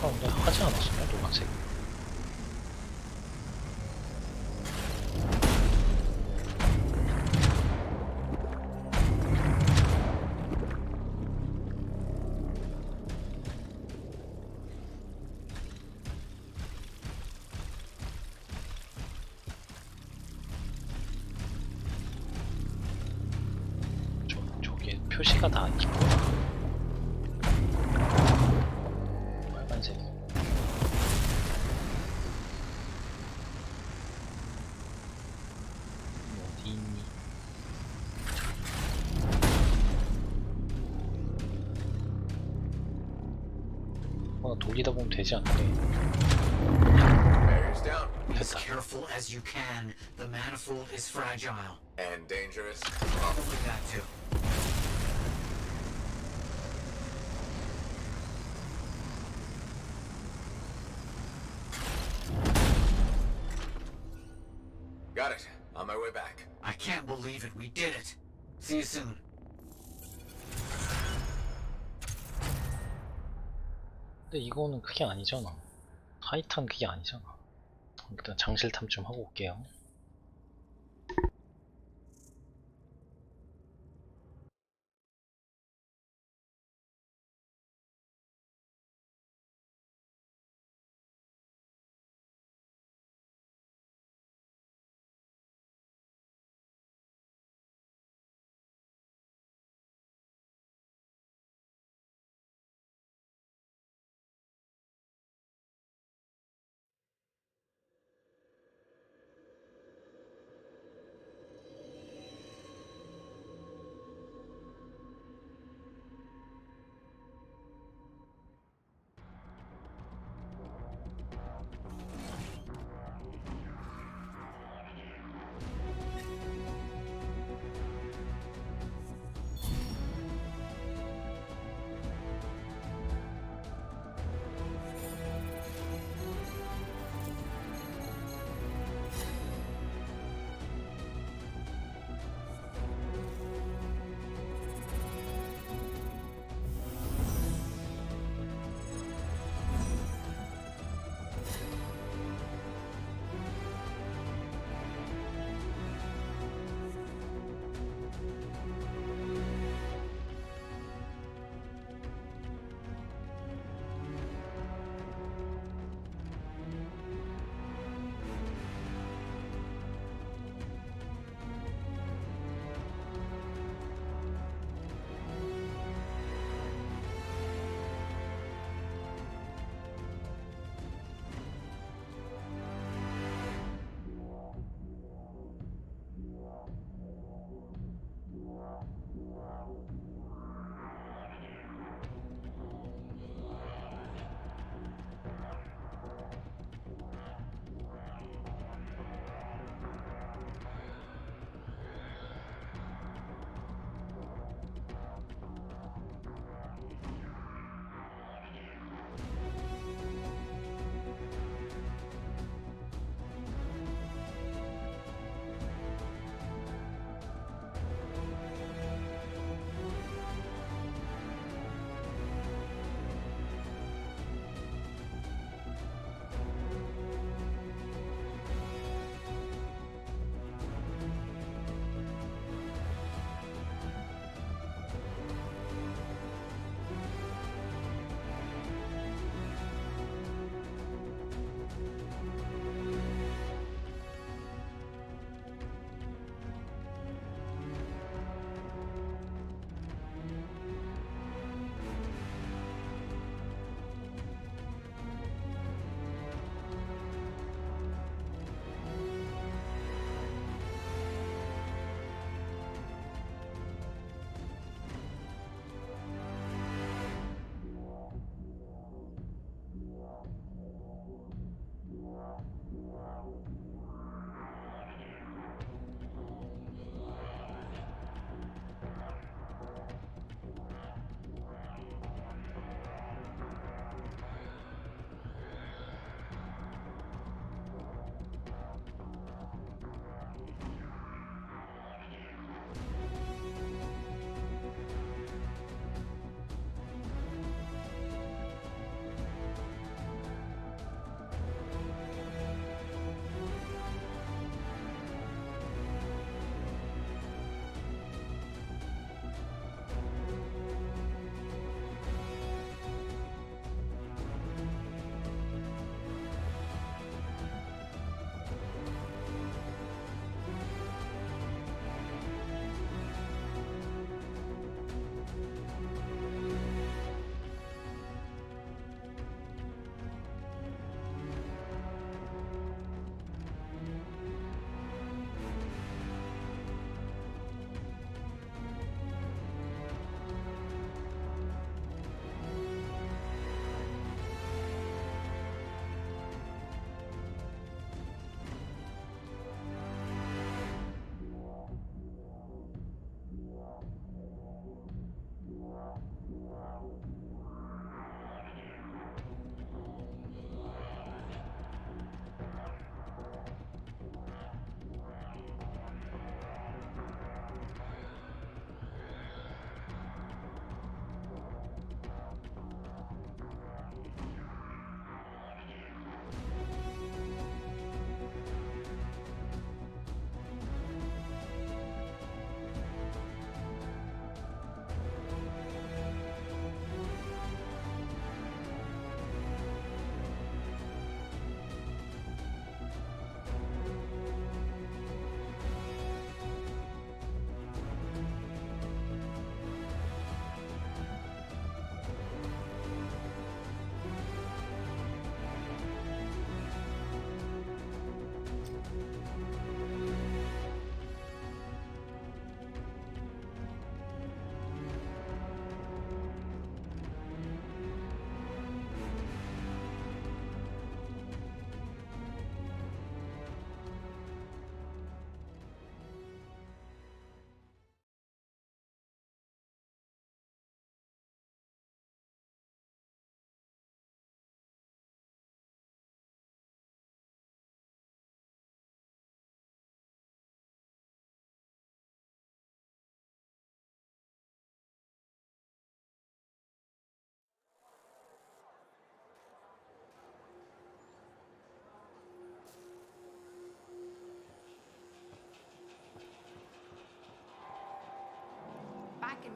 근데 하지 않았어요? 노란색. 저게 표시가 다 있구나. 빨간색. 어디 있니? 돌리다 보면 되지 않을까? Barriers down. Be as careful as you can. The manifold is fragile. And dangerous. Probably that too. Got it. On my way back. I can't believe it. We did it. See you soon. 근데 이거는 그게 아니잖아. 하이탄 그게 아니잖아. 일단 장실탐 좀 하고 올게요.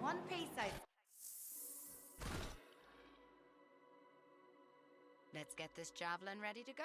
one pace I... Let's get this javelin ready to go.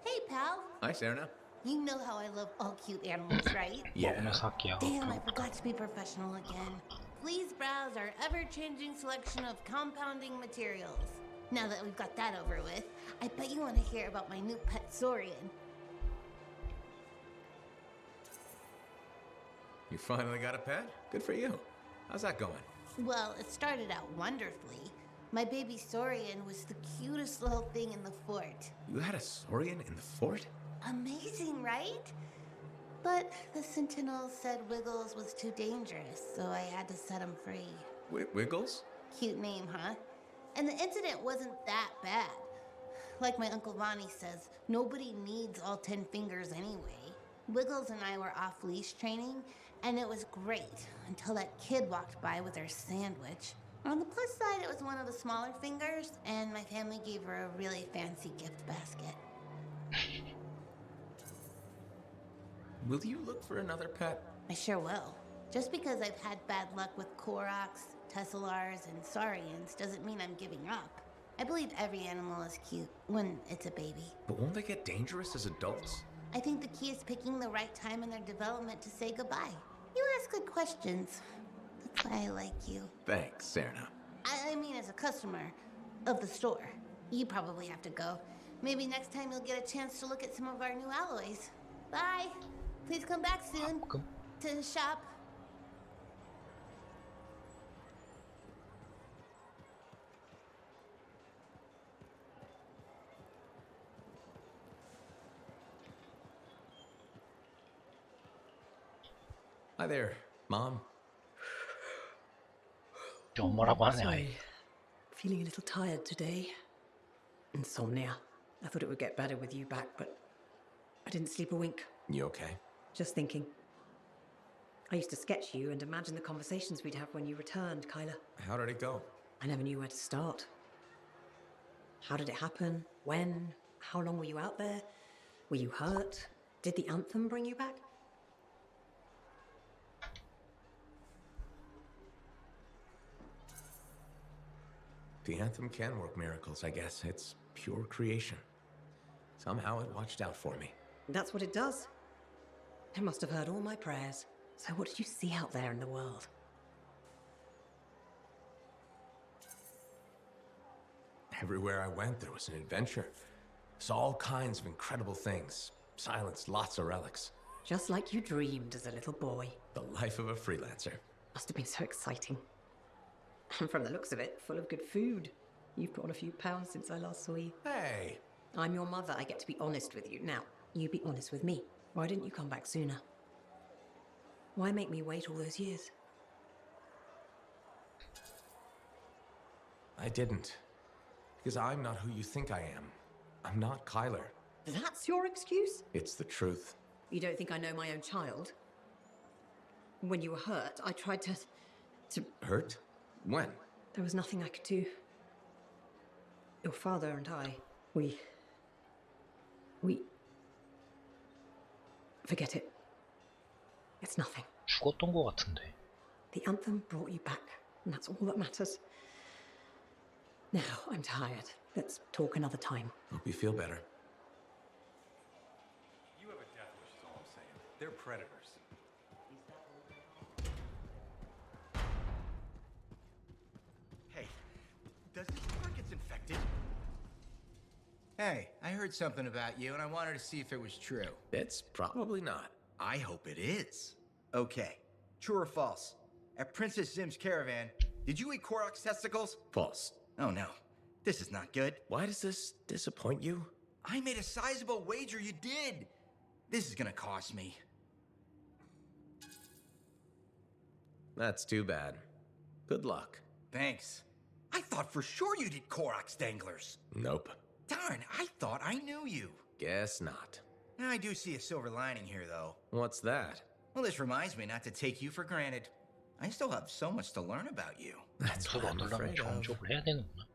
Hey, pal. Hi, Serena. You know how I love all cute animals, right? Yeah. Damn, I forgot to be professional again. Please browse our ever-changing selection of compounding materials. Now that we've got that over with, I bet you want to hear about my new pet Saurian. You finally got a pet? Good for you. How's that going? Well, it started out wonderfully. My baby Saurian was the cutest little thing in the fort. You had a Saurian in the fort? Amazing, right? But the Sentinels said Wiggles was too dangerous, so I had to set him free. Wiggles? Cute name, huh? And the incident wasn't that bad. Like my Uncle Ronnie says, nobody needs all 10 fingers anyway. Wiggles and I were off-leash training, and it was great until that kid walked by with her sandwich. On the plus side, it was one of the smaller fingers, and my family gave her a really fancy gift basket. Will you look for another pet? I sure will. Just because I've had bad luck with Koroks, Tesselars, and Saurians doesn't mean I'm giving up. I believe every animal is cute when it's a baby. But won't they get dangerous as adults? I think the key is picking the right time in their development to say goodbye. You ask good questions. That's why I like you. Thanks, Serena. I mean as a customer of the store. You probably have to go. Maybe next time you'll get a chance to look at some of our new alloys. Bye. Please come back soon to shop. Hi there, Mom. 엄마라고 하네, 아예. Sorry. Feeling a little tired today. Insomnia. I thought it would get better with you back, but I didn't sleep a wink. You okay? Just thinking. I used to sketch you and imagine the conversations we'd have when you returned, Kyla. How did it go? I never knew where to start. How did it happen? When? How long were you out there? Were you hurt? Did the anthem bring you back? The anthem can work miracles, I guess. It's pure creation. Somehow it watched out for me. That's what it does. It must have heard all my prayers. So what did you see out there in the world? Everywhere I went, there was an adventure. Saw all kinds of incredible things. Silenced lots of relics. Just like you dreamed as a little boy. The life of a freelancer. Must have been so exciting. And from the looks of it, full of good food. You've put on a few pounds since I last saw you. Hey! I'm your mother. I get to be honest with you. Now, you be honest with me. Why didn't you come back sooner? Why make me wait all those years? I didn't. Because I'm not who you think I am. I'm not Kyler. That's your excuse? It's the truth. You don't think I know my own child? When you were hurt, I tried to... Hurt? When? There was nothing I could do. Your father and I, we... Forget it. It's nothing. 죽었던 것 같은데. The anthem brought you back, and that's all that matters. Now, I'm tired. Let's talk another time. Hope you feel better. You have a death wish is all I'm saying. They're predators. Hey, does this look like it's infected? Hey, I heard something about you, and I wanted to see if it was true. It's probably not. I hope it is. Okay, true or false? At Princess Zim's caravan, did you eat Korok's testicles? False. Oh no, this is not good. Why does this disappoint you? I made a sizable wager you did. This is gonna cost me. That's too bad. Good luck. Thanks. I thought for sure you'd eat Korok's danglers. Nope. Darn, I thought I knew you. Guess not. I do see a silver lining here, though. What's that? Well, this reminds me not to take you for granted. I still have so much to learn about you. That's what I'm afraid of. 경족을 해야 되는구나.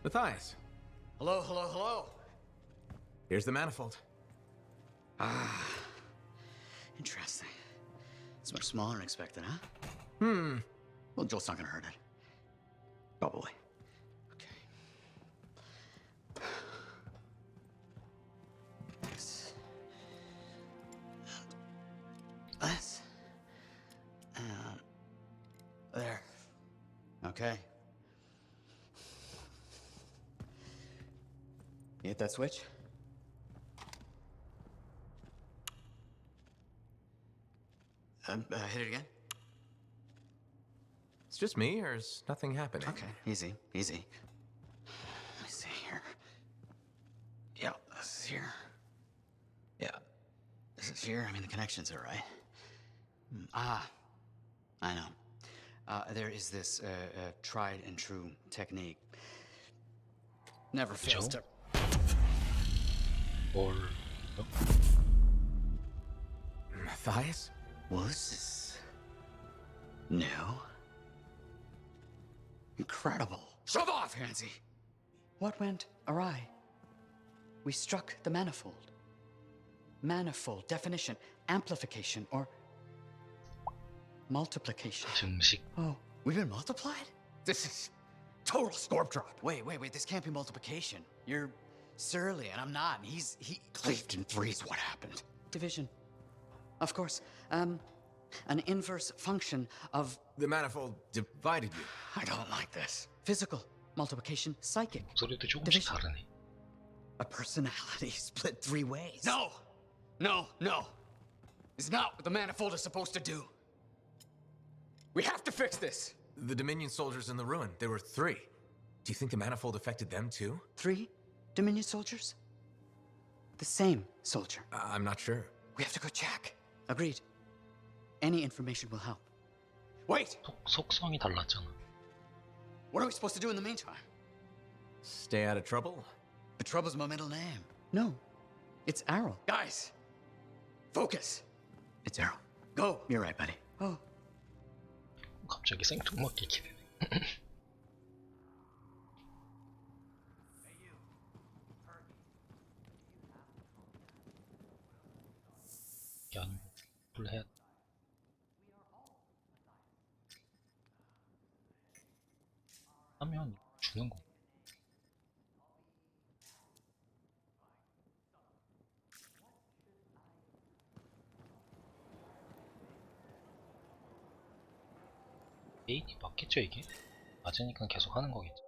Matthias. Hello, hello, hello. Here's the manifold. Ah, interesting. It's much smaller than expected, huh? Well, Joel's not gonna hurt it. Probably. Okay. This. And this. And there. Okay. You hit that switch? Hit it again? It's just me, or is nothing happening? Okay, easy, easy. Let me see here. Yeah, this is here. Yeah, this is here. I mean, the connections are right. I know. There is this tried and true technique. Never fails to... Or... Matthias? Was this new? Incredible. Shove off, Hansy! What went awry? We struck the manifold. Manifold, definition, amplification, or multiplication. 증식. Oh, we've been multiplied? This is total scorp drop. Wait, this can't be multiplication. You're surly, and I'm not. He cleaved in threes. What happened? Division. Of course. An inverse function of... The manifold divided you. I don't like this. Physical. Multiplication. Psychic. 소리도 조금씩 다르네. A personality split three ways. No! It's not what the manifold is supposed to do. We have to fix this. The Dominion soldiers in the ruin, there were 3. Do you think the manifold affected them too? 3 Dominion soldiers? The same soldier. I'm not sure. We have to go check. Agreed. Any information will help. Wait! 속성이 달랐잖아. What are we supposed to do in the meantime? Stay out of trouble? The trouble's my middle name. No, it's Arrow. Guys, focus. It's Arrow. Go. You're right, buddy. Oh. 갑자기 생뚱맞게 기대네. 이게 아니고 불해야 하면 주는 거. 메인이 맞겠죠 이게? 맞으니까 계속 하는 거겠죠.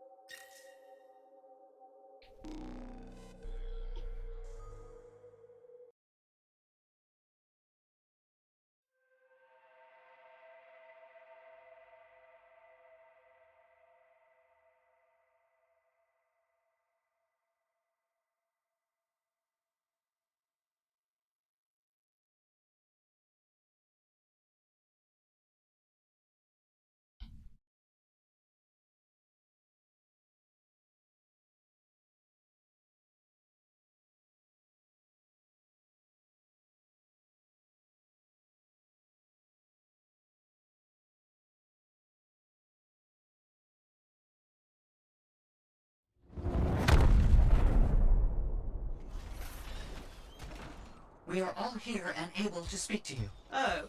We are all here and able to speak to you. Oh,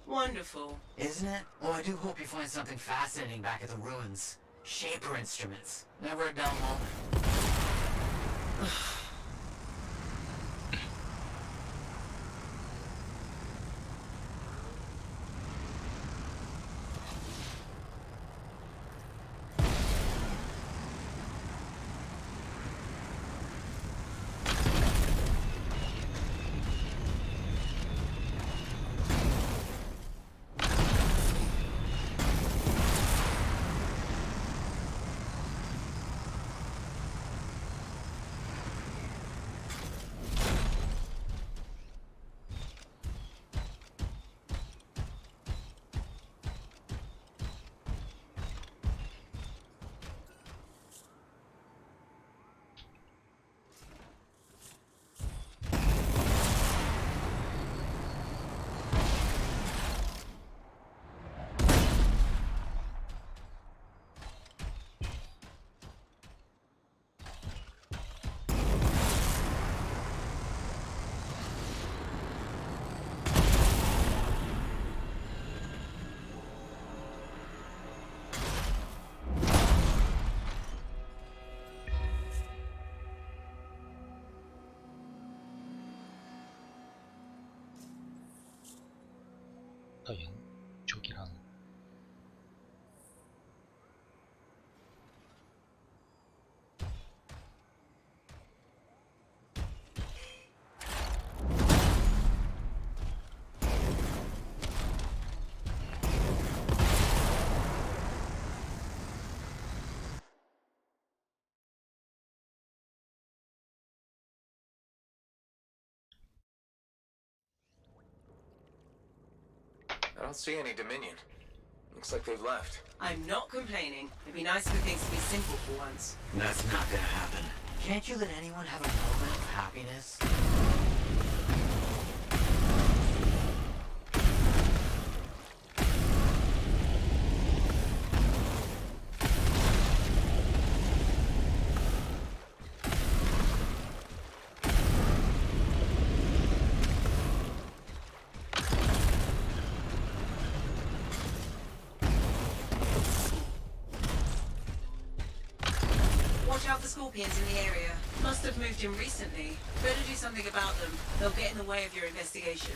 wonderful. Isn't it? Well, I do hope you find something fascinating back at the ruins. Shaper instruments. Never a dull moment. 왼쪽이랑 I don't see any Dominion. Looks like they've left. I'm not complaining. It'd be nice for things to be simple for once. That's not gonna happen. Can't you let anyone have a moment of happiness? Watch out for scorpions in the area. Must have moved in recently. Better do something about them. They'll get in the way of your investigation.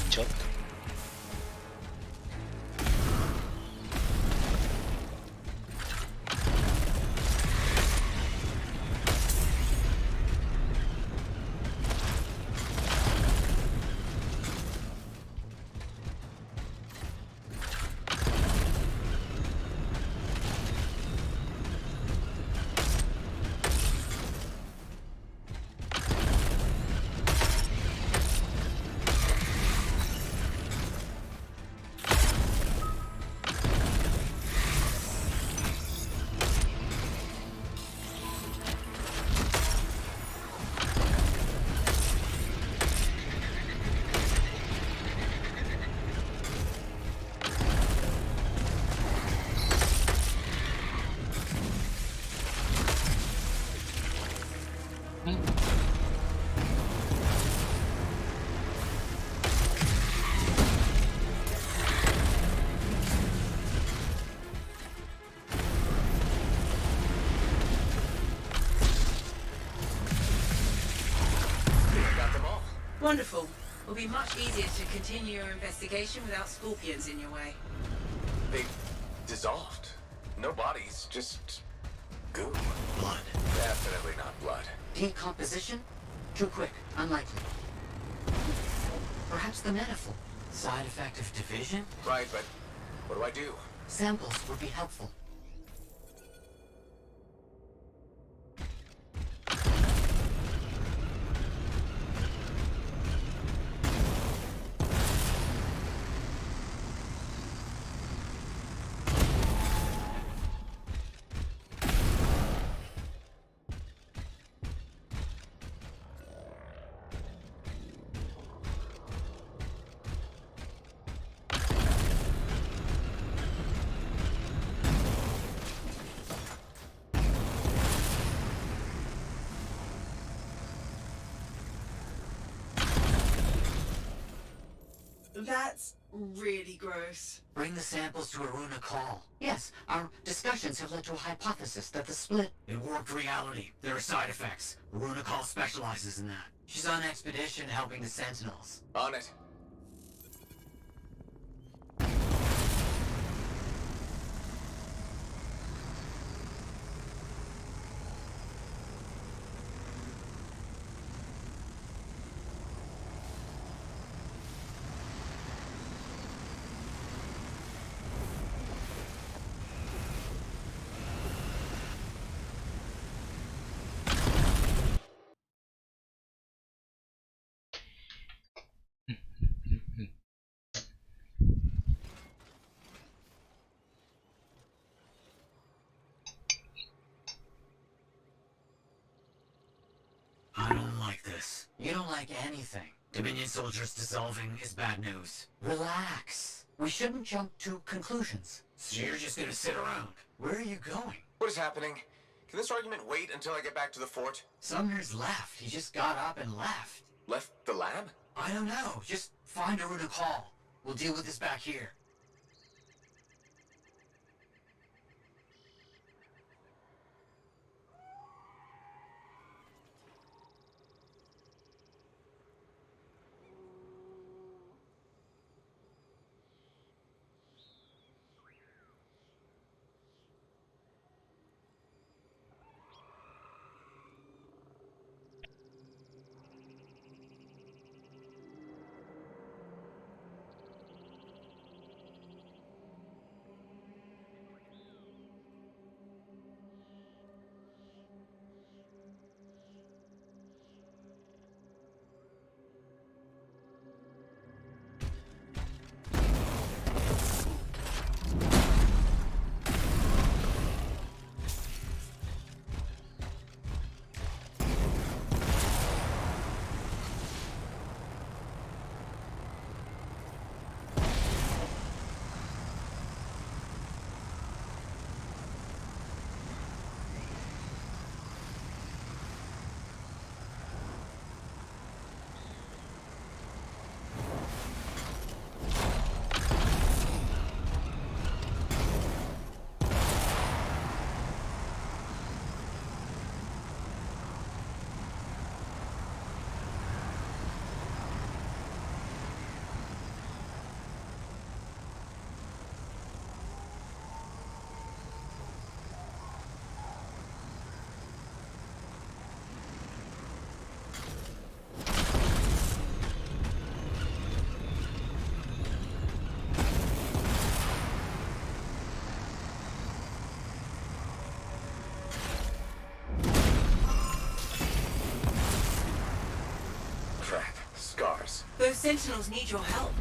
근접 Wonderful. It'll be much easier to continue your investigation without scorpions in your way. They dissolved. No bodies, just goo. Blood. Definitely not blood. Decomposition? Too quick. Unlikely. Perhaps the manifold. Side effect of division? Right, but what do I do? Samples would be helpful. That's really gross. Bring the samples to Aruna Call. Yes, our discussions have led to a hypothesis that the split... It warped reality. There are side effects. Aruna Call specializes in that. She's on expedition helping the Sentinels. On it. I don't like this. You don't like anything. Dominion soldiers dissolving is bad news. Relax. We shouldn't jump to conclusions. So you're just gonna sit around. Where are you going? What is happening? Can this argument wait until I get back to the fort? Sumner's left. He just got up and left. Left the lab? I don't know. Just find Aruna Call. We'll deal with this back here. Those Sentinels need your help.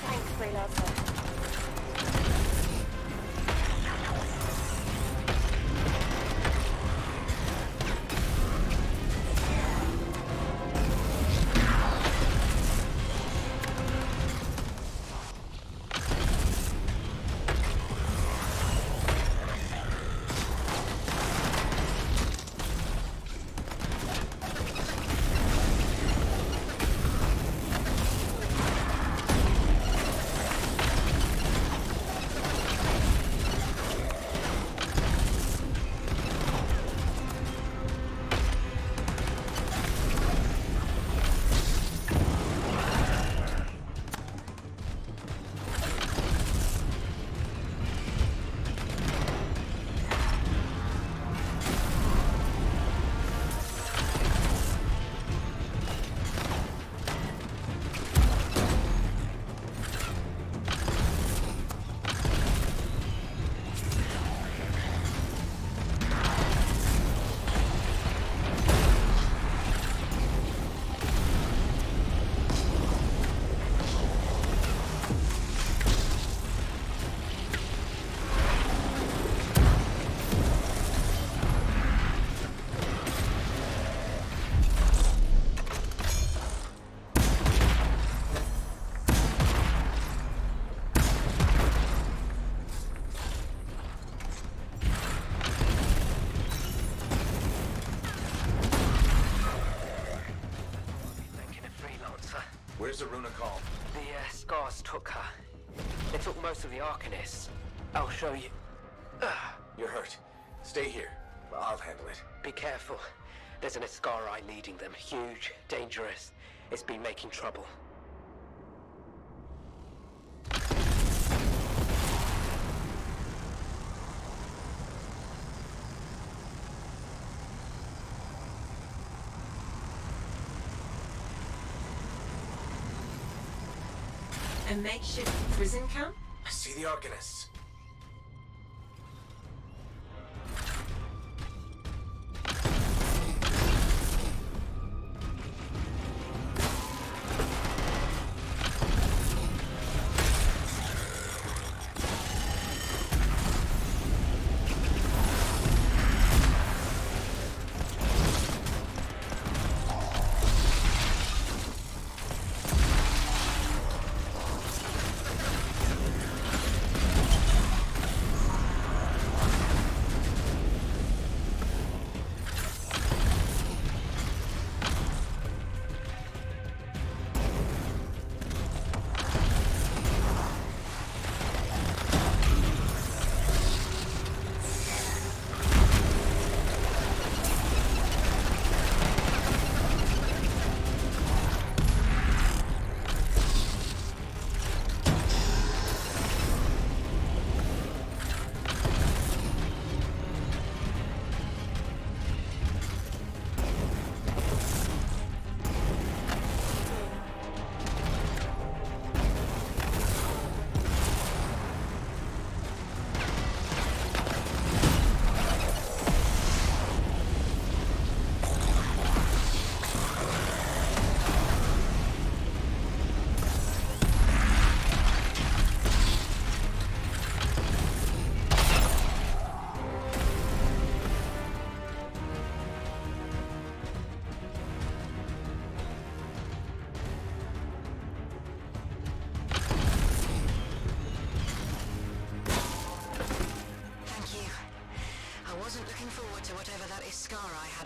Thanks, Freelancer. Where's Aruna Call? The Scars took her. They took most of the Arcanists. I'll show you. You're hurt. Stay here. I'll handle it. Be careful. There's an Ascari leading them. Huge, dangerous. It's been making trouble. A makeshift prison camp? I see the Arcanists.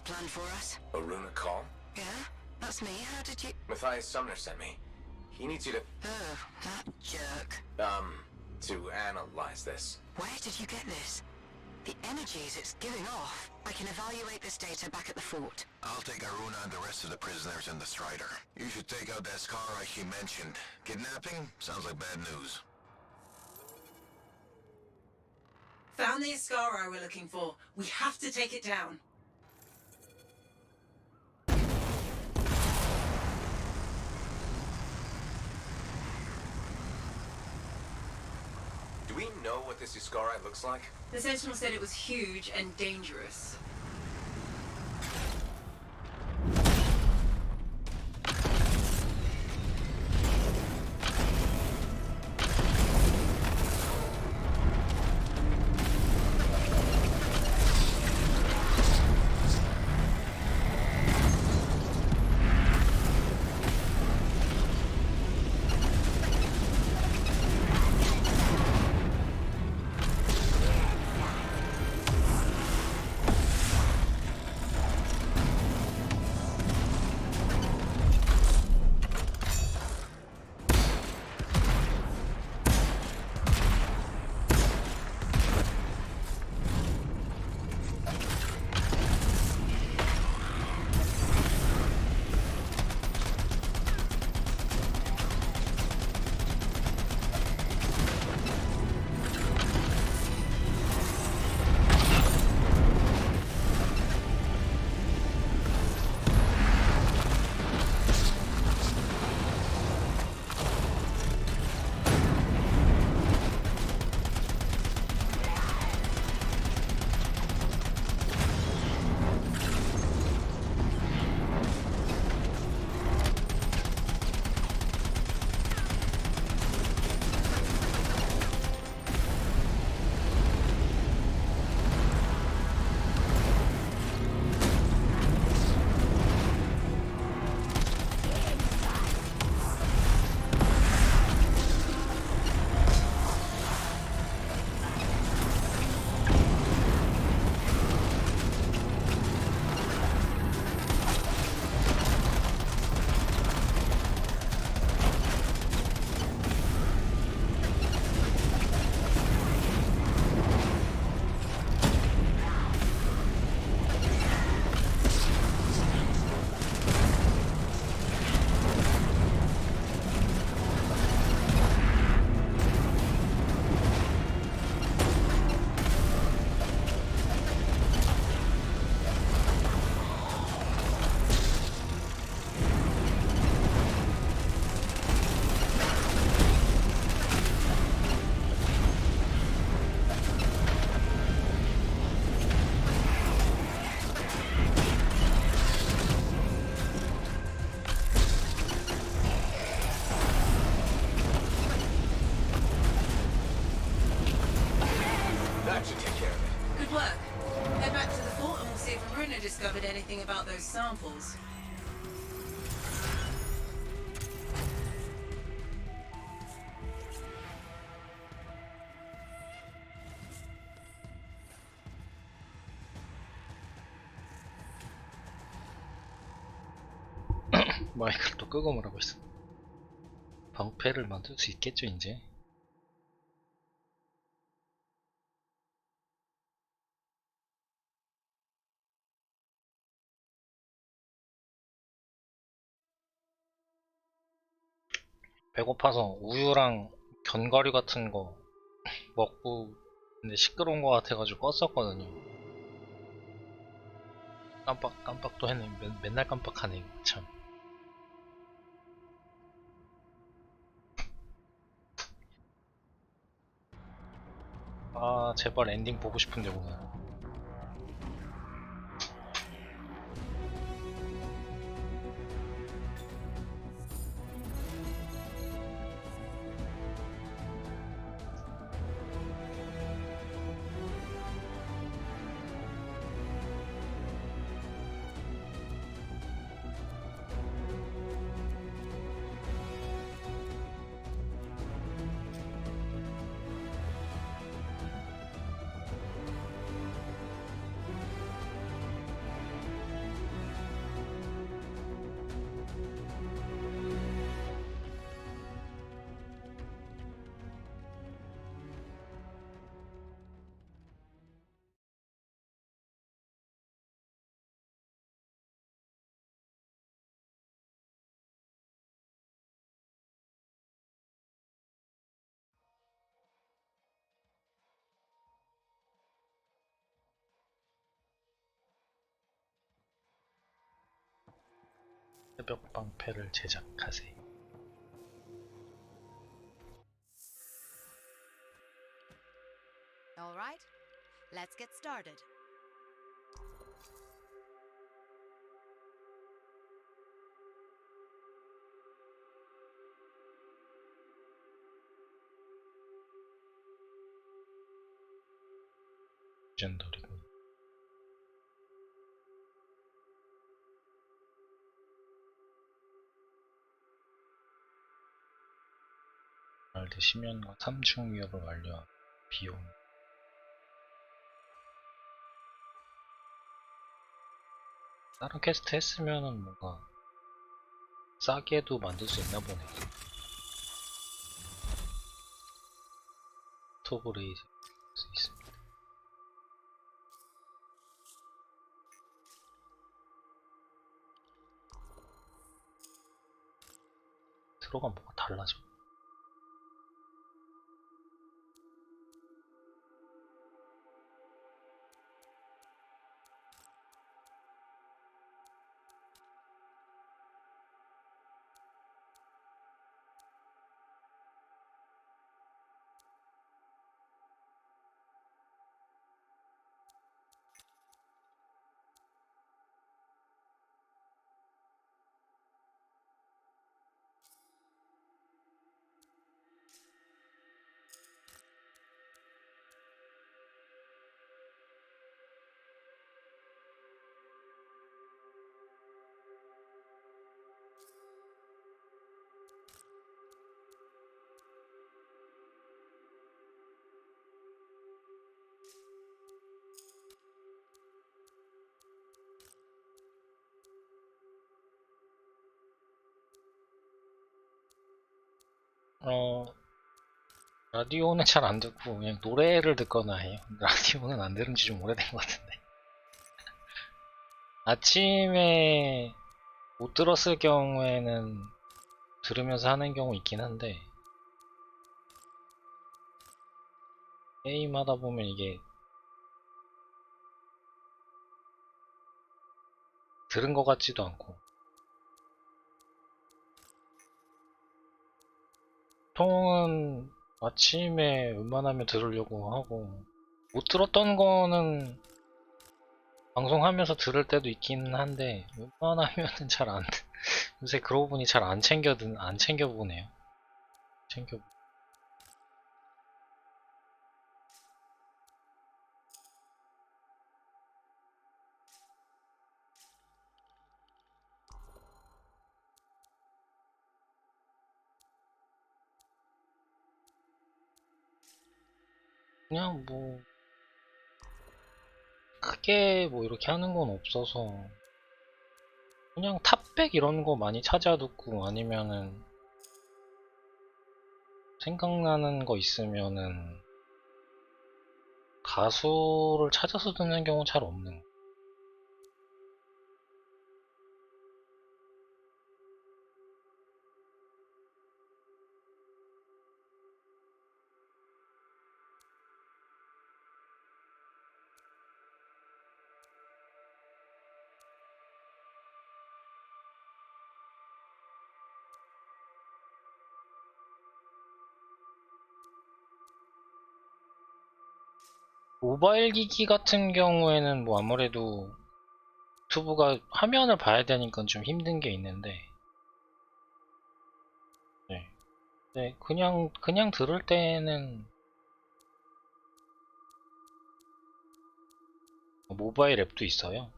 Planned for us. Aruna Call? Yeah, that's me. How did you... Matthias Sumner sent me. He needs you to... Oh, that jerk. To analyze this. Where did you get this? The energies it's giving off. I can evaluate this data back at the fort. I'll take Aruna and the rest of the prisoners in the Strider. You should take out that Skara she mentioned. Kidnapping? Sounds like bad news. Found the Ascari we're looking for. We have to take it down. Do we know what this Ascari looks like? The Sentinel said it was huge and dangerous. anything about those samples? 마이크를 또 끄고 말하고 있어. 방패를 만들 수 있겠죠 이제. 배고파서 우유랑 견과류 같은 거 먹고 근데 시끄러운 거 같아가지고 껐었거든요. 깜빡도 했네. 맨날 깜빡하네 이거 참. 아 제발 엔딩 보고 싶은데 오늘. 새벽 방패를 제작하세요. All right, let's get started. 레전더리고. 알드 심연과 3중 위협을 완료한 비용. 다른 퀘스트 했으면은 뭔가 싸게도 만들 수 있나 보네. 스토브레이즈 수 있습니다. 들어가면 뭐가 달라져. 라디오는 잘 안 듣고 그냥 노래를 듣거나 해요. 라디오는 안 들은 지 좀 오래된 것 같은데. 아침에 못 들었을 경우에는 들으면서 하는 경우 있긴 한데 게임 하다 보면 이게 들은 것 같지도 않고 보통은 아침에 웬만하면 들으려고 하고 못 들었던 거는 방송하면서 들을 때도 있긴 한데 웬만하면은 잘 안 요새 그러고 보니 잘 안 챙겨보네요. 그냥 뭐 크게 뭐 이렇게 하는 건 없어서 그냥 탑백 이런 거 많이 찾아 듣고 아니면은 생각나는 거 있으면은 가수를 찾아서 듣는 경우는 잘 없는 거. 모바일 기기 같은 경우에는 뭐 아무래도 유튜브가 화면을 봐야 되니까 좀 힘든 게 있는데 네, 그냥 들을 때는 모바일 앱도 있어요.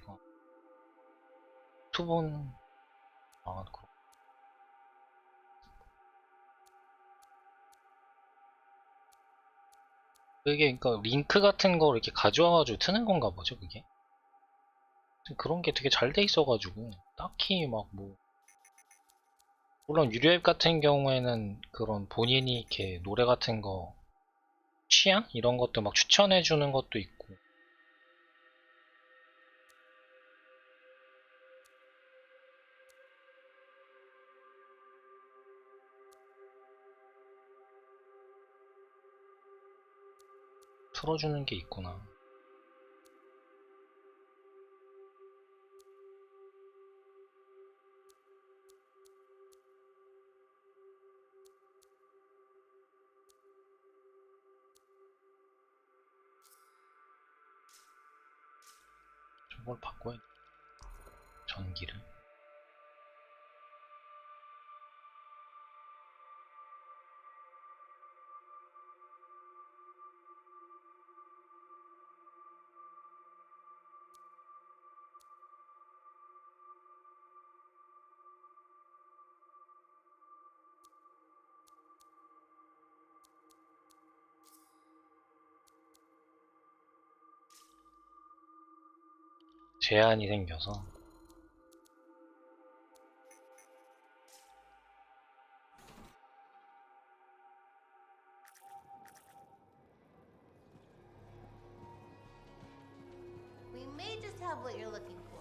유튜브는 그게 그러니까 링크 같은 거 이렇게 가져와가지고 트는 건가 보죠, 그게. 그런 게 되게 잘 돼 있어가지고 딱히 막 뭐 물론 유료 앱 같은 경우에는 그런 본인이 이렇게 노래 같은 거 취향 이런 것도 막 추천해 주는 것도 있고 틀어주는 게 있구나. 저걸 바꿔야 돼. 전기를. 제한이 생겨서 We may just have what you're looking for.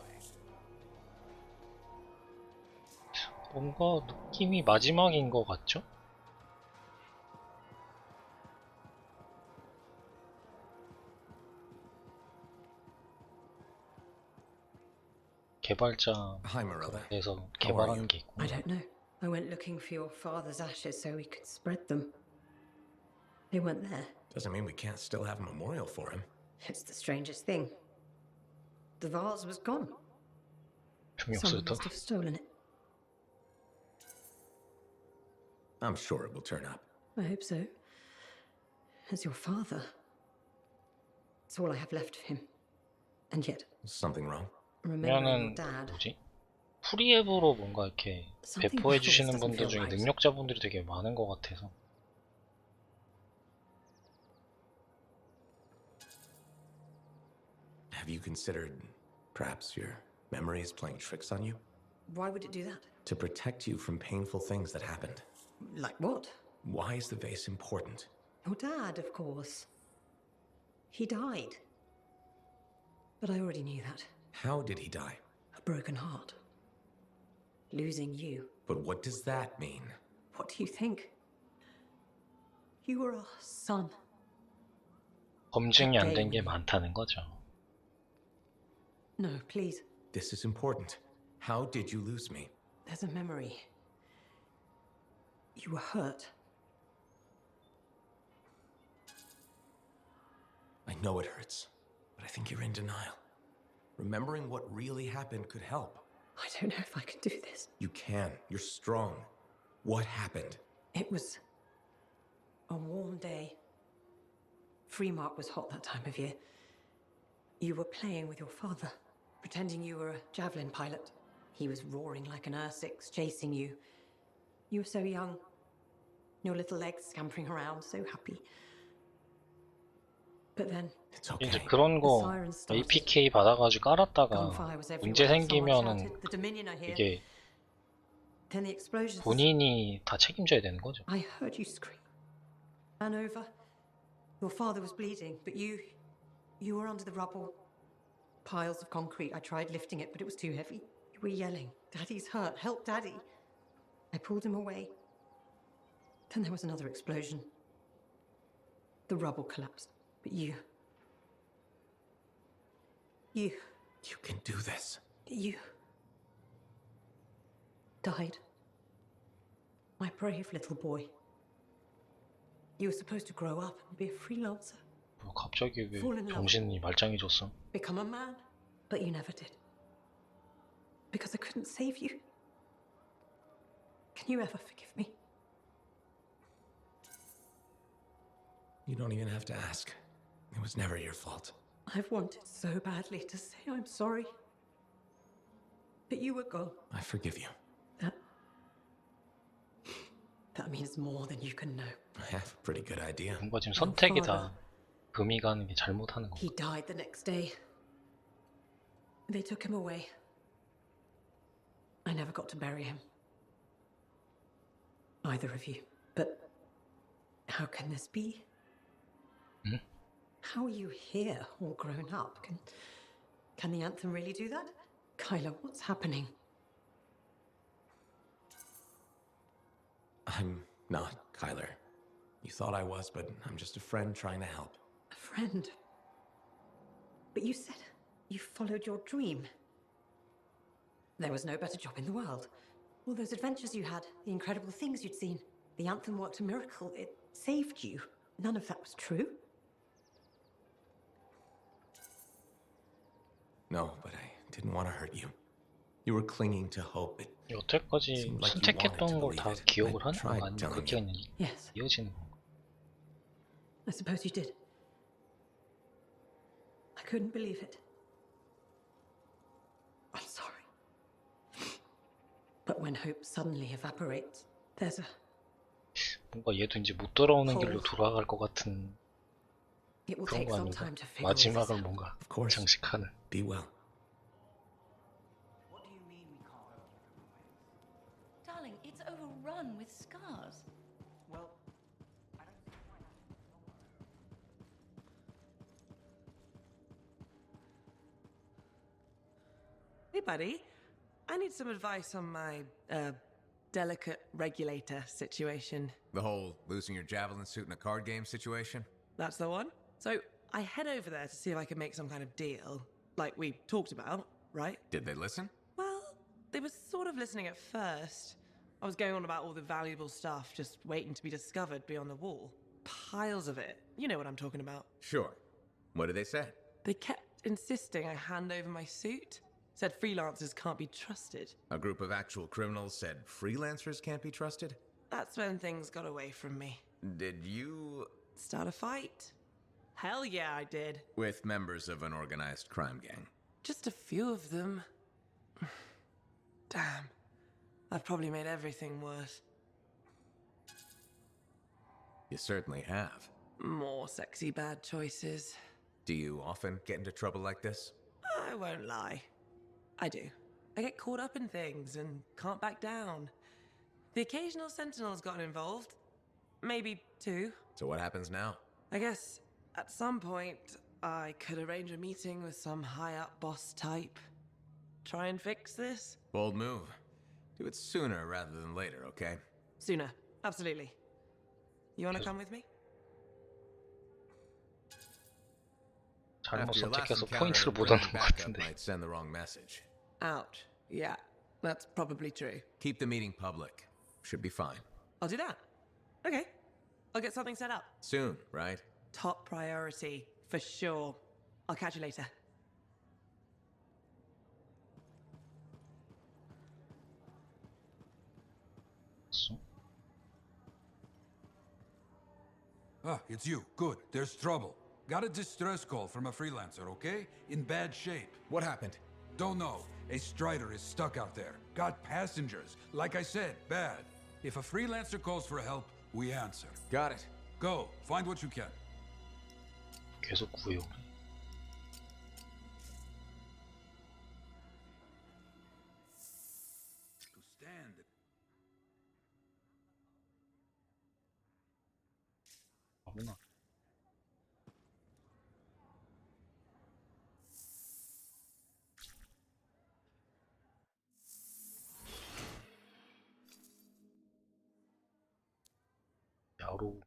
뭔가 느낌이 마지막인 것 같죠? 개발자에서 개발하는 게 있고. I don't know. I went looking for your father's ashes so we could spread them. They weren't there. Doesn't mean we can't still have a memorial for him. It's the strangest thing. The vase was gone. Someone must have stolen it. I'm sure it will turn up. I hope so. As your father. It's all I have left of him. And yet. Something wrong? 그러면은 뭐지? 프리앱으로 뭔가 이렇게 배포해 주시는 분들 중에 능력자분들이 되게 많은 것 같아서. Have you considered perhaps your memory is playing tricks on you? Why would it do that? To protect you from painful things that happened. Like what? Why is the vase important? Your dad, of course. He died. But I already knew that. How did he die? A broken heart. Losing you. But what does that mean? What do you think? You were our son. 검증이 안 된 게 많다는 거죠. No, please. This is important. How did you lose me? There's a memory. You were hurt. I know it hurts, but I think you're in denial. Remembering what really happened could help. I don't know if I can do this. You can. You're strong. What happened? It was a warm day. Freemark was hot that time of year. You were playing with your father, pretending you were a javelin pilot. He was roaring like an Ursix, chasing you. You were so young. Your little legs scampering around, so happy. But then 이제 그런 거 APK 받아가지고 깔았다가 문제 생기면은 이게 then the explosions. 본인이 다 책임져야 되는 거죠. I heard you scream. Ran over. Your father was bleeding, but you were under the rubble. Piles of concrete. I tried lifting it, but it was too heavy. You were yelling, "Daddy's hurt. Help Daddy." I pulled him away. Then there was another explosion. The rubble collapsed, but you can do this. You died. My brave little boy. You were supposed to grow up and be a freelancer. 뭐 갑자기 왜 정신이 말짱해졌어? Become a man. But you never did. Because I couldn't save you. Can you ever forgive me? You don't even have to ask. It was never your fault. I've wanted so badly to say I'm sorry. But you were gone. I forgive you. That means more than you can know. I have a pretty good idea. 뭔가 지금 선택이 다 금이 가는 게 잘못하는 거. He died the next day. They took him away. I never got to bury him. Either of you. But how can this be? How are you here, all grown up? Can the anthem really do that? Kyla, what's happening? I'm not Kyler. You thought I was, but I'm just a friend trying to help. A friend? But you said you followed your dream. There was no better job in the world. All those adventures you had, the incredible things you'd seen. The anthem worked a miracle. It saved you. None of that was true. No, but I didn't want to hurt you. You were clinging to hope. 여태까지 선택했던 걸 다 기억을 하는 거 아니면 그게 그냥 이어지는 거? I suppose you did. I couldn't believe it. I'm sorry. But when hope suddenly evaporates, there's a... 뭔가 얘도 이제 못 돌아오는 길로 돌아갈 것 같은 그런 거 아닌가? 마지막을 뭔가 장식하는. Be well. Darling, it's overrun with scars. Well, Hey, buddy. I need some advice on my, delicate regulator situation. The whole losing your javelin suit in a card game situation? That's the one. So, I head over there to see if I can make some kind of deal. Like we talked about, right? Did they listen? Well, they were sort of listening at first. I was going on about all the valuable stuff just waiting to be discovered beyond the wall. Piles of it. You know what I'm talking about. Sure. What did they say? They kept insisting I hand over my suit. Said freelancers can't be trusted. A group of actual criminals said freelancers can't be trusted? That's when things got away from me. Did you... Start a fight? Hell yeah, I did. With members of an organized crime gang? Just a few of them. Damn. I've probably made everything worse. You certainly have. More sexy bad choices. Do you often get into trouble like this? I won't lie. I do. I get caught up in things and can't back down. The occasional Sentinel's gotten involved. Maybe two. So what happens now? I guess at some point I could arrange a meeting with some high-up boss type. Try and fix this? Bold move. Do it sooner rather than later, okay? Sooner. Absolutely. You wanna come with me? 잘못 선택해서 포인트를 못 얻는 것 같은데. Might send the wrong message. Ouch. Yeah, that's probably true. Keep the meeting public. Should be fine. I'll do that. Okay. I'll get something set up. Soon, right? Top priority, for sure. I'll catch you later. Ah, it's you. Good. There's trouble. Got a distress call from a freelancer, okay? In bad shape. What happened? Don't know. A Strider is stuck out there. Got passengers. Like I said, bad. If a freelancer calls for help, we answer. Got it. Go. Find what you can. 계속 구해오네. 아무나. 야로.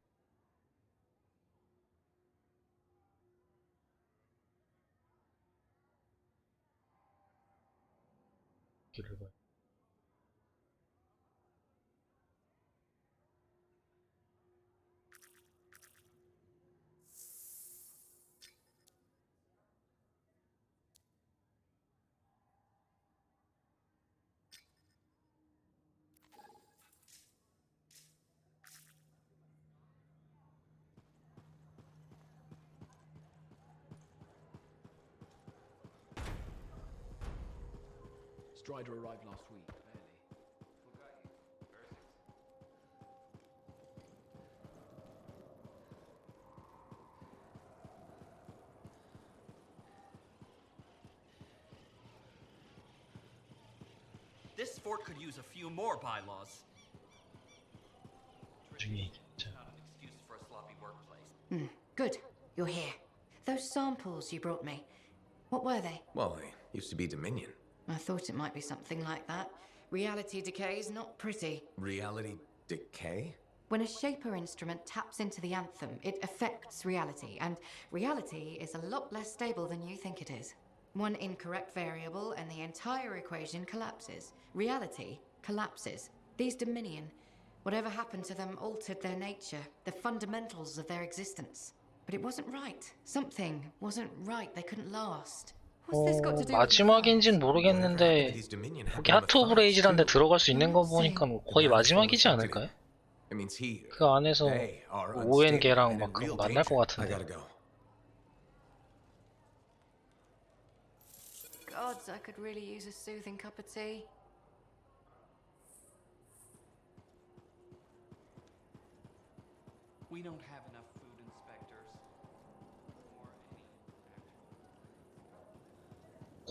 길을 봐. Strider arrived last week, barely. This fort could use a few more bylaws. 중에 Not an excuse for a sloppy workplace. Good. You're here. Those samples you brought me, what were they? Well, they used to be Dominion. I thought it might be something like that. Reality decay is not pretty. Reality decay? When a Shaper instrument taps into the anthem, it affects reality, and reality is a lot less stable than you think it is. One incorrect variable and the entire equation collapses. Reality collapses. These Dominion, whatever happened to them altered their nature, the fundamentals of their existence. But it wasn't right. Something wasn't right. They couldn't last. 마지막인진 모르겠는데 거기 하트 오브 레이지라는 데 들어갈 수 있는 거 보니까 거의 마지막이지 않을까요? 그 안에서 오웬 걔랑 막 그거 만날 것 같은데. Gods, I could really use a soothing cup of tea. We don't have enough food inspectors.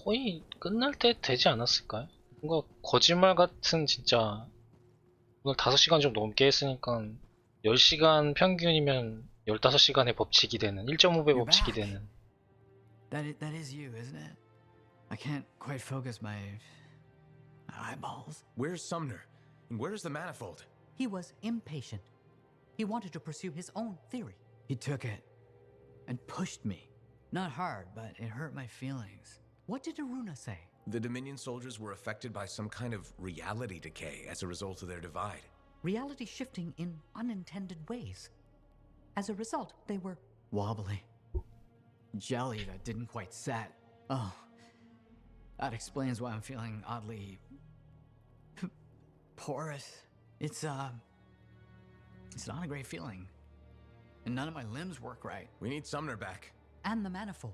거의 끝날 때 되지 않았을까요? 뭔가 거짓말 같은 진짜 오늘 5시간 좀 넘게 했으니까 10시간 평균이면 15시간의 법칙이 되는 1.5배 법칙이 되는. That is you, isn't it? I can't quite focus my eyeballs. Where's Sumner? And where's the manifold? He was impatient. He wanted to pursue his own theory. He took it and pushed me. Not hard, but it hurt my feelings. What did Aruna say? The Dominion soldiers were affected by some kind of reality decay as a result of their divide. Reality shifting in unintended ways. As a result, they were wobbly. Jelly that didn't quite set. Oh, that explains why I'm feeling oddly porous. It's not a great feeling. And none of my limbs work right. We need Sumner back. And the manifold.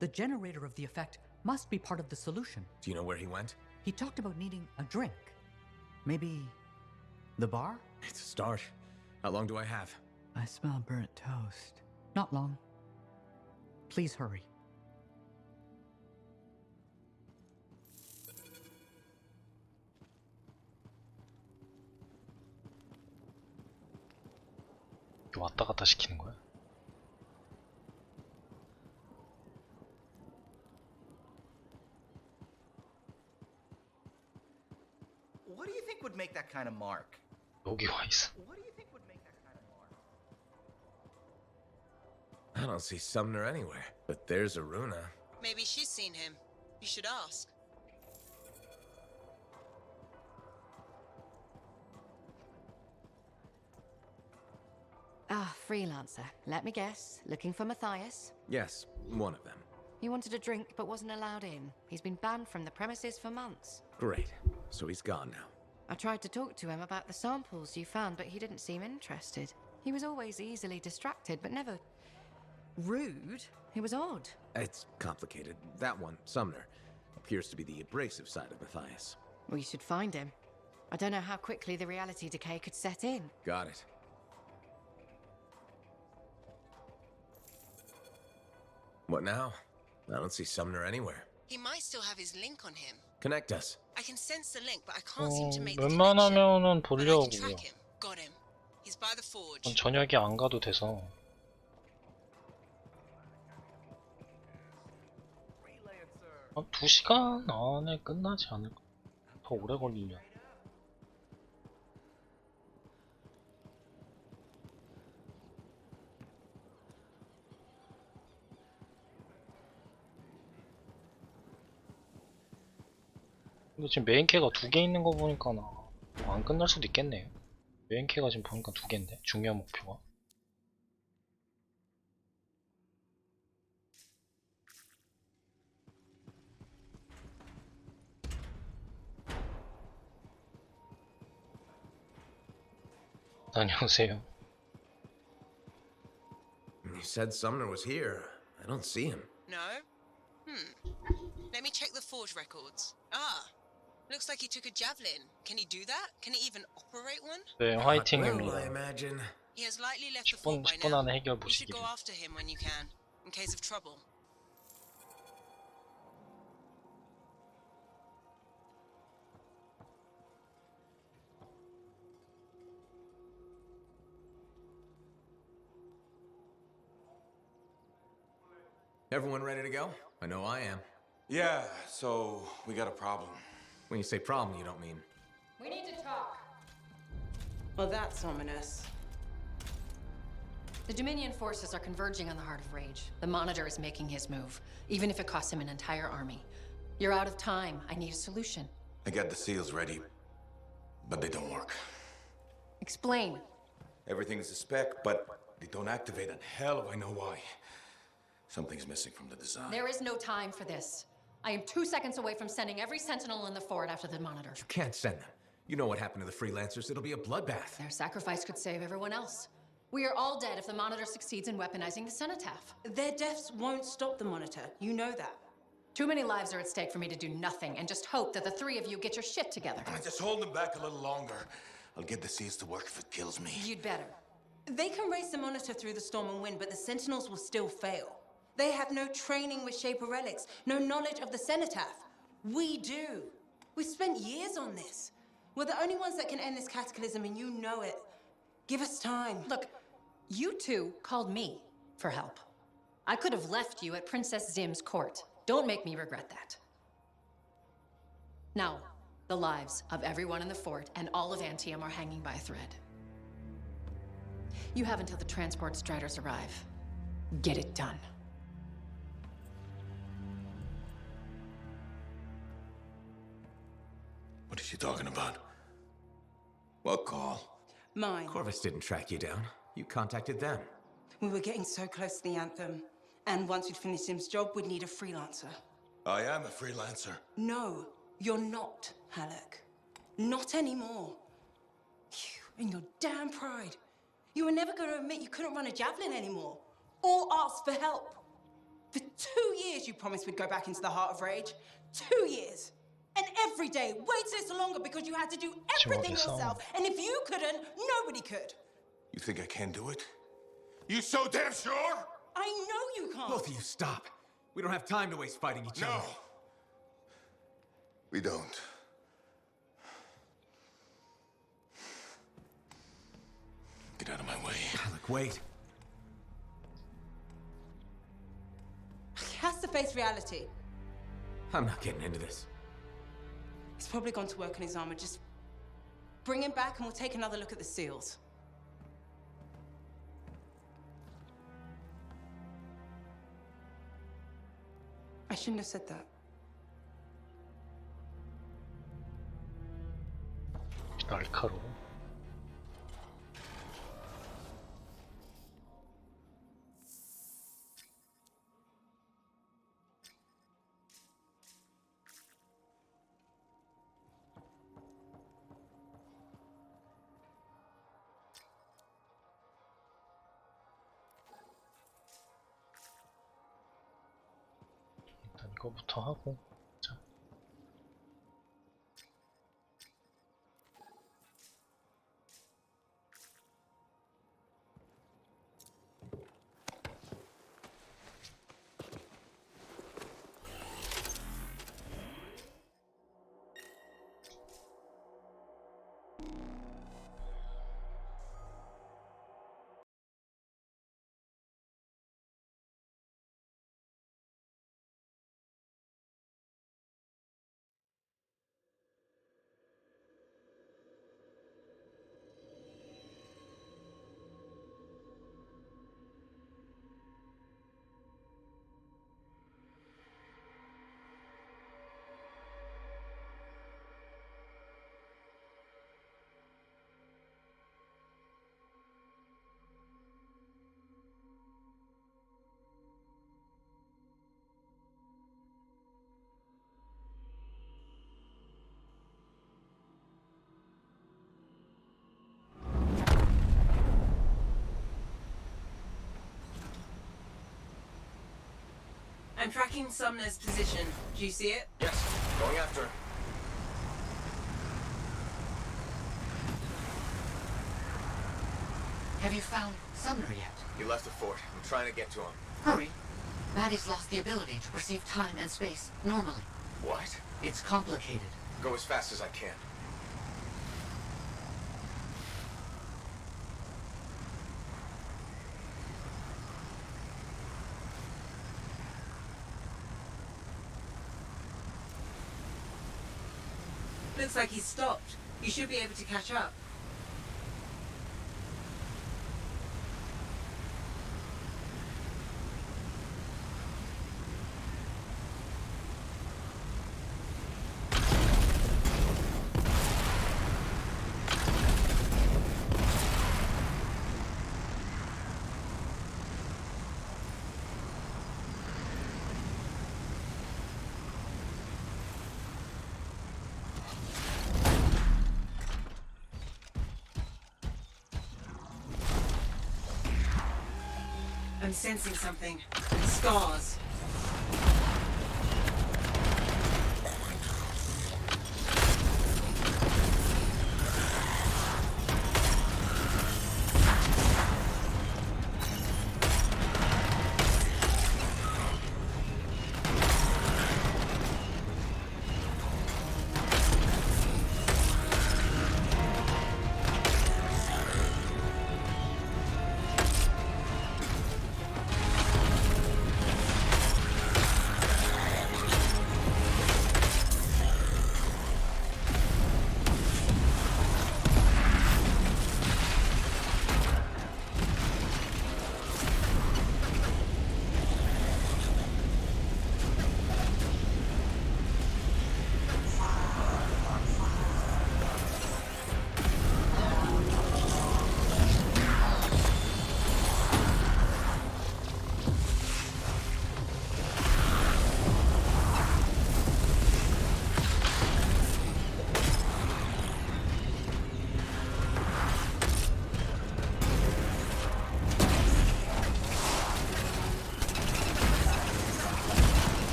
The generator of the effect must be part of the solution. Do you know where he went? He talked about needing a drink. Maybe the bar? It's a start. How long do I have? I smell burnt toast. Not long. Please hurry. 왔다 갔다 시키는 거야? What do you think would make that kind of mark? 여기 와 있어. What do you think would make that kind of mark? I don't see Sumner anywhere, but there's Aruna. Maybe she's seen him. You should ask. Ah, freelancer. Let me guess. Looking for Matthias? Yes, one of them. He wanted a drink but wasn't allowed in. He's been banned from the premises for months. Great. So he's gone now. I tried to talk to him about the samples you found, but he didn't seem interested. He was always easily distracted, but never rude. He was odd. It's complicated. That one, Sumner, appears to be the abrasive side of Matthias. We should find him. I don't know how quickly the reality decay could set in. Got it. What now? I don't see Sumner anywhere. He might still have his link on him. Connect us. I can sense the link, but I can't seem to make the connection. 웬만하면은 But I can 보려고요. track him. Got him. He's by the forge. 전 저녁에 안 가도 돼서. 한 2시간 안에 끝나지 않을까? 더 오래 걸리려. 근데 지금 메인캐가 2개 있는 거 보니까 안 끝날 수도 있겠네요. 메인캐가 지금 보니까 2개인데 중요한 목표가. 안녕하세요. You said Sumner was here. I don't see him. No? Let me check the forge records. Looks like he took a javelin. Can he do that? Can he even operate one? 네, Well, 화이팅입니다. I imagine. He has likely left the 10분, fort by 10분 now. 안에 해결 You should 보시기를. go after him when you can, in case of trouble. Everyone ready to go? I know I am. Yeah, so we got a problem. When you say problem, you don't mean... We need to talk. Well, that's ominous. The Dominion forces are converging on the Heart of Rage. The Monitor is making his move, even if it costs him an entire army. You're out of time. I need a solution. I got the seals ready, but they don't work. Explain. Everything is a spec, but they don't activate, and hell if I know why. Something's missing from the design. There is no time for this. I am 2 seconds away from sending every Sentinel in the fort after the Monitor. You can't send them. You know what happened to the freelancers. It'll be a bloodbath. Their sacrifice could save everyone else. We are all dead if the Monitor succeeds in weaponizing the cenotaph. Their deaths won't stop the Monitor. You know that. Too many lives are at stake for me to do nothing and just hope that the three of you get your shit together. Just hold them back a little longer. I'll get the seals to work if it kills me. You'd better. They can race the Monitor through the storm and win, but the Sentinels will still fail. They have no training with Shaper relics, no knowledge of the cenotaph. We do. We've spent years on this. We're the only ones that can end this cataclysm, and you know it. Give us time. Look, you two called me for help. I could have left you at Princess Zim's court. Don't make me regret that. Now, the lives of everyone in the fort and all of Antium are hanging by a thread. You have until the transport striders arrive. Get it done. What is she talking about? What call? Mine. Corvus didn't track you down. You contacted them. We were getting so close to the Anthem. And once we'd finished Sim's job, we'd need a freelancer. I am a freelancer. No, you're not, Halleck. Not anymore. You and your damn pride. You were never going to admit you couldn't run a javelin anymore. Or ask for help. For 2 years you promised we'd go back into the Heart of Rage. 2 years. And every day, wait a little longer because you had to do everything yourself. And if you couldn't, nobody could. You think I can do it? You so damn sure? I know you can't. Both of you, stop. We don't have time to waste fighting each other. No. We don't. Get out of my way. Look, wait. He has to face reality. I'm not getting into this. He's probably gone to work on his armor. Just bring him back and we'll take another look at the seals. I shouldn't have said that. 날카로워. 일단 이거부터 하고. 자. I'm tracking Sumner's position. Do you see it? Yes, going after him. Have you found Sumner yet? He left the fort. I'm trying to get to him. Hurry. Maddie's lost the ability to perceive time and space normally. What? It's complicated. Go as fast as I can. Looks like he's stopped. You should be able to catch up. I'm sensing something. Scars.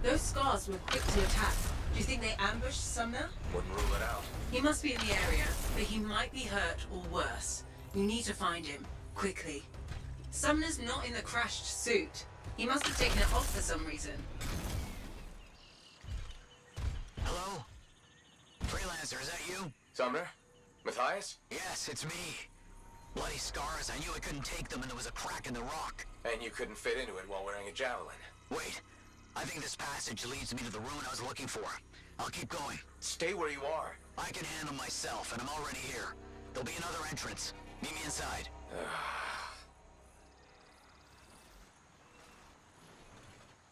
Those scars were quick to attack. Do you think they ambushed Sumner? Wouldn't rule it out. He must be in the area, but he might be hurt or worse. You need to find him, quickly. Sumner's not in the crashed suit. He must have taken it off for some reason. Hello? Freelancer, is that you? Sumner? Matthias? Yes, it's me. Bloody scars, I knew I couldn't take them and there was a crack in the rock. And you couldn't fit into it while wearing a javelin. Wait, I think this passage leads me to the ruin I was looking for. I'll keep going. Stay where you are. I can handle myself, and I'm already here. There'll be another entrance. Meet me inside.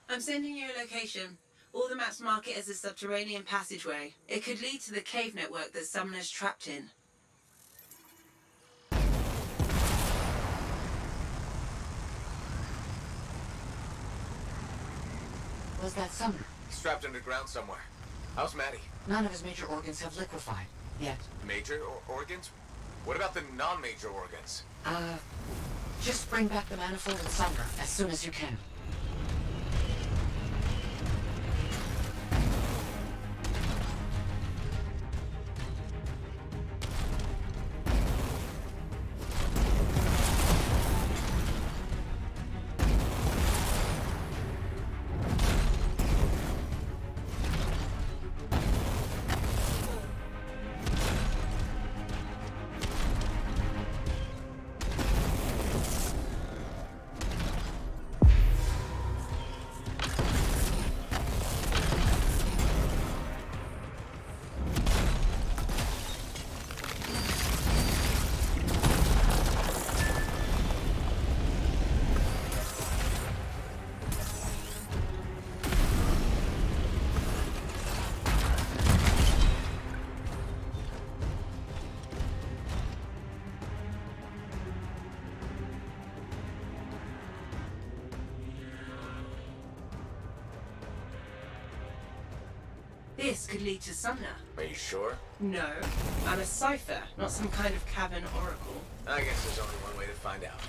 I'm sending you a location. All the maps mark it as a subterranean passageway. It could lead to the cave network that Sumner's trapped in. Was that Sumner? Strapped underground somewhere. How's Maddie? None of his major organs have liquefied yet. Major organs? What about the non-major organs? Just bring back the manifold and Sumner as soon as you can. This could lead to Sumner. Are you sure? No, I'm a cipher, not some kind of cavern oracle. I guess there's only one way to find out.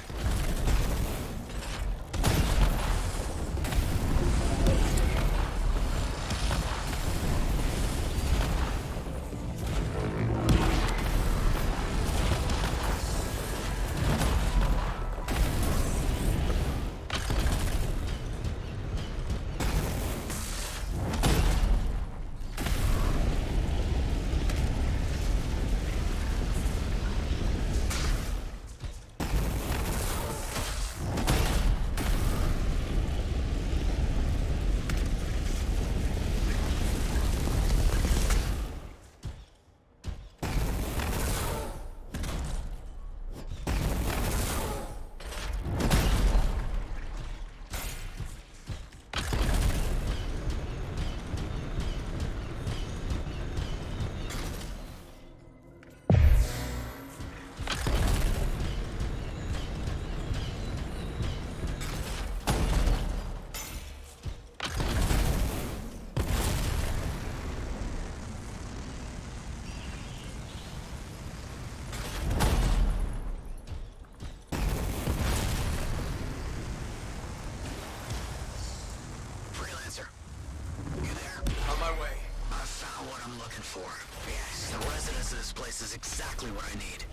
Yes, the residence of this place is exactly what I need.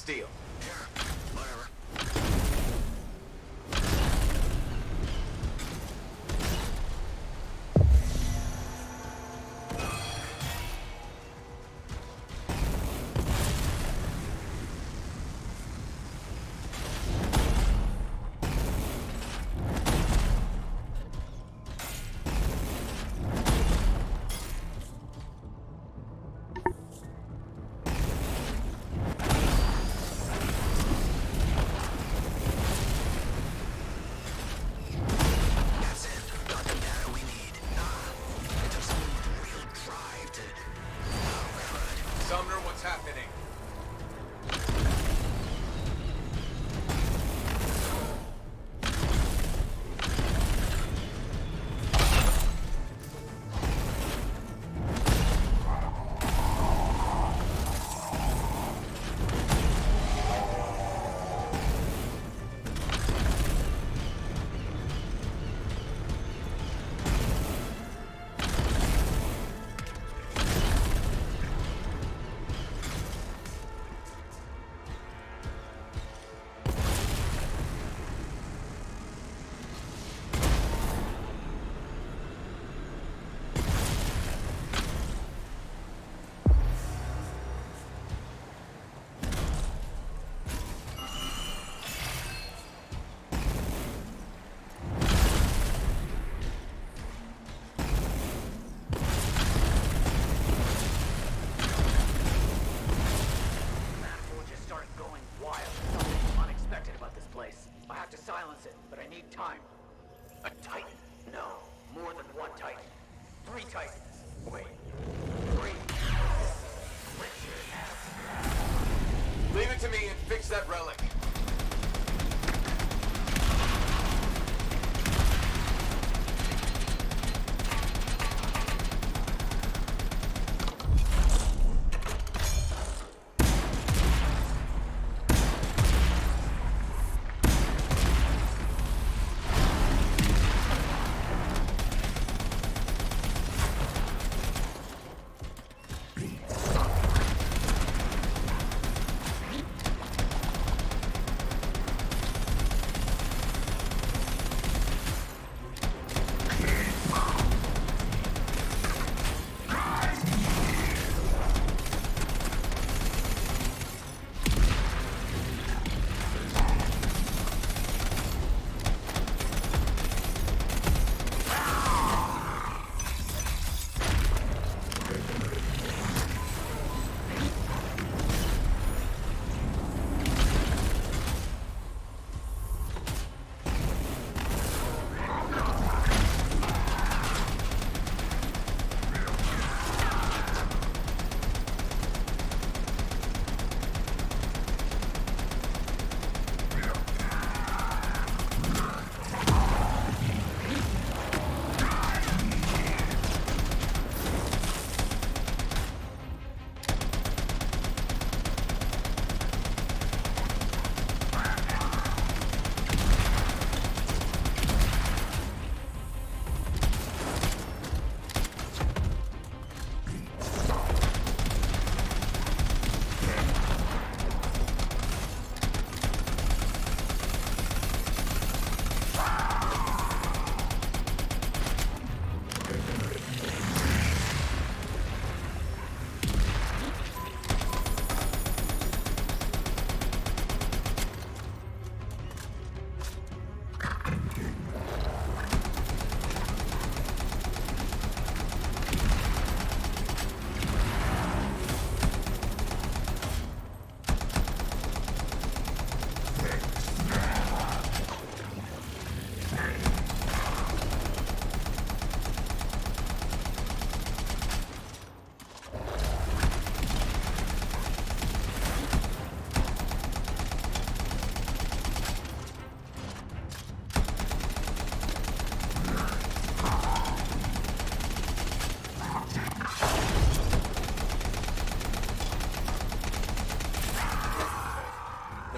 Steel. Sure, whatever.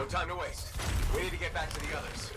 No time to waste. We need to get back to the others.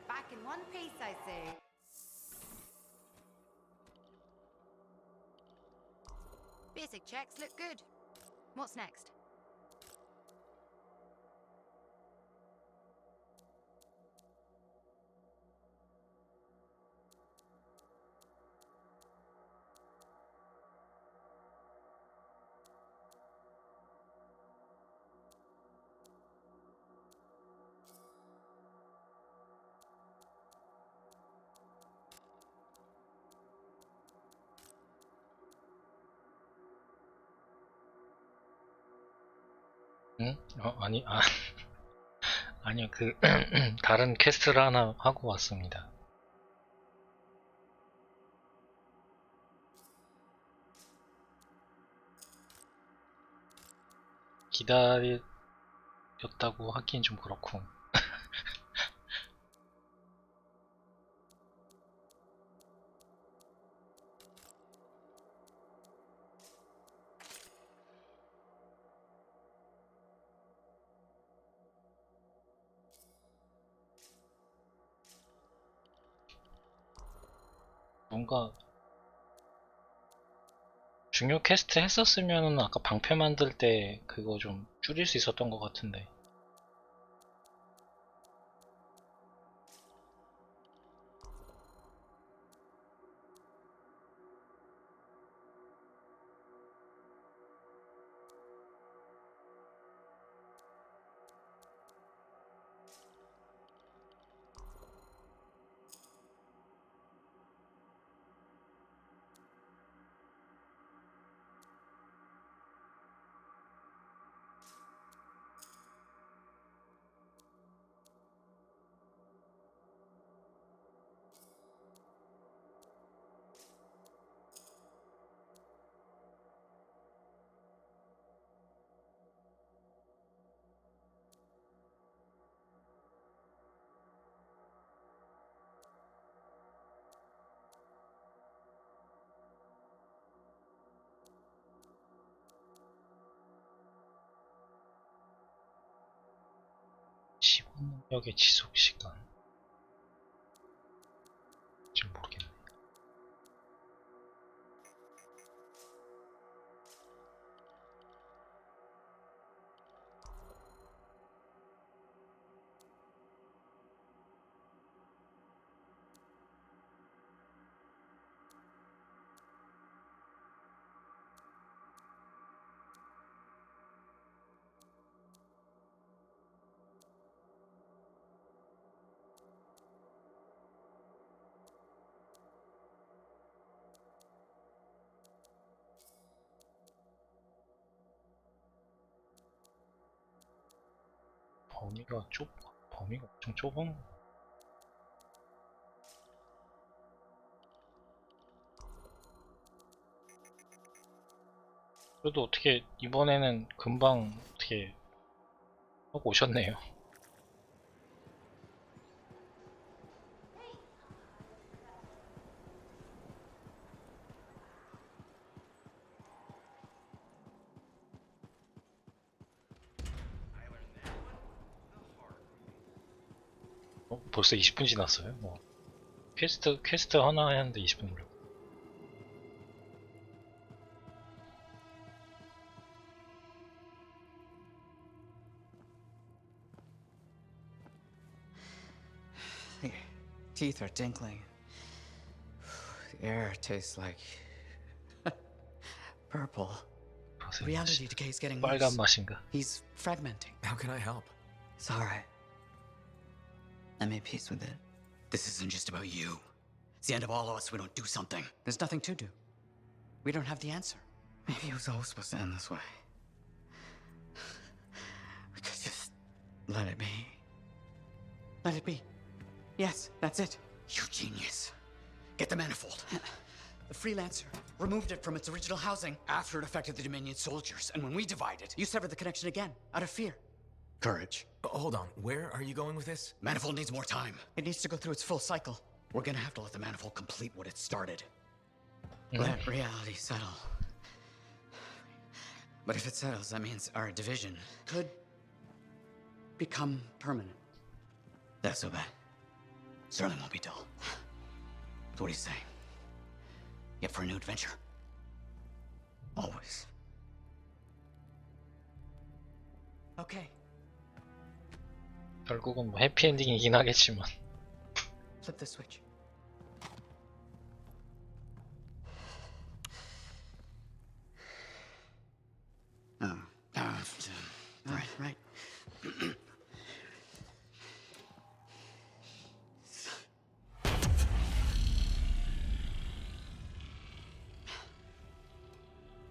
Back in one piece, I see. Basic checks look good. What's next? 응? 아니, 아니요, 다른 퀘스트를 하나 하고 왔습니다. 기다렸다고 하긴 좀 그렇고. 뭔가 중요 퀘스트 했었으면은 아까 방패 만들 때 그거 좀 줄일 수 있었던 것 같은데. 능력의 지속 시간. 잘 모르겠네. 범위가 엄청 좁은. 그래도 어떻게 이번에는 금방 어떻게 하고 오셨네요. 벌써 20분 지났어요? 퀘스트 하나 하는데 20분 걸려. Your teeth are tinkling. The air tastes like purple. Reality decay's getting worse. 빨간 맛인가? He's fragmenting. How can I help? It's alright. I made peace with it. This isn't just about you. It's the end of all of us if we don't do something. There's nothing to do. We don't have the answer. Maybe it was always supposed to end this way. We could just let it be. Let it be. Yes, that's it. You genius. Get the manifold. The freelancer removed it from its original housing after it affected the Dominion soldiers. And when we divided, you severed the connection again, out of fear. Courage. Hold on, where are you going with this? Manifold needs more time. It needs to go through its full cycle. We're gonna have to let the manifold complete what it started. Let reality settle. But if it settles, that means our division could become permanent. That's so bad. Certainly won't be dull. So what do you say? You up for a new adventure? Always. Okay. 결국은 뭐 해피엔딩이긴 하겠지만. Flip the switch. Right.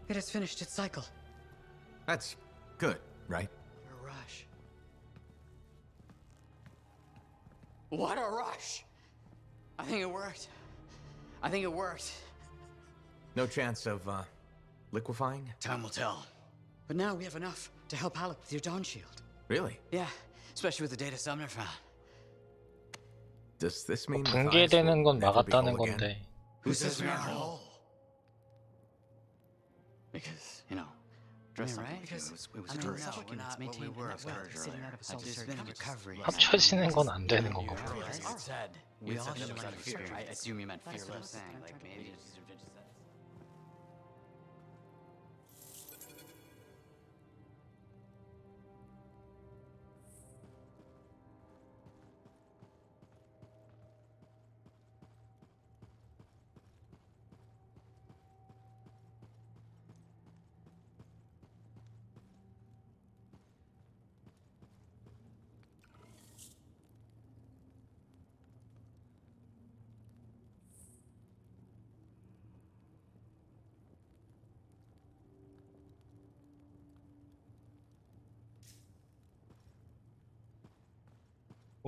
It has finished its cycle. That's good, right? A rush. What a rush! I think it worked. No chance of, liquefying? Time will tell. But now we have enough to help Halleck with your Dawn Shield. Really? Yeah, especially with the data Sumner found. Does this mean 붕괴되는 건 막았다는 건데. Who says we aren't whole? Because, you know, right? Because it was true. We're not what we were sitting out of a solitary recovery. 합쳐지는 건 안 되는 거고. We all should have fear. I assume you meant fear. That's what I'm saying. Like maybe it's just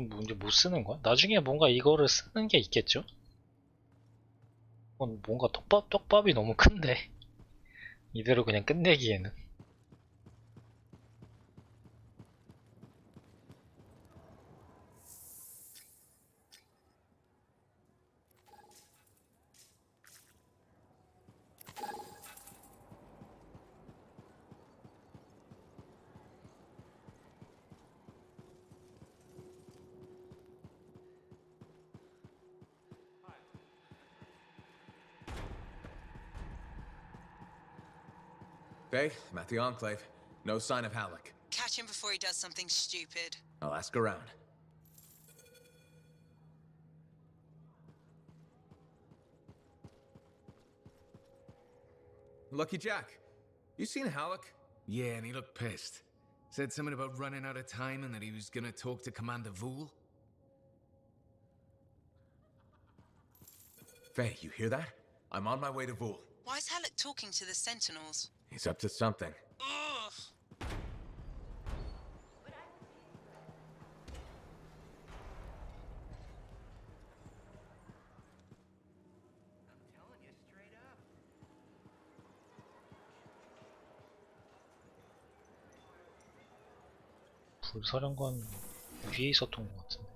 뭐 이제 못 쓰는 거야? 나중에 뭔가 이거를 쓰는 게 있겠죠? 뭔가 떡밥이 너무 큰데 이대로 그냥 끝내기에는. Faye, I'm at the Enclave. No sign of Halleck. Catch him before he does something stupid. I'll ask around. Lucky Jack, you seen Halleck? Yeah, and he looked pissed. Said something about running out of time and that he was gonna talk to Commander Vool. Faye, you hear that? I'm on my way to Vool. Why is Halleck talking to the Sentinels? He's up to something. Ugh. 불사령관 위에 있었던 것 같은데.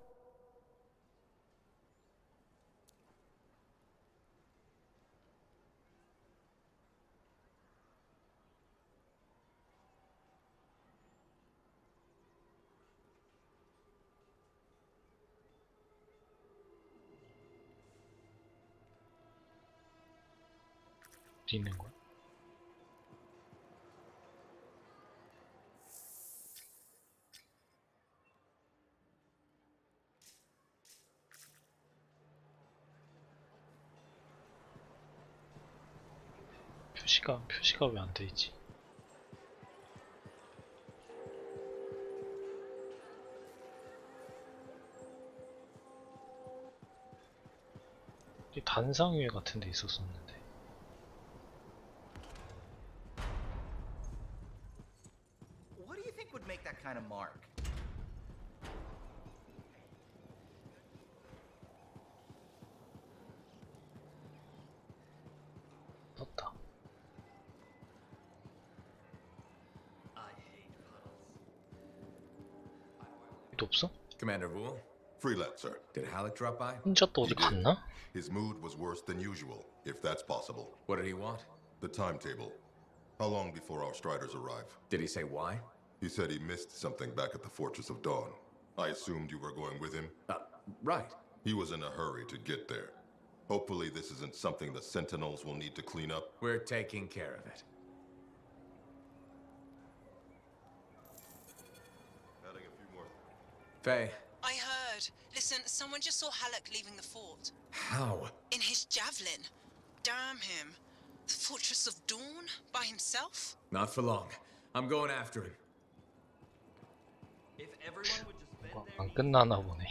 어디 있는 거야? 표시가 왜 안 돼 있지? 단상 위에 같은 데 있었었는데. What do you think would make that kind of mark? 떴다. 여기도 없어? Commander Vool? Freelancer. Did Halleck drop by? 혼자 또 어디 갔나? His mood was worse than usual, if that's possible. What did he want? The timetable. How long before our striders arrive? Did he say why? He said he missed something back at the Fortress of Dawn. I assumed you were going with him? Right. He was in a hurry to get there. Hopefully this isn't something the Sentinels will need to clean up. We're taking care of it. Adding a few more. Faye. I heard. Listen, someone just saw Halleck leaving the fort. How? In his javelin. Damn him. The Fortress of Dawn? By himself? Not for long. I'm going after him. If everyone would just bend their 안 끝나나 보네.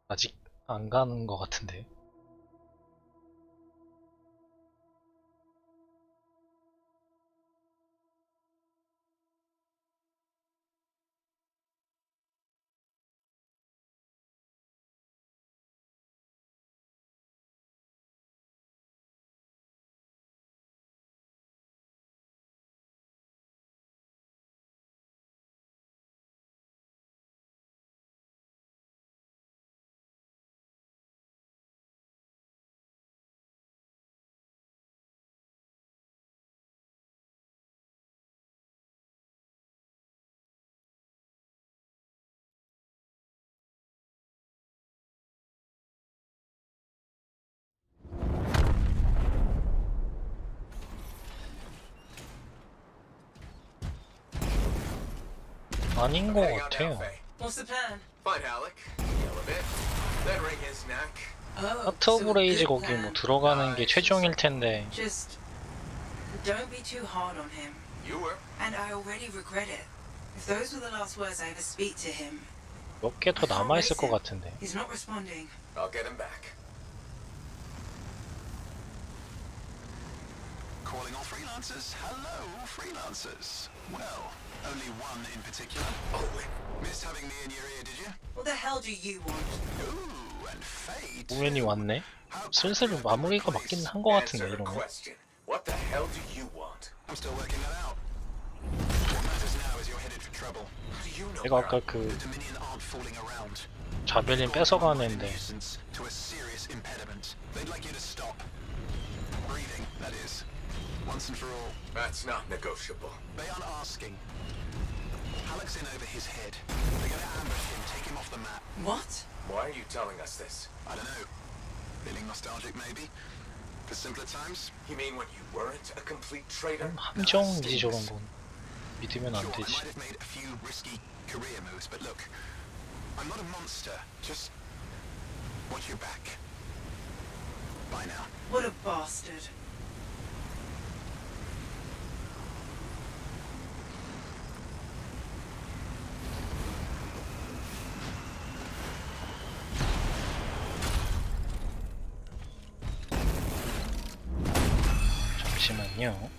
아직 안 가는 것 같은데요. 아닌 것 같아요. What's the plan? Find Halleck, yell a bit, then wring his neck. 하트 오브 레이지 거기 뭐 들어가는 게 최종일 텐데. Just don't be too hard on him. You were. And I already regret it. If those were the last words I ever speak to him. 몇 개 더 남아 있을 것 같은데. He's not responding. I'll get him back. Calling all freelancers. Hello, freelancers. Well, only one in particular. Oh, missed having me in your ear, did you? What the hell do you want? Ooh, and fate. 공연이 왔네. 슬슬 마무리가 맞긴 한 것 같은데 이러면. What the hell do you want? I'm still working that out. What matters now is you're headed for trouble. 내가 아까 그 The Dominion aren't fooling around. 자벨린 뺏어가는 데 To a serious impediment. They'd like you to stop. Breathing, that is. Once and for all. That's not negotiable. They aren't asking. Halleck's in over his head. They're gonna ambush him, take him off the map. What? Why are you telling us this? I don't know. Feeling nostalgic, maybe? For simpler times? You mean when you weren't a complete traitor? 함정이지 저런 건. 믿으면 안 Sure, I 되지. might have made a few risky career moves, but look, I'm not a monster. Just watch your back. Bye now. What a bastard. 잠시만요.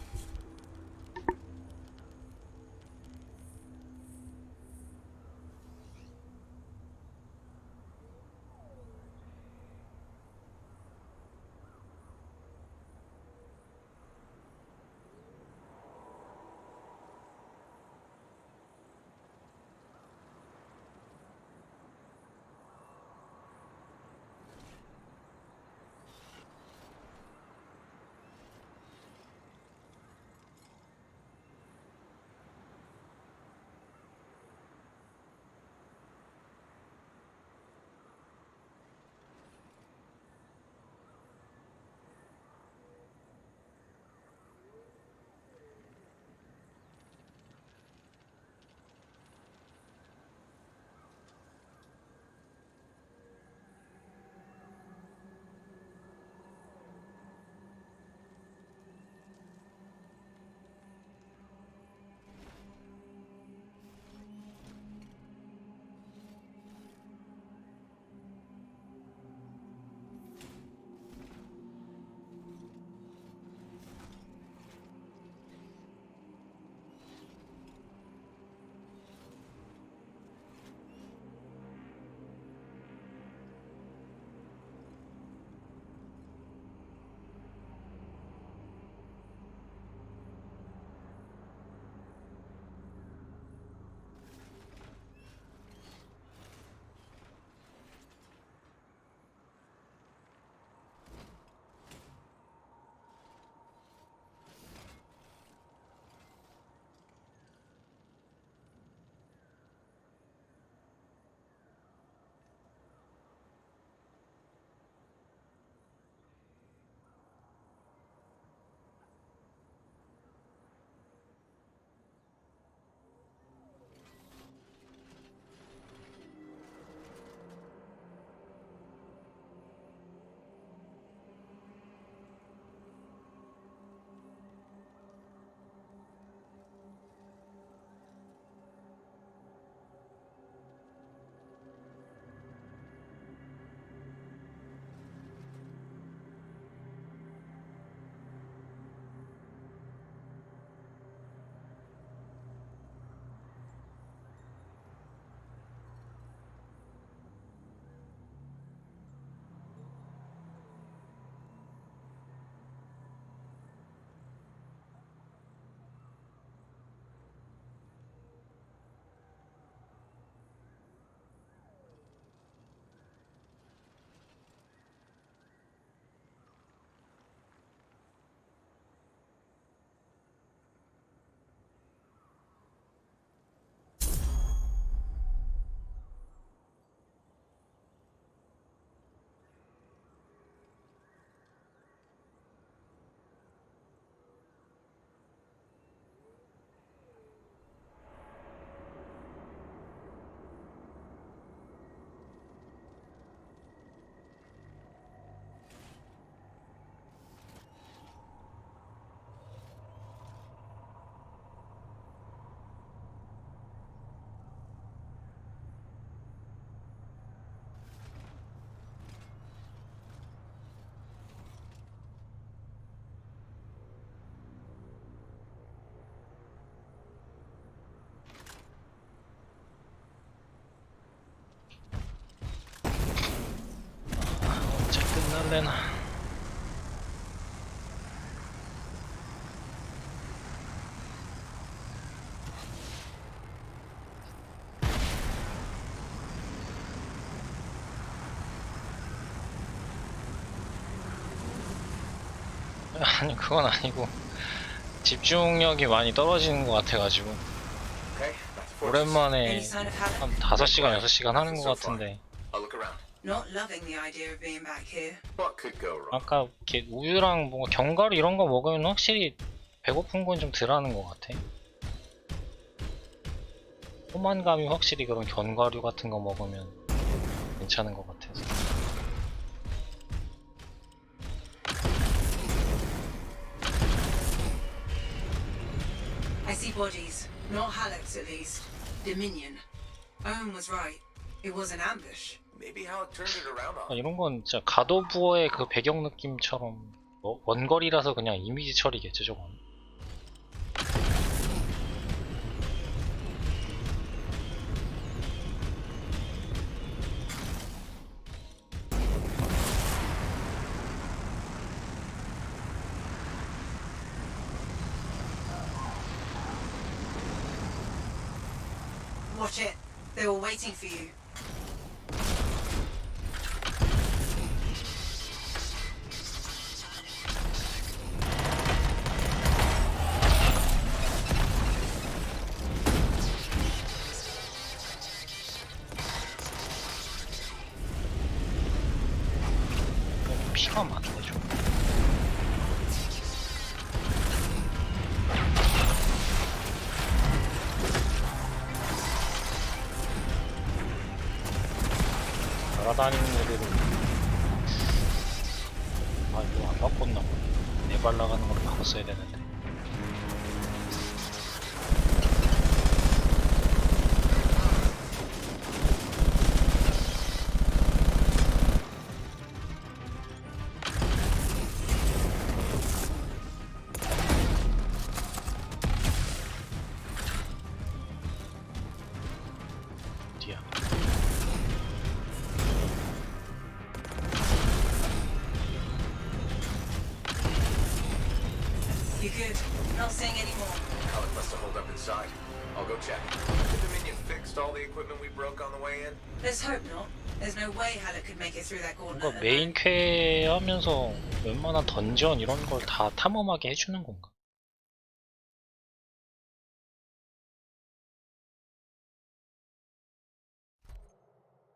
할래나. 아니 그건 아니고 집중력이 많이 떨어지는 것 같아가지고 오랜만에 한 5시간, 6시간 하는 것 같은데 Not loving the idea of being back here. 아까 이렇게 우유랑 뭔가 견과류 이런 거 먹으면 확실히 배고픈 건 좀 덜 하는 것 같아. 포만감이 확실히 그런 견과류 같은 거 먹으면 괜찮은 것 같아서. I see bodies. Not Halleck's at least. Dominion. Owen was right. It was an ambush. Maybe Halleck turned it around on. 이런 건 진짜 가도부어의 그 배경 느낌처럼 뭐 원거리라서 그냥 이미지 처리겠죠 저건. Watch it. They were waiting for you. 피가 많네 좀. 날아다니는 애들은 아 이거 안 바꿨나 보네. 네발 나가는 걸 바꿨어야 되는데. 어디야? You good? Not seeing any more. Halleck must have holed up inside. I'll go check. The Dominion fixed all the equipment we broke on the way in? Let's hope not. There's no way Halleck could make it through that 뭔가 gauntlet. 메인 퀘 하면서 웬만한 던전 이런 걸 다 탐험하게 해주는 건가?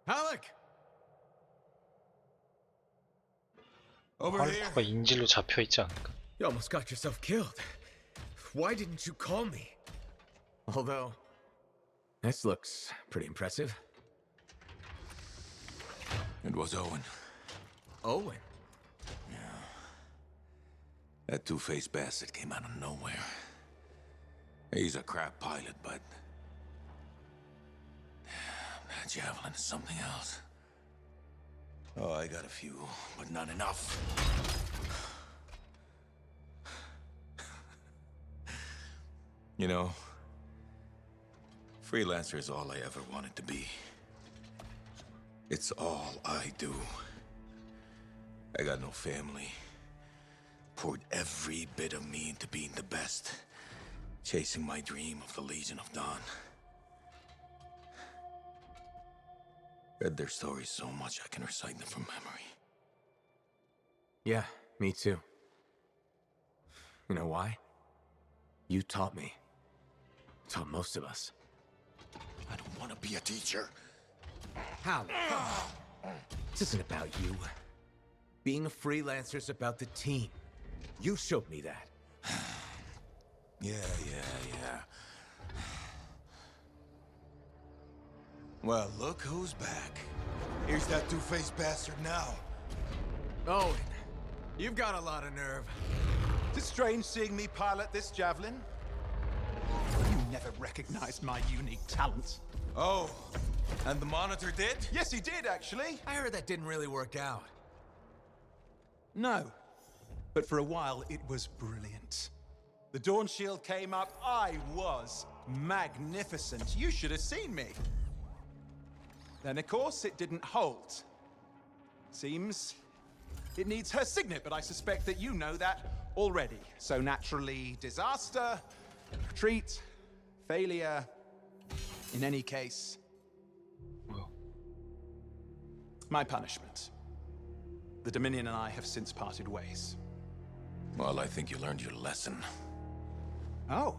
Halleck! Over here. 할프가 인질로 잡혀 있지 않을까? You almost got yourself killed. Why didn't you call me? Although, this looks pretty impressive. It was Owen. Owen? Yeah. That two-faced bastard came out of nowhere. He's a crap pilot, but that javelin is something else. Oh, I got a few, but not enough. You know, freelancer is all I ever wanted to be. It's all I do. I got no family. Poured every bit of me into being the best. Chasing my dream of the Legion of Dawn. Read their stories so much I can recite them from memory. Yeah, me too. You know why? You taught me. Taught most of us. I don't want to be a teacher. How? This isn't about you. Being a freelancer is about the team. You showed me that. Yeah. Well, look who's back. Here's that two-faced bastard now. Owen, you've got a lot of nerve. It's strange seeing me pilot this javelin. You never recognized my unique talents. Oh, and the Monitor did? Yes, he did, actually. I heard that didn't really work out. No. But for a while, it was brilliant. The Dawn Shield came up. I was magnificent. You should have seen me. Then, of course, it didn't hold. Seems It needs her signet, but I suspect that you know that already. So naturally, disaster, retreat, failure. In any case, my punishment. The Dominion and I have since parted ways. Well, I think you learned your lesson. Oh.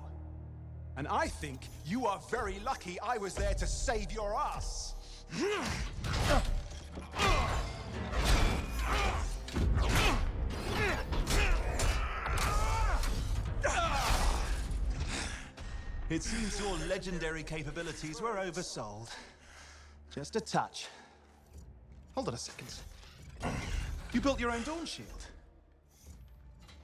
And I think you are very lucky I was there to save your ass. It seems your legendary capabilities were oversold. Just a touch. Hold on a second. You built your own dawn shield.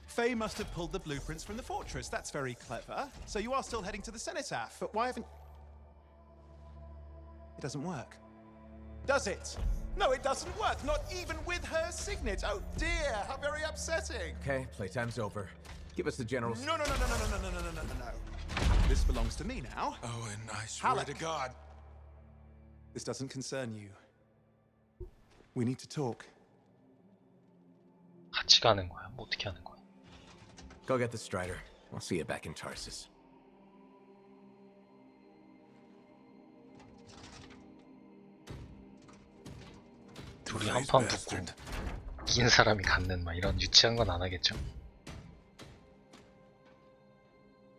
Faye must have pulled the blueprints from the fortress. That's very clever. So you are still heading to the cenotaph, but why haven't... It doesn't work. Does it? No, it doesn't work. Not even with her signet. Oh dear, how very upsetting. Okay, playtime's over. Give us the general's... No. This belongs to me now. Oh, and I swear to God. This doesn't concern you. We need to talk. 같이 가는 거야? 뭐 어떻게 하는 거야? Go get the Strider. I'll see you back in Tarsus. 둘이 한판 붙고 이긴 사람이 갖는 막 이런 유치한 건 안 하겠죠?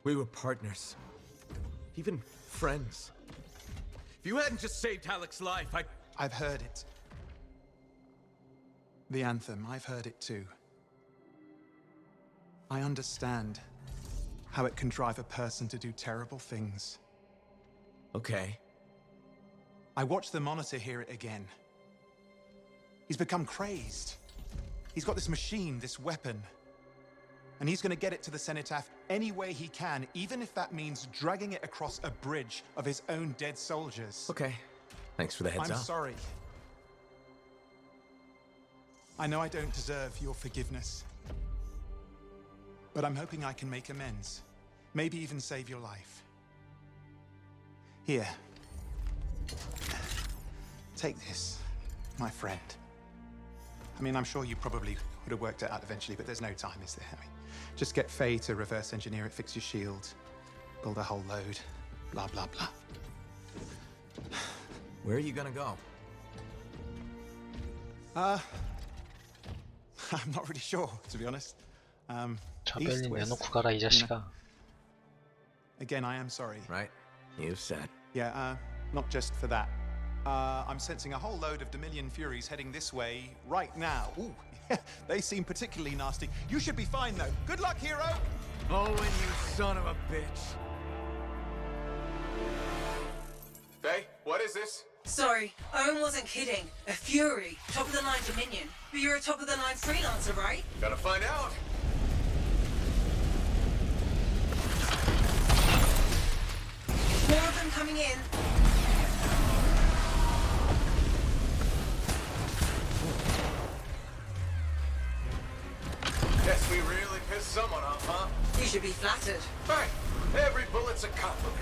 We were partners. Even friends. If you hadn't just saved Halleck's life, I've heard it. The anthem, I've heard it too. I understand how it can drive a person to do terrible things. Okay. I watched the monitor hear it again. He's become crazed. He's got this machine, this weapon. And he's going to get it to the cenotaph any way he can, even if that means dragging it across a bridge of his own dead soldiers. Okay. Thanks for the heads up. I'm sorry. I know I don't deserve your forgiveness. But I'm hoping I can make amends. Maybe even save your life. Here. Take this, my friend. I mean, I'm sure you probably would have worked it out eventually, but there's no time, is there? I mean, just get Faye to reverse engineer it, fix your shield, build a whole load, blah, blah, blah. Where are you gonna go? I'm not really sure, to be honest. East, 자벨린 west, 내놓고 가라 이 자식아. Again, I am sorry. Right. You've said. Yeah, not just for that. I'm sensing a whole load of Dominion Furies heading this way right now. Ooh, they seem particularly nasty. You should be fine, though. Good luck, hero! Owen, you son of a bitch. Faye, what is this? Sorry, Owen wasn't kidding. A Fury, top-of-the-line Dominion. But you're a top-of-the-line freelancer, right? Gotta find out. More of them coming in. Guess we really pissed someone off, huh? You should be flattered. Right. Every bullet's a compliment.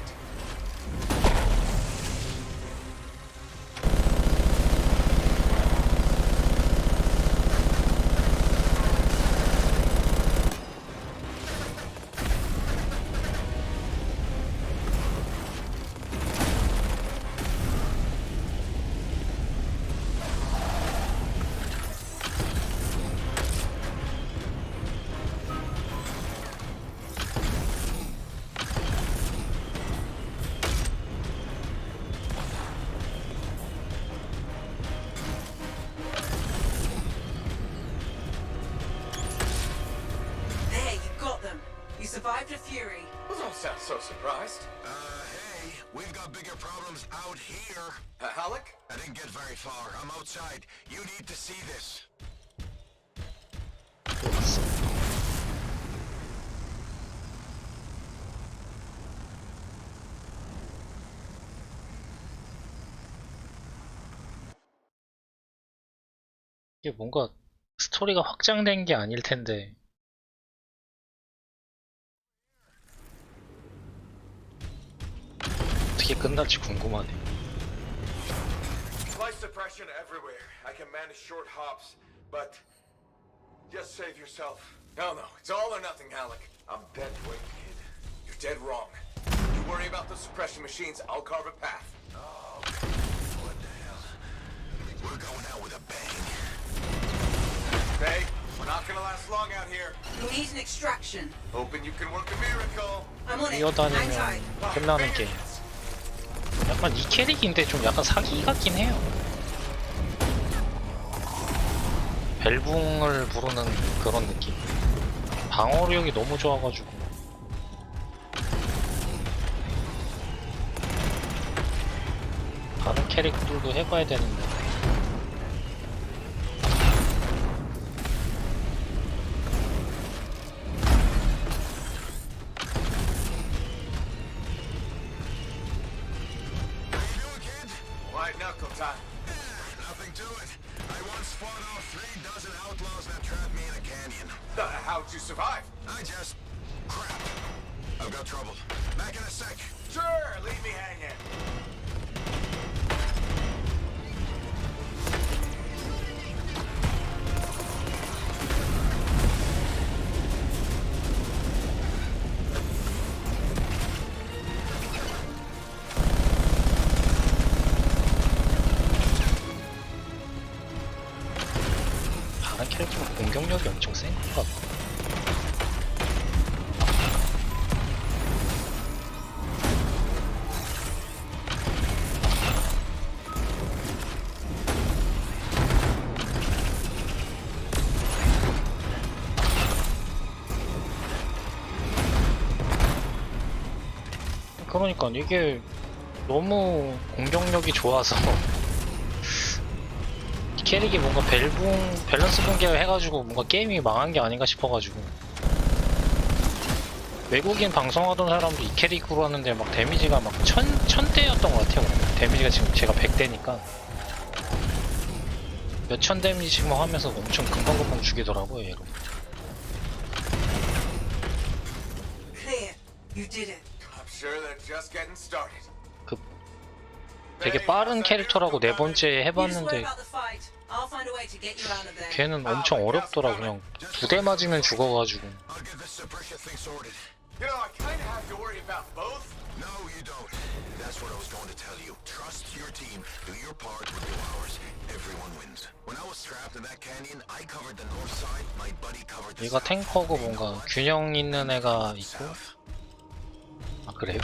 Survived a Fury. Well, don't sound so surprised. Hey, we've got bigger problems out here. Halleck? I didn't get very far. I'm outside. You need to see this. 이게 뭔가 스토리가 확장된 게 아닐 텐데 어떻게 끝날지 궁금하네. Light suppression everywhere. I can manage short hops, but Just save yourself. No, it's all or nothing, Alec. I'm dead weight, kid. You're dead wrong. You worry about the suppression machines, I'll carve a path. Oh, what the hell? We're going out with a bang. Hey, we're not gonna last long out here. You'll need an extraction. Hoping you can work a miracle. I'm on it. 뛰어다니면 끝나는 게임. 약간 이 캐릭인데 좀 약간 사기 같긴 해요. 벨붕을 부르는 그런 느낌. 방어력이 너무 좋아가지고. 다른 캐릭들도 해봐야 되는데. White knuckle time. Nothing to it. I once fought off 3 dozen outlaws that trapped me in a canyon. How'd you survive? I just... crap. I've got trouble. Back in a sec. Sure, leave me hanging. 다른 캐릭터는 공격력이 엄청 센 건가 봐. 그러니까 이게 너무 공격력이 좋아서 이 캐릭이 뭔가 밸런스 붕괴를 해가지고 뭔가 게임이 망한 게 아닌가 싶어가지고. 외국인 방송하던 사람도 이 캐릭으로 하는데 막 데미지가 막 1000대였던 것 같아요. 데미지가 지금 제가 100대니까 몇천 데미지만 하면서 엄청 금방금방 죽이더라고요 얘로. Clear. You did it. Sure they're just getting started. 그 되게 빠른 캐릭터라고 네 번째 해봤는데 걔는 엄청 어렵더라. 그냥 2대 맞으면 죽어가지고. You know, I kind of have to worry about both. No, you don't. That's what I was going to tell you. Trust your team. Do your part, we'll do ours. Everyone wins. When I was trapped in that canyon, I covered the north side. My buddy covered the 얘가 south. 탱커고 뭔가 균형 있는 애가 있고. 아 그래요?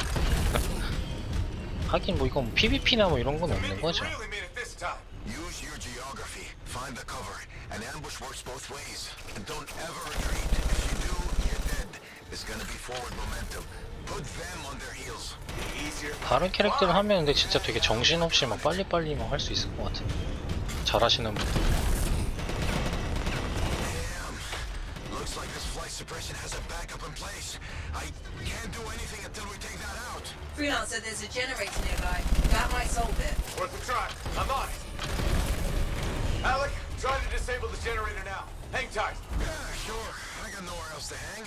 하긴 뭐 이건 PVP나 뭐 이런 건 없는 거죠. Use your geography. Find the cover. And ambush works both ways. And don't ever retreat. If you do, you're dead. It's gonna be forward momentum. Put them on their heels. 다른 캐릭터를 하면 근데 진짜 되게 정신없이 막 빨리빨리 막 할 수 있을 것 같아. 잘하시는 분들. Looks like this flight suppression has a backup in place. I can't do anything until we take that out. Freelancer, there's a generator nearby. That might solve it. Worth a try. I'm on it. Alec, try to disable the generator now. Hang tight. Yeah, sure. I got nowhere else to hang.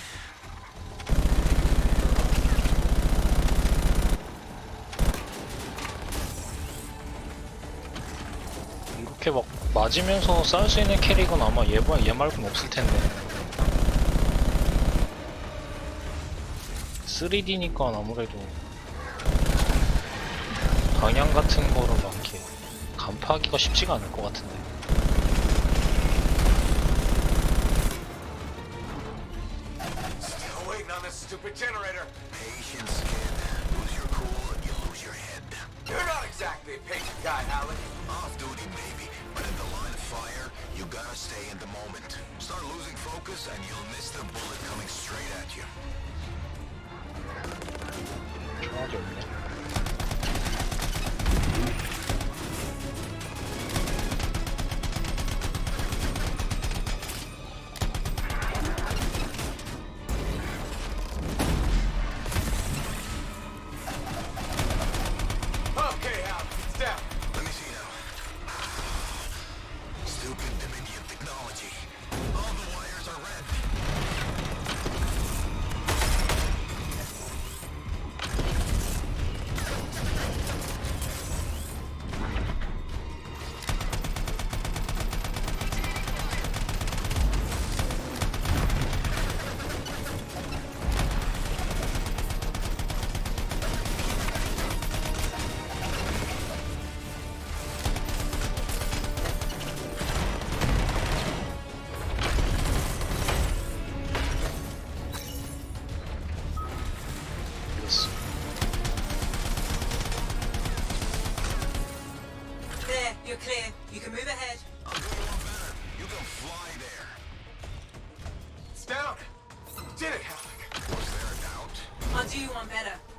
이렇게 막 맞으면서 싸울 수 있는 캐릭은 아마 얘 말고는 없을 텐데. 3D니까 아무래도 방향 같은 거를 막 이렇게 간파하기가 쉽지가 않을 것 같은데. Still waiting on this stupid generator. Patience, kid. Lose your cool and you lose your head. You're not exactly a patient guy, Alec. Off duty, maybe, but in the line of fire, you gotta stay in the moment. Start losing focus and you'll miss the bullet coming straight at you. 총알이 없네. Okay, Alec, it's down. Let me see now. Stupid Dominion technology. All the wires are red.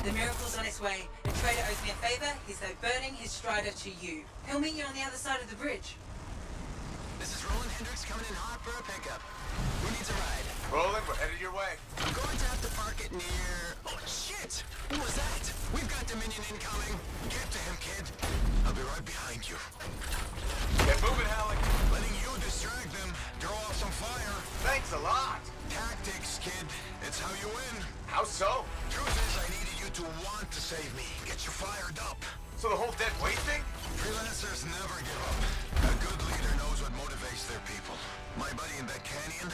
The miracle's on its way. The trader owes me a favor. He's though burning his strider to you. He'll meet you on the other side of the bridge. This is Roland Hendricks coming in hot for a pickup. Who needs a ride? Roland, we're headed your way. I'm going to have to park it near... Oh, shit! Who was that? We've got Dominion incoming. Get to him, kid. I'll be right behind you. Get moving, Alec. Letting you distract them. Throw off some fire. Thanks a lot. Tactics, kid. It's how you win. How so? Truth is, I needed you to want to save me. Get you fired up. So the whole dead weight thing? Freelancers never give up. A good leader knows what motivates their people. My buddy in that canyon,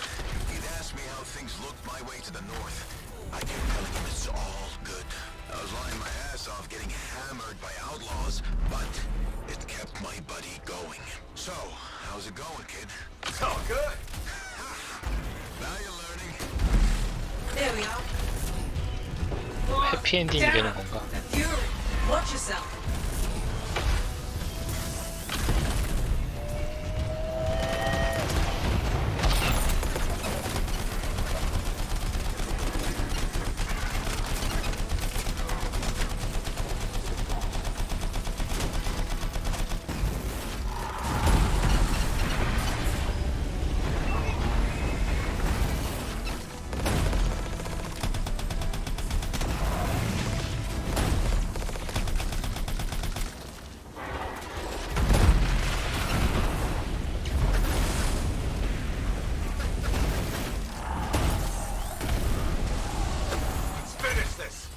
he'd ask me how things looked my way to the north. I kept telling him it's all good. I was lying my ass off getting hammered by outlaws, but it kept my buddy going. So, how's it going, kid? It's all good. Now you're learning. There we are. 해피엔딩이 되는 건가? Fury, watch yourself.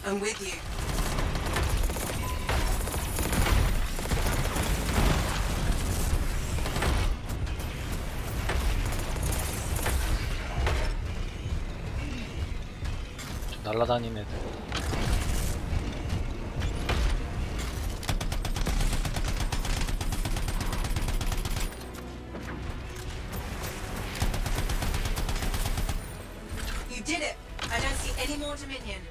I'm with you. 좀 날라다니는 애들. You did it. I don't see any more Dominion.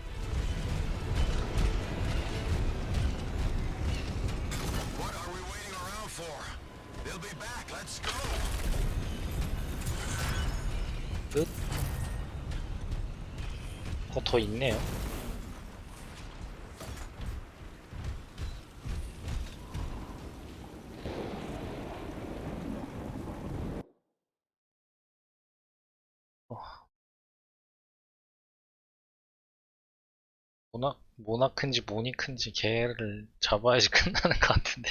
They'll be back. Let's go. 끝. 더 있네요. 모나 큰지 모니 큰지 걔를 잡아야지 끝나는 것 같은데.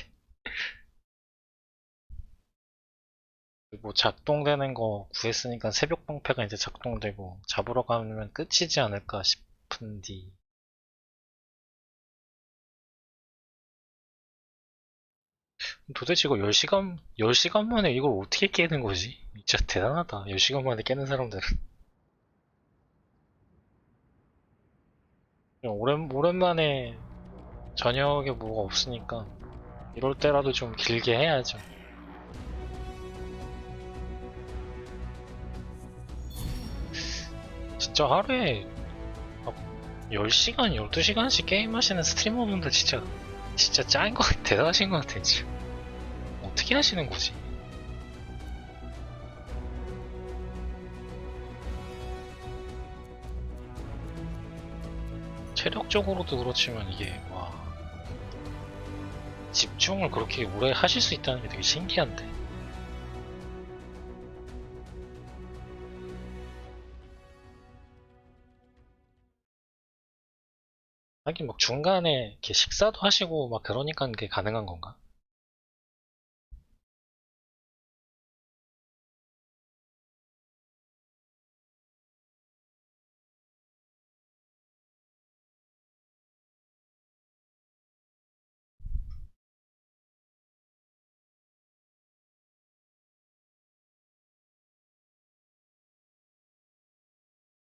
뭐 작동되는 거 구했으니까 새벽 방패가 이제 작동되고 잡으러 가면 끝이지 않을까 싶은디. 도대체 이거 10시간 만에 이걸 어떻게 깨는 거지? 진짜 대단하다. 10시간 만에 깨는 사람들은. 오랜만에 저녁에 뭐가 없으니까 이럴 때라도 좀 길게 해야죠. 진짜 하루에 10시간, 12시간씩 게임하시는 스트리머분들 진짜 짱인 것 같아. 대단하신 것 같아. 진짜. 어떻게 하시는 거지? 체력적으로도 그렇지만 이게 와, 집중을 그렇게 오래 하실 수 있다는 게 되게 신기한데. 하긴 막 중간에 이렇게 식사도 하시고 막 그러니까 그게 가능한 건가?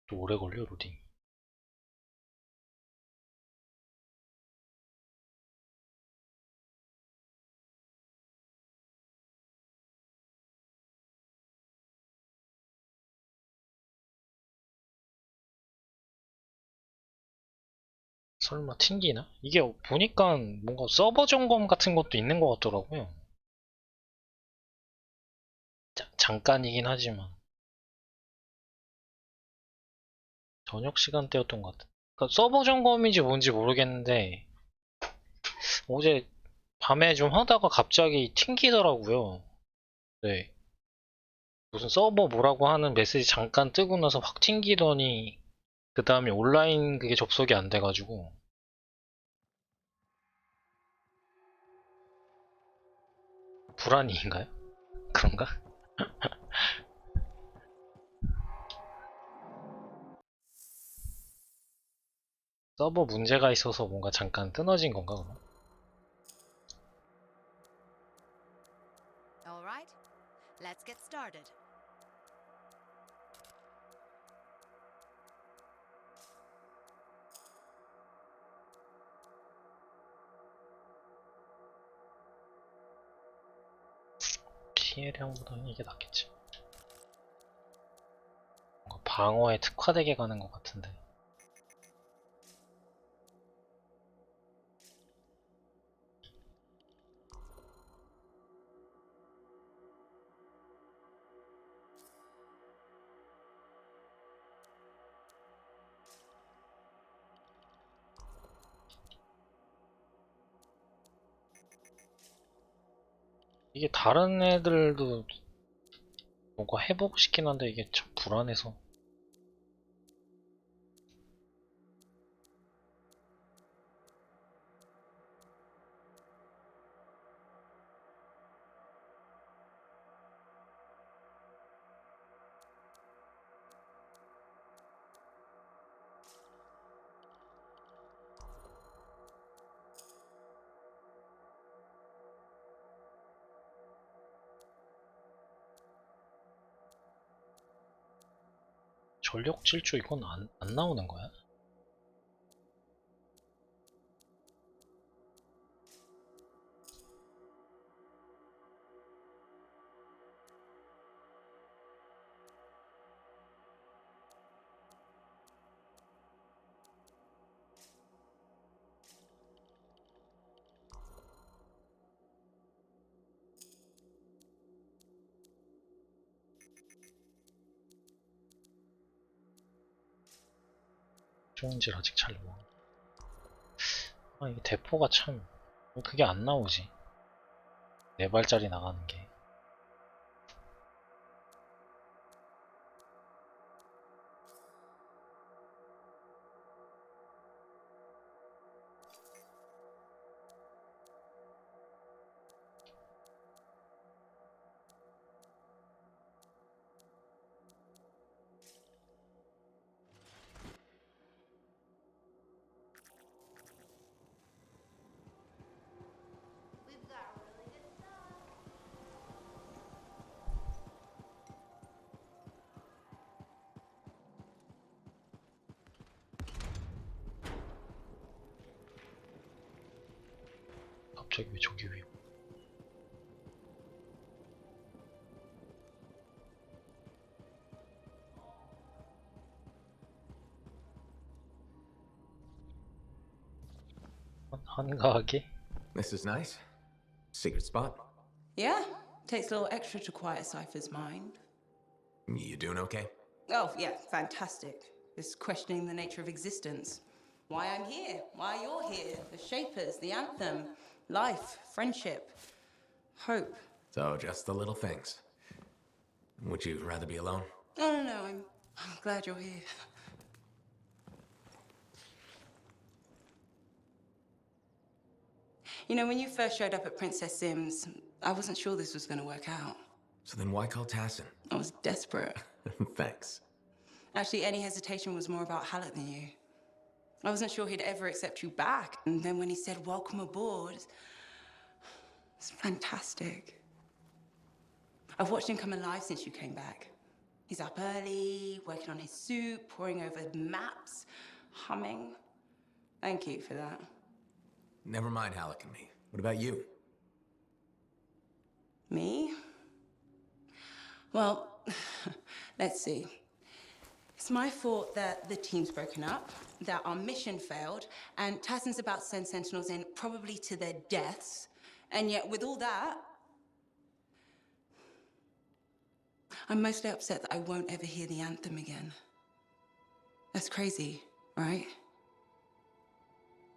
또 오래 걸려 로딩. 설마 튕기나? 이게 보니까 뭔가 서버 점검 같은 것도 있는 것 같더라고요. 잠깐이긴 하지만 저녁 시간대였던 것 같아. 그러니까 서버 점검인지 뭔지 모르겠는데 어제 밤에 좀 하다가 갑자기 튕기더라고요. 네. 무슨 서버 뭐라고 하는 메시지 잠깐 뜨고 나서 확 튕기더니 그 다음에 온라인 그게 접속이 안 돼가지고 불안이인가요? 그런가? 서버 문제가 있어서 뭔가 잠깐 끊어진 건가 그럼? All right, let's get started. 피해량보다는 이게 낫겠지. 뭔가 방어에 특화되게 가는 것 같은데. 이게 다른 애들도 뭔가 해보고 싶긴 한데 이게 참 불안해서. 전력 질주 이건 안 나오는 거야? 좋은지 아직 잘 모르. 아 이게 대포가 참 그게 안 나오지. 4발짜리 나가는 게. 갑자기 왜 저기 왜? 한가하게? This is nice. Secret spot. Yeah, takes a little extra to quiet Cypher's mind. You doing okay? Oh, yeah, fantastic. Just questioning the nature of existence. Why I'm here, why you're here, the Shapers, the Anthem, life, friendship, hope. So, just the little things. Would you rather be alone? No, I'm glad you're here. You know, when you first showed up at Princess Sim's, I wasn't sure this was going to work out. So then why call Tassin? I was desperate. Thanks. Actually, any hesitation was more about Halleck than you. I wasn't sure he'd ever accept you back. And then when he said, welcome aboard, it's fantastic. I've watched him come alive since you came back. He's up early, working on his suit, poring over maps, humming. Thank you for that. Never mind Halleck and me. What about you? Me? Well, let's see. It's my fault that the team's broken up, that our mission failed, and Tassin's about to send Sentinels in, probably to their deaths. And yet, with all that, I'm mostly upset that I won't ever hear the anthem again. That's crazy, right?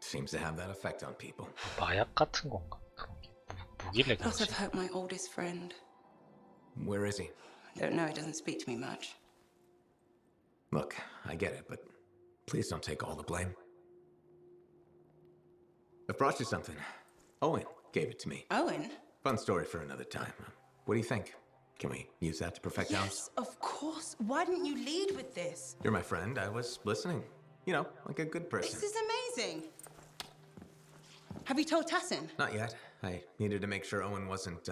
Seems to have that effect on people. 마약 같은 건가? 그런 게 뭐길래 Plus, 그러지? I've hurt my oldest friend. Where is he? Don't know, he doesn't speak to me much. Look, I get it, but please don't take all the blame. I've brought you something. Owen gave it to me. Owen? Fun story for another time. What do you think? Can we use that to perfect ours? Yes, of course. Why didn't you lead with this? You're my friend. I was listening. You know, like a good person. This is amazing. Have you told Tassin? Not yet. I needed to make sure Owen wasn't,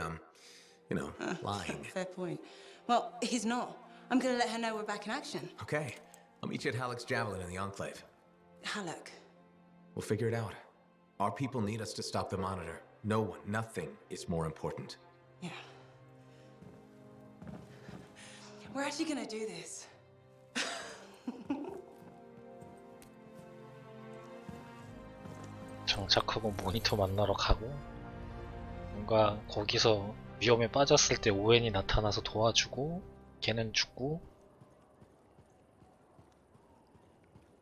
lying. Fair point. Well, he's not. I'm gonna let her know we're back in action. Okay. I'll meet you at Halleck's Javelin in the Enclave. Halleck. We'll figure it out. Our people need us to stop the Monitor. No one, nothing is more important. Yeah. We're actually gonna do this. 정착하고 모니터 만나러 가고 뭔가 거기서 위험에 빠졌을 때 오웬이 나타나서 도와주고 걔는 죽고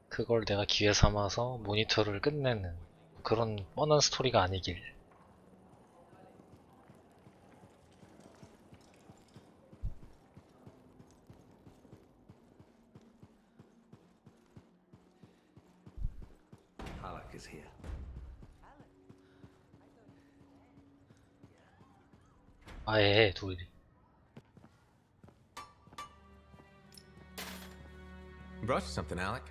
그걸 내가 기회 삼아서 모니터를 끝내는 그런 뻔한 스토리가 아니길. Halleck is here. 아예 둘이. Brought you something, Alec.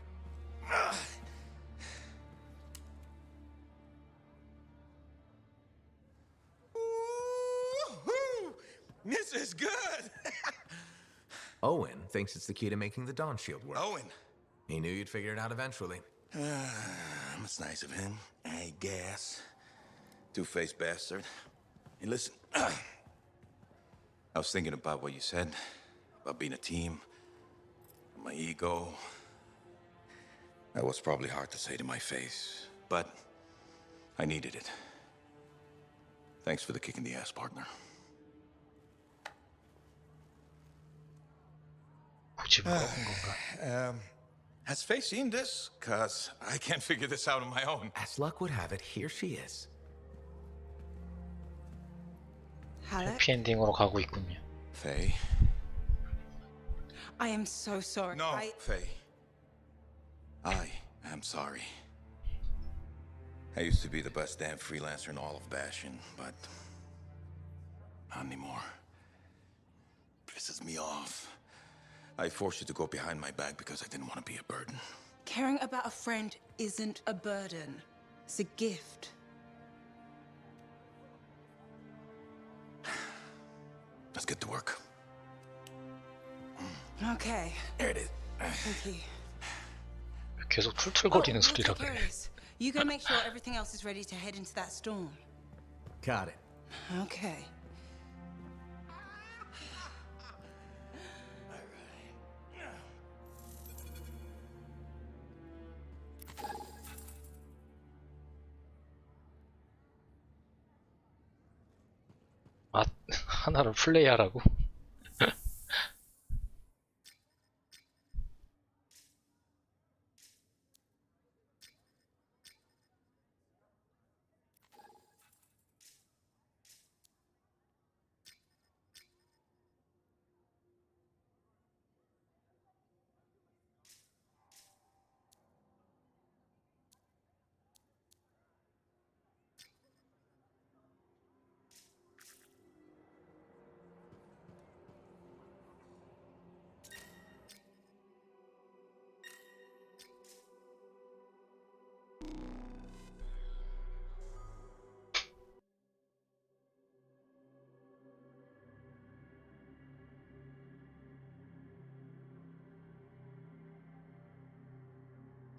This is good! Owen thinks it's the key to making the Dawn Shield work. Owen! He knew you'd figure it out eventually. That's nice of him, I guess. Two-faced bastard. Hey, listen. I was thinking about what you said, about being a team, my ego. That was probably hard to say to my face, but I needed it. Thanks for the kick in the ass, partner. Has Faye seen this? Cause I can't figure this out on my own. As luck would have it, here she is. Halleck? 해피엔딩으로 가고 있군요. Faye? I am so sorry. No, Faye. I am sorry. I used to be the best damn freelancer in all of Bastion, but not anymore. Pisses me off. I forced you to go behind my back because I didn't want to be a burden. Caring about a friend isn't a burden. It's a gift. Let's get to work. Okay. There it is. Thank you. 계속 툴툴거리는 we'll 소리라 take care 그래. of this. You go make sure everything else is ready to head into that storm. Got it. Okay. 아, 하나를 플레이하라고?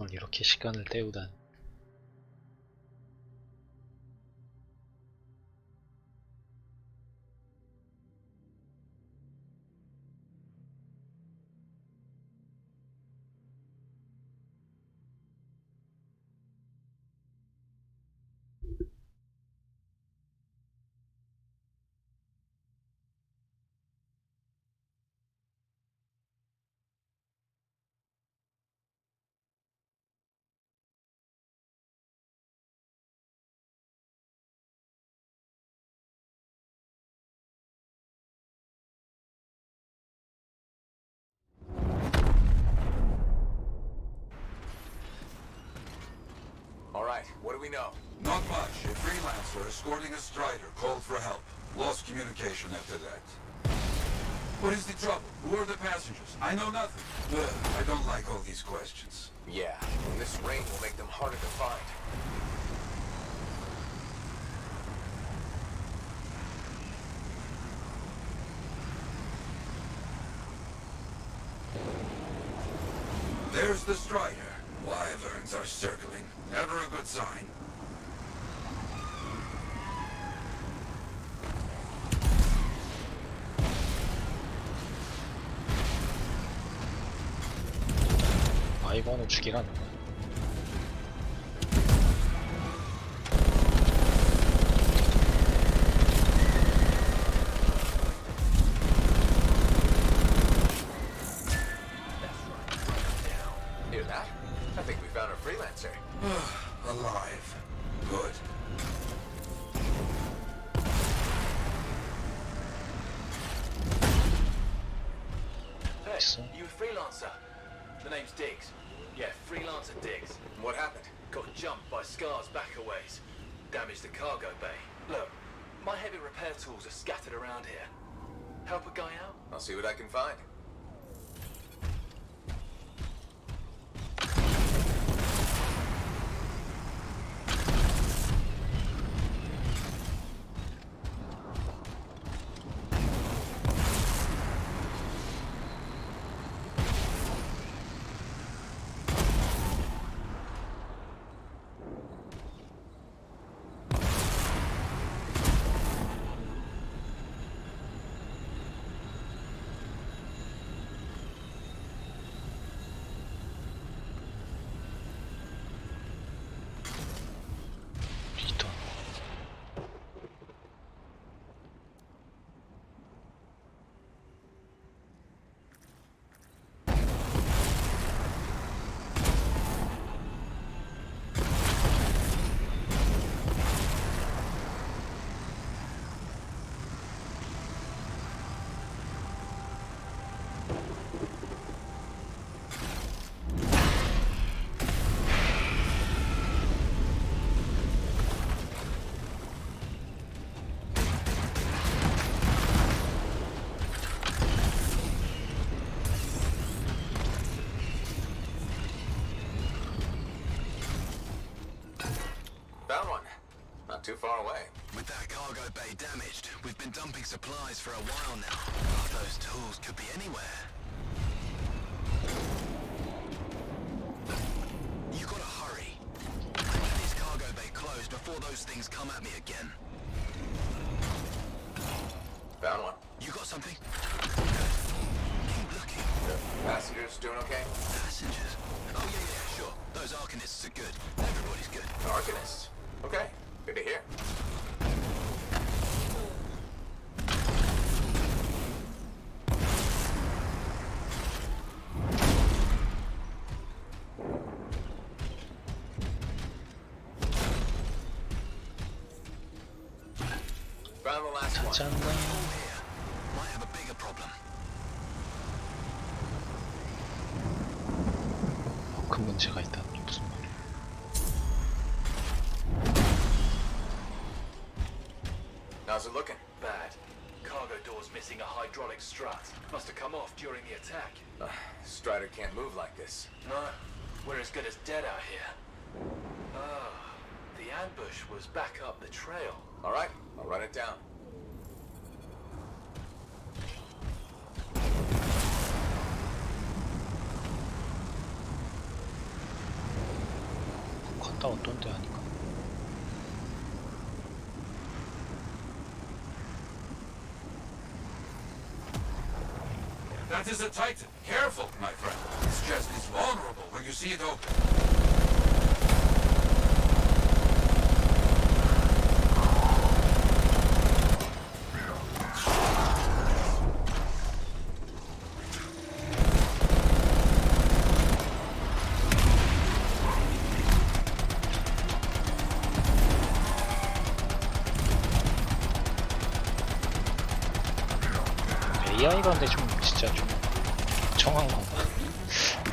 오늘 이렇게 시간을 때우다니. do we know? Not much. A freelancer escorting a strider called for help. Lost communication after that. What is the trouble? Who are the passengers? I know nothing. I don't like all these questions. Yeah, and this rain will make them harder to find. There's the strider. Wyverns are circling. Never a good sign. 아이번을 죽이라는 거야. Hear that? I think we found a freelancer. Alive. Good. Hey, you a freelancer? The name's Diggs. Yeah, freelancer Diggs. What happened? Got jumped by Scar's back a ways. Damaged the cargo bay. Look, my heavy repair tools are scattered around here. Help a guy out? I'll see what I can find. Found one. Not too far away. With that cargo bay damaged, we've been dumping supplies for a while now. Those tools could be anywhere. You gotta hurry. I need this cargo bay closed before those things come at me again. Found one. You got something? Keep looking. The passengers doing okay? Passengers? Oh yeah, sure. Those Arcanists are good. Everybody's good. Arcanists? Okay, good to hear. Found the last one. All here. Might have a bigger problem. 큰 문제가 있다는 게 무슨 말이야? How's it looking? Bad. Cargo door's missing a hydraulic strut. Must have come off during the attack. Strider can't move like this. No, we're as good as dead out here. The ambush was back up the trail. All right, I'll run it down. 갔다 왔던데 하니까. That is a Titan. Careful, my friend. This chest is vulnerable when you see it open. AI가 근데 좀 진짜 좀 청한 건가?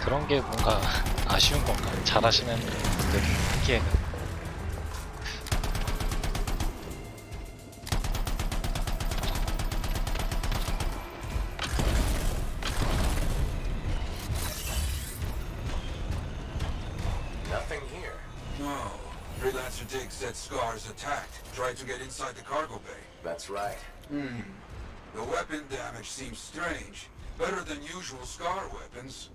그런 게 뭔가 아쉬운 건가? 잘하시는 분들 하기에는 freelancer Diggs said Scar's attacked. Tried to get inside the cargo bay. That's right. The weapon damage seems strange. Better than usual Scar weapons.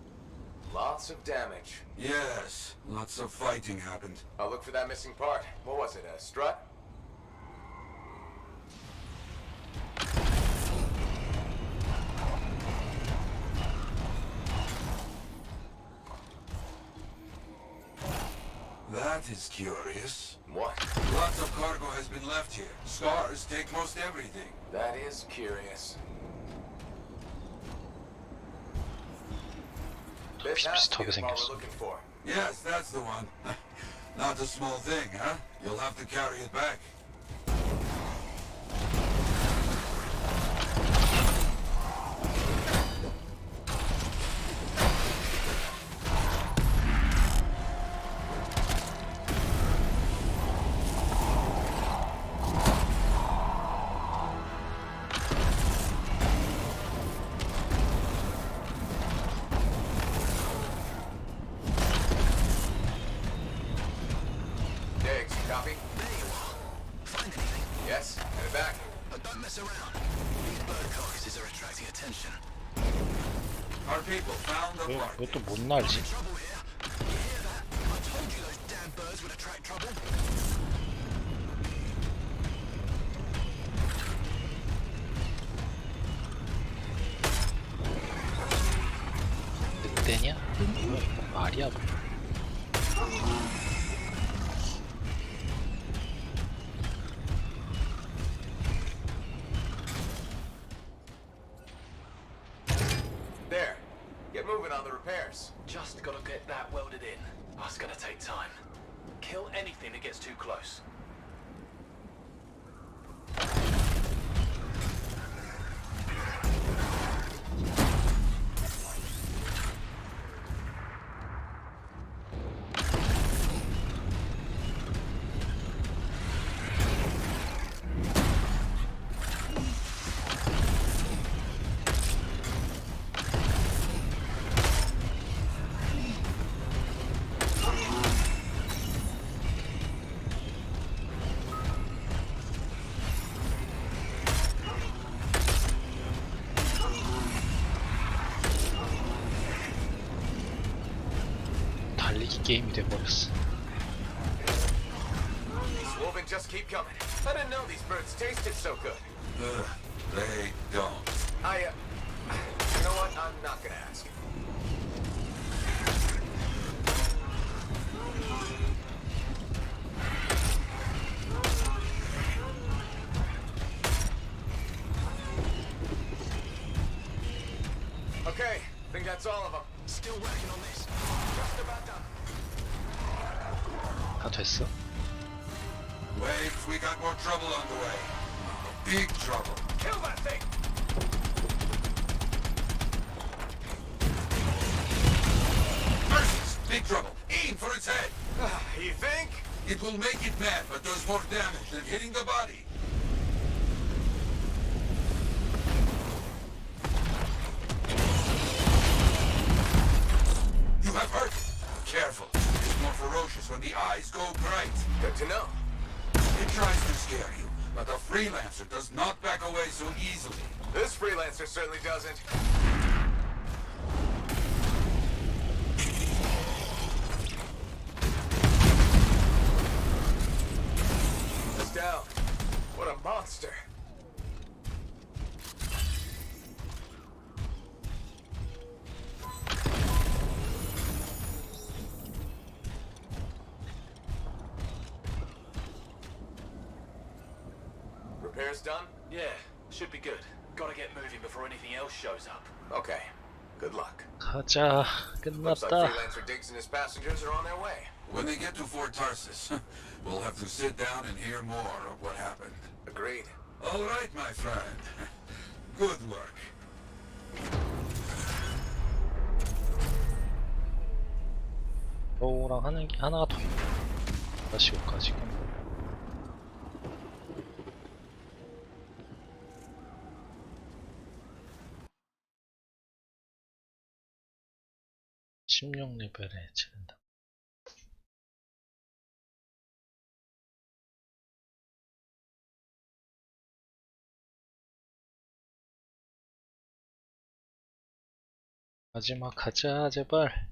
Lots of damage. Yes, lots of fighting happened. I'll look for that missing part. What was it, a strut? That is curious. What? Lots of cargo has been left here. Scars take most everything. That is curious. This has to be the part we're looking for. Yes, that's the one. Not a small thing, huh? You'll have to carry it back. Diggs, copy? There you are. Find anything? Yes, head back. But don't mess around. These bird carcasses are attracting attention. Our people found the part. 왜 또 못 날지? Trouble here. You hear that? I told you those damn birds would attract trouble. 늑대냐? 말이야 뭐. There. Get moving on the repairs. Just gotta get that welded in. That's gonna take time. Kill anything that gets too close. 달리기 게임이 돼버렸어. These wolven just keep coming. I didn't know these birds tasted so good. They don't. You know what? I'm not gonna ask. Okay, I think that's all of them. Still working on this. Just about done. 다 됐어? Wait, we got more trouble on the way. Big trouble. Kill that thing! Versus, big trouble. Aim for its head. You think? It will make it mad, but does more damage than hitting the body. You have hurt it. Careful. It's more ferocious when the eyes go bright. Good to know. It tries to scare you, but a freelancer does not back away so easily. This freelancer certainly doesn't. It's down. What a monster. Repairs done? Yeah, should be good. Gotta get moving before anything else shows up. Okay. Good luck. 가자. Looks like 끝났다. freelancer Diggs and his passengers are on their way. When they get to Fort Tarsus, we'll have to sit down and hear more of what happened. Agreed. All right, my friend. Good work. 로우랑 하는 게 하나가 더 있네. 다시 올까 지금. (16레벨에) 지른다. 마지막 가자 제발.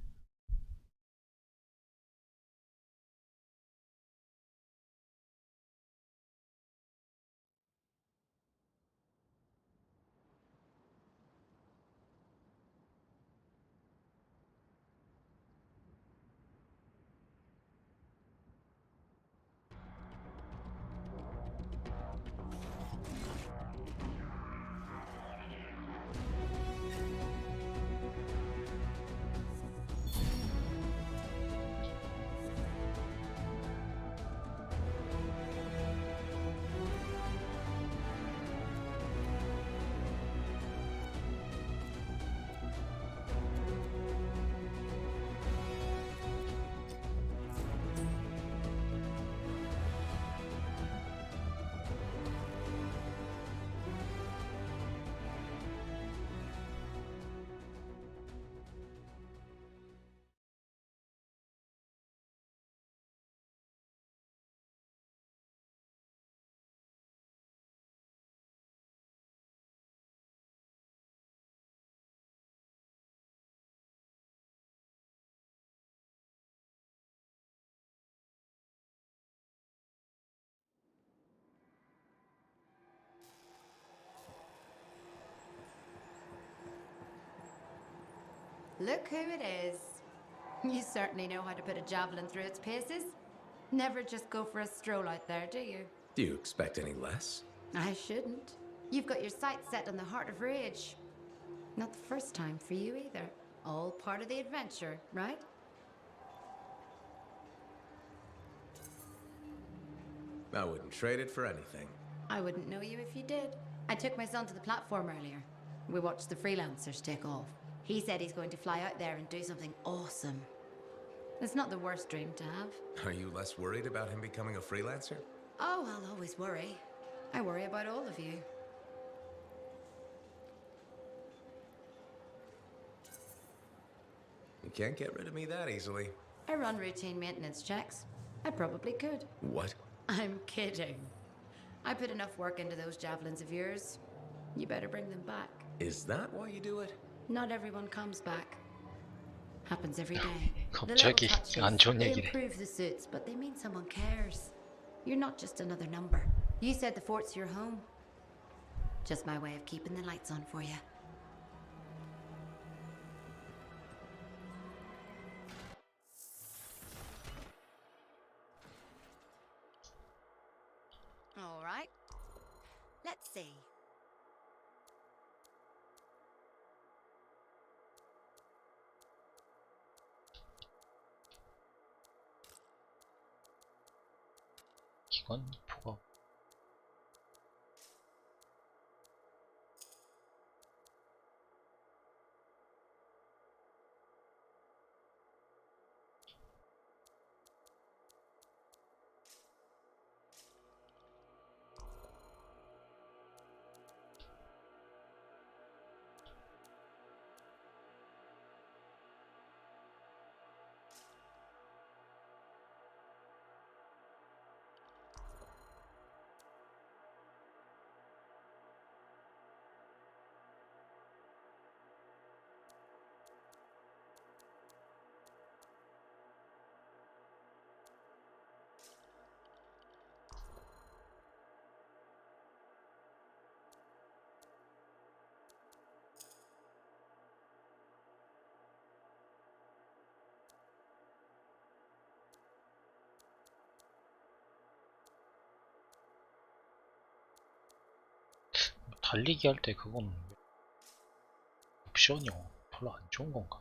Look who it is. You certainly know how to put a javelin through its paces. Never just go for a stroll out there, do you? Do you expect any less? I shouldn't. You've got your sights set on the heart of rage. Not the first time for you either. All part of the adventure, right? I wouldn't trade it for anything. I wouldn't know you if you did. I took my son to the platform earlier. We watched the freelancers take off. He said he's going to fly out there and do something awesome. It's not the worst dream to have. Are you less worried about him becoming a freelancer? Oh, I'll always worry. I worry about all of you. You can't get rid of me that easily. I run routine maintenance checks. I probably could. What? I'm kidding. I put enough work into those javelins of yours. You better bring them back. Is that why you do it? Not everyone comes back. Happens every day. 갑자기 안 좋은 They 얘기래. improve the suits, but they mean someone cares. You're not just another number. You said the fort's your home. Just my way of keeping the lights on for you. All right. Let's see. 기관포가 달리기 할 때 그건 옵션이 별로 안 좋은 건가?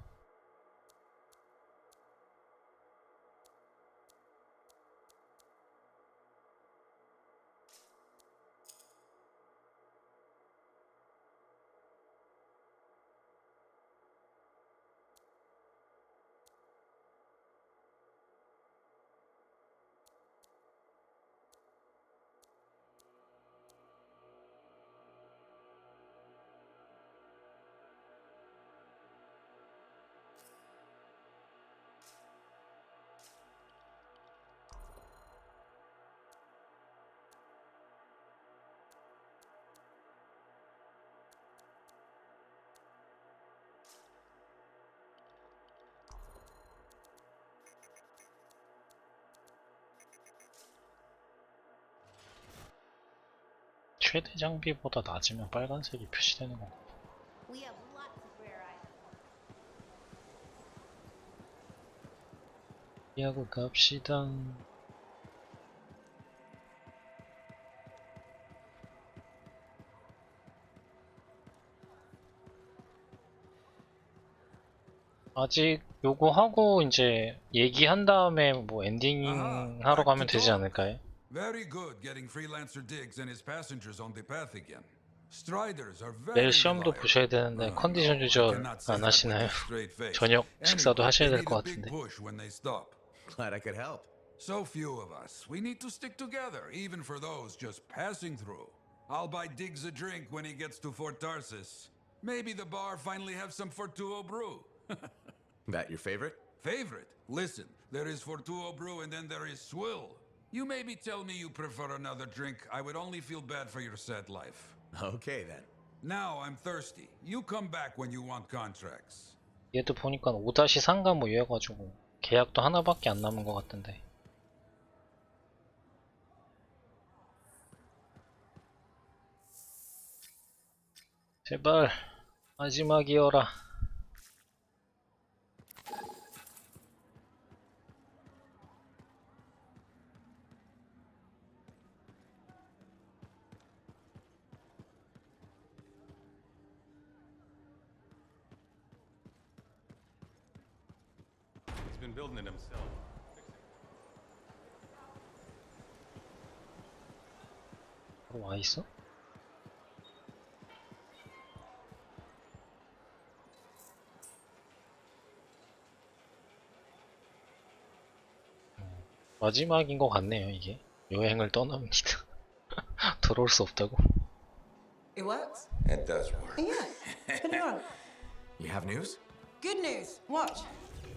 최대 장비보다 낮으면 빨간색이 표시되는 거. We have lots of rare items. 하고 갑시다. 아직 요거 하고 이제 얘기한 다음에 뭐 엔딩 하러 가면 되지 않을까요? Very good getting freelancer Diggs and his passengers on the path again. Striders are very 내일 시험도 보셔야 되는데 컨디션 조절 안 하시나요? 저녁 식사도 하셔야 될 것 같은데. Glad I could help. So few of us. We need to stick together, even for those just passing through. I'll buy Diggs a drink when he gets to Fort Tarsus. Maybe the bar finally have some Fortuo brew. That your favorite? Favorite? Listen, there is Fortuo brew and then there is Swill. You maybe tell me you prefer another drink. I would only feel bad for your sad life. Okay then. Now I'm thirsty. You come back when you want contracts. 얘도 보니까 5-3가 뭐 이래가지고 계약도 하나밖에 안 남은 것 같던데. 제발 마지막이어라. He's been building it himself. 와 있어? 마지막인 것 같네요. 이게 여행을 떠납니다. 돌아올 수 없다고. It works? It does work. Yeah. Put it on. You have news? Good news. Watch.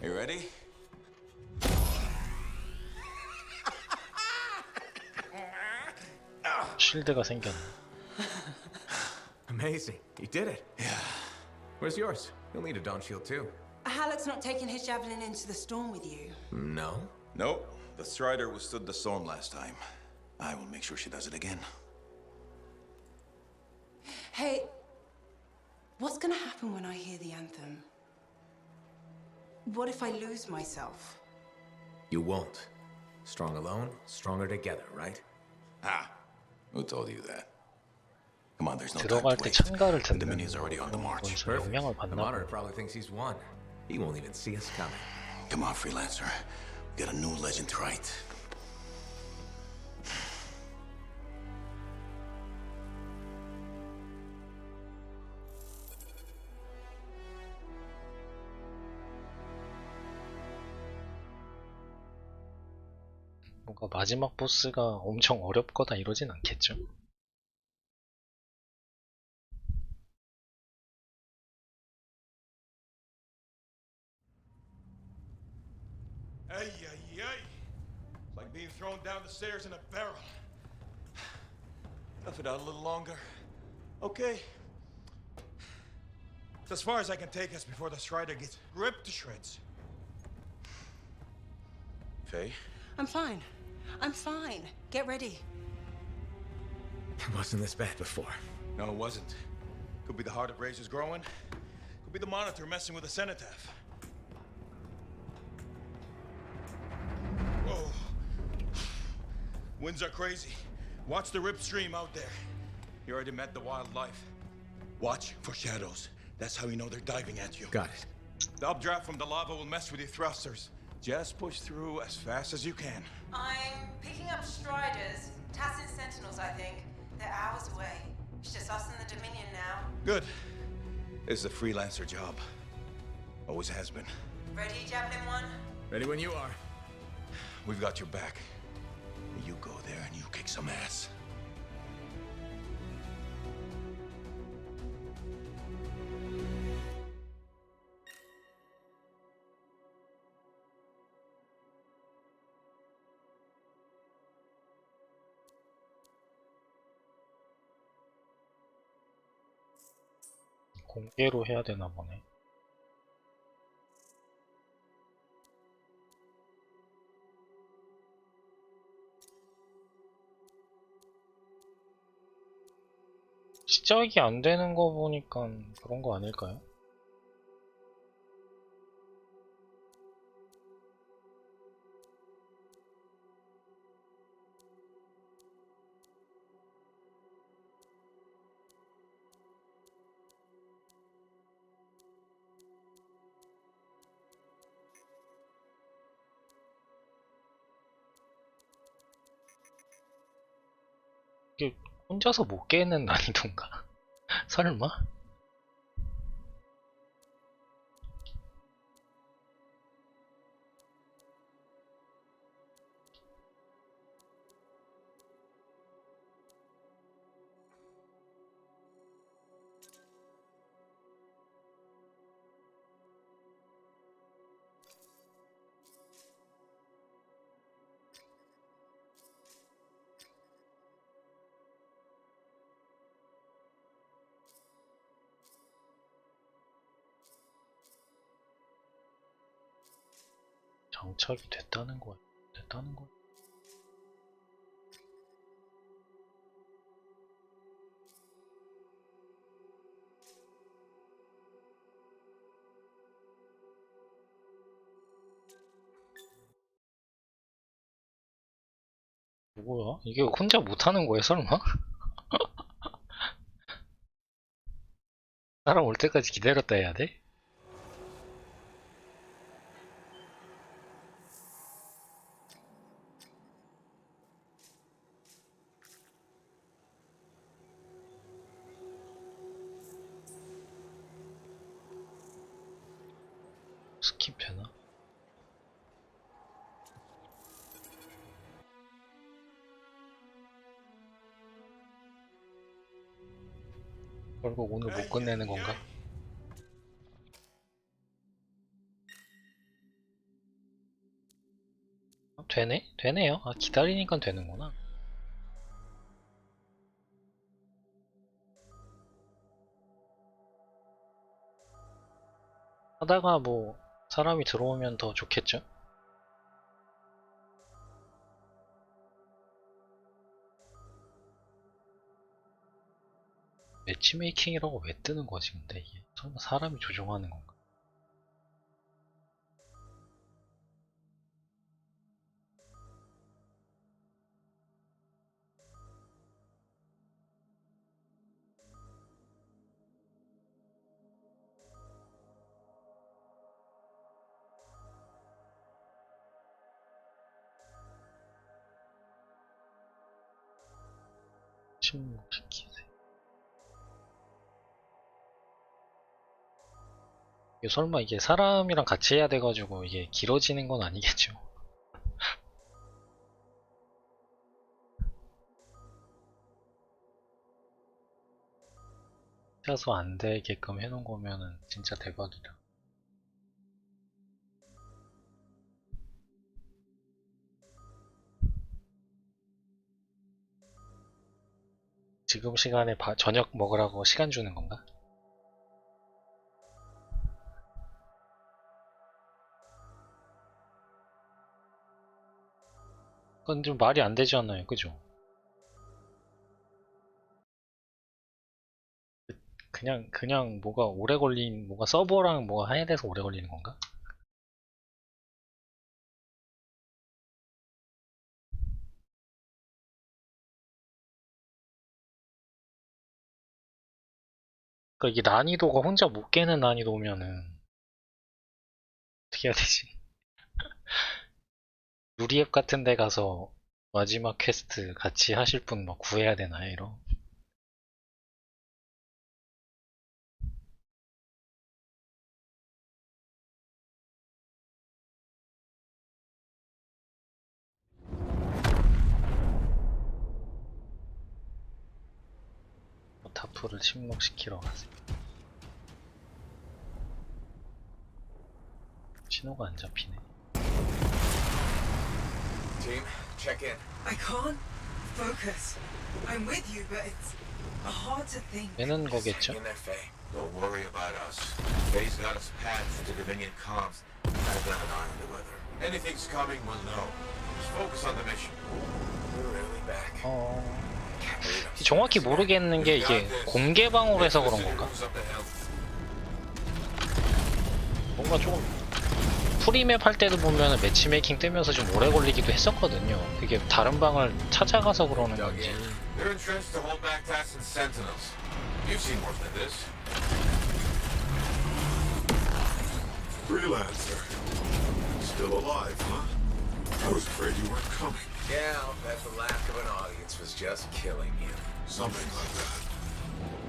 You ready? 쉴드가 생겼네. Amazing. You did it. Yeah. Where's yours? You'll need a dawn shield too. Halleck's not taking his javelin into the storm with you. No? Nope. The Strider withstood the storm last time. I will make sure she does it again. Hey, what's gonna happen when I hear the anthem? What if I lose myself? You won't. Strong alone, stronger together, right? Ah, who told you that? Come on, there's no time 들어갈 to 때 waste. 참가를 The 듣는 Dominion's already on the march. 영향을 The 받나 monitor 봐. probably thinks he's won. He won't even see us coming. Come on, freelancer. We got a new legend to write. 뭔가 마지막 보스가 엄청 어렵거나 이러진 않겠죠. Ay, ay, ay. It's like being thrown down the stairs in a barrel. Tough it out a little longer. Okay. It's as far as I can take us before the Strider gets ripped to shreds. Faye? I'm fine. I'm fine. Get ready. It wasn't this bad before. No, it wasn't. Could be the heart of razors growing. Could be the monitor messing with the cenotaph. Whoa. Winds are crazy. Watch the rip stream out there. You already met the wildlife. Watch for shadows. That's how you know they're diving at you. Got it. The updraft from the lava will mess with your thrusters. Just push through as fast as you can. I'm picking up Striders, Tassin Sentinels, I think. They're hours away. It's just us and the Dominion now. Good. This is a freelancer job. Always has been. Ready, Javelin 1? Ready when you are. We've got your back. You go there and you kick some ass. 공개로 해야 되나 보네. 시작이 안 되는 거 보니까 그런 거 아닐까요? 이게 혼자서 못 깨는 난이도인가? 설마? 장착이 됐다는 거야. 됐다는 거야. 뭐야? 이게 혼자 못하는 거야, 설마? 사람 올 때까지 기다렸다 해야 돼? 스킵되나? 결국 오늘 못 끝내는 건가? 되네? 되네요. 아, 기다리니까 되는구나. 하다가 뭐 사람이 들어오면 더 좋겠죠? 매치메이킹이라고 왜 뜨는 거지 근데 이게 설마 사람이 조종하는 건가? 침묵시키세요. 이게 설마 이게 사람이랑 같이 해야 돼가지고 이게 길어지는 건 아니겠죠? 혼자서 안 되게끔 해놓은 거면은 진짜 대박이다. 지금 시간에 저녁 먹으라고 시간 주는 건가? 그건 좀 말이 안 되지 않나요? 그죠? 그냥 뭐가 오래 뭐가 서버랑 뭐가 해야 돼서 오래 걸리는 건가? 그러니까 이게 난이도가 혼자 못 깨는 난이도면은 어떻게 해야 되지? 유리앱 같은 데 가서 마지막 퀘스트 같이 하실 분 뭐 구해야 되나요? 이런. 타프를 침묵시키러 가세요. 신호가 안 잡히네. Team, check in. I can't focus. I'm with you, but it's hard to think. 되는 거겠죠? In there, Faye. Don't worry about us. Faye's got us paths into Dominion comms. I've got an eye on the weather. Anything's coming, we'll know. Just focus on the mission. We're really back. 정확히 모르겠는 게 이게 공개방으로 해서 그런 건가? 뭔가 조금 프리맵 할 때도 보면 매치메이킹 뜨면서 좀 오래 걸리기도 했었거든요. 그게 다른 방을 찾아가서 그러는 건지. They're entrenched to hold back tasks and sentinels. You've seen worse than this. Freelancer. Still alive, huh? I was afraid you weren't coming. Yeah, I'll bet the lack of an audience was just killing you. Something like that.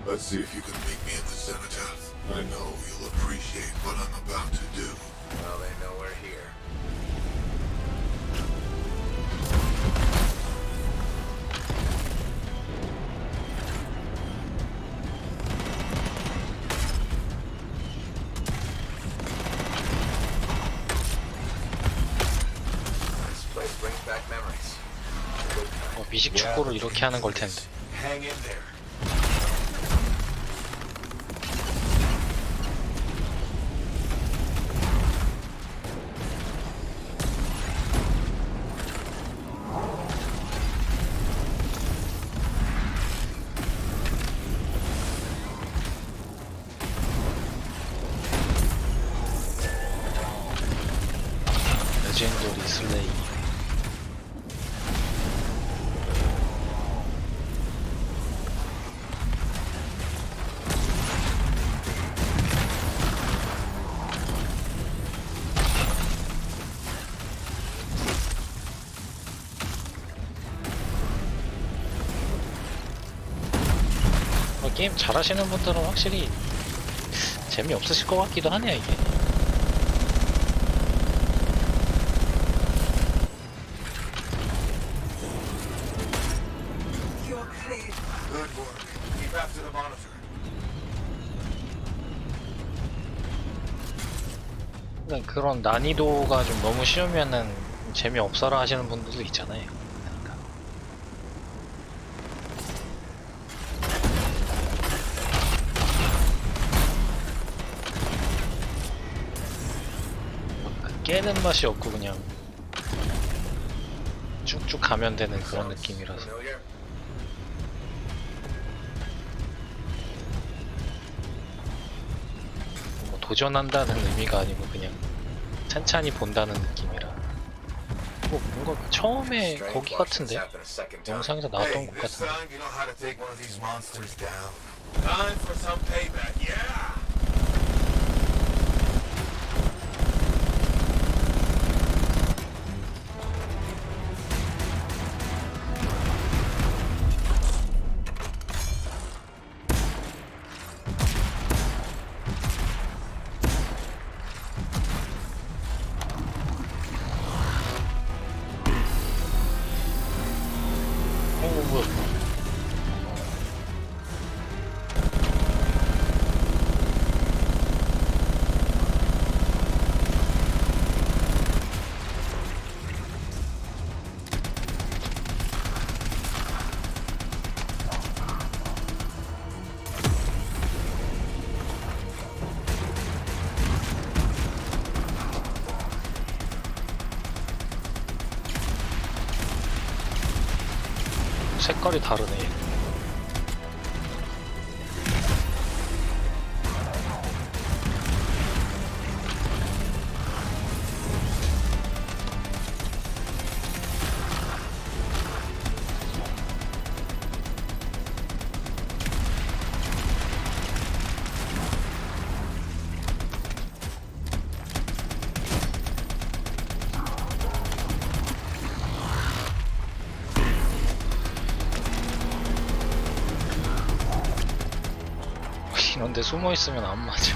Let's see if you can meet me at the cenotaph. I know you'll appreciate what I'm about to do. Well, they know we're here. This place brings back memories. 미식 축구를 이렇게 하는 걸 텐데. Hang in there. 레전더리 슬레이. 게임 잘하시는 분들은 확실히 재미없으실 것 같기도 하네요, 이게. You're clear. Good work. Keep after the monitor. 그런 난이도가 좀 너무 쉬우면은 재미없어라 하시는 분들도 있잖아요. 깨는 맛이 없고 그냥 쭉쭉 가면 되는 그런 느낌이라서. 뭐 도전한다는 의미가 아니고 그냥 찬찬히 본다는 느낌이라. 뭐 뭔가 처음에 거기 같은데? 영상에서 나왔던 것 같은데. Time for some payback, yeah! 색깔이 다르네. 이런데 숨어 있으면 안 맞아.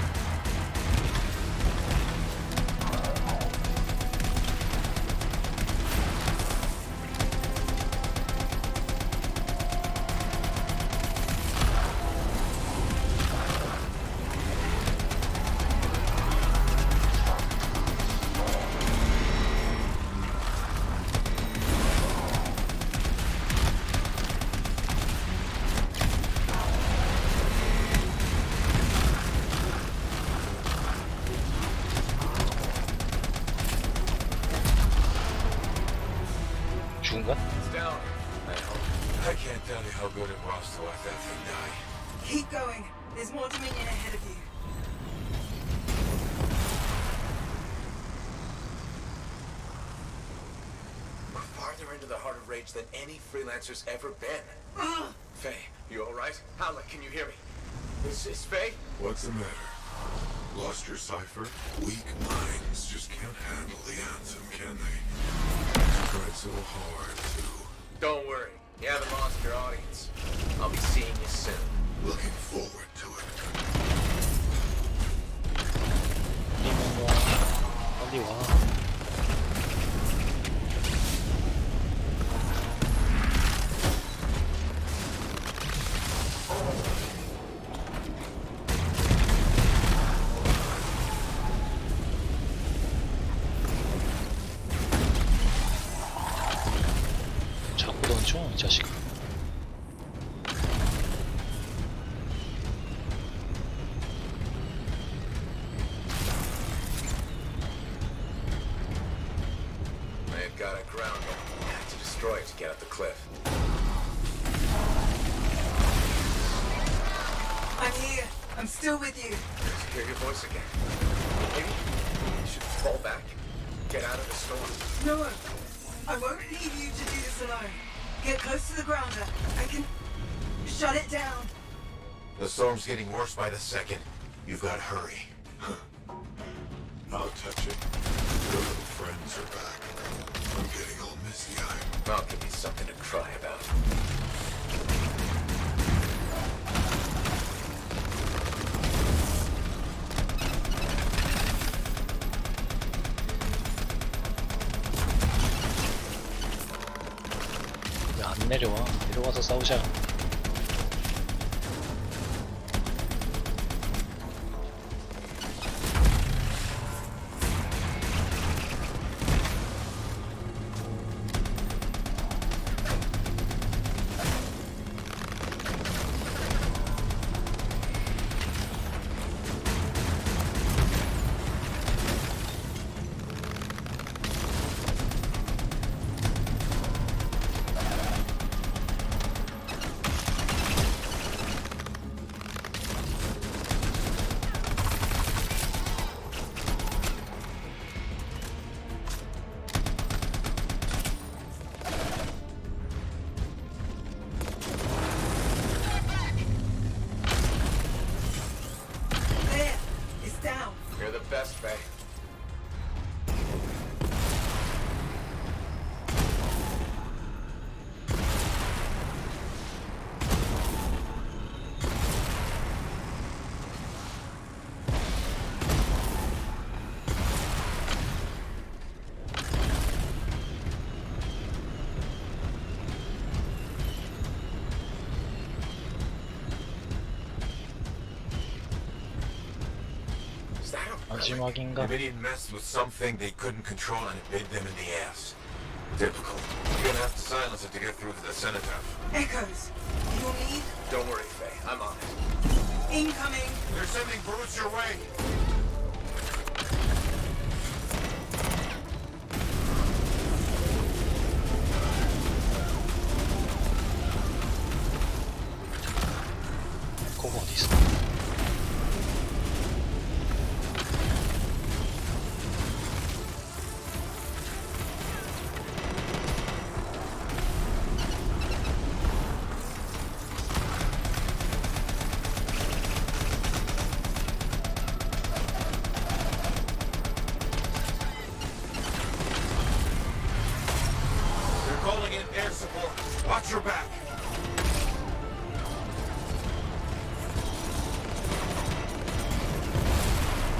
죽은 거야? I can't tell you how good it was to watch that thing die. Keep going. There's more Dominion ahead of you. We're farther into the heart of rage than any freelancer's ever been. Faye, you alright? Alec, can you hear me? Is Faye? What's the matter? Lost your cipher? Weak minds just can't handle the anthem, can they? Tried so hard to. Don't worry. You haven't lost your audience. I'll be seeing you soon. Looking forward to it. 빨리 와. 자꾸 던져, 이 자식아. They've got a ground him. Have to destroy it to get up the cliff. I'm here. I'm still with you. Good to hear your voice again. Maybe you should fall back. Get out of the storm. No, I won't leave you to do this alone. Get close to the grounder. I can shut it down. The storm's getting worse by the second. You've got to hurry. I'll touch it. Your little friends are back. I'm getting all misty-eyed. I'll give you something to cry about. 왜 안 내려와? 내려와서 싸우자. You're the best, Faye. 마지막인가? Dominion messed with something they couldn't control and it bit them in the ass. Typical. You're gonna have to silence it to get through to the cenotaph. Echoes. You'll need Don't worry, Faye. I'm on it. incoming. They're sending brutes your way. 코가 어디 있어? They're calling in air support. Watch your back.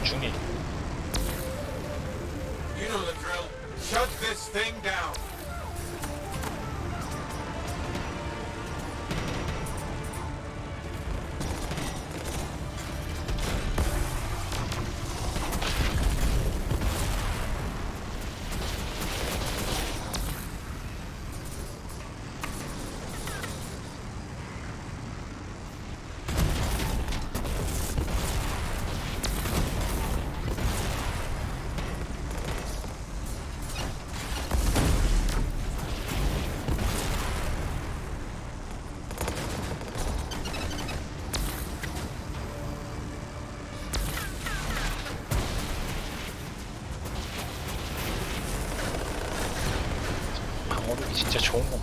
중에 You know the drill. Shut this thing down. 방어력이 진짜 좋은 거.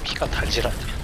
피가 달질 않네.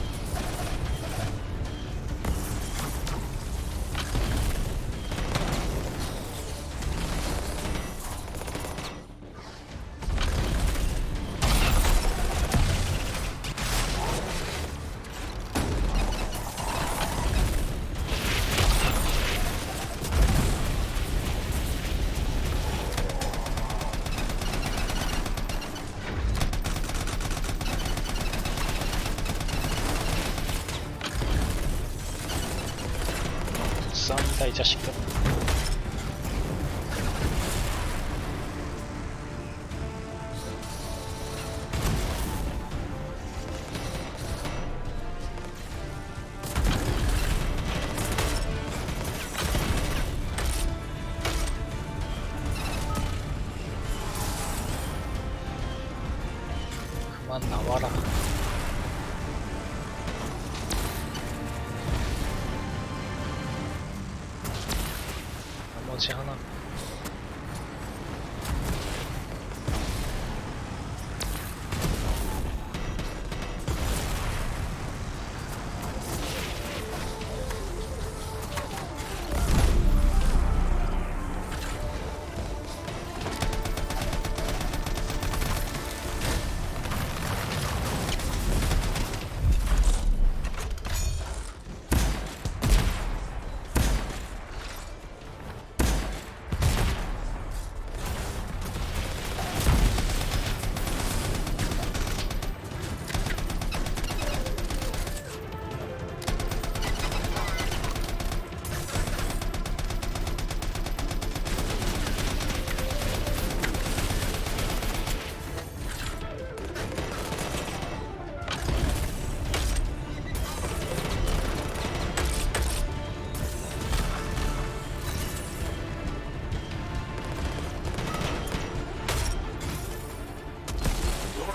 싸움이다 이 자식들. 그만 나와라. 나머지 하나.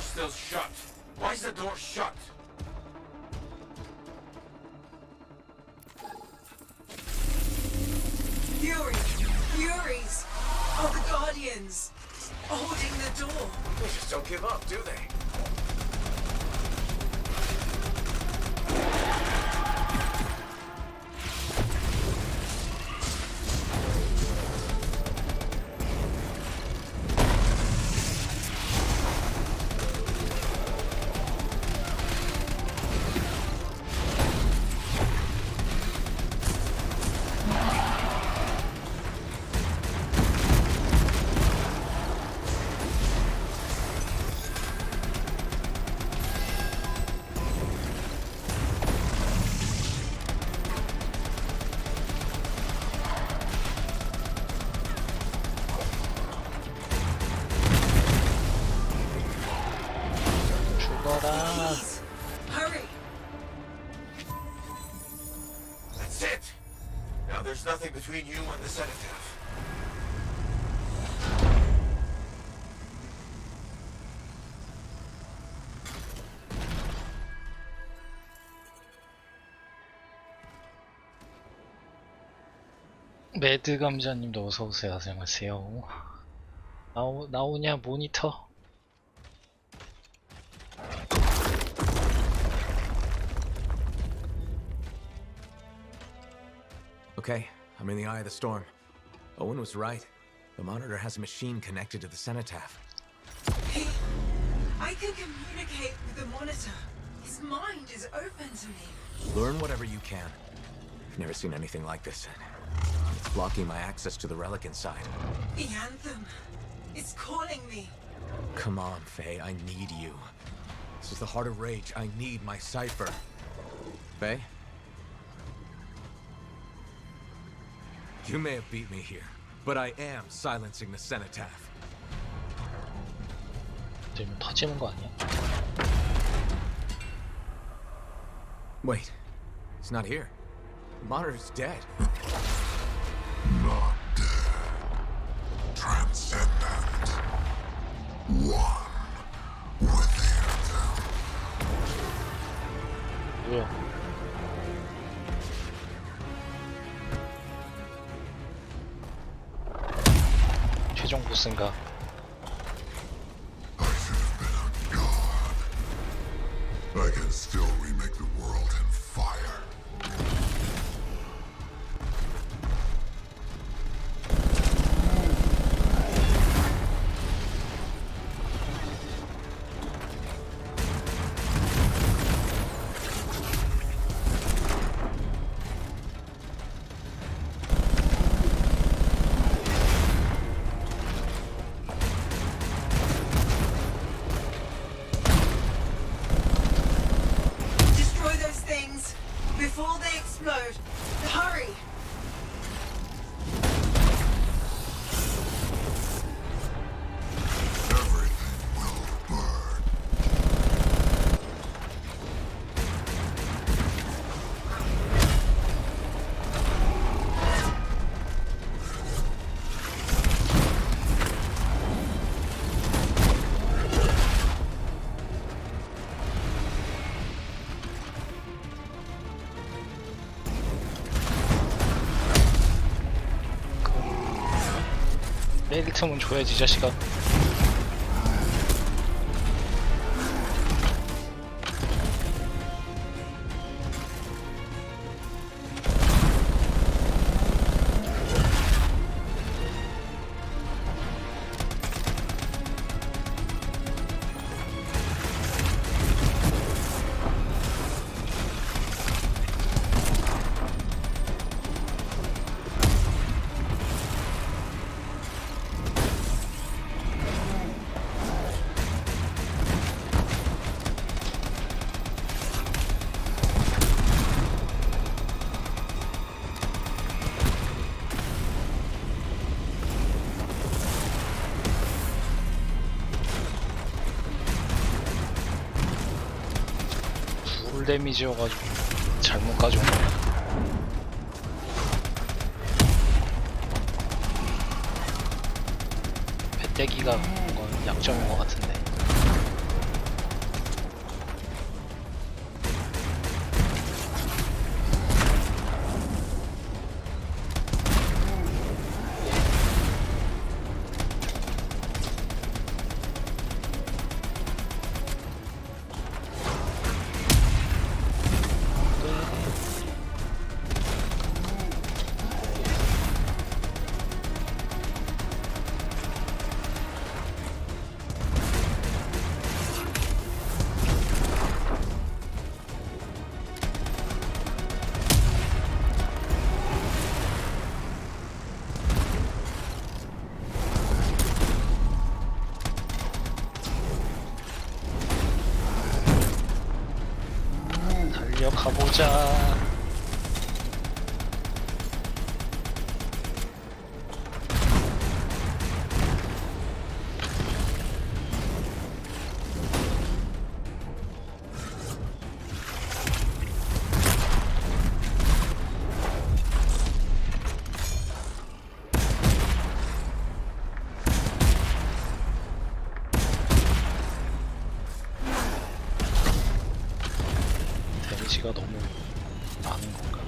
Still shut. Why is the door shut? Furies are the Guardians holding the door. They just don't give up, do they? Please, hurry. That's it. Now there's nothing between you and the cenotaph. 매드 감자님도 어서 오세요. 안녕하세요. 나오냐 모니터? Okay, I'm in the eye of the storm. Owen was right. The monitor has a machine connected to the cenotaph. Hey, I can communicate with the monitor. His mind is open to me. Learn whatever you can. I've never seen anything like this. It's blocking my access to the relic inside. The anthem. It's calling me. Come on, Faye, I need you. This is the heart of rage. I need my cipher. Faye? You may have beat me here, but I am silencing the cenotaph. 지금 터지는 거 아니야? Wait, he's not here. The monitor's dead. Not dead. Transcendent. One within them. 뭐야? 최종 보스인가? I should have been a god. 때릴 틈은 줘야지, 이 자식아. 풀 데미지여가지고 잘못 가져온 거야. 배때기가 뭔가 약점인 것 같은데. 가보자. 데미지가 너무 많은 건가?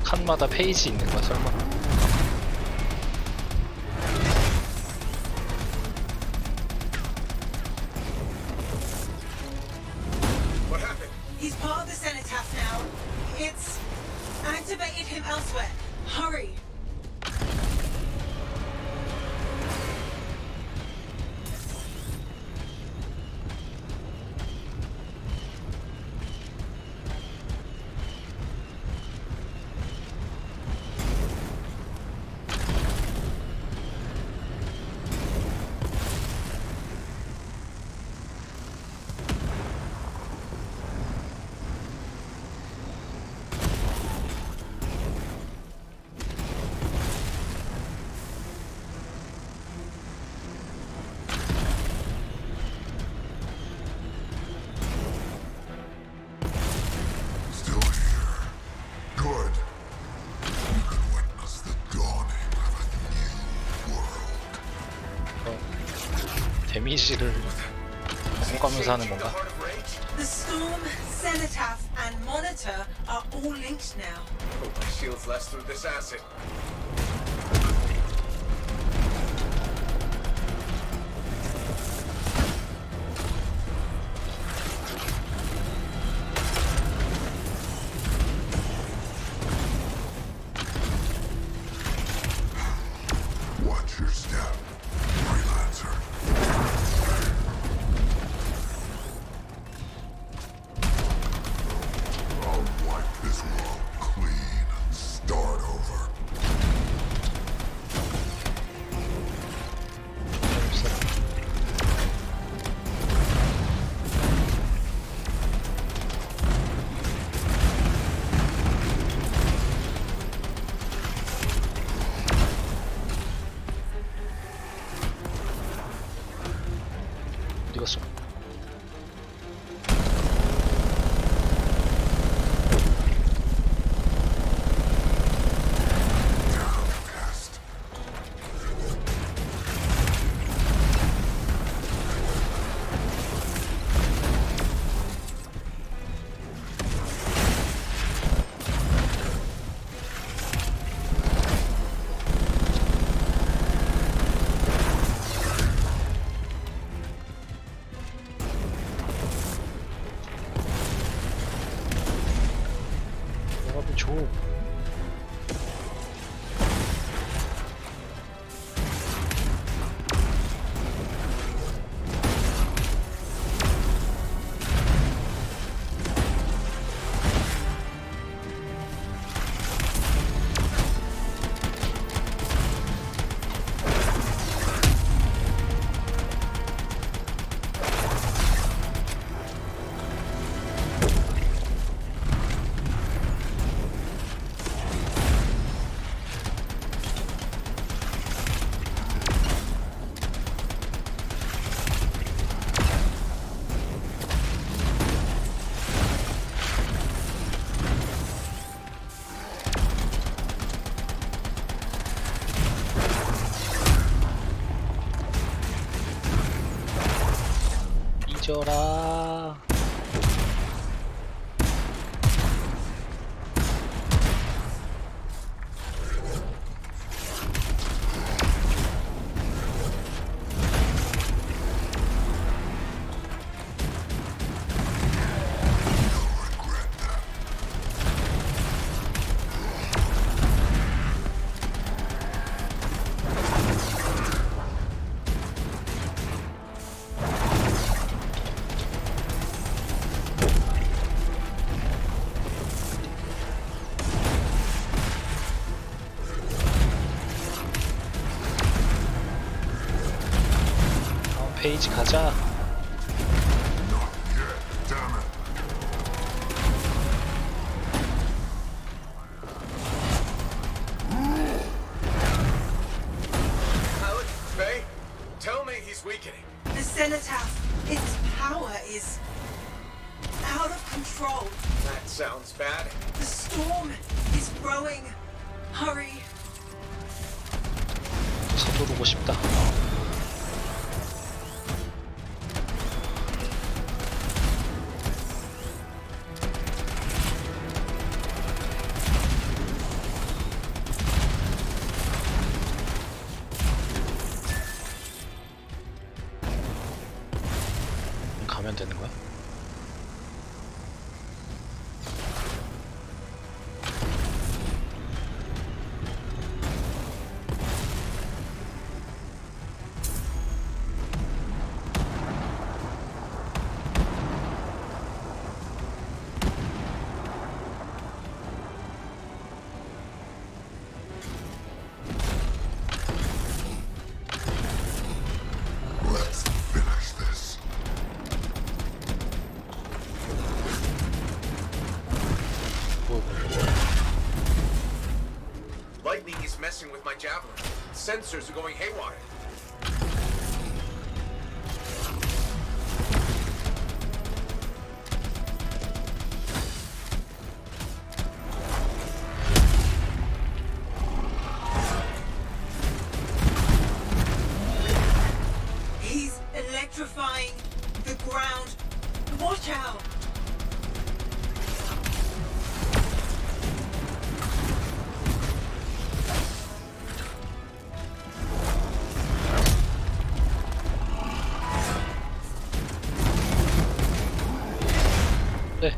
칸마다 페이지 있는 거야, 설마? He's part of the cenotaph now. It's activated him elsewhere. Hurry. 데미지를 공감하면서 하는 건가? The storm, cenotaph, and monitor are all linked now. Hope my shield's less through this acid. Watch your step, freelancer. I'll wipe this world clean and start over. 작업이 줘. 잊어라. 페이지 가자. Howard, Faye, tell me he's weakening. The cenotaph, its power is out of control. That sounds bad. The storm is growing. Hurry. 서두르고 싶다. 가면 되는 거야? Let's finish this. Lightning is messing with my javelin. Sensors are going haywire. He's electrifying the ground. Watch out. 네.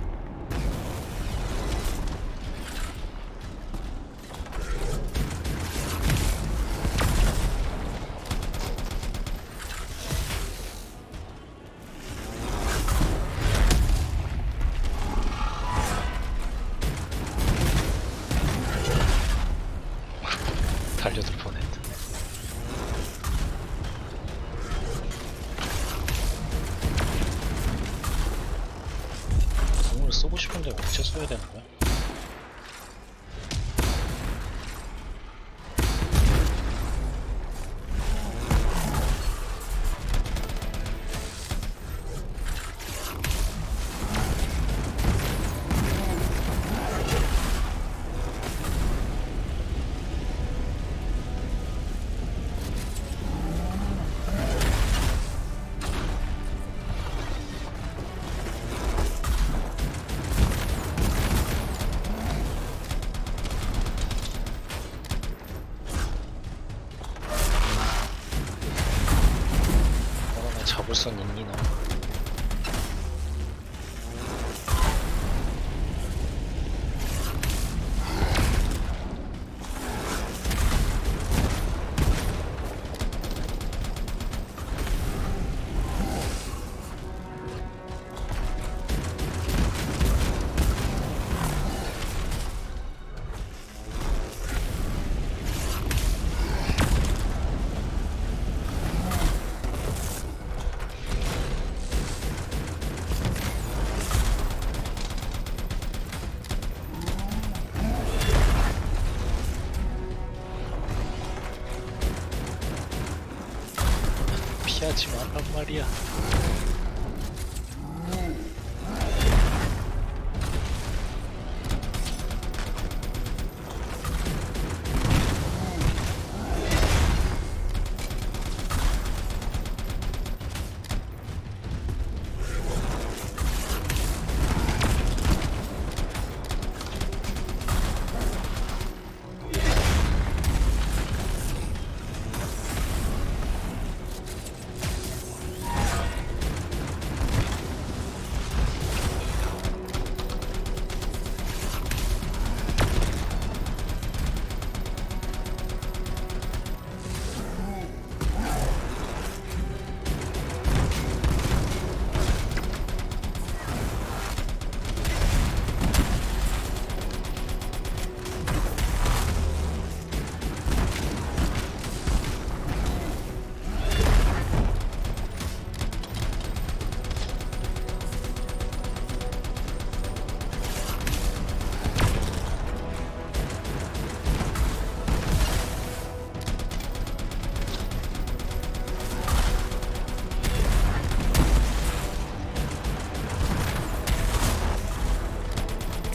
달려들 뻔했다. 공을 쓰고 싶은데 언제 써야 되는 거야? 잡을 순 있니 너? 피하지 말란 말이야.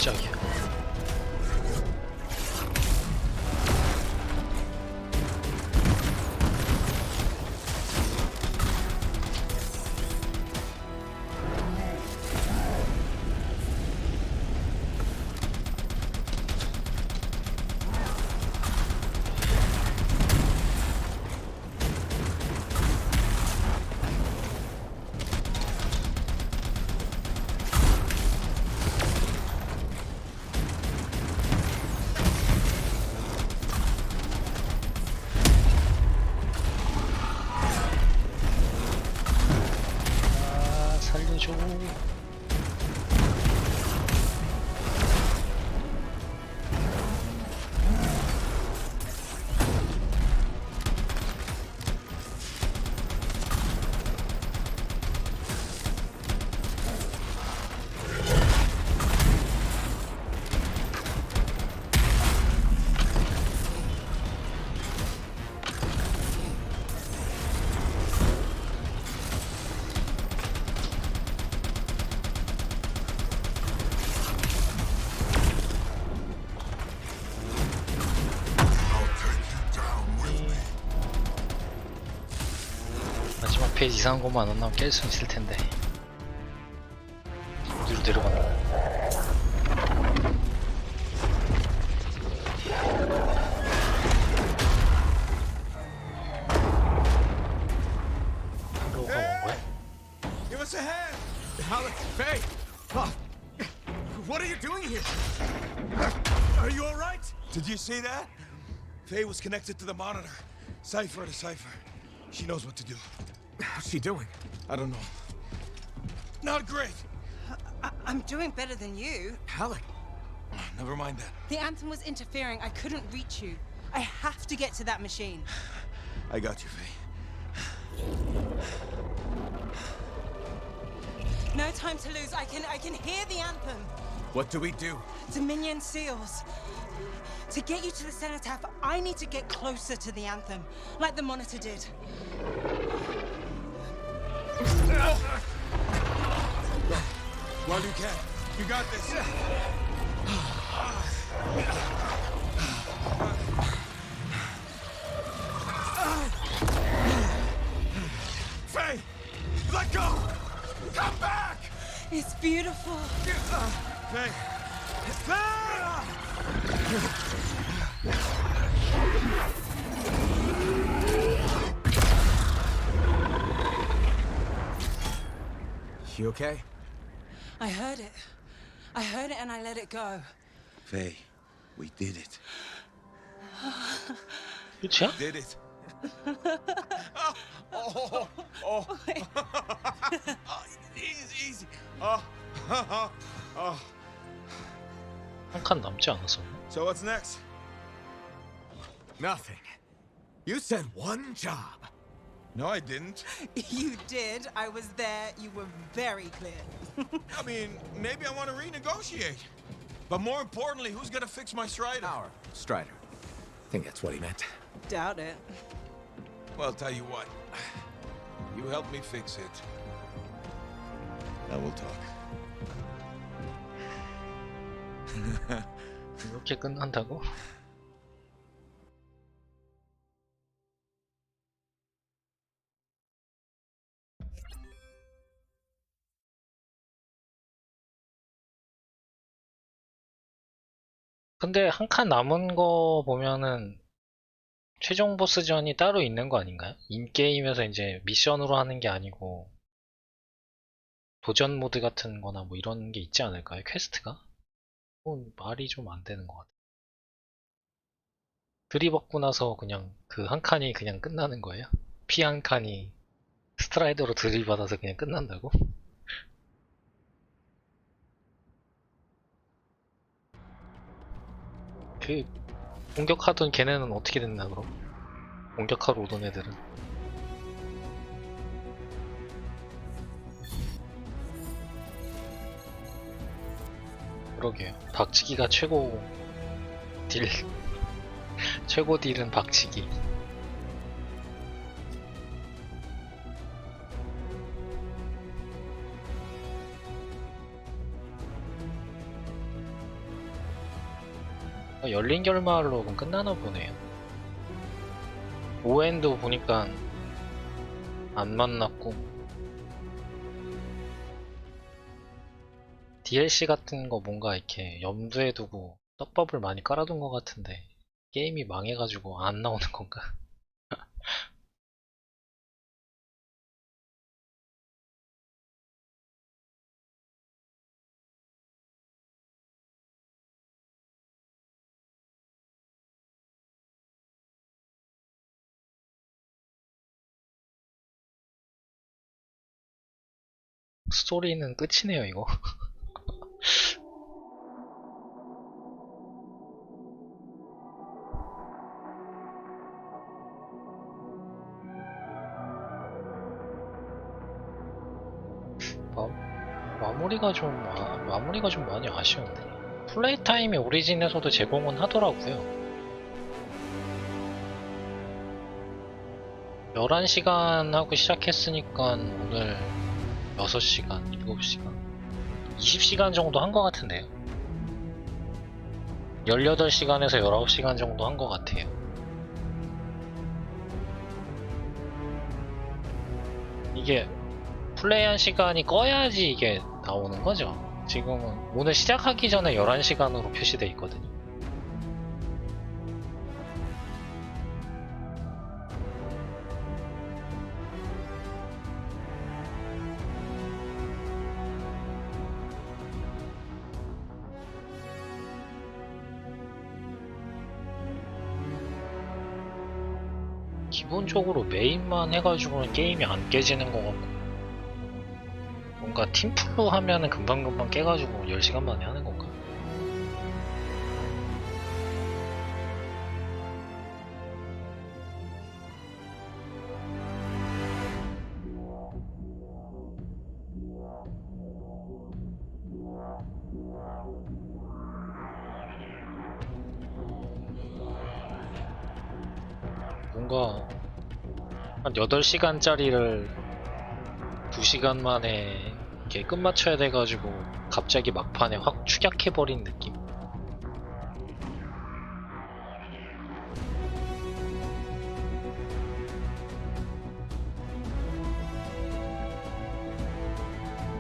깜짝이야. 살려줘. 마지막 페이지 이상한 것만 안 나오면 깰 수 있을 텐데. 어디로 데려간다. Give us a hand! Alex, Faye! What are you doing here? Are you alright? Did you see that? Faye was connected to the monitor. Cipher to cipher. She knows what to do. How's she doing? I don't know. Not great! I'm doing better than you. Alec! Never mind that. The anthem was interfering. I couldn't reach you. I have to get to that machine. I got you, Faye. No time to lose. I can hear the anthem. What do we do? Dominion seals. To get you to the cenotaph, I need to get closer to the anthem, like the monitor did. Well, you can. You got this. Faye! Let go! Come back! It's beautiful. Faye! Faye! You okay? I heard it. I heard it and I let it go. Faye, we did it. 그쵸? Did it. Oh. Easy. 한 칸 남지 않았어. So what's next? Nothing. You said one job. No, I didn't. You did. I was there. You were very clear. I mean, maybe I want to renegotiate. But more importantly, who's gonna fix my Strider? Our Strider. I think that's what he meant. Doubt it. Well, I'll tell you what. You help me fix it. Now we'll talk. 이렇게 끝난다고? 근데 한 칸 남은 거 보면은 최종 보스전이 따로 있는 거 아닌가요? 인게임에서 이제 미션으로 하는 게 아니고 도전 모드 같은 거나 뭐 이런 게 있지 않을까요? 퀘스트가? 말이 좀 안 되는 것 같아요. 들이받고 나서 그냥 그 한 칸이 그냥 끝나는 거예요? 피 한 칸이 스트라이더로 들이받아서 그냥 끝난다고? 그 공격하던 걔네는 어떻게 됐나 그럼? 공격하러 오던 애들은 그러게요. 박치기가 최고 딜 최고 딜은 박치기. 열린 결말로 끝나나 보네요. 오엔도 보니까 안 만났고 DLC 같은 거 뭔가 이렇게 염두에 두고 떡밥을 많이 깔아둔 것 같은데 게임이 망해가지고 안 나오는 건가? 스토리는 끝이네요 이거. 마무리가 좀 많이 아쉬운데. 플레이 타임이 오리진에서도 제공은 하더라고요. 11시간 하고 시작했으니까 오늘 6시간, 7시간, 20시간 정도 한 것 같은데요. 18시간에서 19시간 정도 한 것 같아요. 이게 플레이한 시간이 꺼야지 이게 나오는 거죠. 지금은 오늘 시작하기 전에 11시간으로 표시되어 있거든요. 기본적으로 메인만 해가지고는 게임이 안 깨지는 것 같고 뭔가 팀플로 하면은 금방금방 깨가지고 10시간 만에 하는 건가? 뭔가 한 8시간짜리를 2시간 만에 이렇게 끝마쳐야 돼가지고 갑자기 막판에 확 축약해버린 느낌?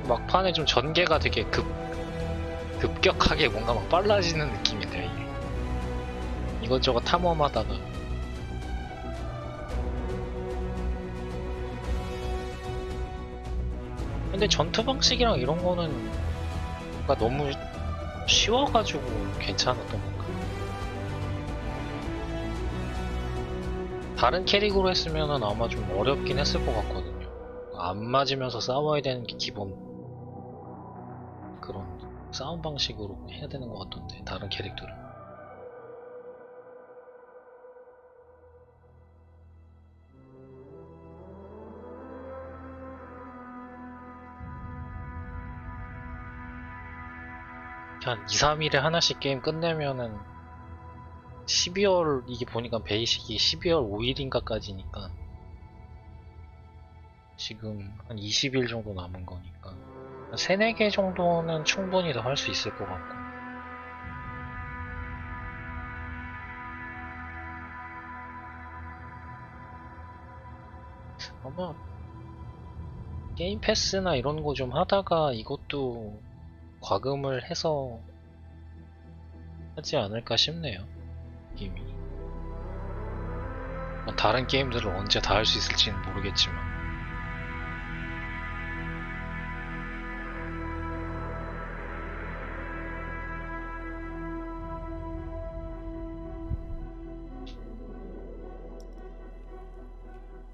막판에 좀 전개가 되게 급격하게 뭔가 막 빨라지는 느낌인데 이게 이것저것 탐험하다가 근데 전투 방식이랑 이런 거는 뭔가 너무 쉬워가지고 괜찮았던 건가? 다른 캐릭으로 했으면은 아마 좀 어렵긴 했을 것 같거든요. 안 맞으면서 싸워야 되는 게 기본 그런 싸움 방식으로 해야 되는 것 같던데 다른 캐릭터를. 한 2, 3일에 하나씩 게임 끝내면은 12월 이게 보니까 베이식이 12월 5일인가까지니까 지금 한 20일 정도 남은 거니까 한 3, 4개 정도는 충분히 더 할 수 있을 것 같고. 아마 게임 패스나 이런 거 좀 하다가 이것도 과금을 해서 하지 않을까 싶네요. 게임이. 다른 게임들을 언제 다 할 수 있을지는 모르겠지만.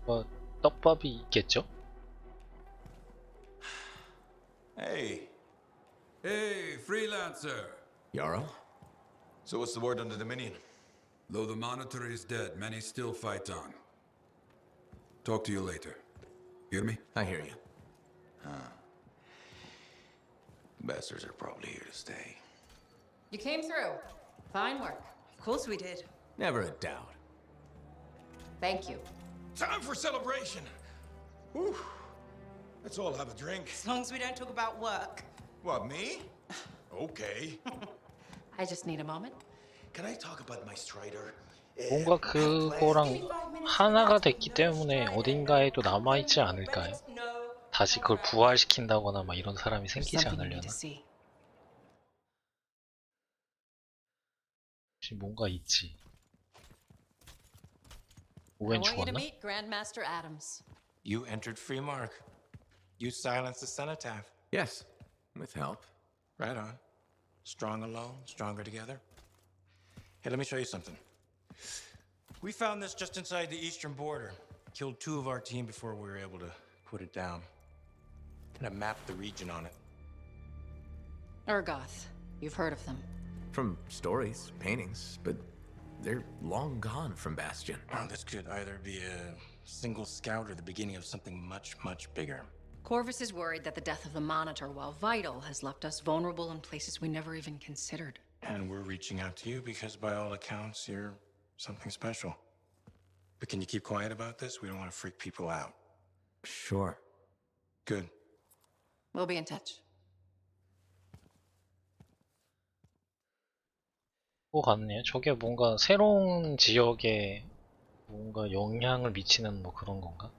뭐 떡밥이 있겠죠? Hey. Hey, freelancer. Yarrow? So what's the word on the Dominion? Though the Monitor is dead, many still fight on. Talk to you later. Hear me? I hear you. Huh. Bastards are probably here to stay. You came through. Fine work. Of course we did. Never a doubt. Thank you. Time for celebration. Whew. Let's all have a drink. As long as we don't talk about work. What, me? Okay. I just need a moment. Can I talk about my Strider? 뭔가 그거랑 하나가 됐기 때문에 어딘가에 또 남아있지 않을까요? 다시 그걸 부활시킨다거나 막 이런 사람이 생기지 않으려나? 혹시 뭔가 있지. 오웬 I want you to 죽었나? meet Grandmaster Adams. You entered free mark. You silenced the cenotaph. Yes, with help. Right on. Strong alone, stronger together. Hey, let me show you something. We found this just inside the eastern border. Killed 2 of our team before we were able to put it down. And I mapped the region on it. Urgoth. You've heard of them. From stories, paintings, but they're long gone from Bastion. Oh, this could either be a single scout or the beginning of something much, much bigger. Corvus is worried that the death of the Monitor, while vital, has left us vulnerable in places we never even considered. And we're reaching out to you because by all accounts, you're something special. But can you keep quiet about this? We don't want to freak people out. Sure. Good. We'll be in touch. 뭐 같네요. 저게 뭔가 새로운 지역에 뭔가 영향을 미치는 뭐 그런 건가?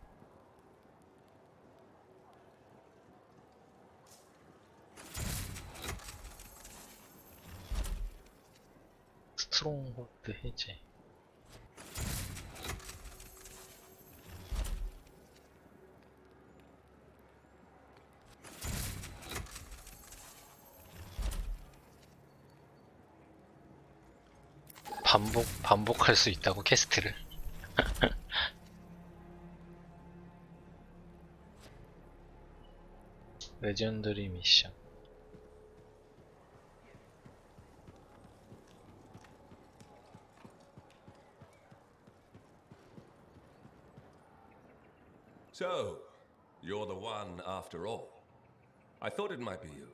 스트롱홀드 해제. 반복할 수 있다고 퀘스트를. 레전더리 미션. So, you're the one after all. I thought it might be you.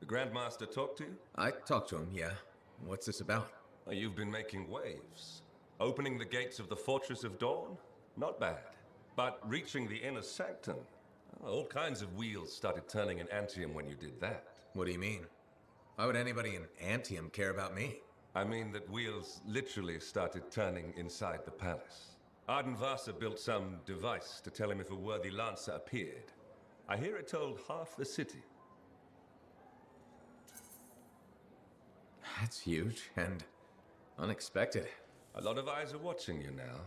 The Grandmaster talked to you? I talked to him, yeah. What's this about? Well, you've been making waves. Opening the gates of the Fortress of Dawn? Not bad. But reaching the inner sanctum? All kinds of wheels started turning in Antium when you did that. What do you mean? Why would anybody in Antium care about me? I mean that wheels literally started turning inside the palace. Ardenvasa built some device to tell him if a worthy lancer appeared. I hear it told half the city. That's huge and unexpected. A lot of eyes are watching you now,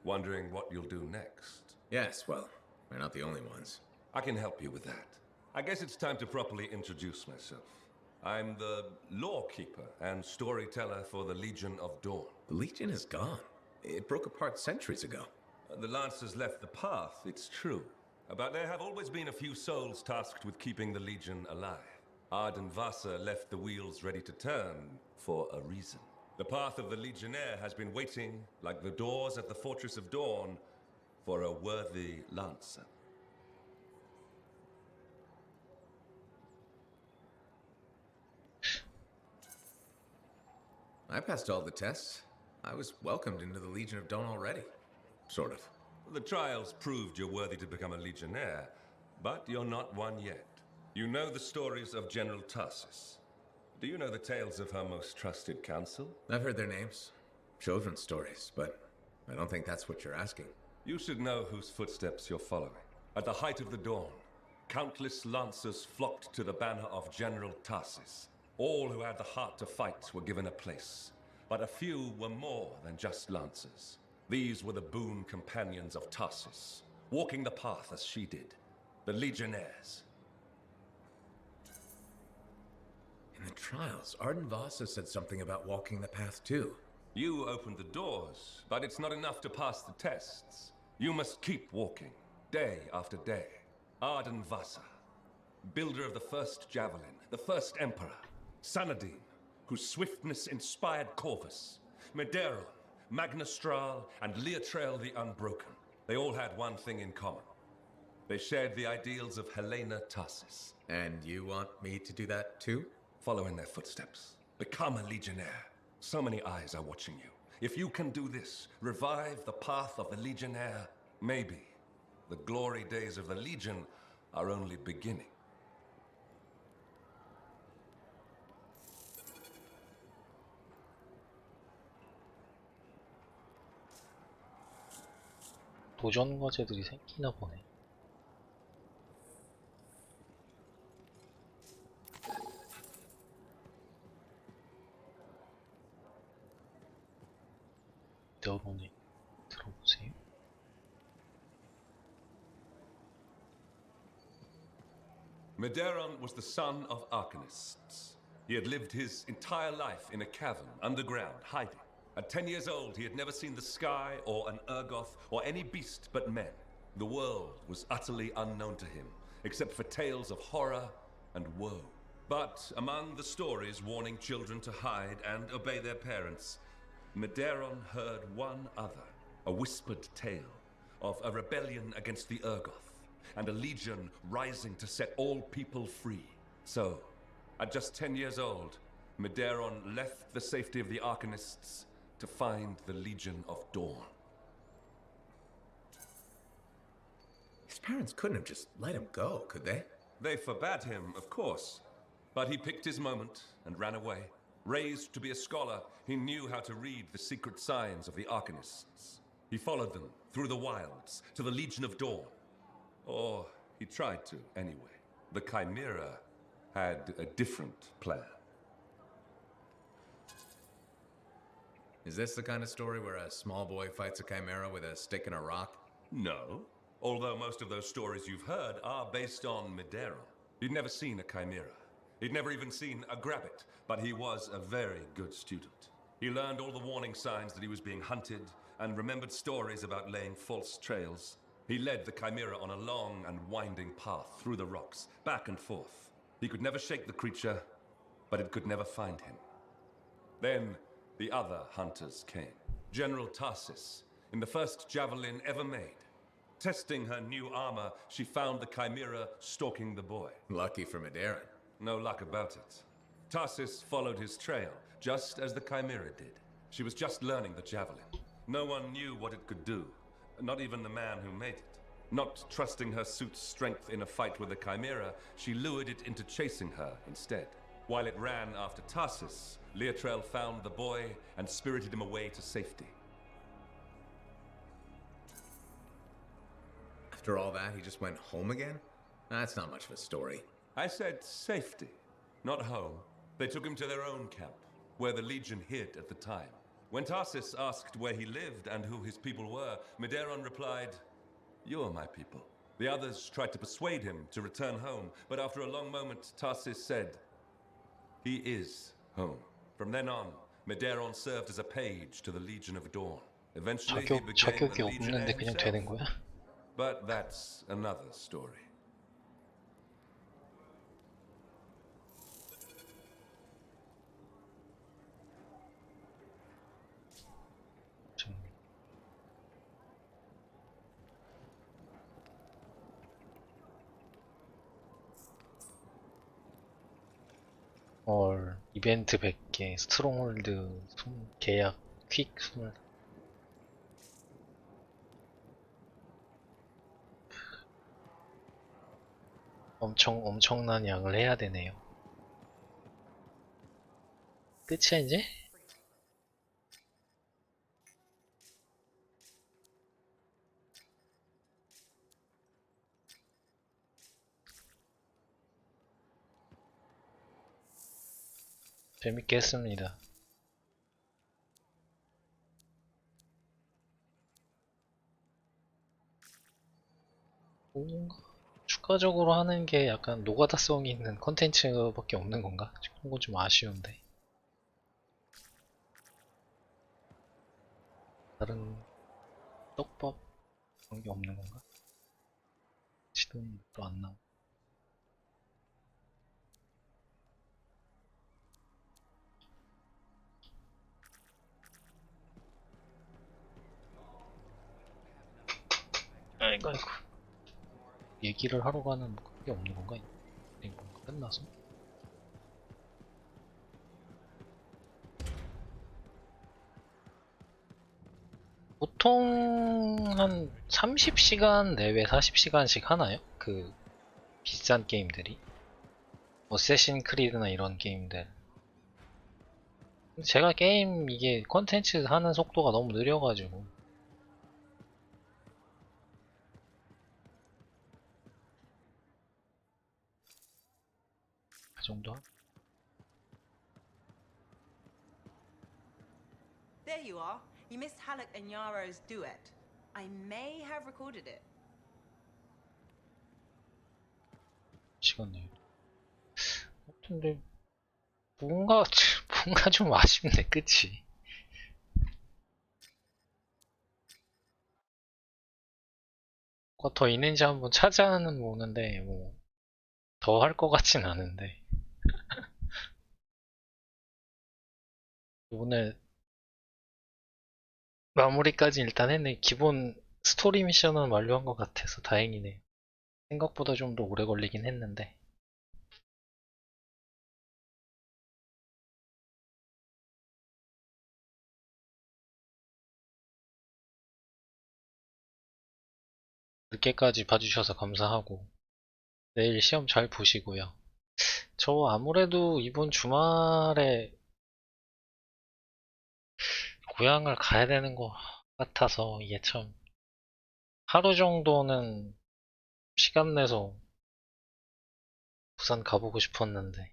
wondering what you'll do next. Yes, well, we're not the only ones. I can help you with that. I guess it's time to properly introduce myself. I'm the lawkeeper and storyteller for the Legion of Dawn. The Legion is gone. It broke apart centuries ago. The Lancers left the path, it's true. But there have always been a few souls tasked with keeping the Legion alive. Ardenvasa left the wheels ready to turn for a reason. The path of the Legionnaire has been waiting, like the doors at the Fortress of Dawn, for a worthy Lancer. I passed all the tests. I was welcomed into the Legion of Dawn already. Sort of. The trials proved you're worthy to become a legionnaire, but you're not one yet. You know the stories of General Tarsus. Do you know the tales of her most trusted counsel? I've heard their names. Children's stories, but I don't think that's what you're asking. You should know whose footsteps you're following. At the height of the dawn, countless lancers flocked to the banner of General Tarsus. All who had the heart to fight were given a place, but a few were more than just lancers. These were the boon companions of Tarsus, walking the path as she did, the legionnaires. In the trials, Arden Vasa said something about walking the path too. You opened the doors, but it's not enough to pass the tests. You must keep walking, day after day. Arden Vasa, builder of the first javelin, the first emperor. Sanadine, whose swiftness inspired Corvus. Medeiros, Magnastral, and Leotrail the Unbroken. They all had one thing in common. They shared the ideals of Helena Tarsus. And you want me to do that too? Follow in their footsteps. Become a legionnaire. So many eyes are watching you. If you can do this, revive the path of the legionnaire, maybe the glory days of the Legion are only beginning. 도전 과제들이 생기나 보네. 여러분이 들어보세요. Medeiros was the son of arcanists. He had lived his entire life in a cavern underground, hiding. At 10 years old, he had never seen the sky or an Urgoth or any beast but men. The world was utterly unknown to him, except for tales of horror and woe. But among the stories warning children to hide and obey their parents, Medeiros heard one other, a whispered tale of a rebellion against the Urgoth and a legion rising to set all people free. So, at just 10 years old, Medeiros left the safety of the Arcanists to find the Legion of Dawn. His parents couldn't have just let him go, could they? They forbade him, of course, but he picked his moment and ran away. Raised to be a scholar, he knew how to read the secret signs of the Arcanists. He followed them through the wilds to the Legion of Dawn. Or he tried to, anyway. The Chimera had a different plan. Is this the kind of story where a small boy fights a chimera with a stick and a rock? No. Although most of those stories you've heard are based on Medeiros. He'd never seen a chimera. He'd never even seen a grabbit, but he was a very good student. He learned all the warning signs that he was being hunted and remembered stories about laying false trails. He led the chimera on a long and winding path through the rocks, back and forth. He could never shake the creature, but it could never find him. Then the other hunters came. General Tarsus, in the first javelin ever made. Testing her new armor, she found the chimera stalking the boy. Lucky for Medeiros. No luck about it. Tarsus followed his trail, just as the chimera did. She was just learning the javelin. No one knew what it could do, not even the man who made it. Not trusting her suit's strength in a fight with the chimera, she lured it into chasing her instead. While it ran after Tarsus, Leotrail found the boy and spirited him away to safety. After all that, he just went home again? That's not much of a story. I said safety, not home. They took him to their own camp, where the Legion hid at the time. When Tarsus asked where he lived and who his people were, Medeiros replied, "You're my people." The others tried to persuade him to return home, but after a long moment, Tarsus said, "He is home." From then on, Medeiros served as a page to the Legion of Dawn. Eventually, he became 자격이 a legionnaire 없는데 그냥 himself. 되는 거야? But that's another story. 이벤트 100개, 스트롱홀드 계약 퀵 20. 엄청난 양을 해야 되네요. 끝이야 이제? 재밌게 했습니다. 뭔가 추가적으로 하는 게 약간 노가다성이 있는 컨텐츠밖에 없는 건가? 그런 건 좀 아쉬운데. 다른 떡밥 그런 게 없는 건가? 시동도 안 나오고. 아이고 아이고. 얘기를 하러 가는 뭐 그게 없는 건가? 이거 끝나서? 보통 한 30시간 내외 40시간씩 하나요? 그 비싼 게임들이 어쌔신 크리드나 이런 게임들. 제가 게임 이게 컨텐츠 하는 속도가 너무 느려가지고 그 정도? There you are. You missed Halleck and Yaro's duet. I may have recorded it. 시간 내요. 근데 뭔가 좀 아쉽네 끝이. 뭐가 더 있는지 한번 찾아는 보는데 뭐 더 할 것 같진 않은데. 오늘 마무리까지 일단 했네. 기본 스토리 미션은 완료한 것 같아서 다행이네요. 생각보다 좀 더 오래 걸리긴 했는데. 늦게까지 봐주셔서 감사하고 내일 시험 잘 보시고요. 저 아무래도 이번 주말에 고향을 가야 되는 것 같아서 이게 참 하루 정도는 시간 내서 부산 가보고 싶었는데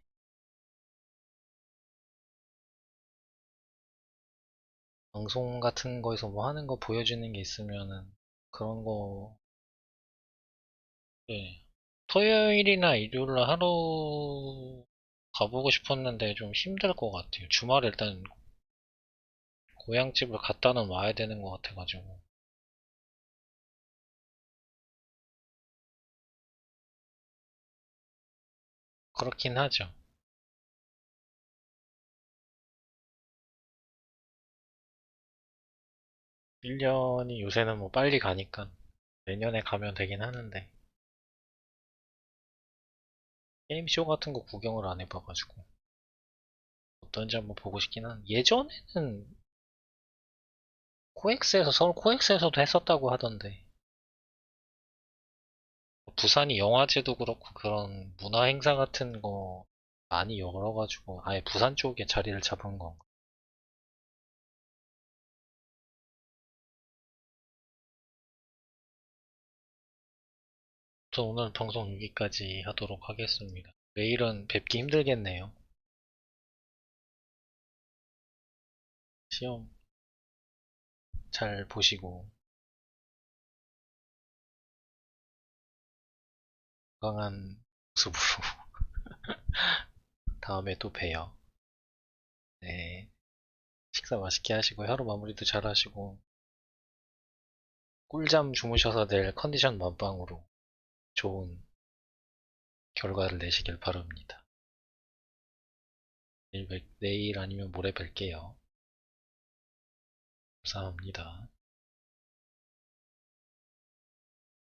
방송 같은 거에서 뭐 하는 거 보여주는 게 있으면은 그런 거 예. 토요일이나 일요일날 하루 가보고 싶었는데 좀 힘들 것 같아요. 주말에 일단 고향집을 갔다는 와야 되는 것 같아가지고 그렇긴 하죠. 1년이 요새는 뭐 빨리 가니까 내년에 가면 되긴 하는데 게임쇼 같은 거 구경을 안 해봐가지고 어떤지 한번 보고 싶긴 한. 예전에는 코엑스에서 서울 코엑스에서도 했었다고 하던데 부산이 영화제도 그렇고 그런 문화 행사 같은 거 많이 열어가지고 아예 부산 쪽에 자리를 잡은 건가. 저 오늘 방송 여기까지 하도록 하겠습니다. 내일은 뵙기 힘들겠네요. 시험 잘 보시고 건강한 모습으로 다음에 또 봬요. 네. 식사 맛있게 하시고 하루 마무리도 잘 하시고 꿀잠 주무셔서 내일 컨디션 만빵으로 좋은 결과를 내시길 바랍니다. 내일 아니면 모레 뵐게요. 감사합니다.